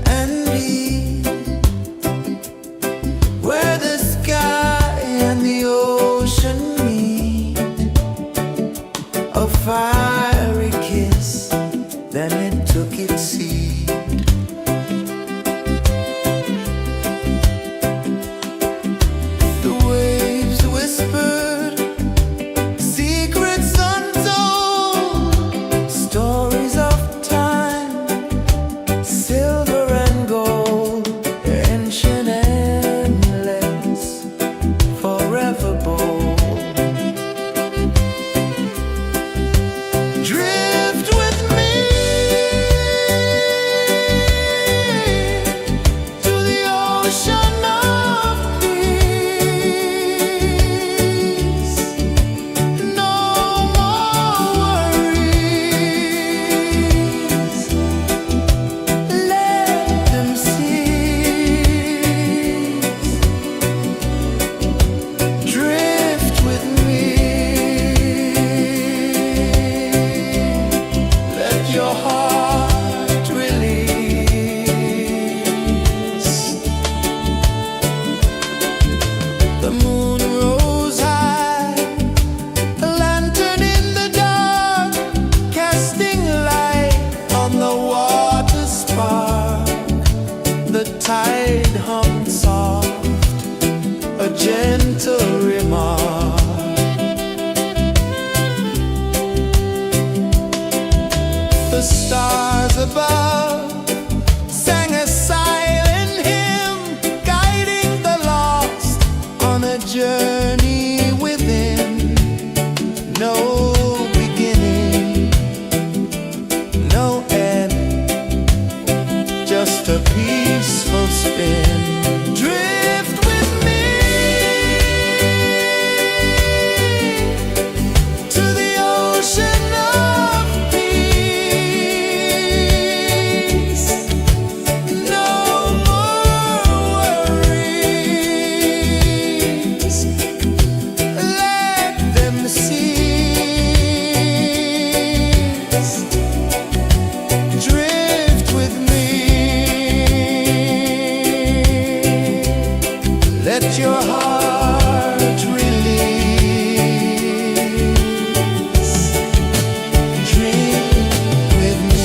and deep, where the sky and the ocean meet. A fiery kiss, then it took its seat. The waves whispered secrets untold, stories of time, silver and gold, ancient endless, forever bold. Drift with me to the ocean of peace. No more worries, let them cease. Drift with me, let your heart release. The moon rose high, a lantern in the dark, casting light on the water spark. The tide hummed soft, a gentle remark. The stars above sang a silent hymn, guiding the lost on a journey within. No beginning, no end, just a peaceful spin. Drift with me to the ocean of peace. No more worries, let them cease. Drift with me, let your heart release. Drift with me.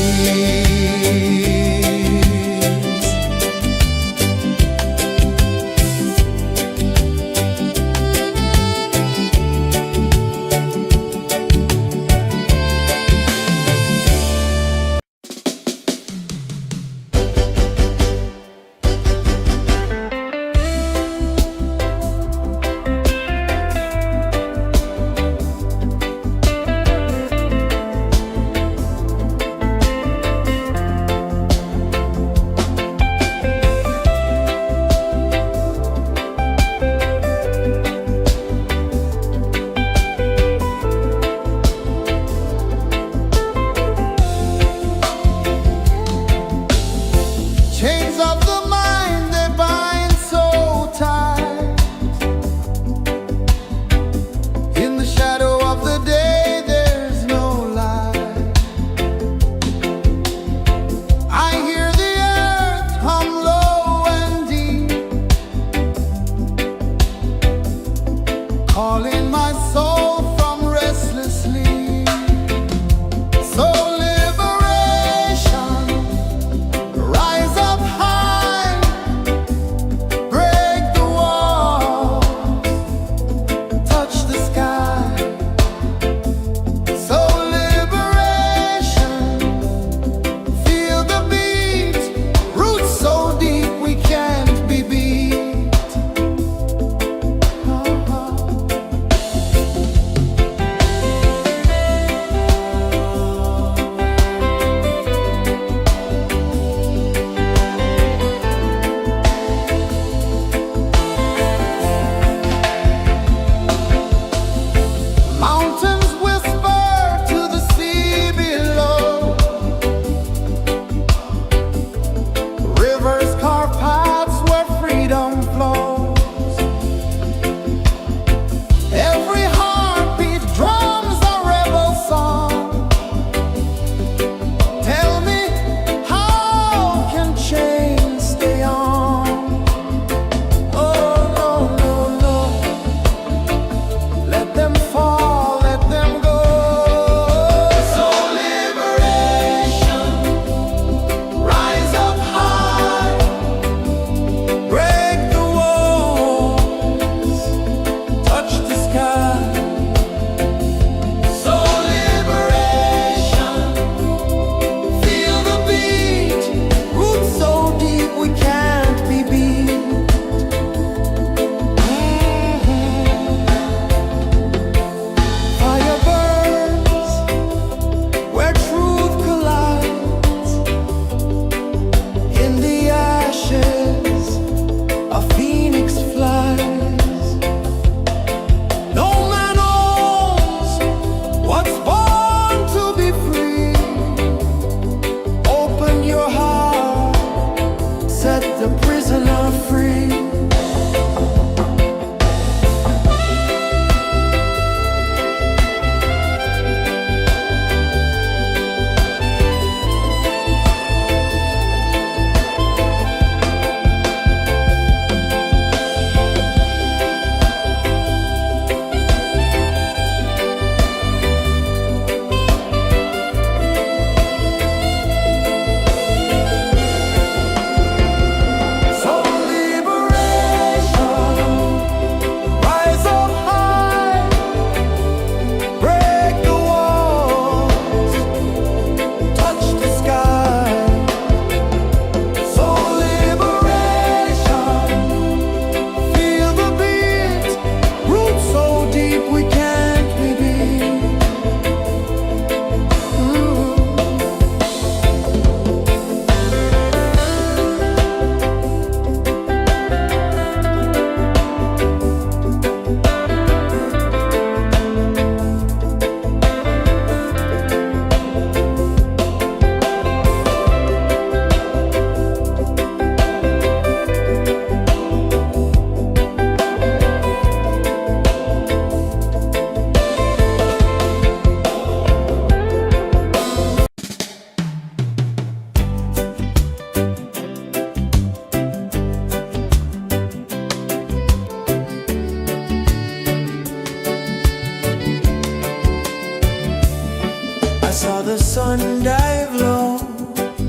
sun dive low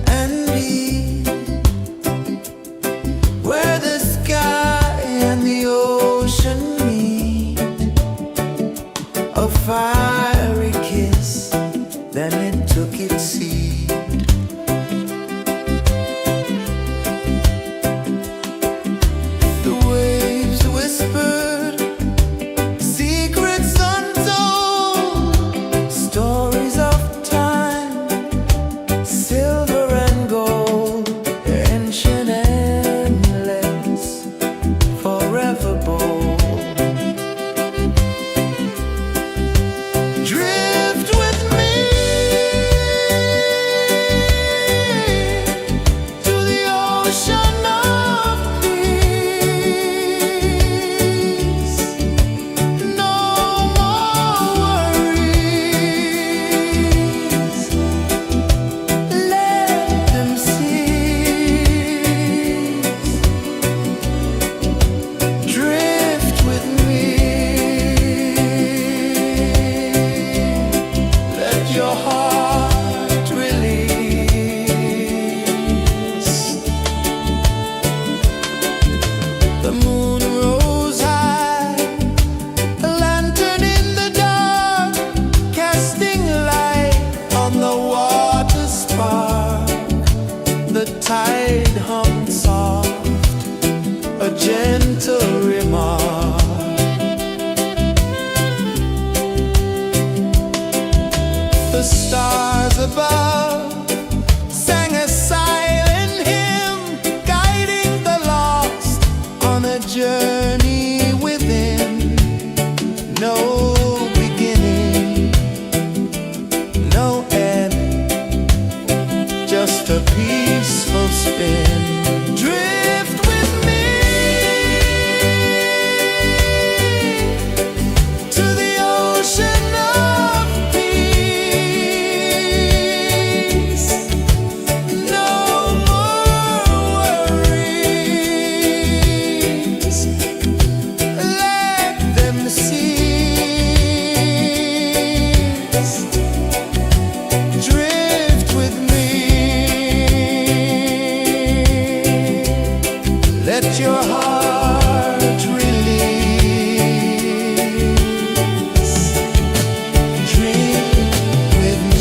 and deep, where the sky and the ocean meet, a fiery kiss, then it took its seat. The waves whispered secrets untold, stories of time, silver and gold, ancient, endless, forever bold. Drift with me to the ocean of peace. No more worries. Let them cease. Drift with me. Let your heart release. The moon rose high, a lantern in the dark, casting light on the water spark. The tide hummed soft, a gentle remark. The stars above sang a silent hymn, guiding the lost on a journey within. No beginning, no end, just a peaceful spin. Drift with me to the ocean of peace. No more worries. Let them cease. Drift with me. Let your heart release. Dream with me.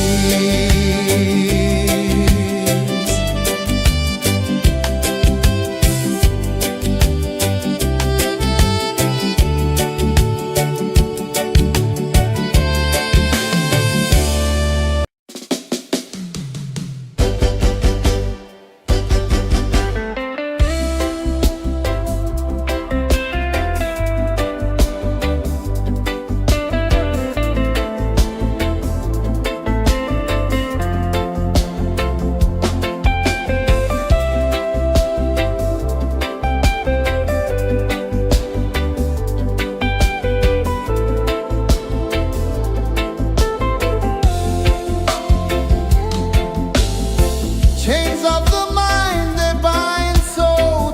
Chains of the mind, they bind so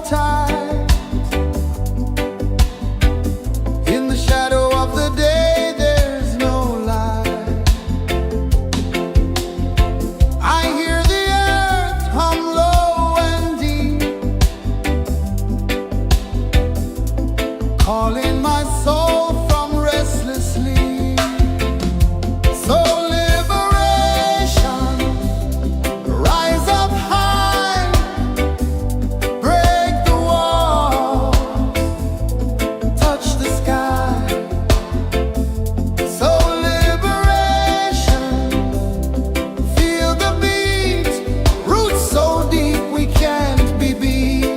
tight. In the shadow of the day, there's no light. I hear the earth hum low and deep, calling my soul from restless sleep. So liberation, rise up high, break the walls, touch the sky. So liberation, feel the beat, roots so deep we can't be beat.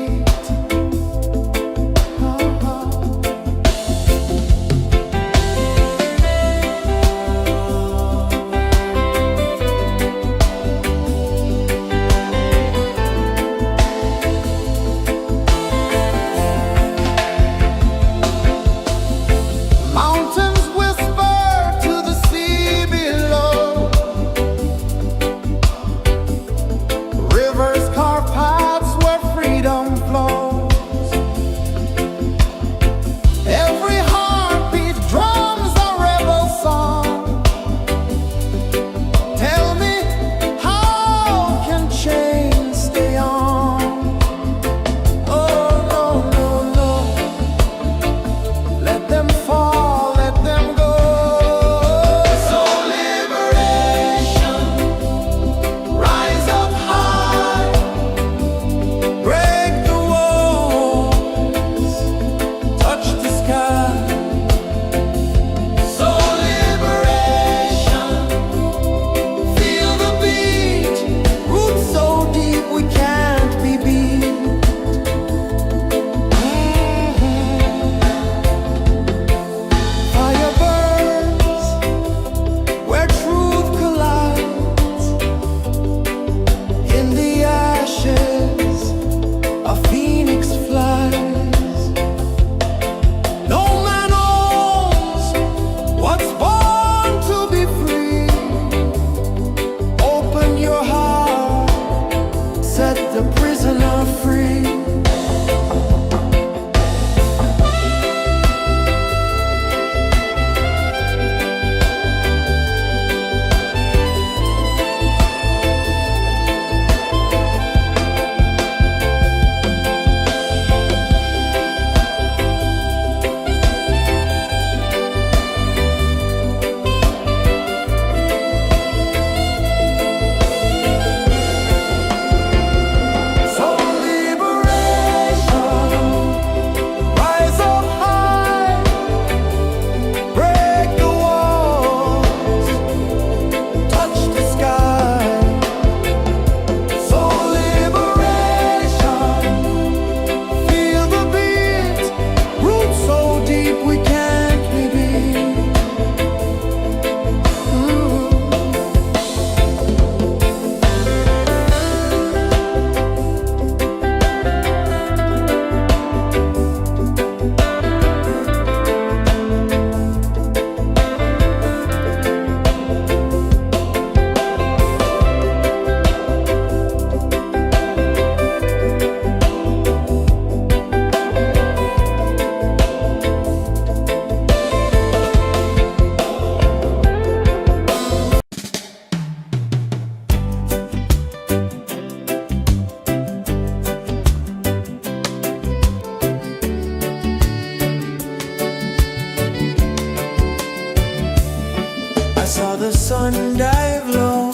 sun dive low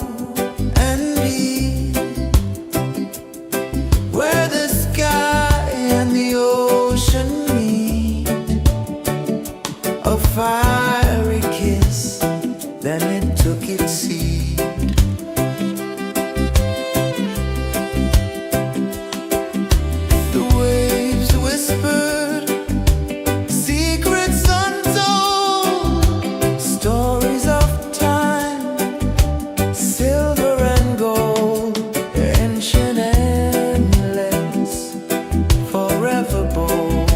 and deep, where the sky and the ocean meet. A fiery kiss, then it took its seed. The waves whispered secrets untold, stories of time, silver and gold, ancient, endless, forever bold.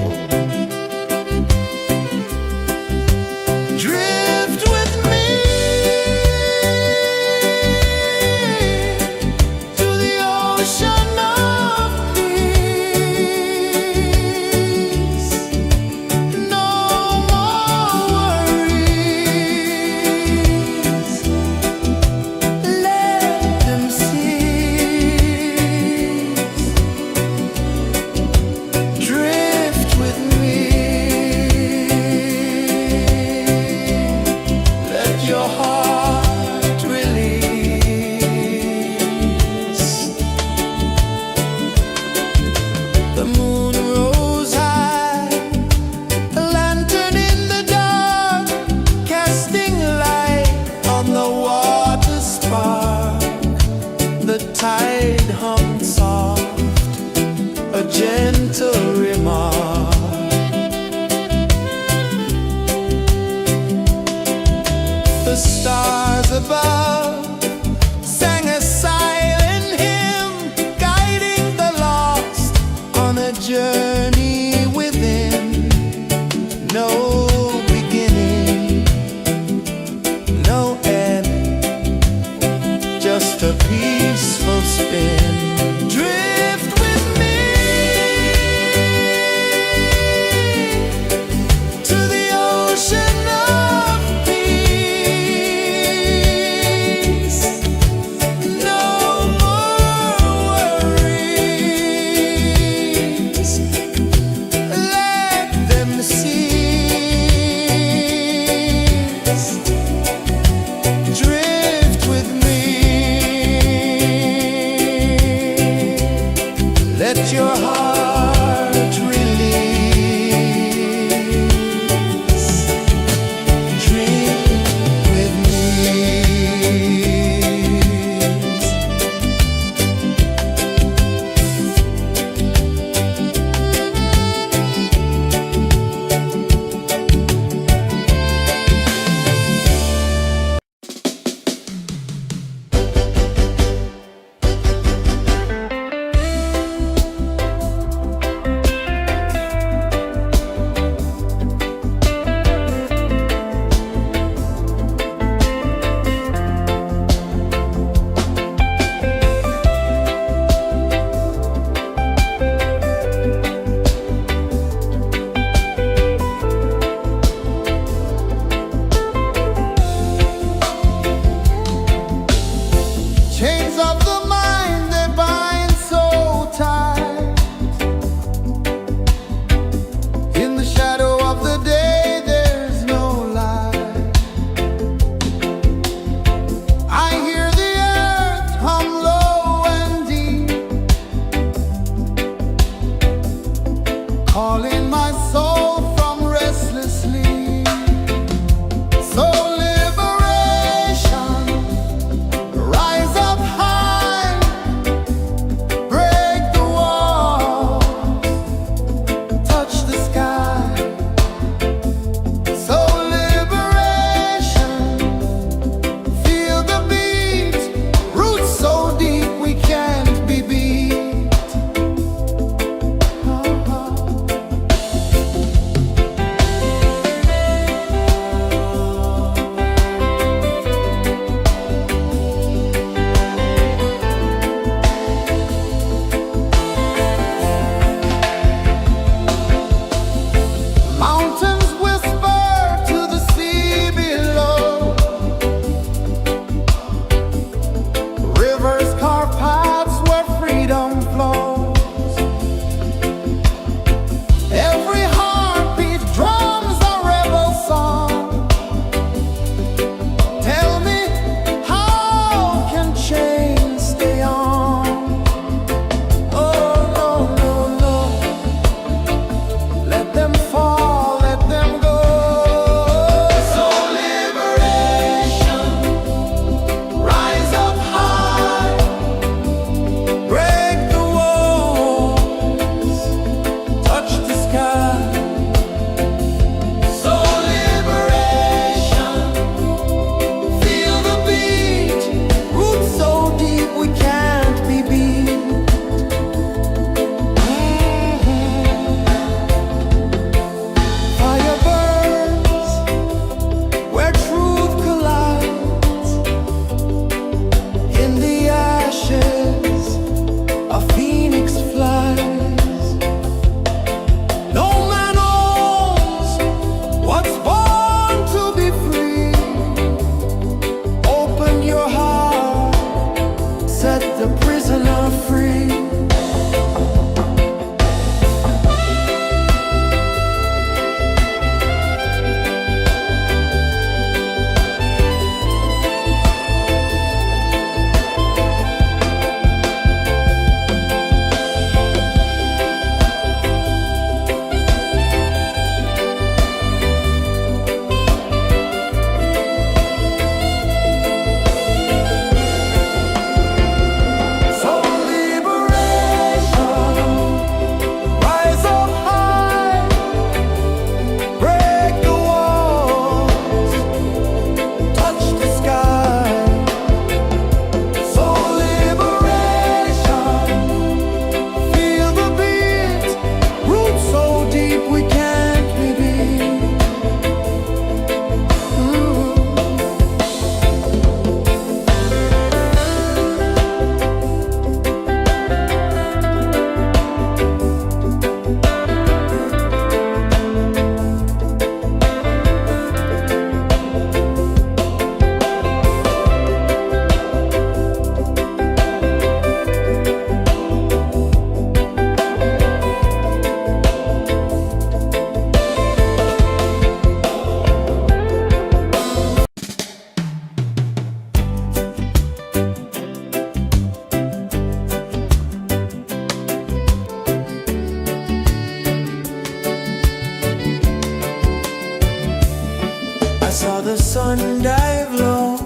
saw the sun dive low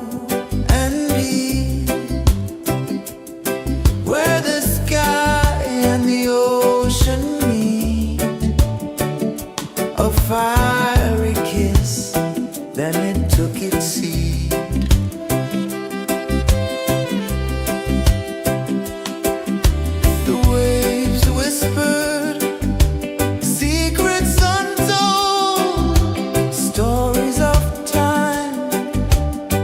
and deep, where the sky and the ocean meet. A fiery kiss, then it took its seat. The waves whispered secrets untold, stories of time,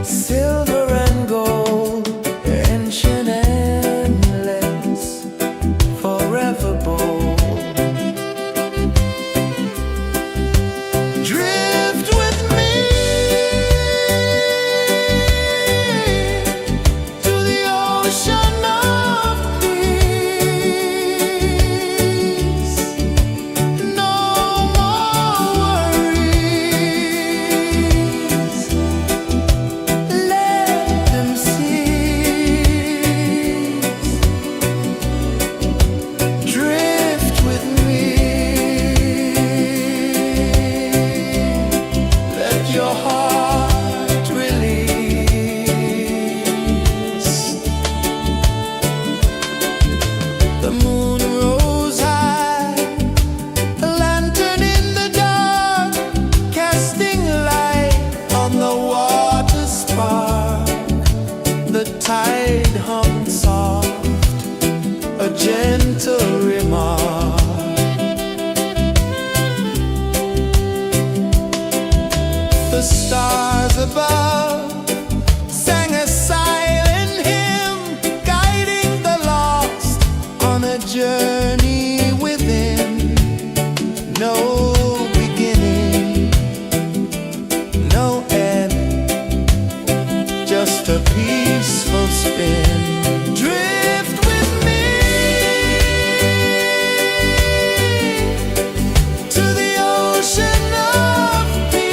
silver and gold, ancient, endless, forever bold. Drift with me to the ocean of peace. No more worries, let them cease. Drift with me, let your heart release. The moon rose high, a lantern in the dark, casting light on the water spark. The tide hummed soft, a gentle remark. The stars above sang a silent hymn, guiding the lost on a journey within. No beginning, no end, just a peaceful spin. Drift with me to the ocean of peace.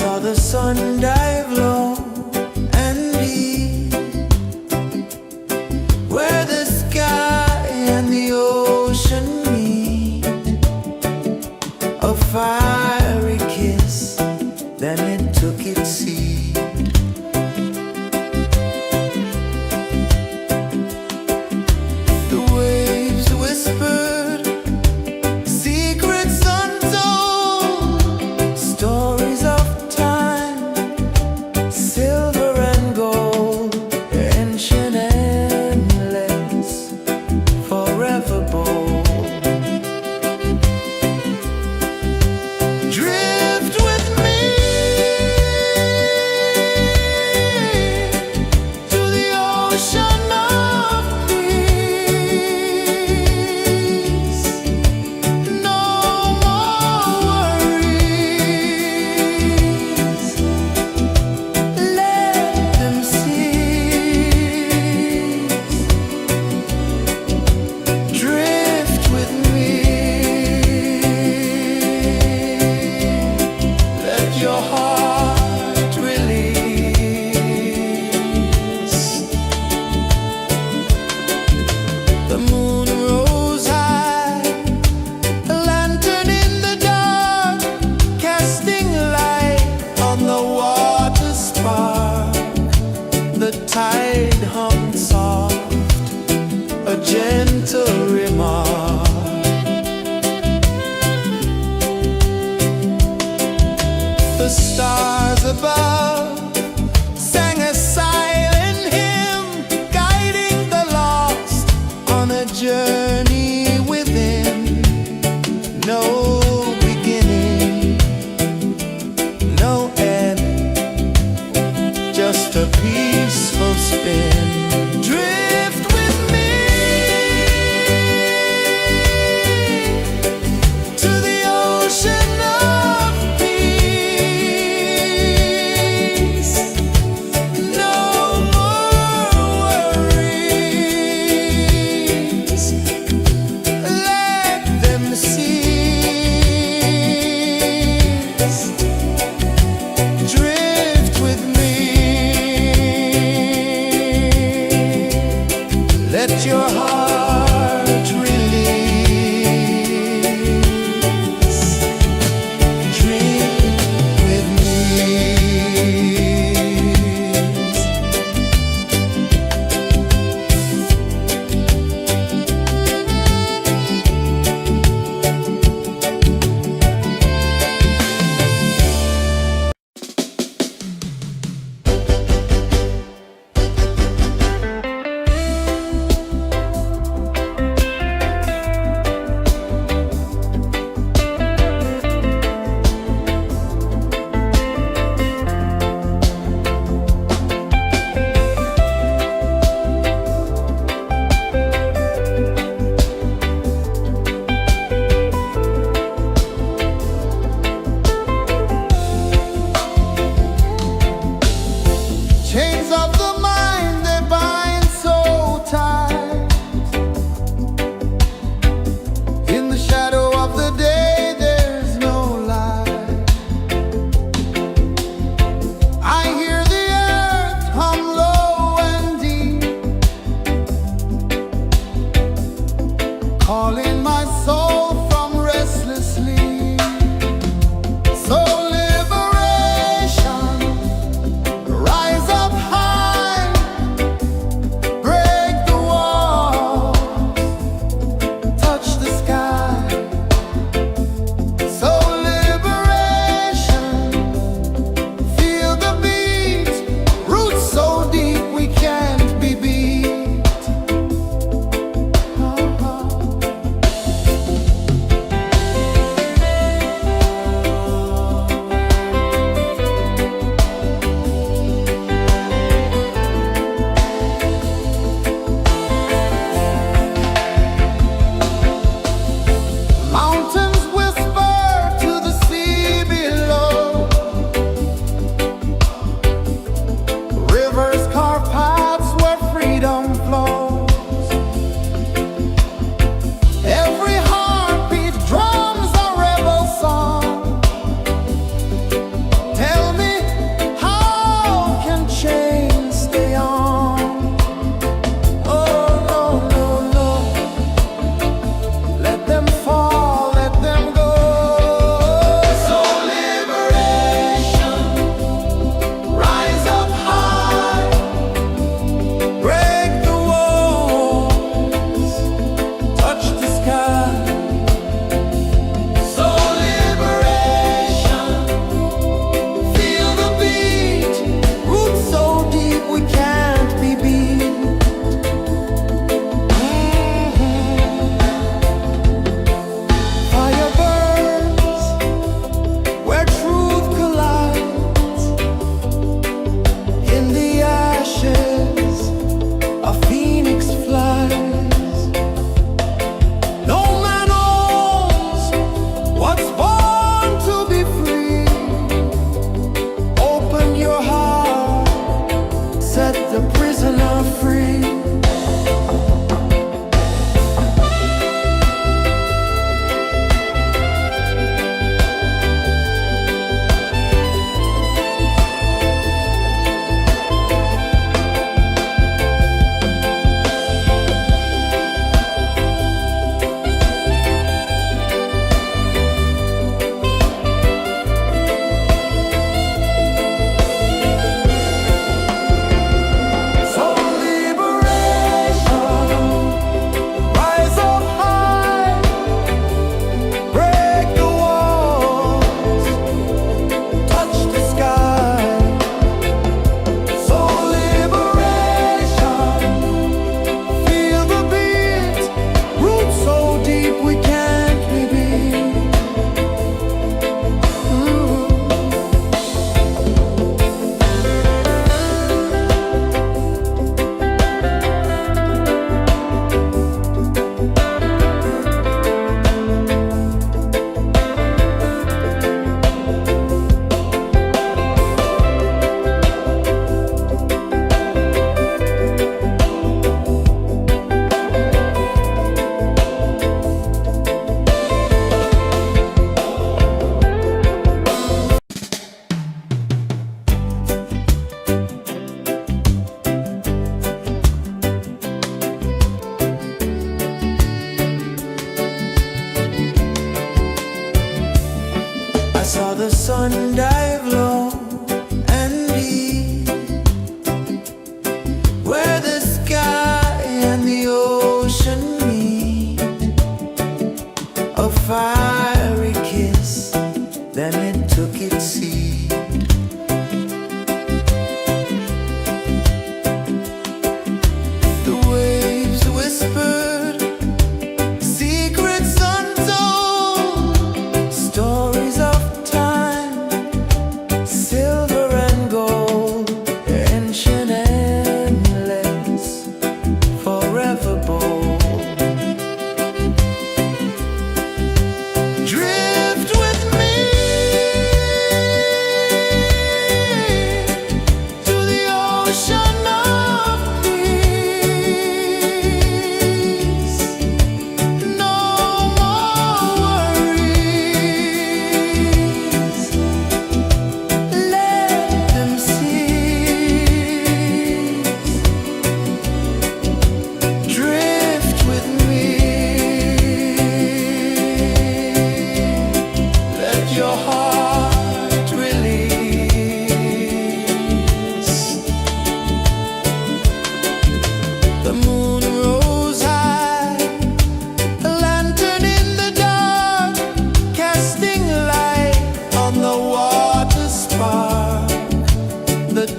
saw the sun dive low and deep, where the sky and the ocean meet. A fiery kiss, then it took its seat. The waves whispered secrets untold, stories of time, silver and gold, ancient, endless, forever bold. Drift with me to the ocean of peace. No more worries, let them cease. Drift with me, let your heart release. The moon rose high, a lantern in the dark, casting light on the water spark. The tide hummed soft, a gentle remark. The stars above sang a silent hymn, guiding the lost on a journey within. No beginning, no end, just a peaceful spin. Drift with me to the ocean of peace.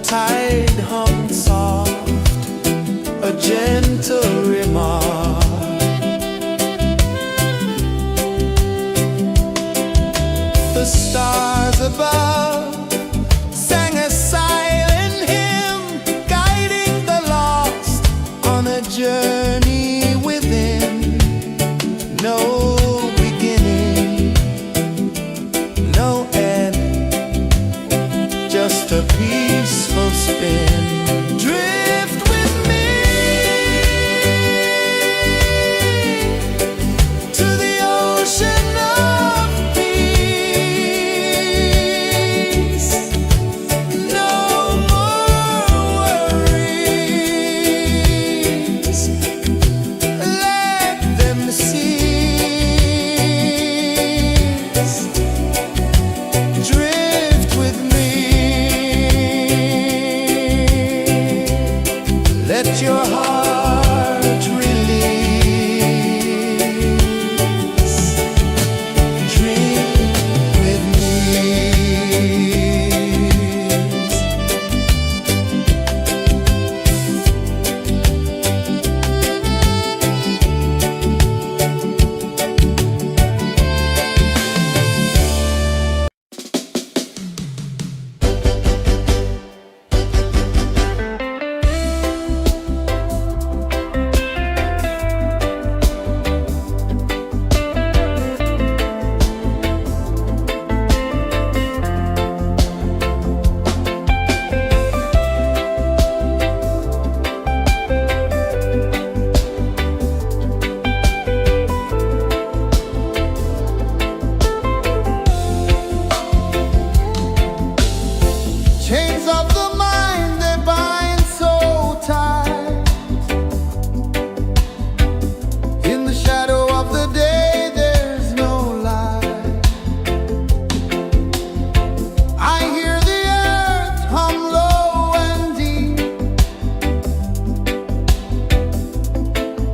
tide hummed soft, a gentle remark. The stars above sang a silent hymn, guiding the lost on a journey within. No beginning, no end, just a peaceful spin. Drift with me to the ocean of peace. No more worries, let them cease. Drift with me, let your heart release. Dream with me. Chains of the mind, they bind so tight. In the shadow of the day, there's no light. I hear the earth hum low and deep,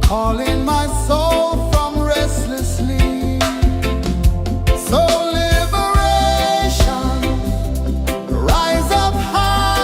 calling my soul from restless sleep. So liberation, rise up high.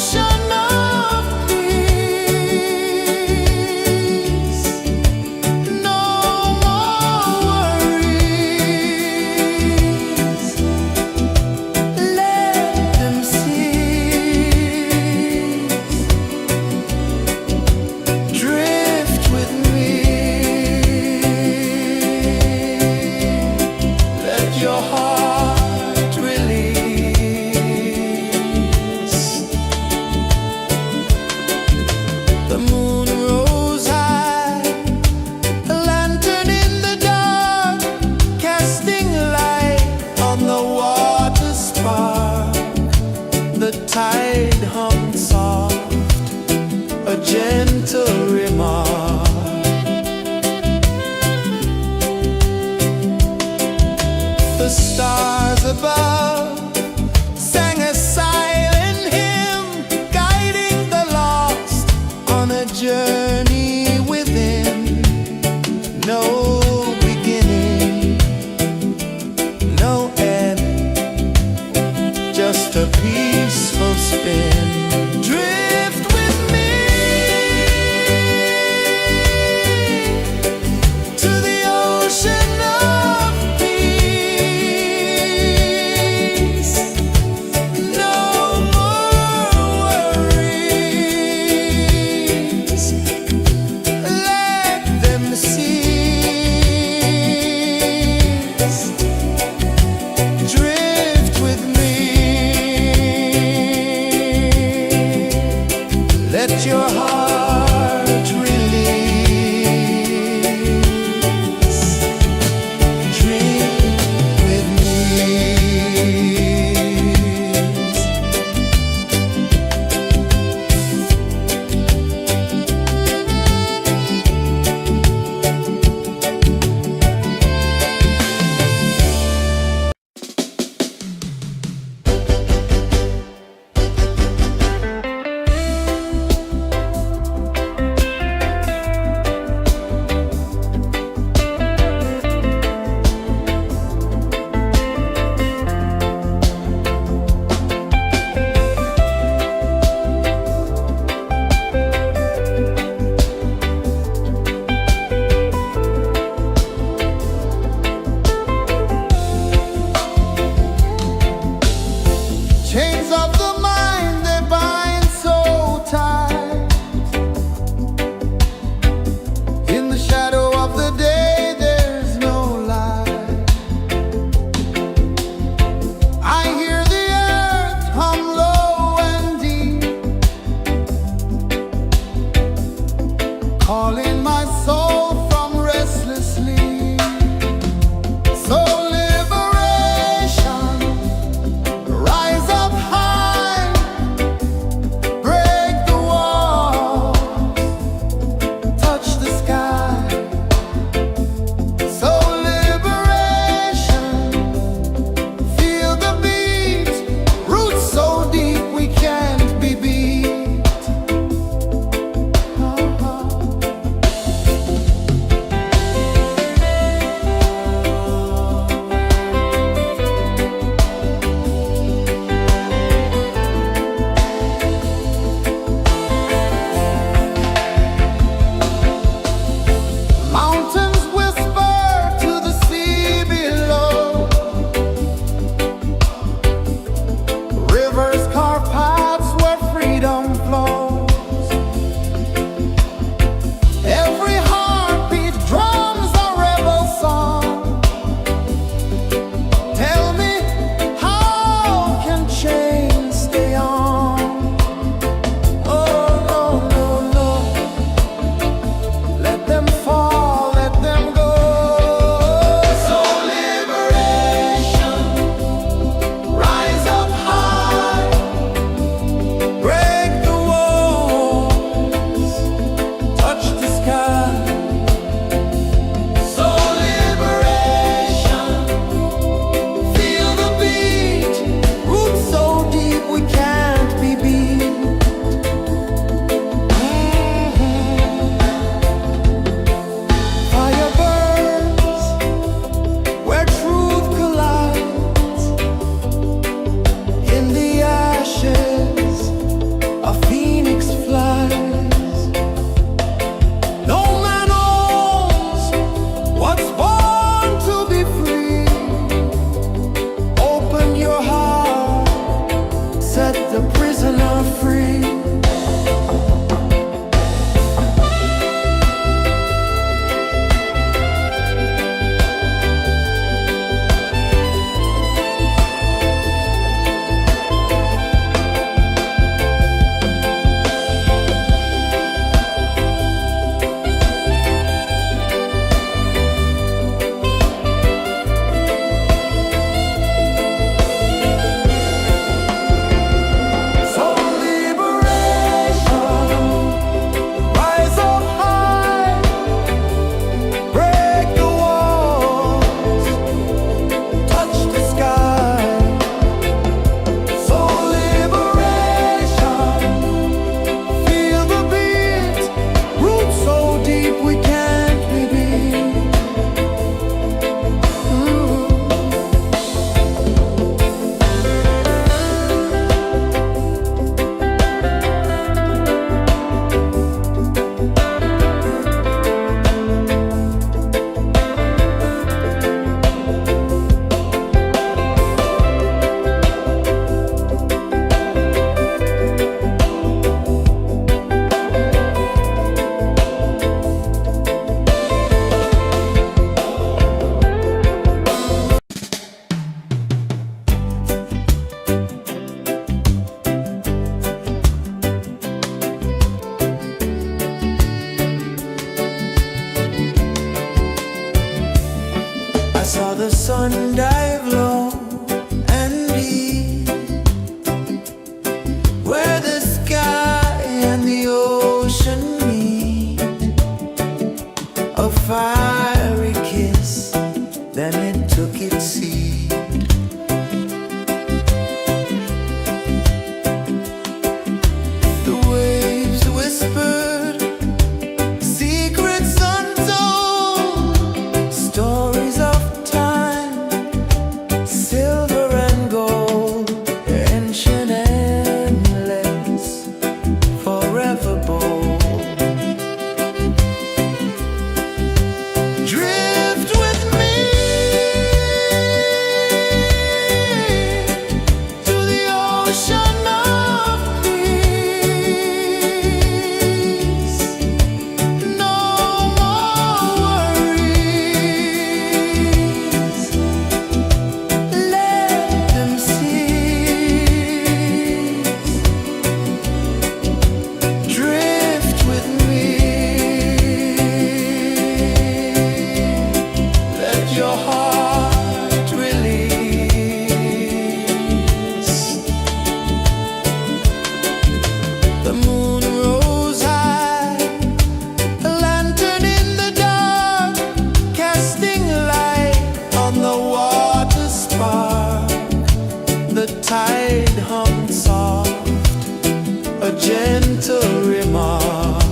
ocean of peace. No more worries. Let them cease. Drift with me. Let your heart release. The moon rose high, a lantern in the dark, casting light on the water spark. The tide hummed soft, a gentle remark. The stars above sang a silent hymn, guiding the lost on a journey within. No beginning, no end, just a peaceful spin. Drift with me to the ocean of peace. No more worries. Let them cease. Drift with me. Let your heart release. Dream with me. The moon rose high, a lantern in the dark, casting light on the water spark. The tide hummed soft, a gentle remark.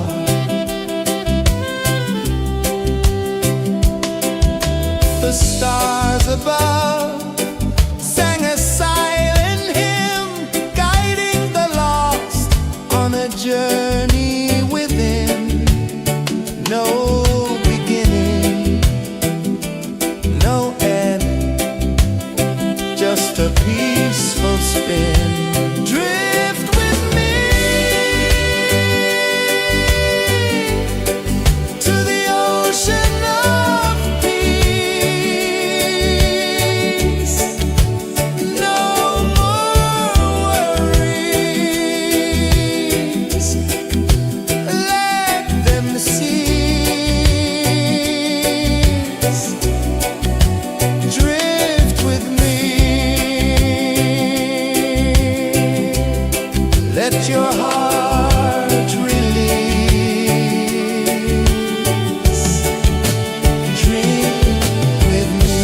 The stars above sang a silent hymn, guiding the lost on a journey within. No beginning, no end, just a peaceful spin. Drift with me to the ocean of peace. No more worries, let them cease. Drift with me, let your heart release. Dream with me.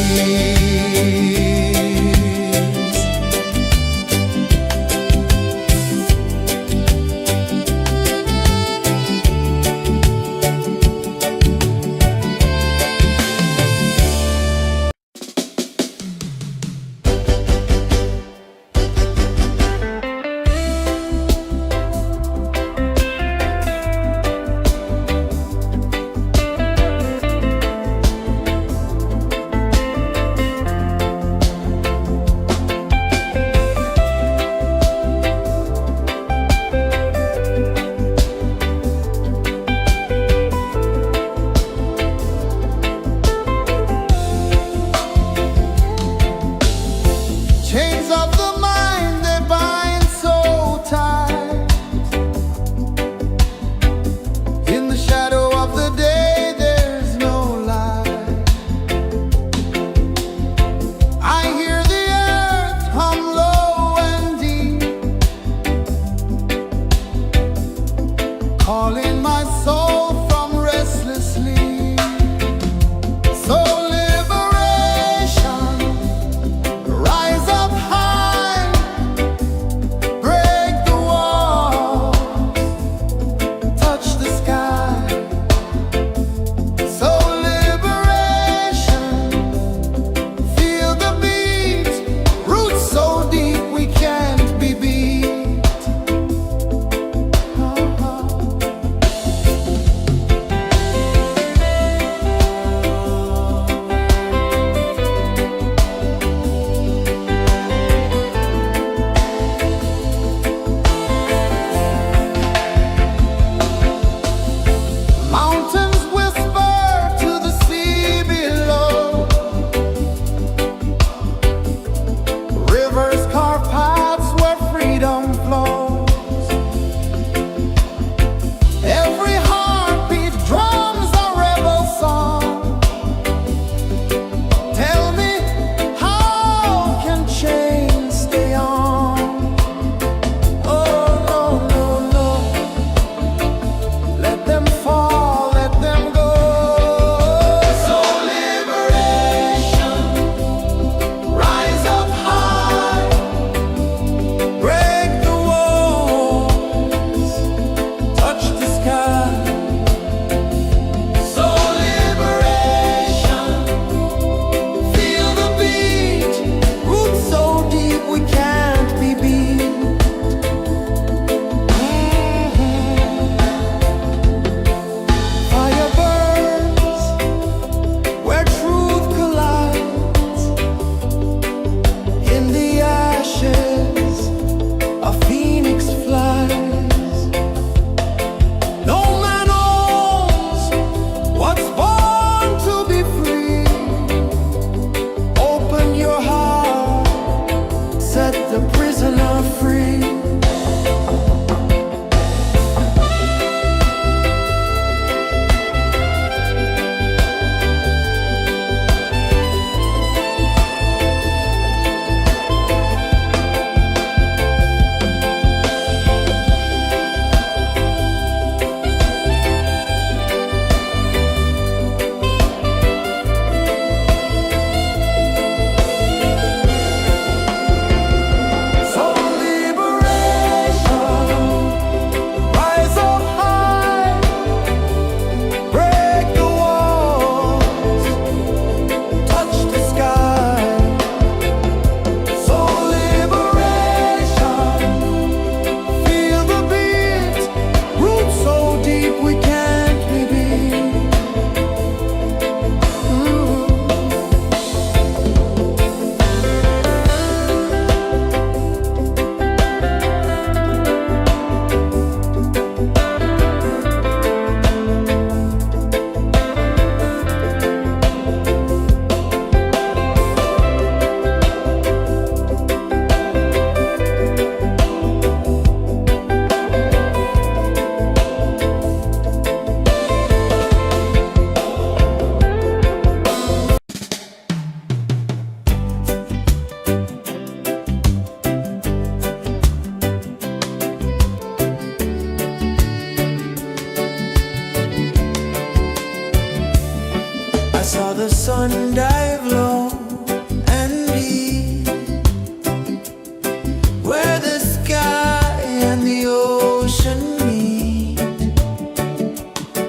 ocean meet,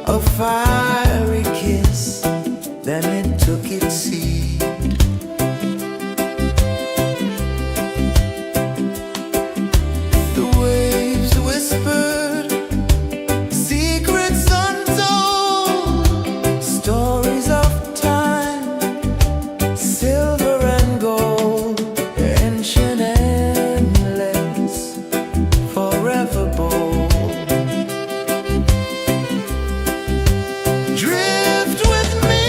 a fiery kiss, then it took its seat. The waves whispered secrets untold, stories of time, silver and gold, ancient, endless, forever bold. Drift with me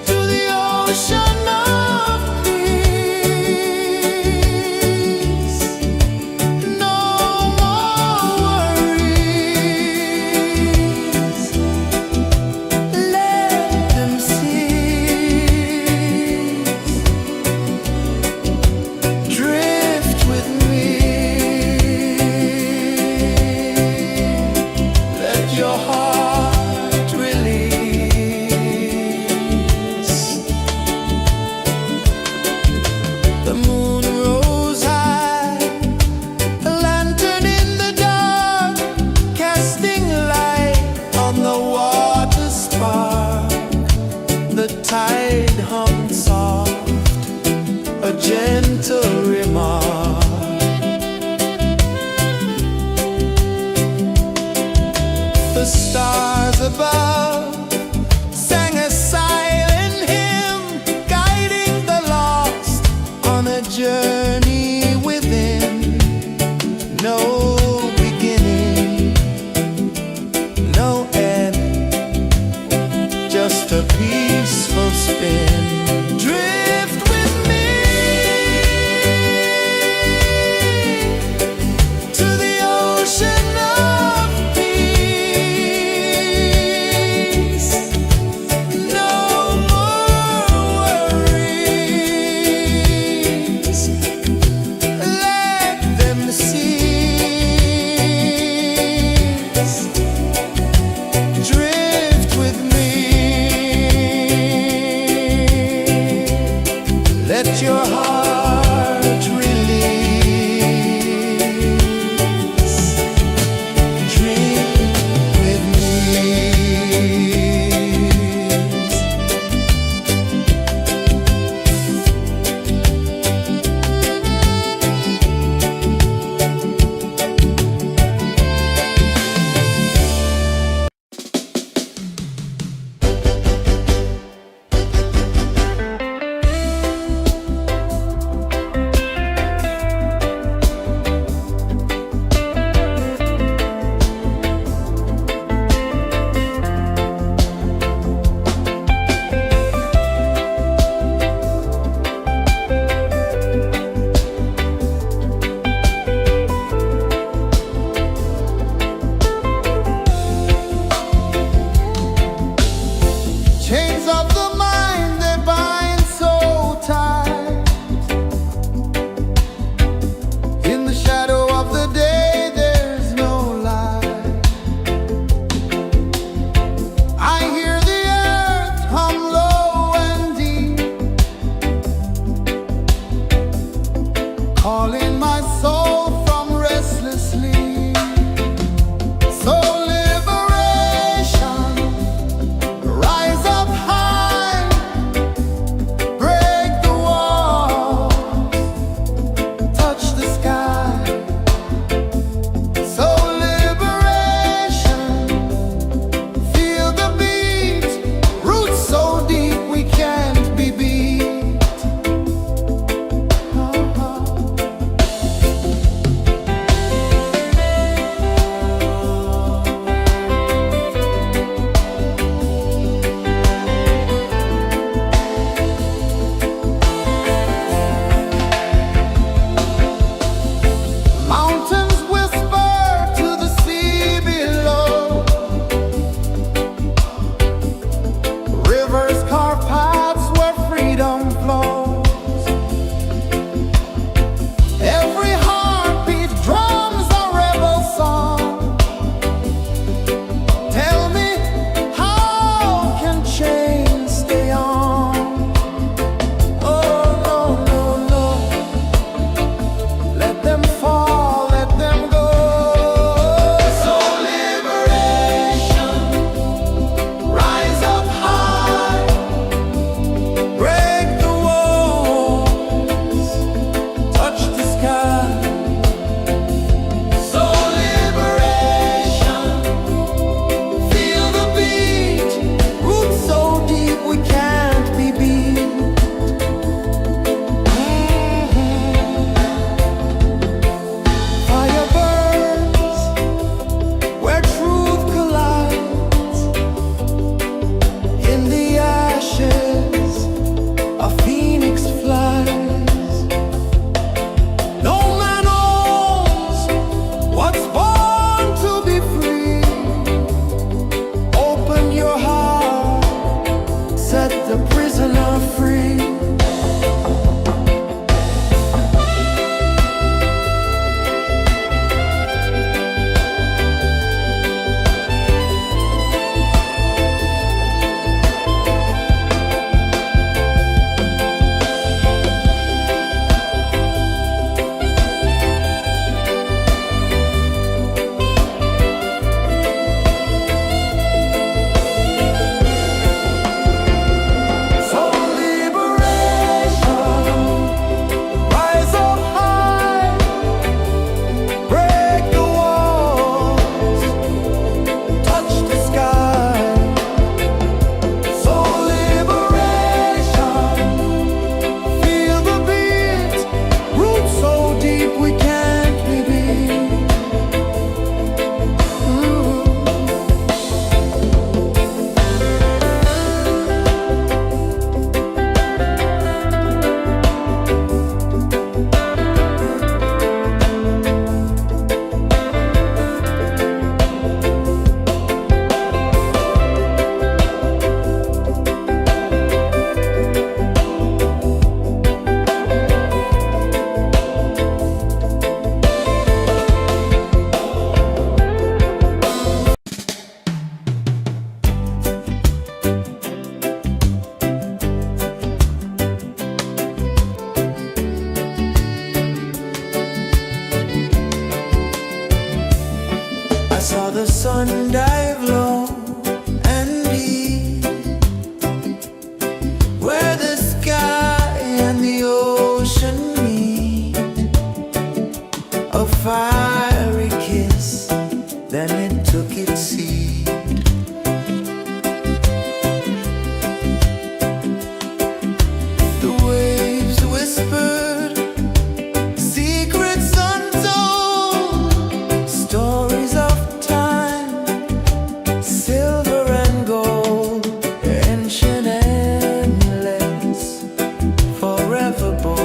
to the ocean of peace. No more worries. Let them cease. Drift with me. Let your heart release. The moon rose high, a lantern in the dark, casting light on the water spark. The tide hummed soft, a gentle remark. The stars above sang a silent hymn, guiding the lost on a journey within. No beginning, no end, just a peaceful spin. Drift with me to the ocean of peace. No more worries. Let them cease. Drift with me. Let your heart release. Drift with me. Chains of the mind, they bind so tight. In the shadow of the day, there's no light. I hear the earth hum low and deep, calling my soul from restless sleep. So liberation, rise up high, break the walls, touch the sky. So liberation, feel the beat, roots so deep we can't be beat. fiery kiss, then it took its seed. The waves whispered secrets untold, stories of time, silver and gold, ancient, endless, forever bold.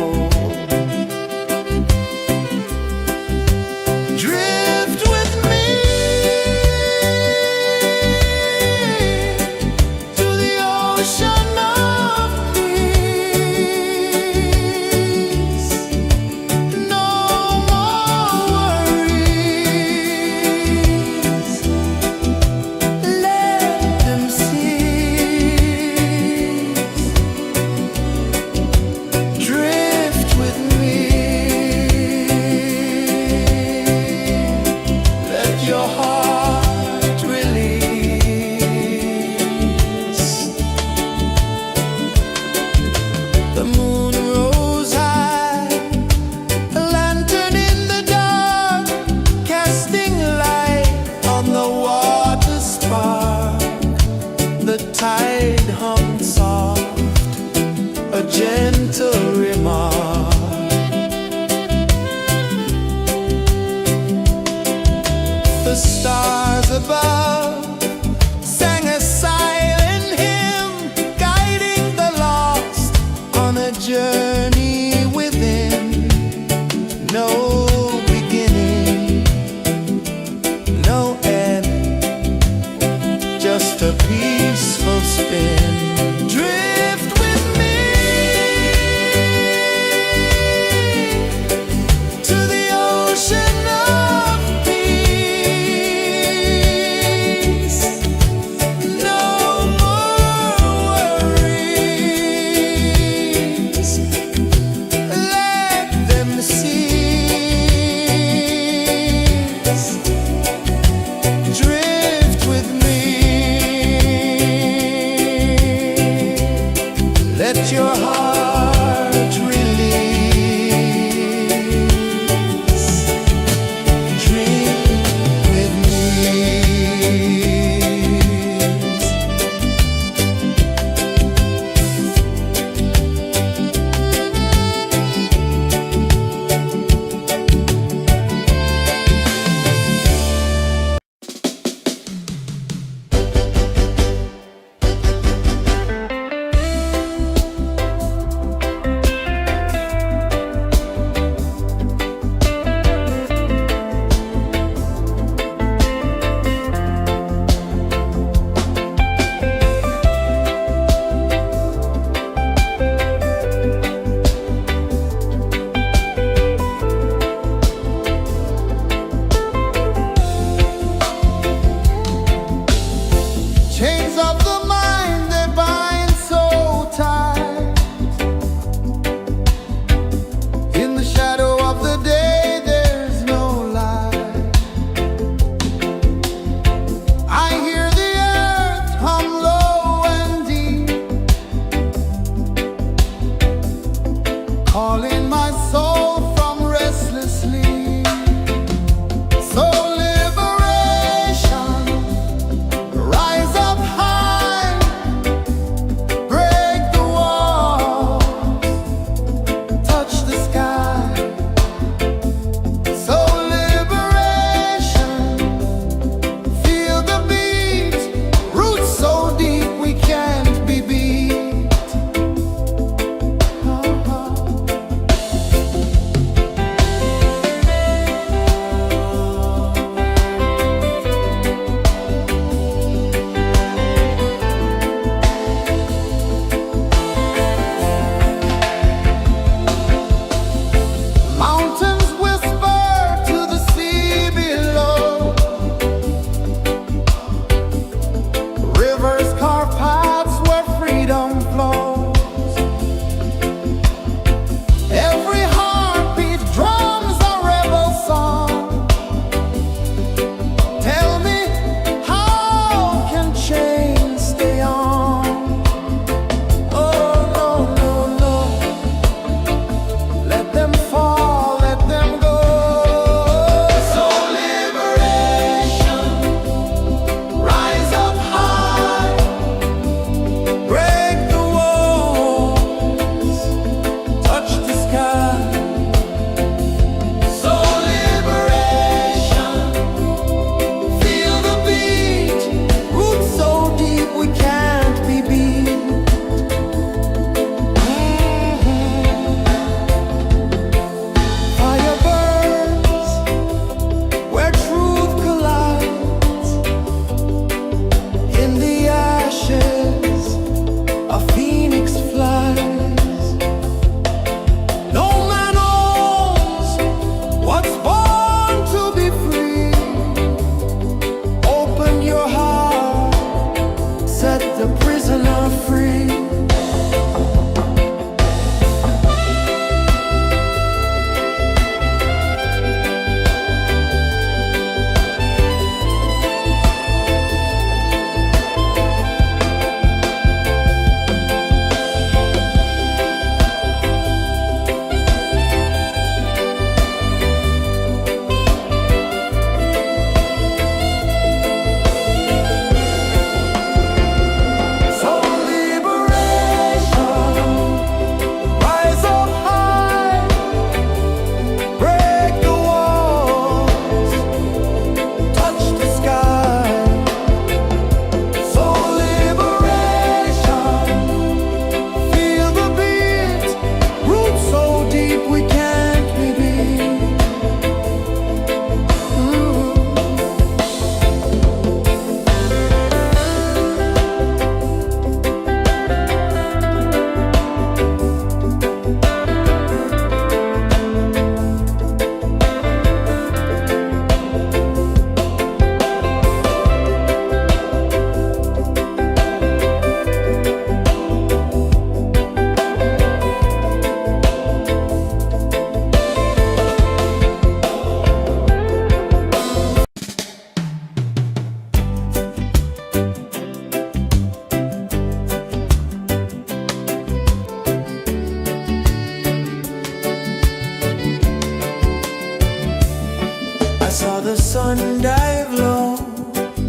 saw the sun dive low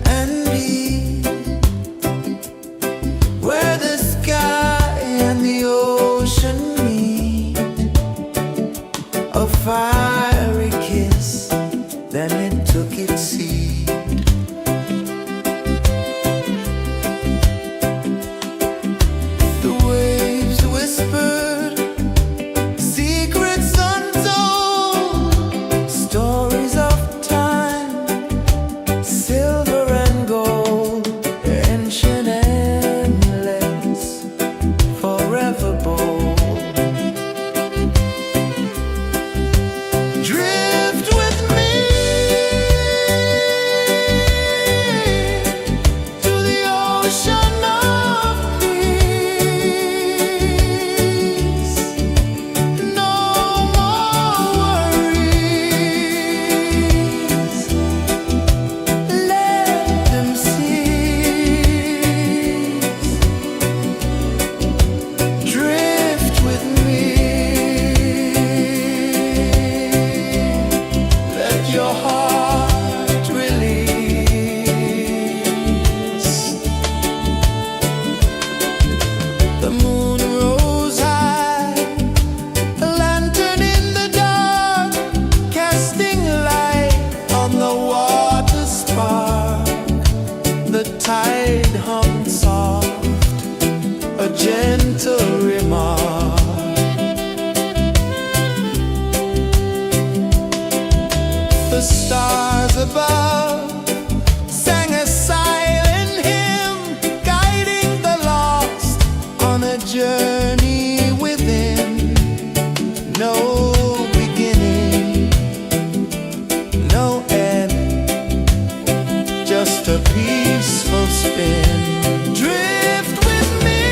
and deep, where the sky and the ocean meet. A fiery kiss, then it took its seat. The waves whispered secrets untold, stories of time, silver and gold, ancient, endless, forever bold. Drift with me to the ocean of peace. No more worries, let them cease. Drift with me, let your heart release. The moon rose high, a lantern in the dark, casting light on the water spark. The tide hummed soft, a gentle remark. The stars above sang a silent hymn, guiding the lost on a journey within. No beginning, no end, just a peaceful spin. Drift with me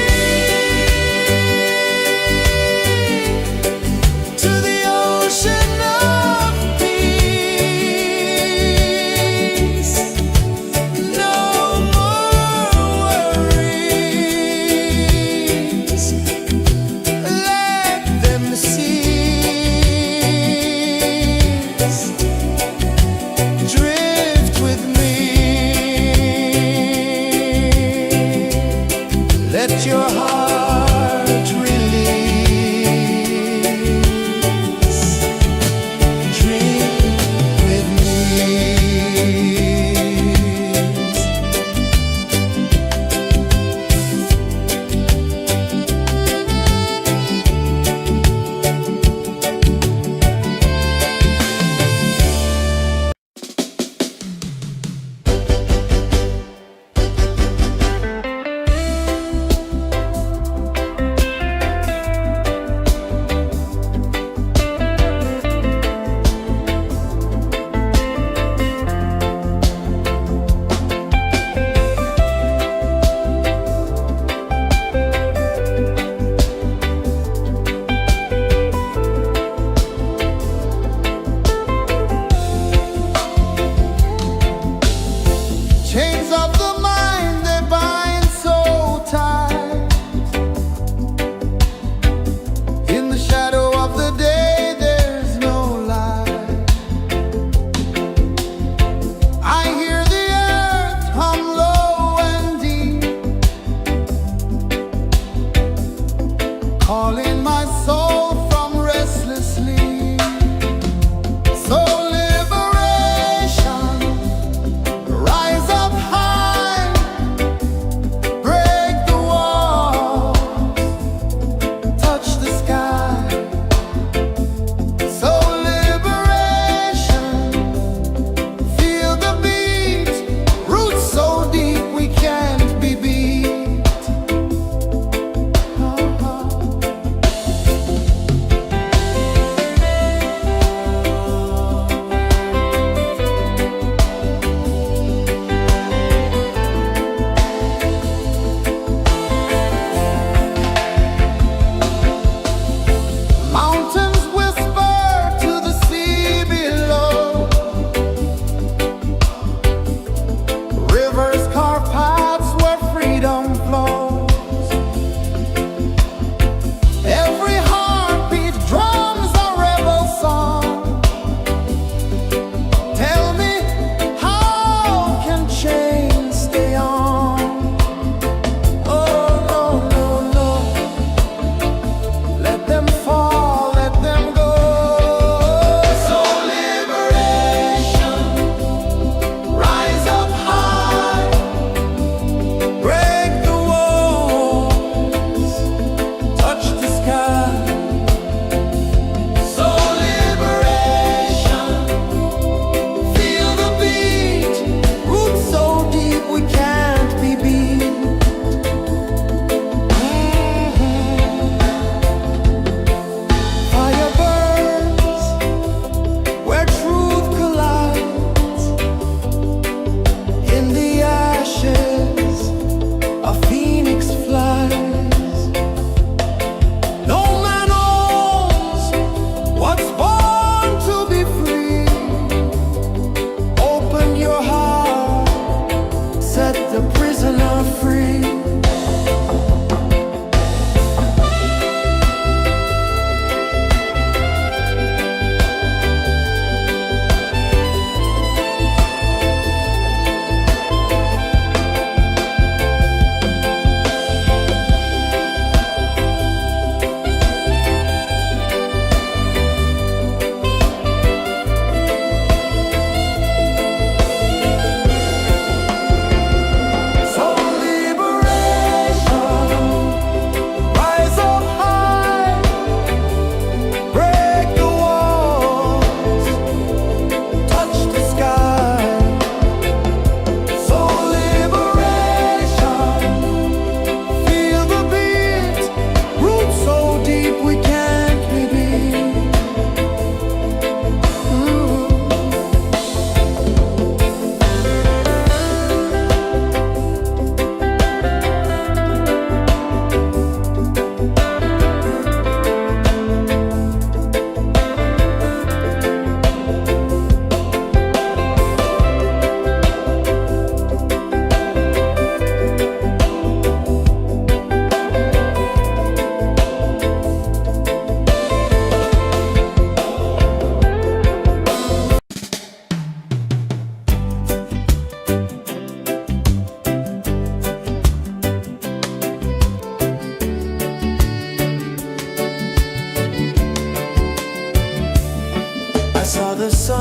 to the ocean of peace.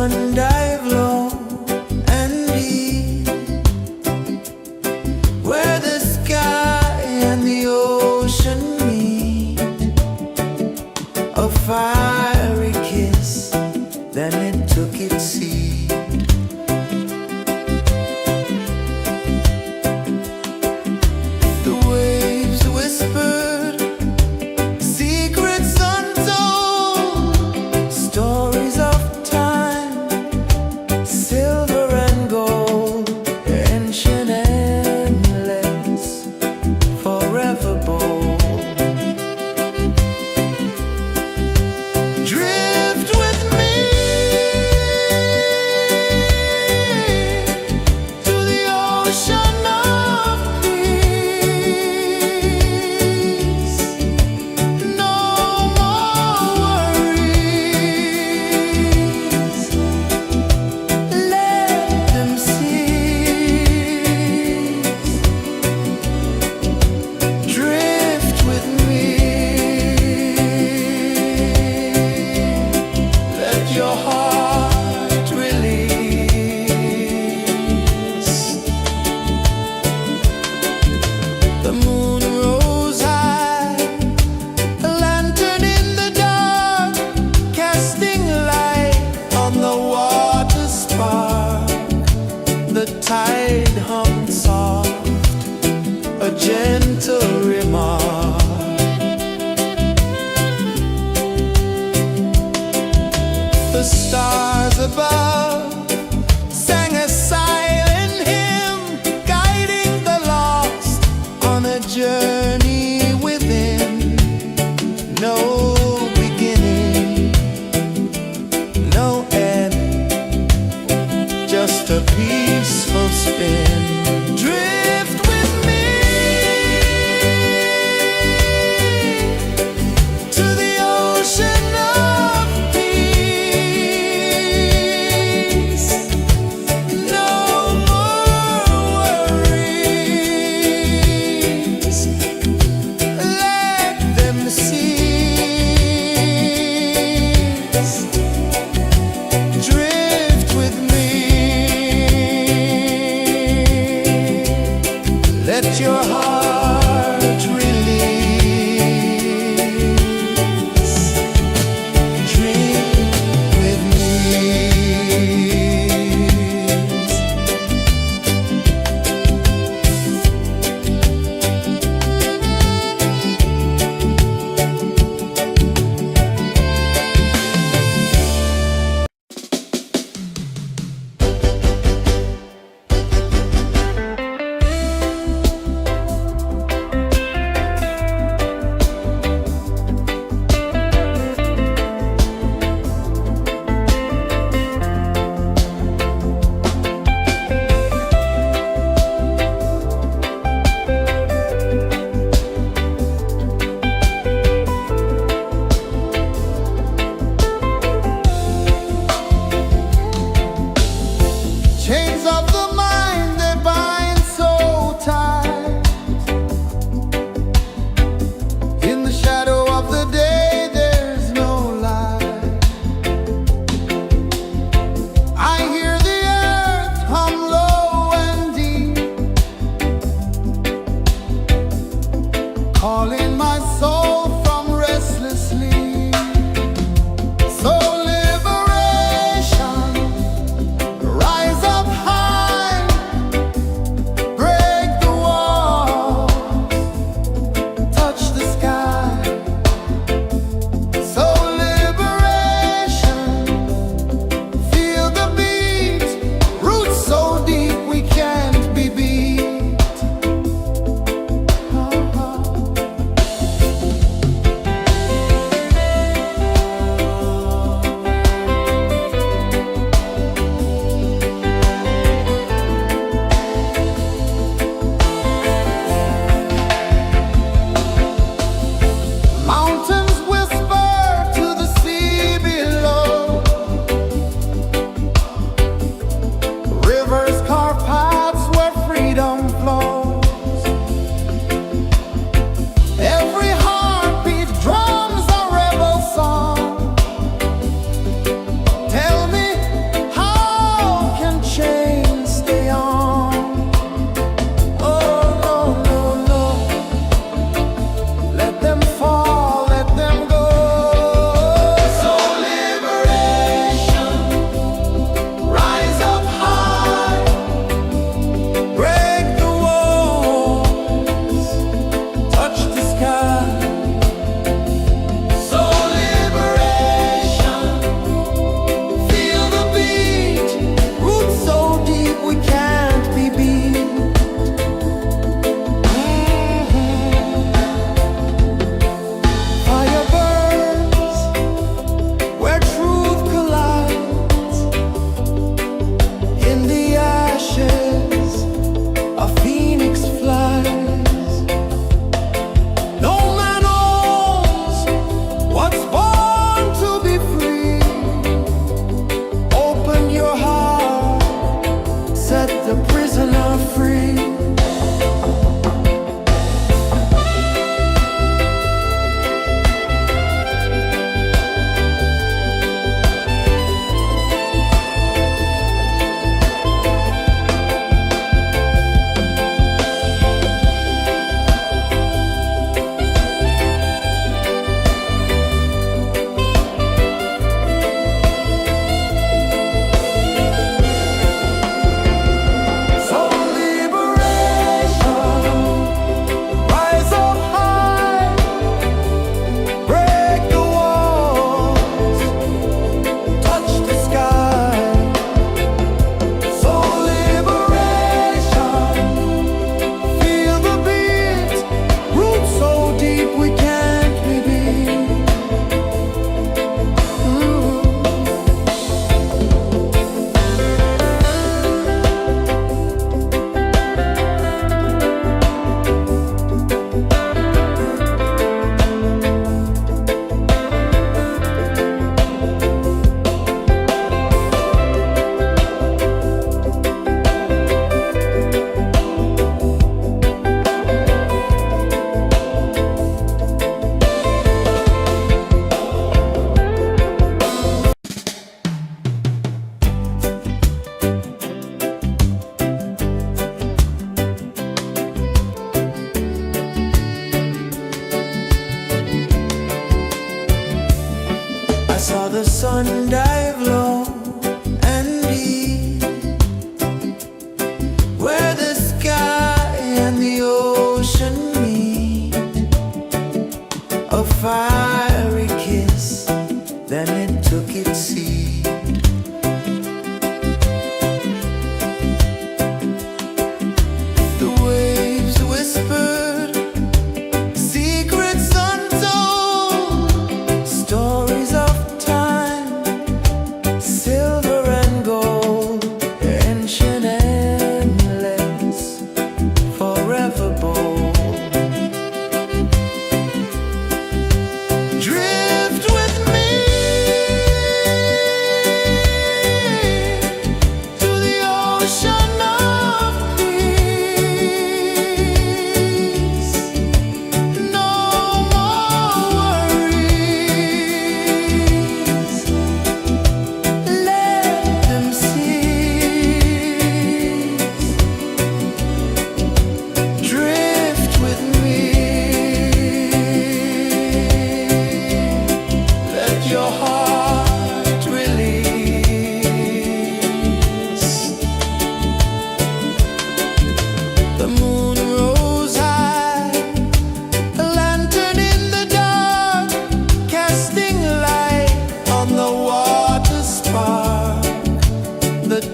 sun dive low and deep, where the sky and the ocean meet, a fiery kiss, then it took its seed. The waves whispered secrets untold, stories of time, silver and gold, ancient, endless, forever bold. Drift with me to the ocean of peace. No more worries. Let them cease. Drift with me. Let your heart release. The moon rose high, a lantern in the dark, casting light on the water spark. The tide hummed soft, a gentle remark. The stars above sang a silent hymn, guiding the lost on a journey within. No beginning, no end, just a peaceful spin. Drift with me to the ocean of peace. No more worries. Let them cease. Drift with me.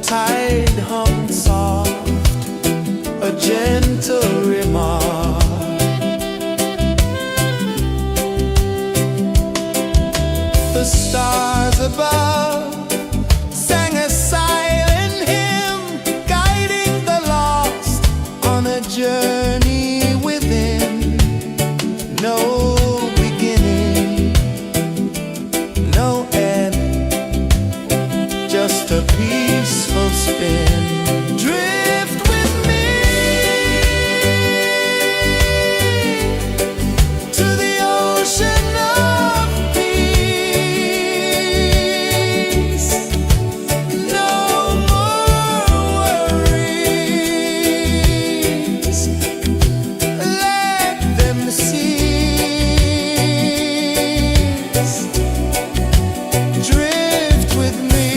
tide hung soft, a gentle remark. The stars above sang a silent hymn, guiding the lost on a journey within. No beginning, no end, just a peaceful spin. Drift with me to the ocean of peace. No more worries, let them cease. Drift with me.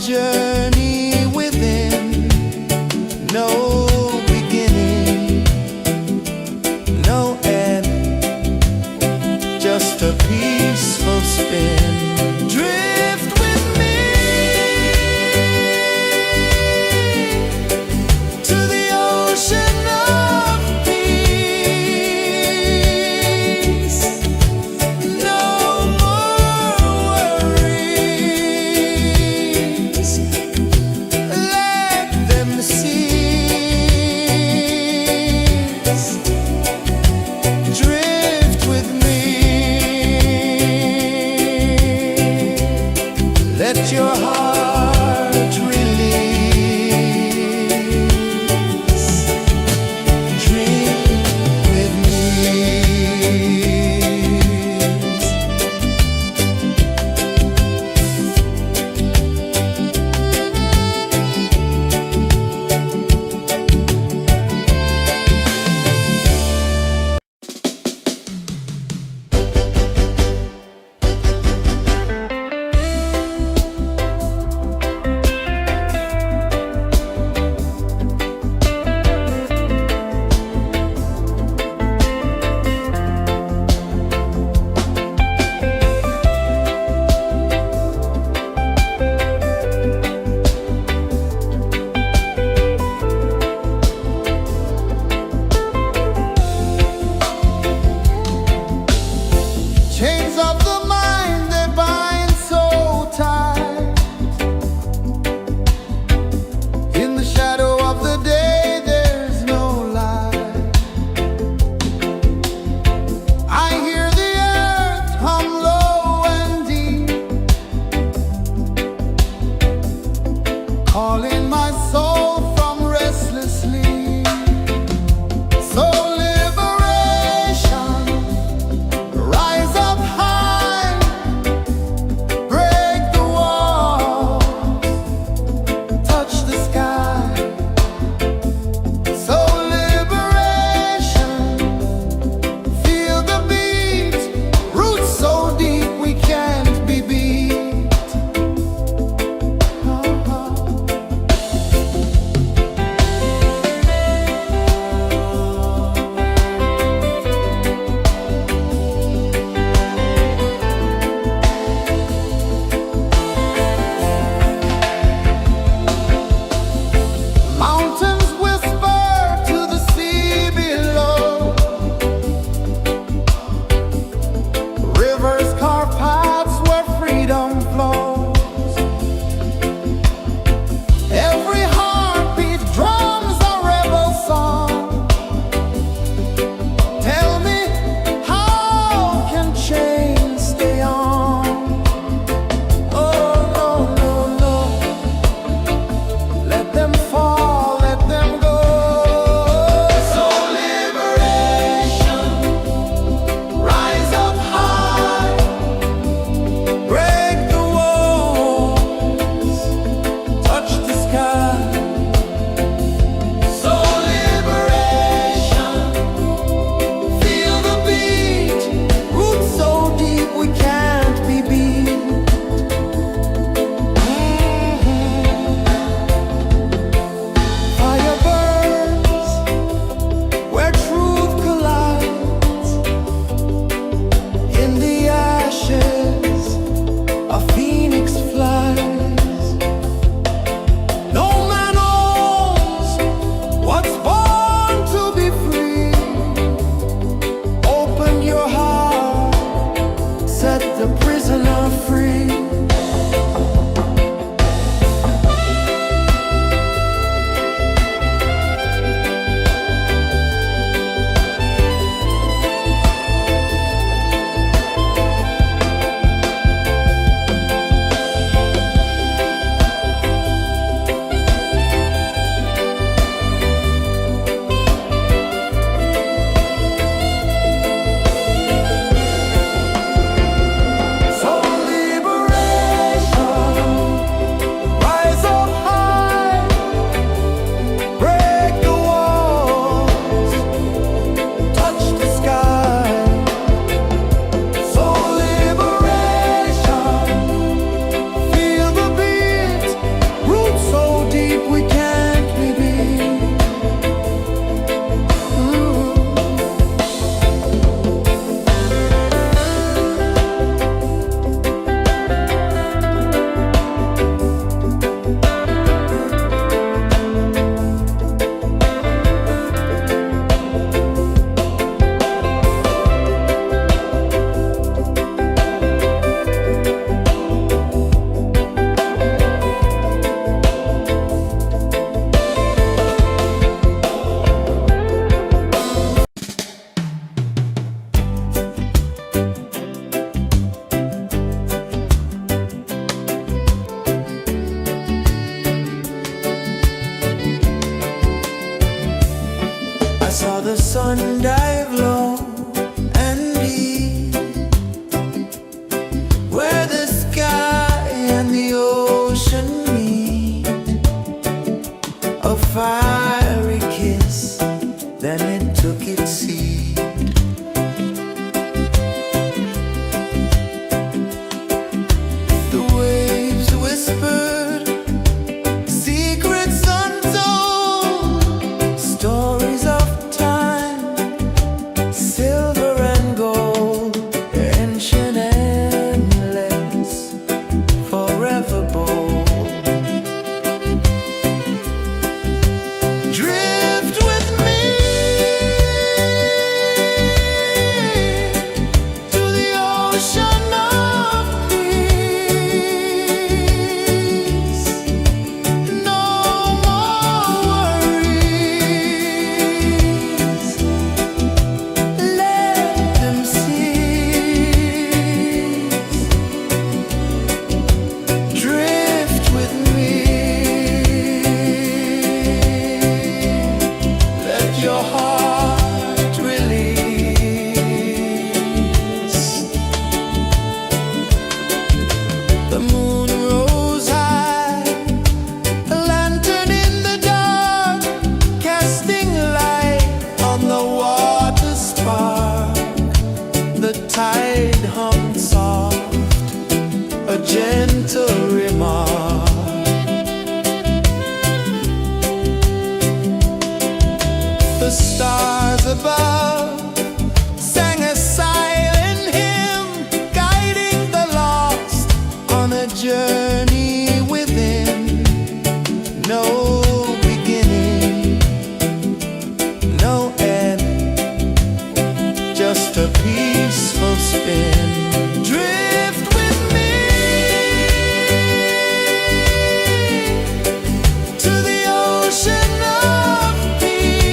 journey within, no beginning, no end, just a peaceful spin. Drift with me to the ocean of peace. No more worries, let them cease. Drift with me, let your heart release. Dream with me. The waves whispered secrets untold, stories of time, silver and gold, ancient, endless, forever bold. Drift with me to the ocean of peace. No more worries. Let them cease. Drift with me. Let your heart release. The moon rose high, a lantern in the dark, casting light on the water spark. The tide hummed soft, a gentle remark. The stars above sang a silent hymn, guiding the lost on a journey within. No beginning, no end, just a peaceful spin. Drift with me to the ocean of peace.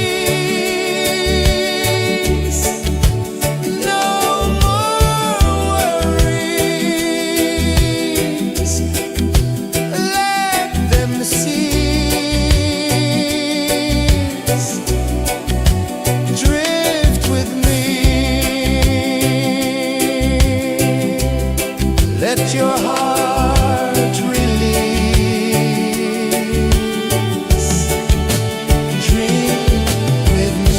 No more worries. Let them cease. Drift with me. Let your heart release. Dream with me.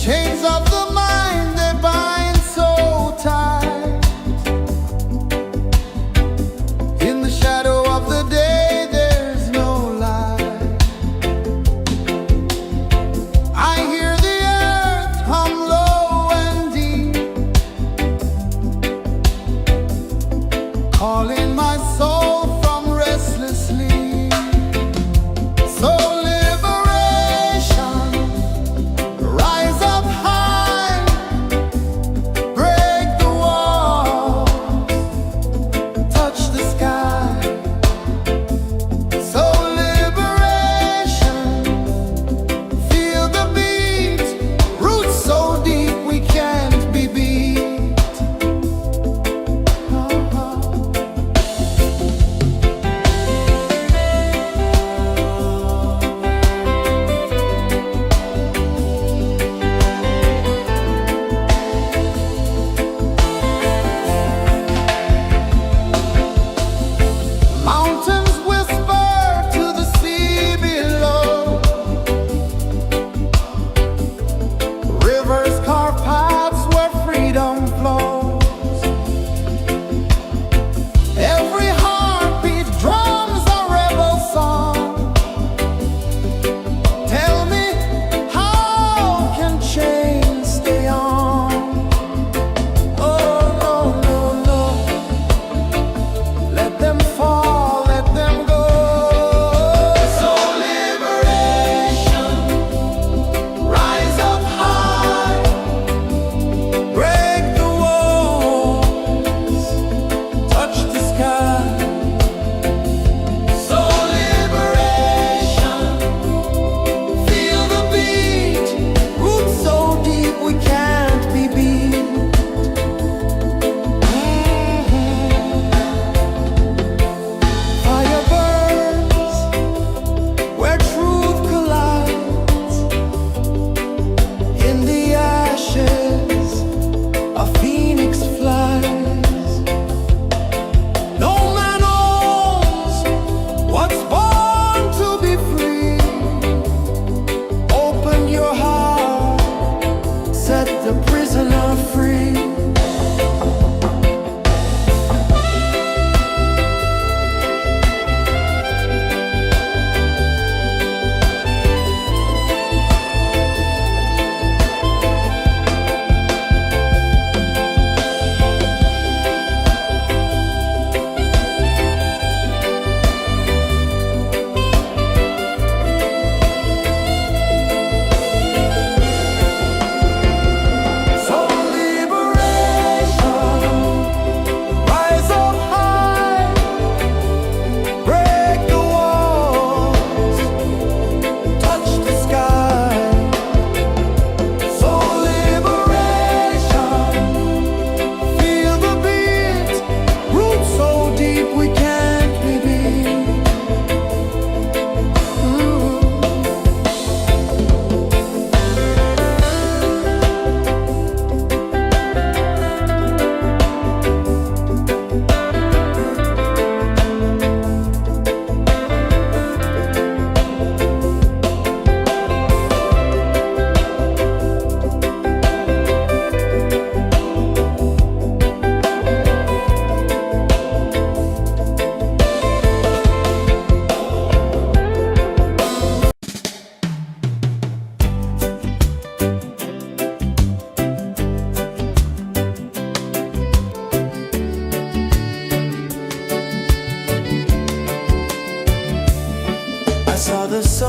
Chains of the mind, they bind so tight. In the shadow of the day, there's no light. I hear the earth hum low and deep, calling my soul from restless sleep. So liberation, rise up high, break the walls, touch the sky. So liberation, feel the beat, roots so deep we can't be beat.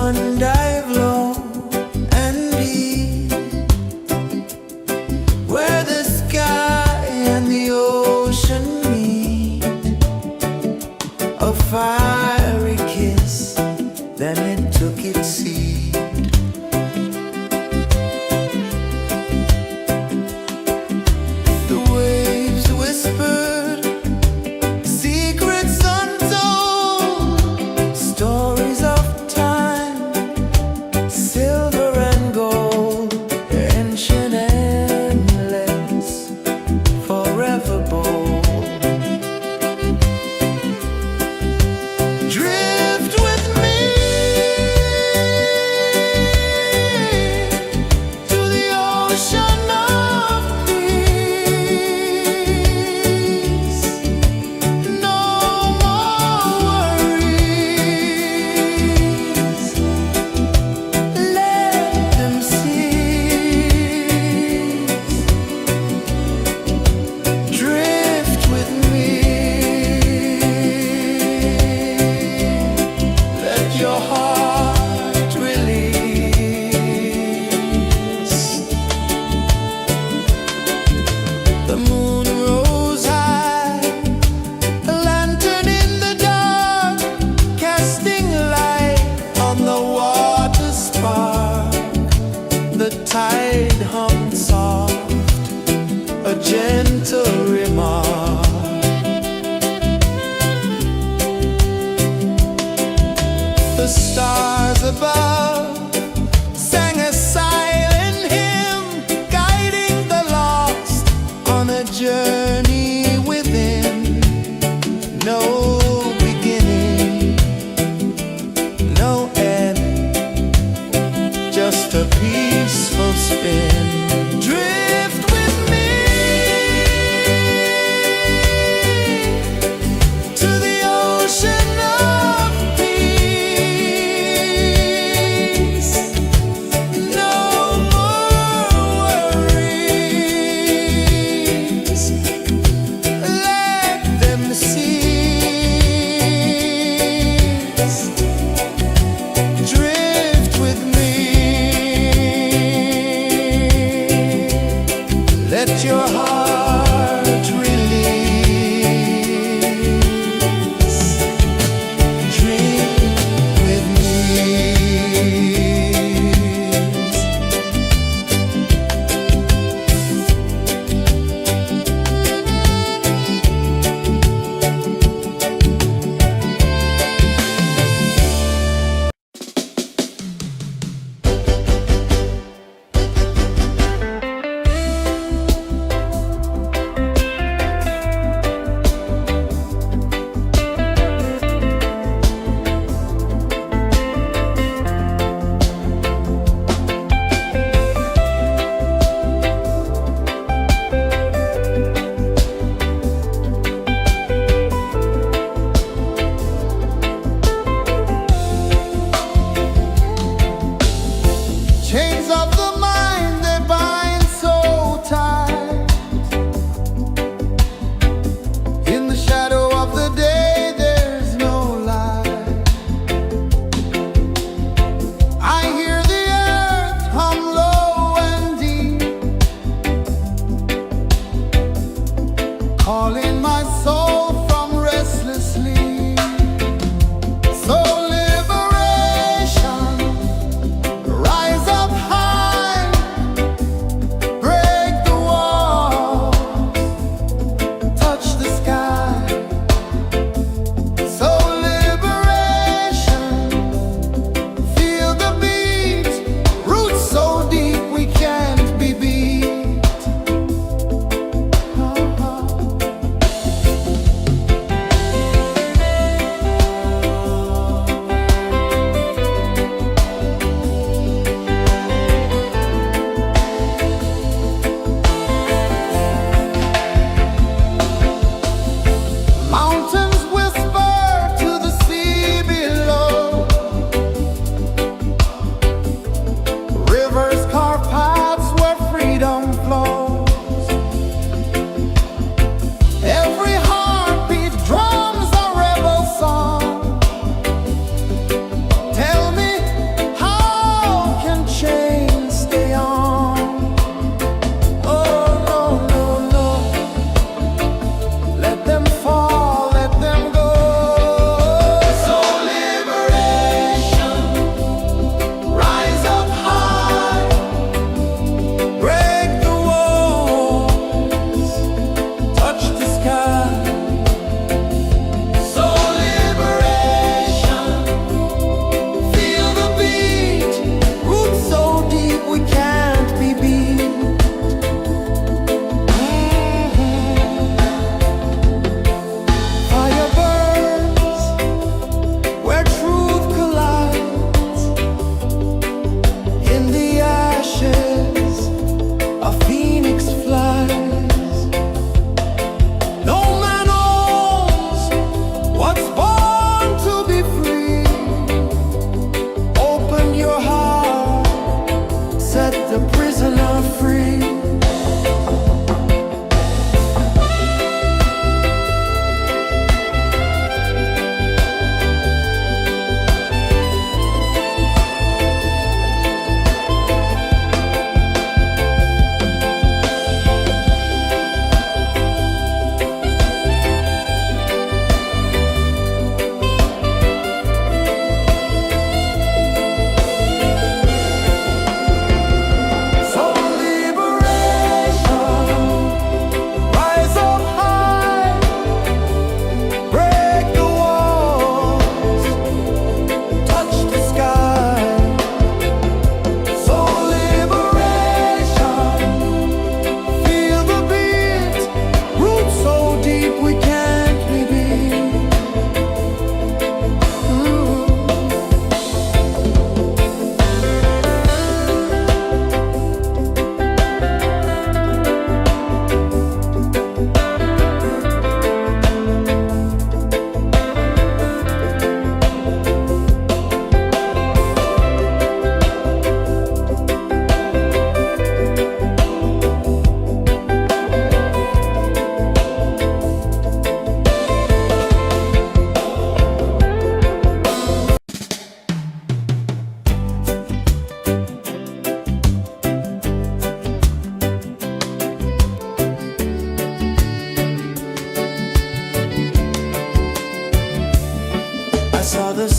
sun dive low and deep, where the sky and the ocean meet, a fiery kiss, then it took its seat. The waves whispered secrets untold, stories of time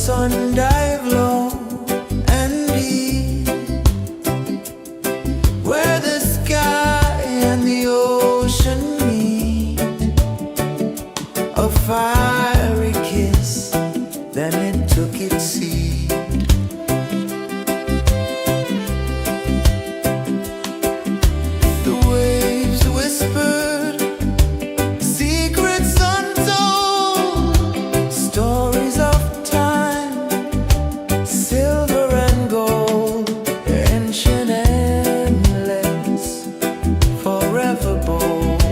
sun dive low and deep, where the sky and the ocean meet. A fiery kiss, then it took its seat. The waves whispered secrets untold, stories of time, silver and gold, ancient, endless, forever bold.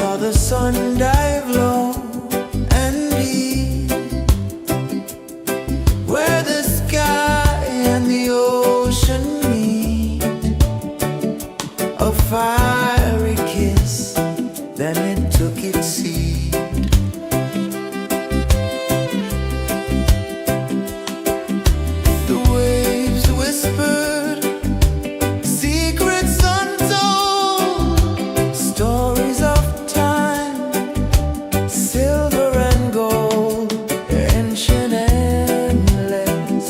saw the sun dive low and deep, where the sky and the ocean meet. A fiery kiss, then it took its seat. The waves whispered secrets untold, stories of time, silver and gold, ancient, endless,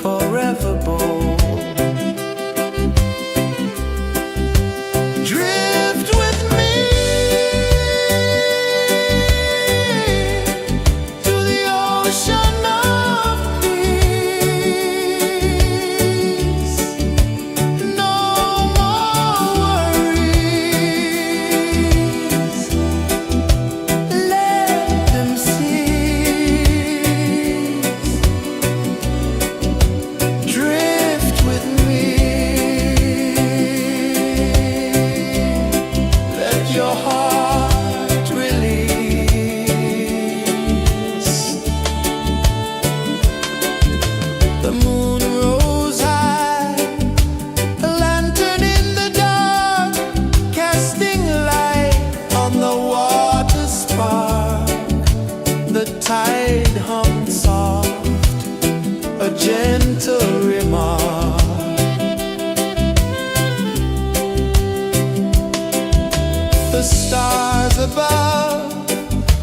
forever bold. Drift with me to the ocean of peace. No more worries, let them cease. Drift with me, let your heart release. The moon rose high, a lantern in the dark, casting light on the water spark. The tide hummed soft, a gentle remark. The stars above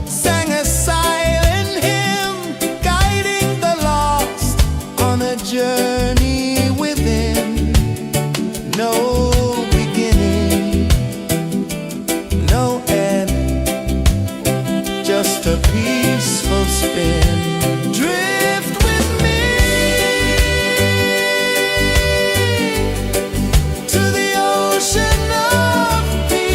sang a silent hymn, guiding the lost on a journey within. No beginning, no end, just a peaceful spin. Drift with me to the ocean of peace.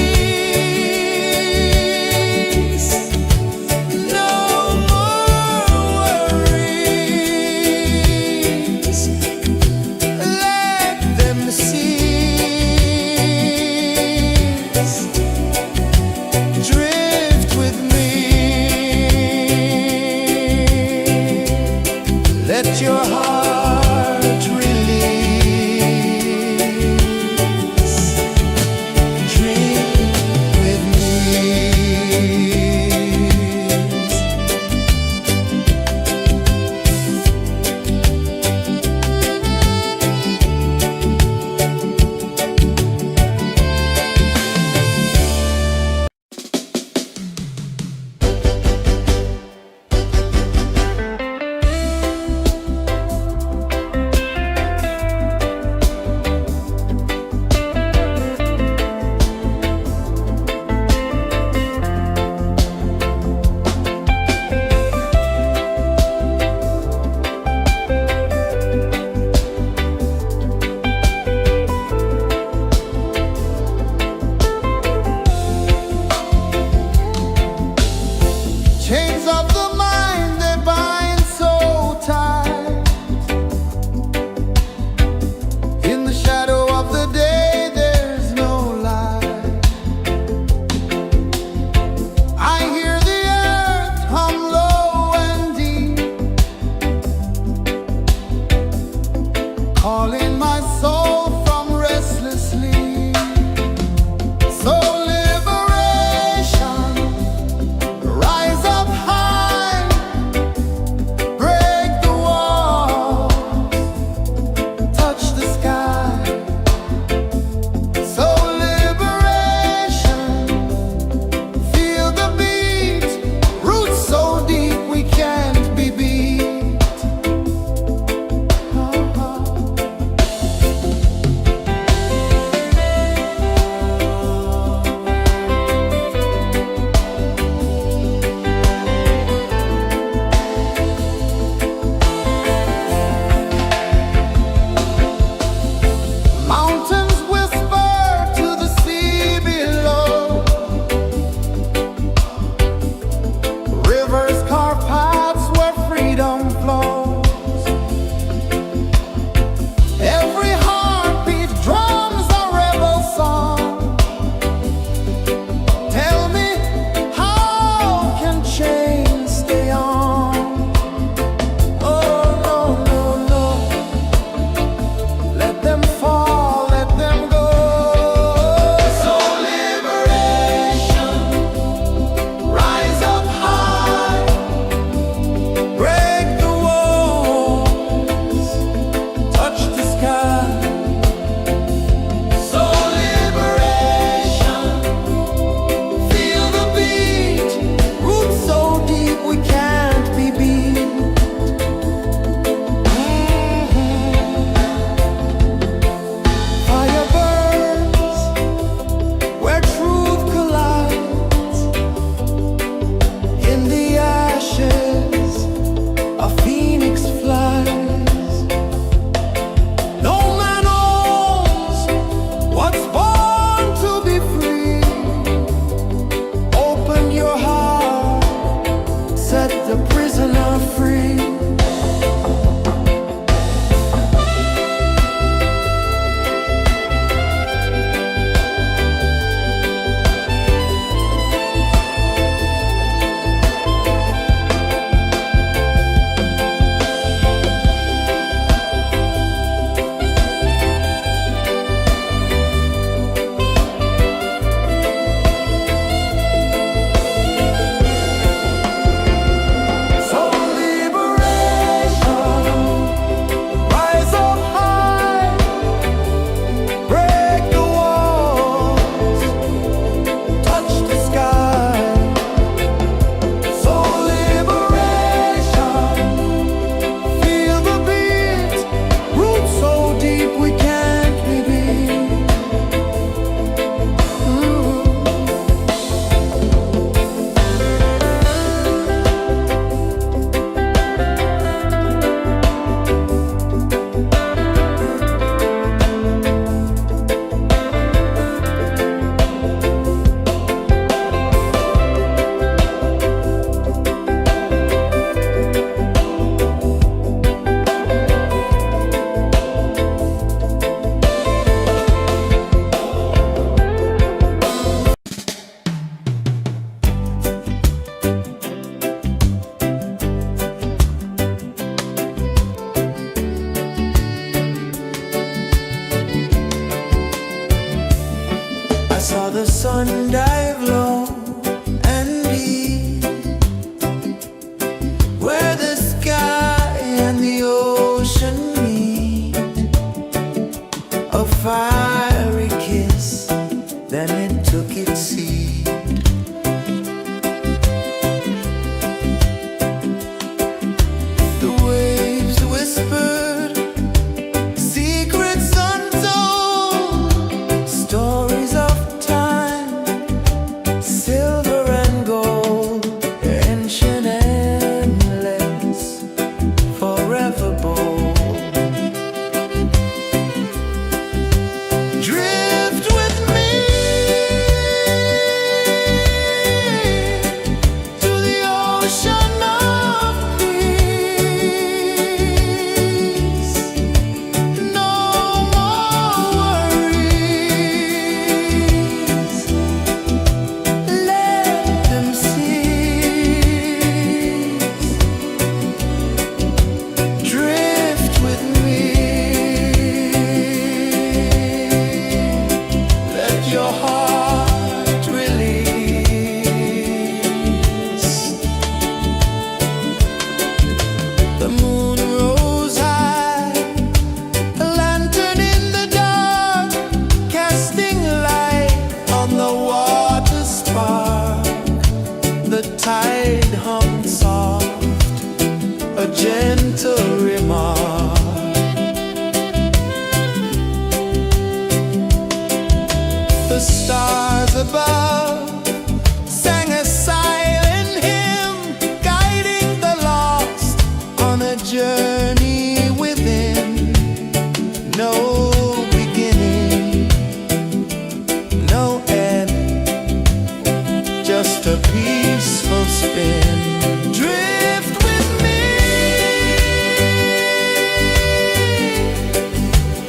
just a peaceful spin. Drift with me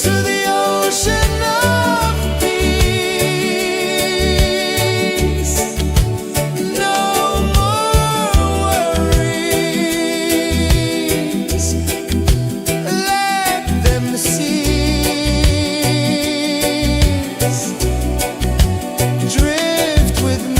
to the ocean of peace. No more worries, let them cease. Drift with me.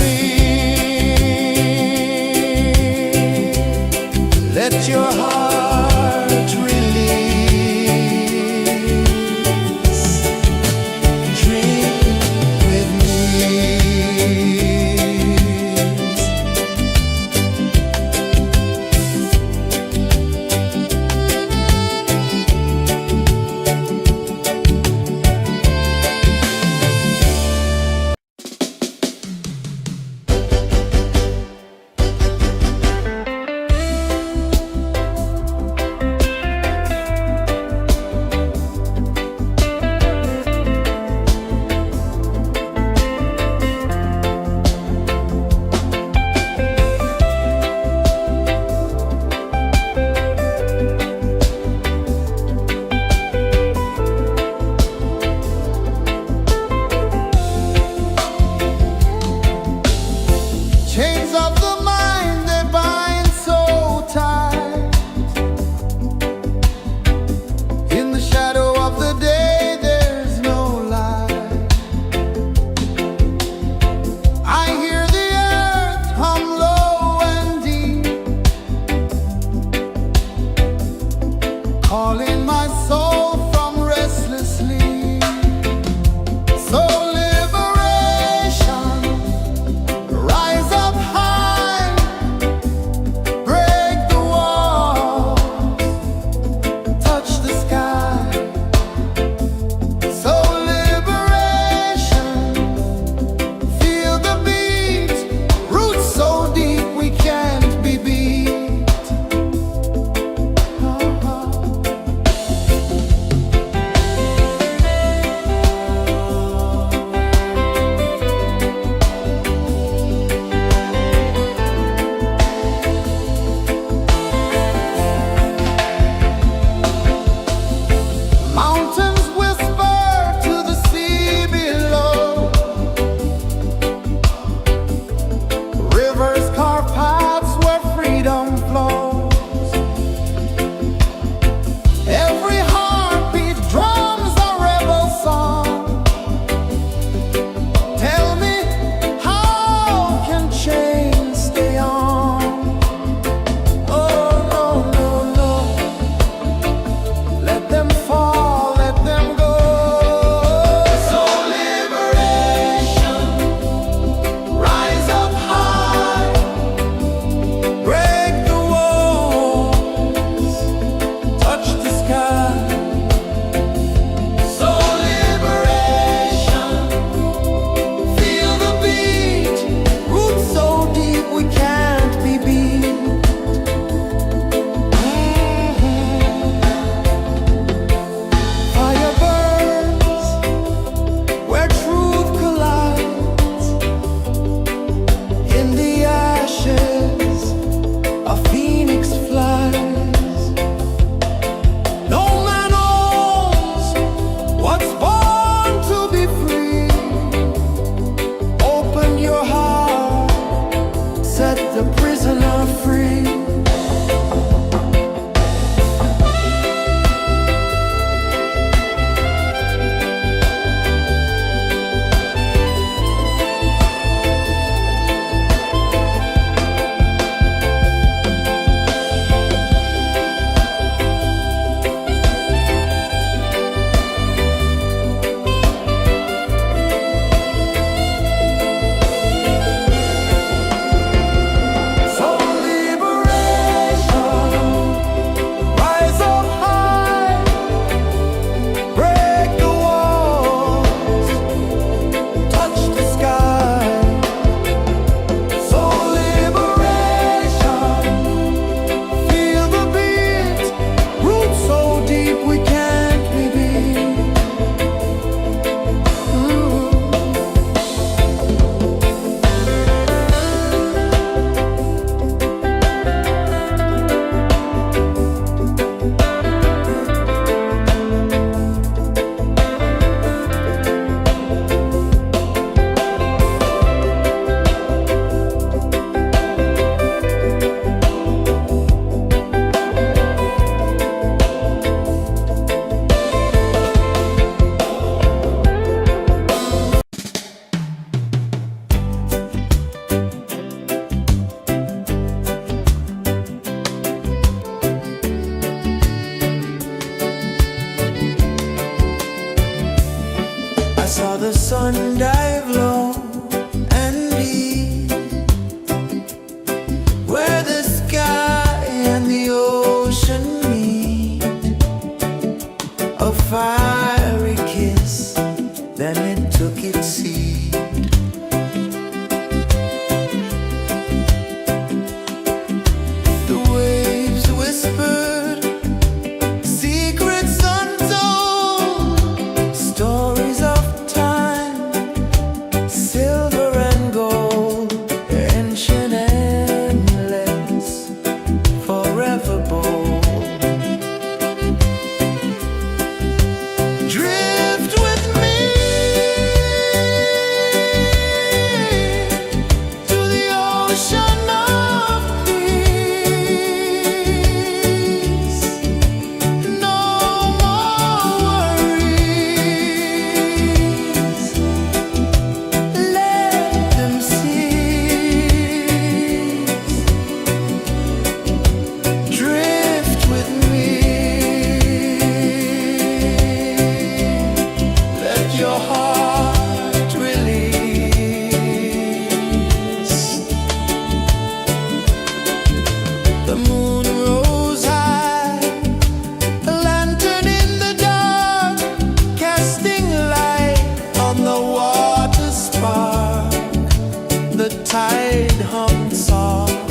tide hummed soft,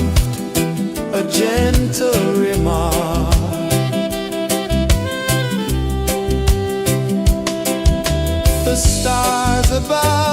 a gentle remark. The stars above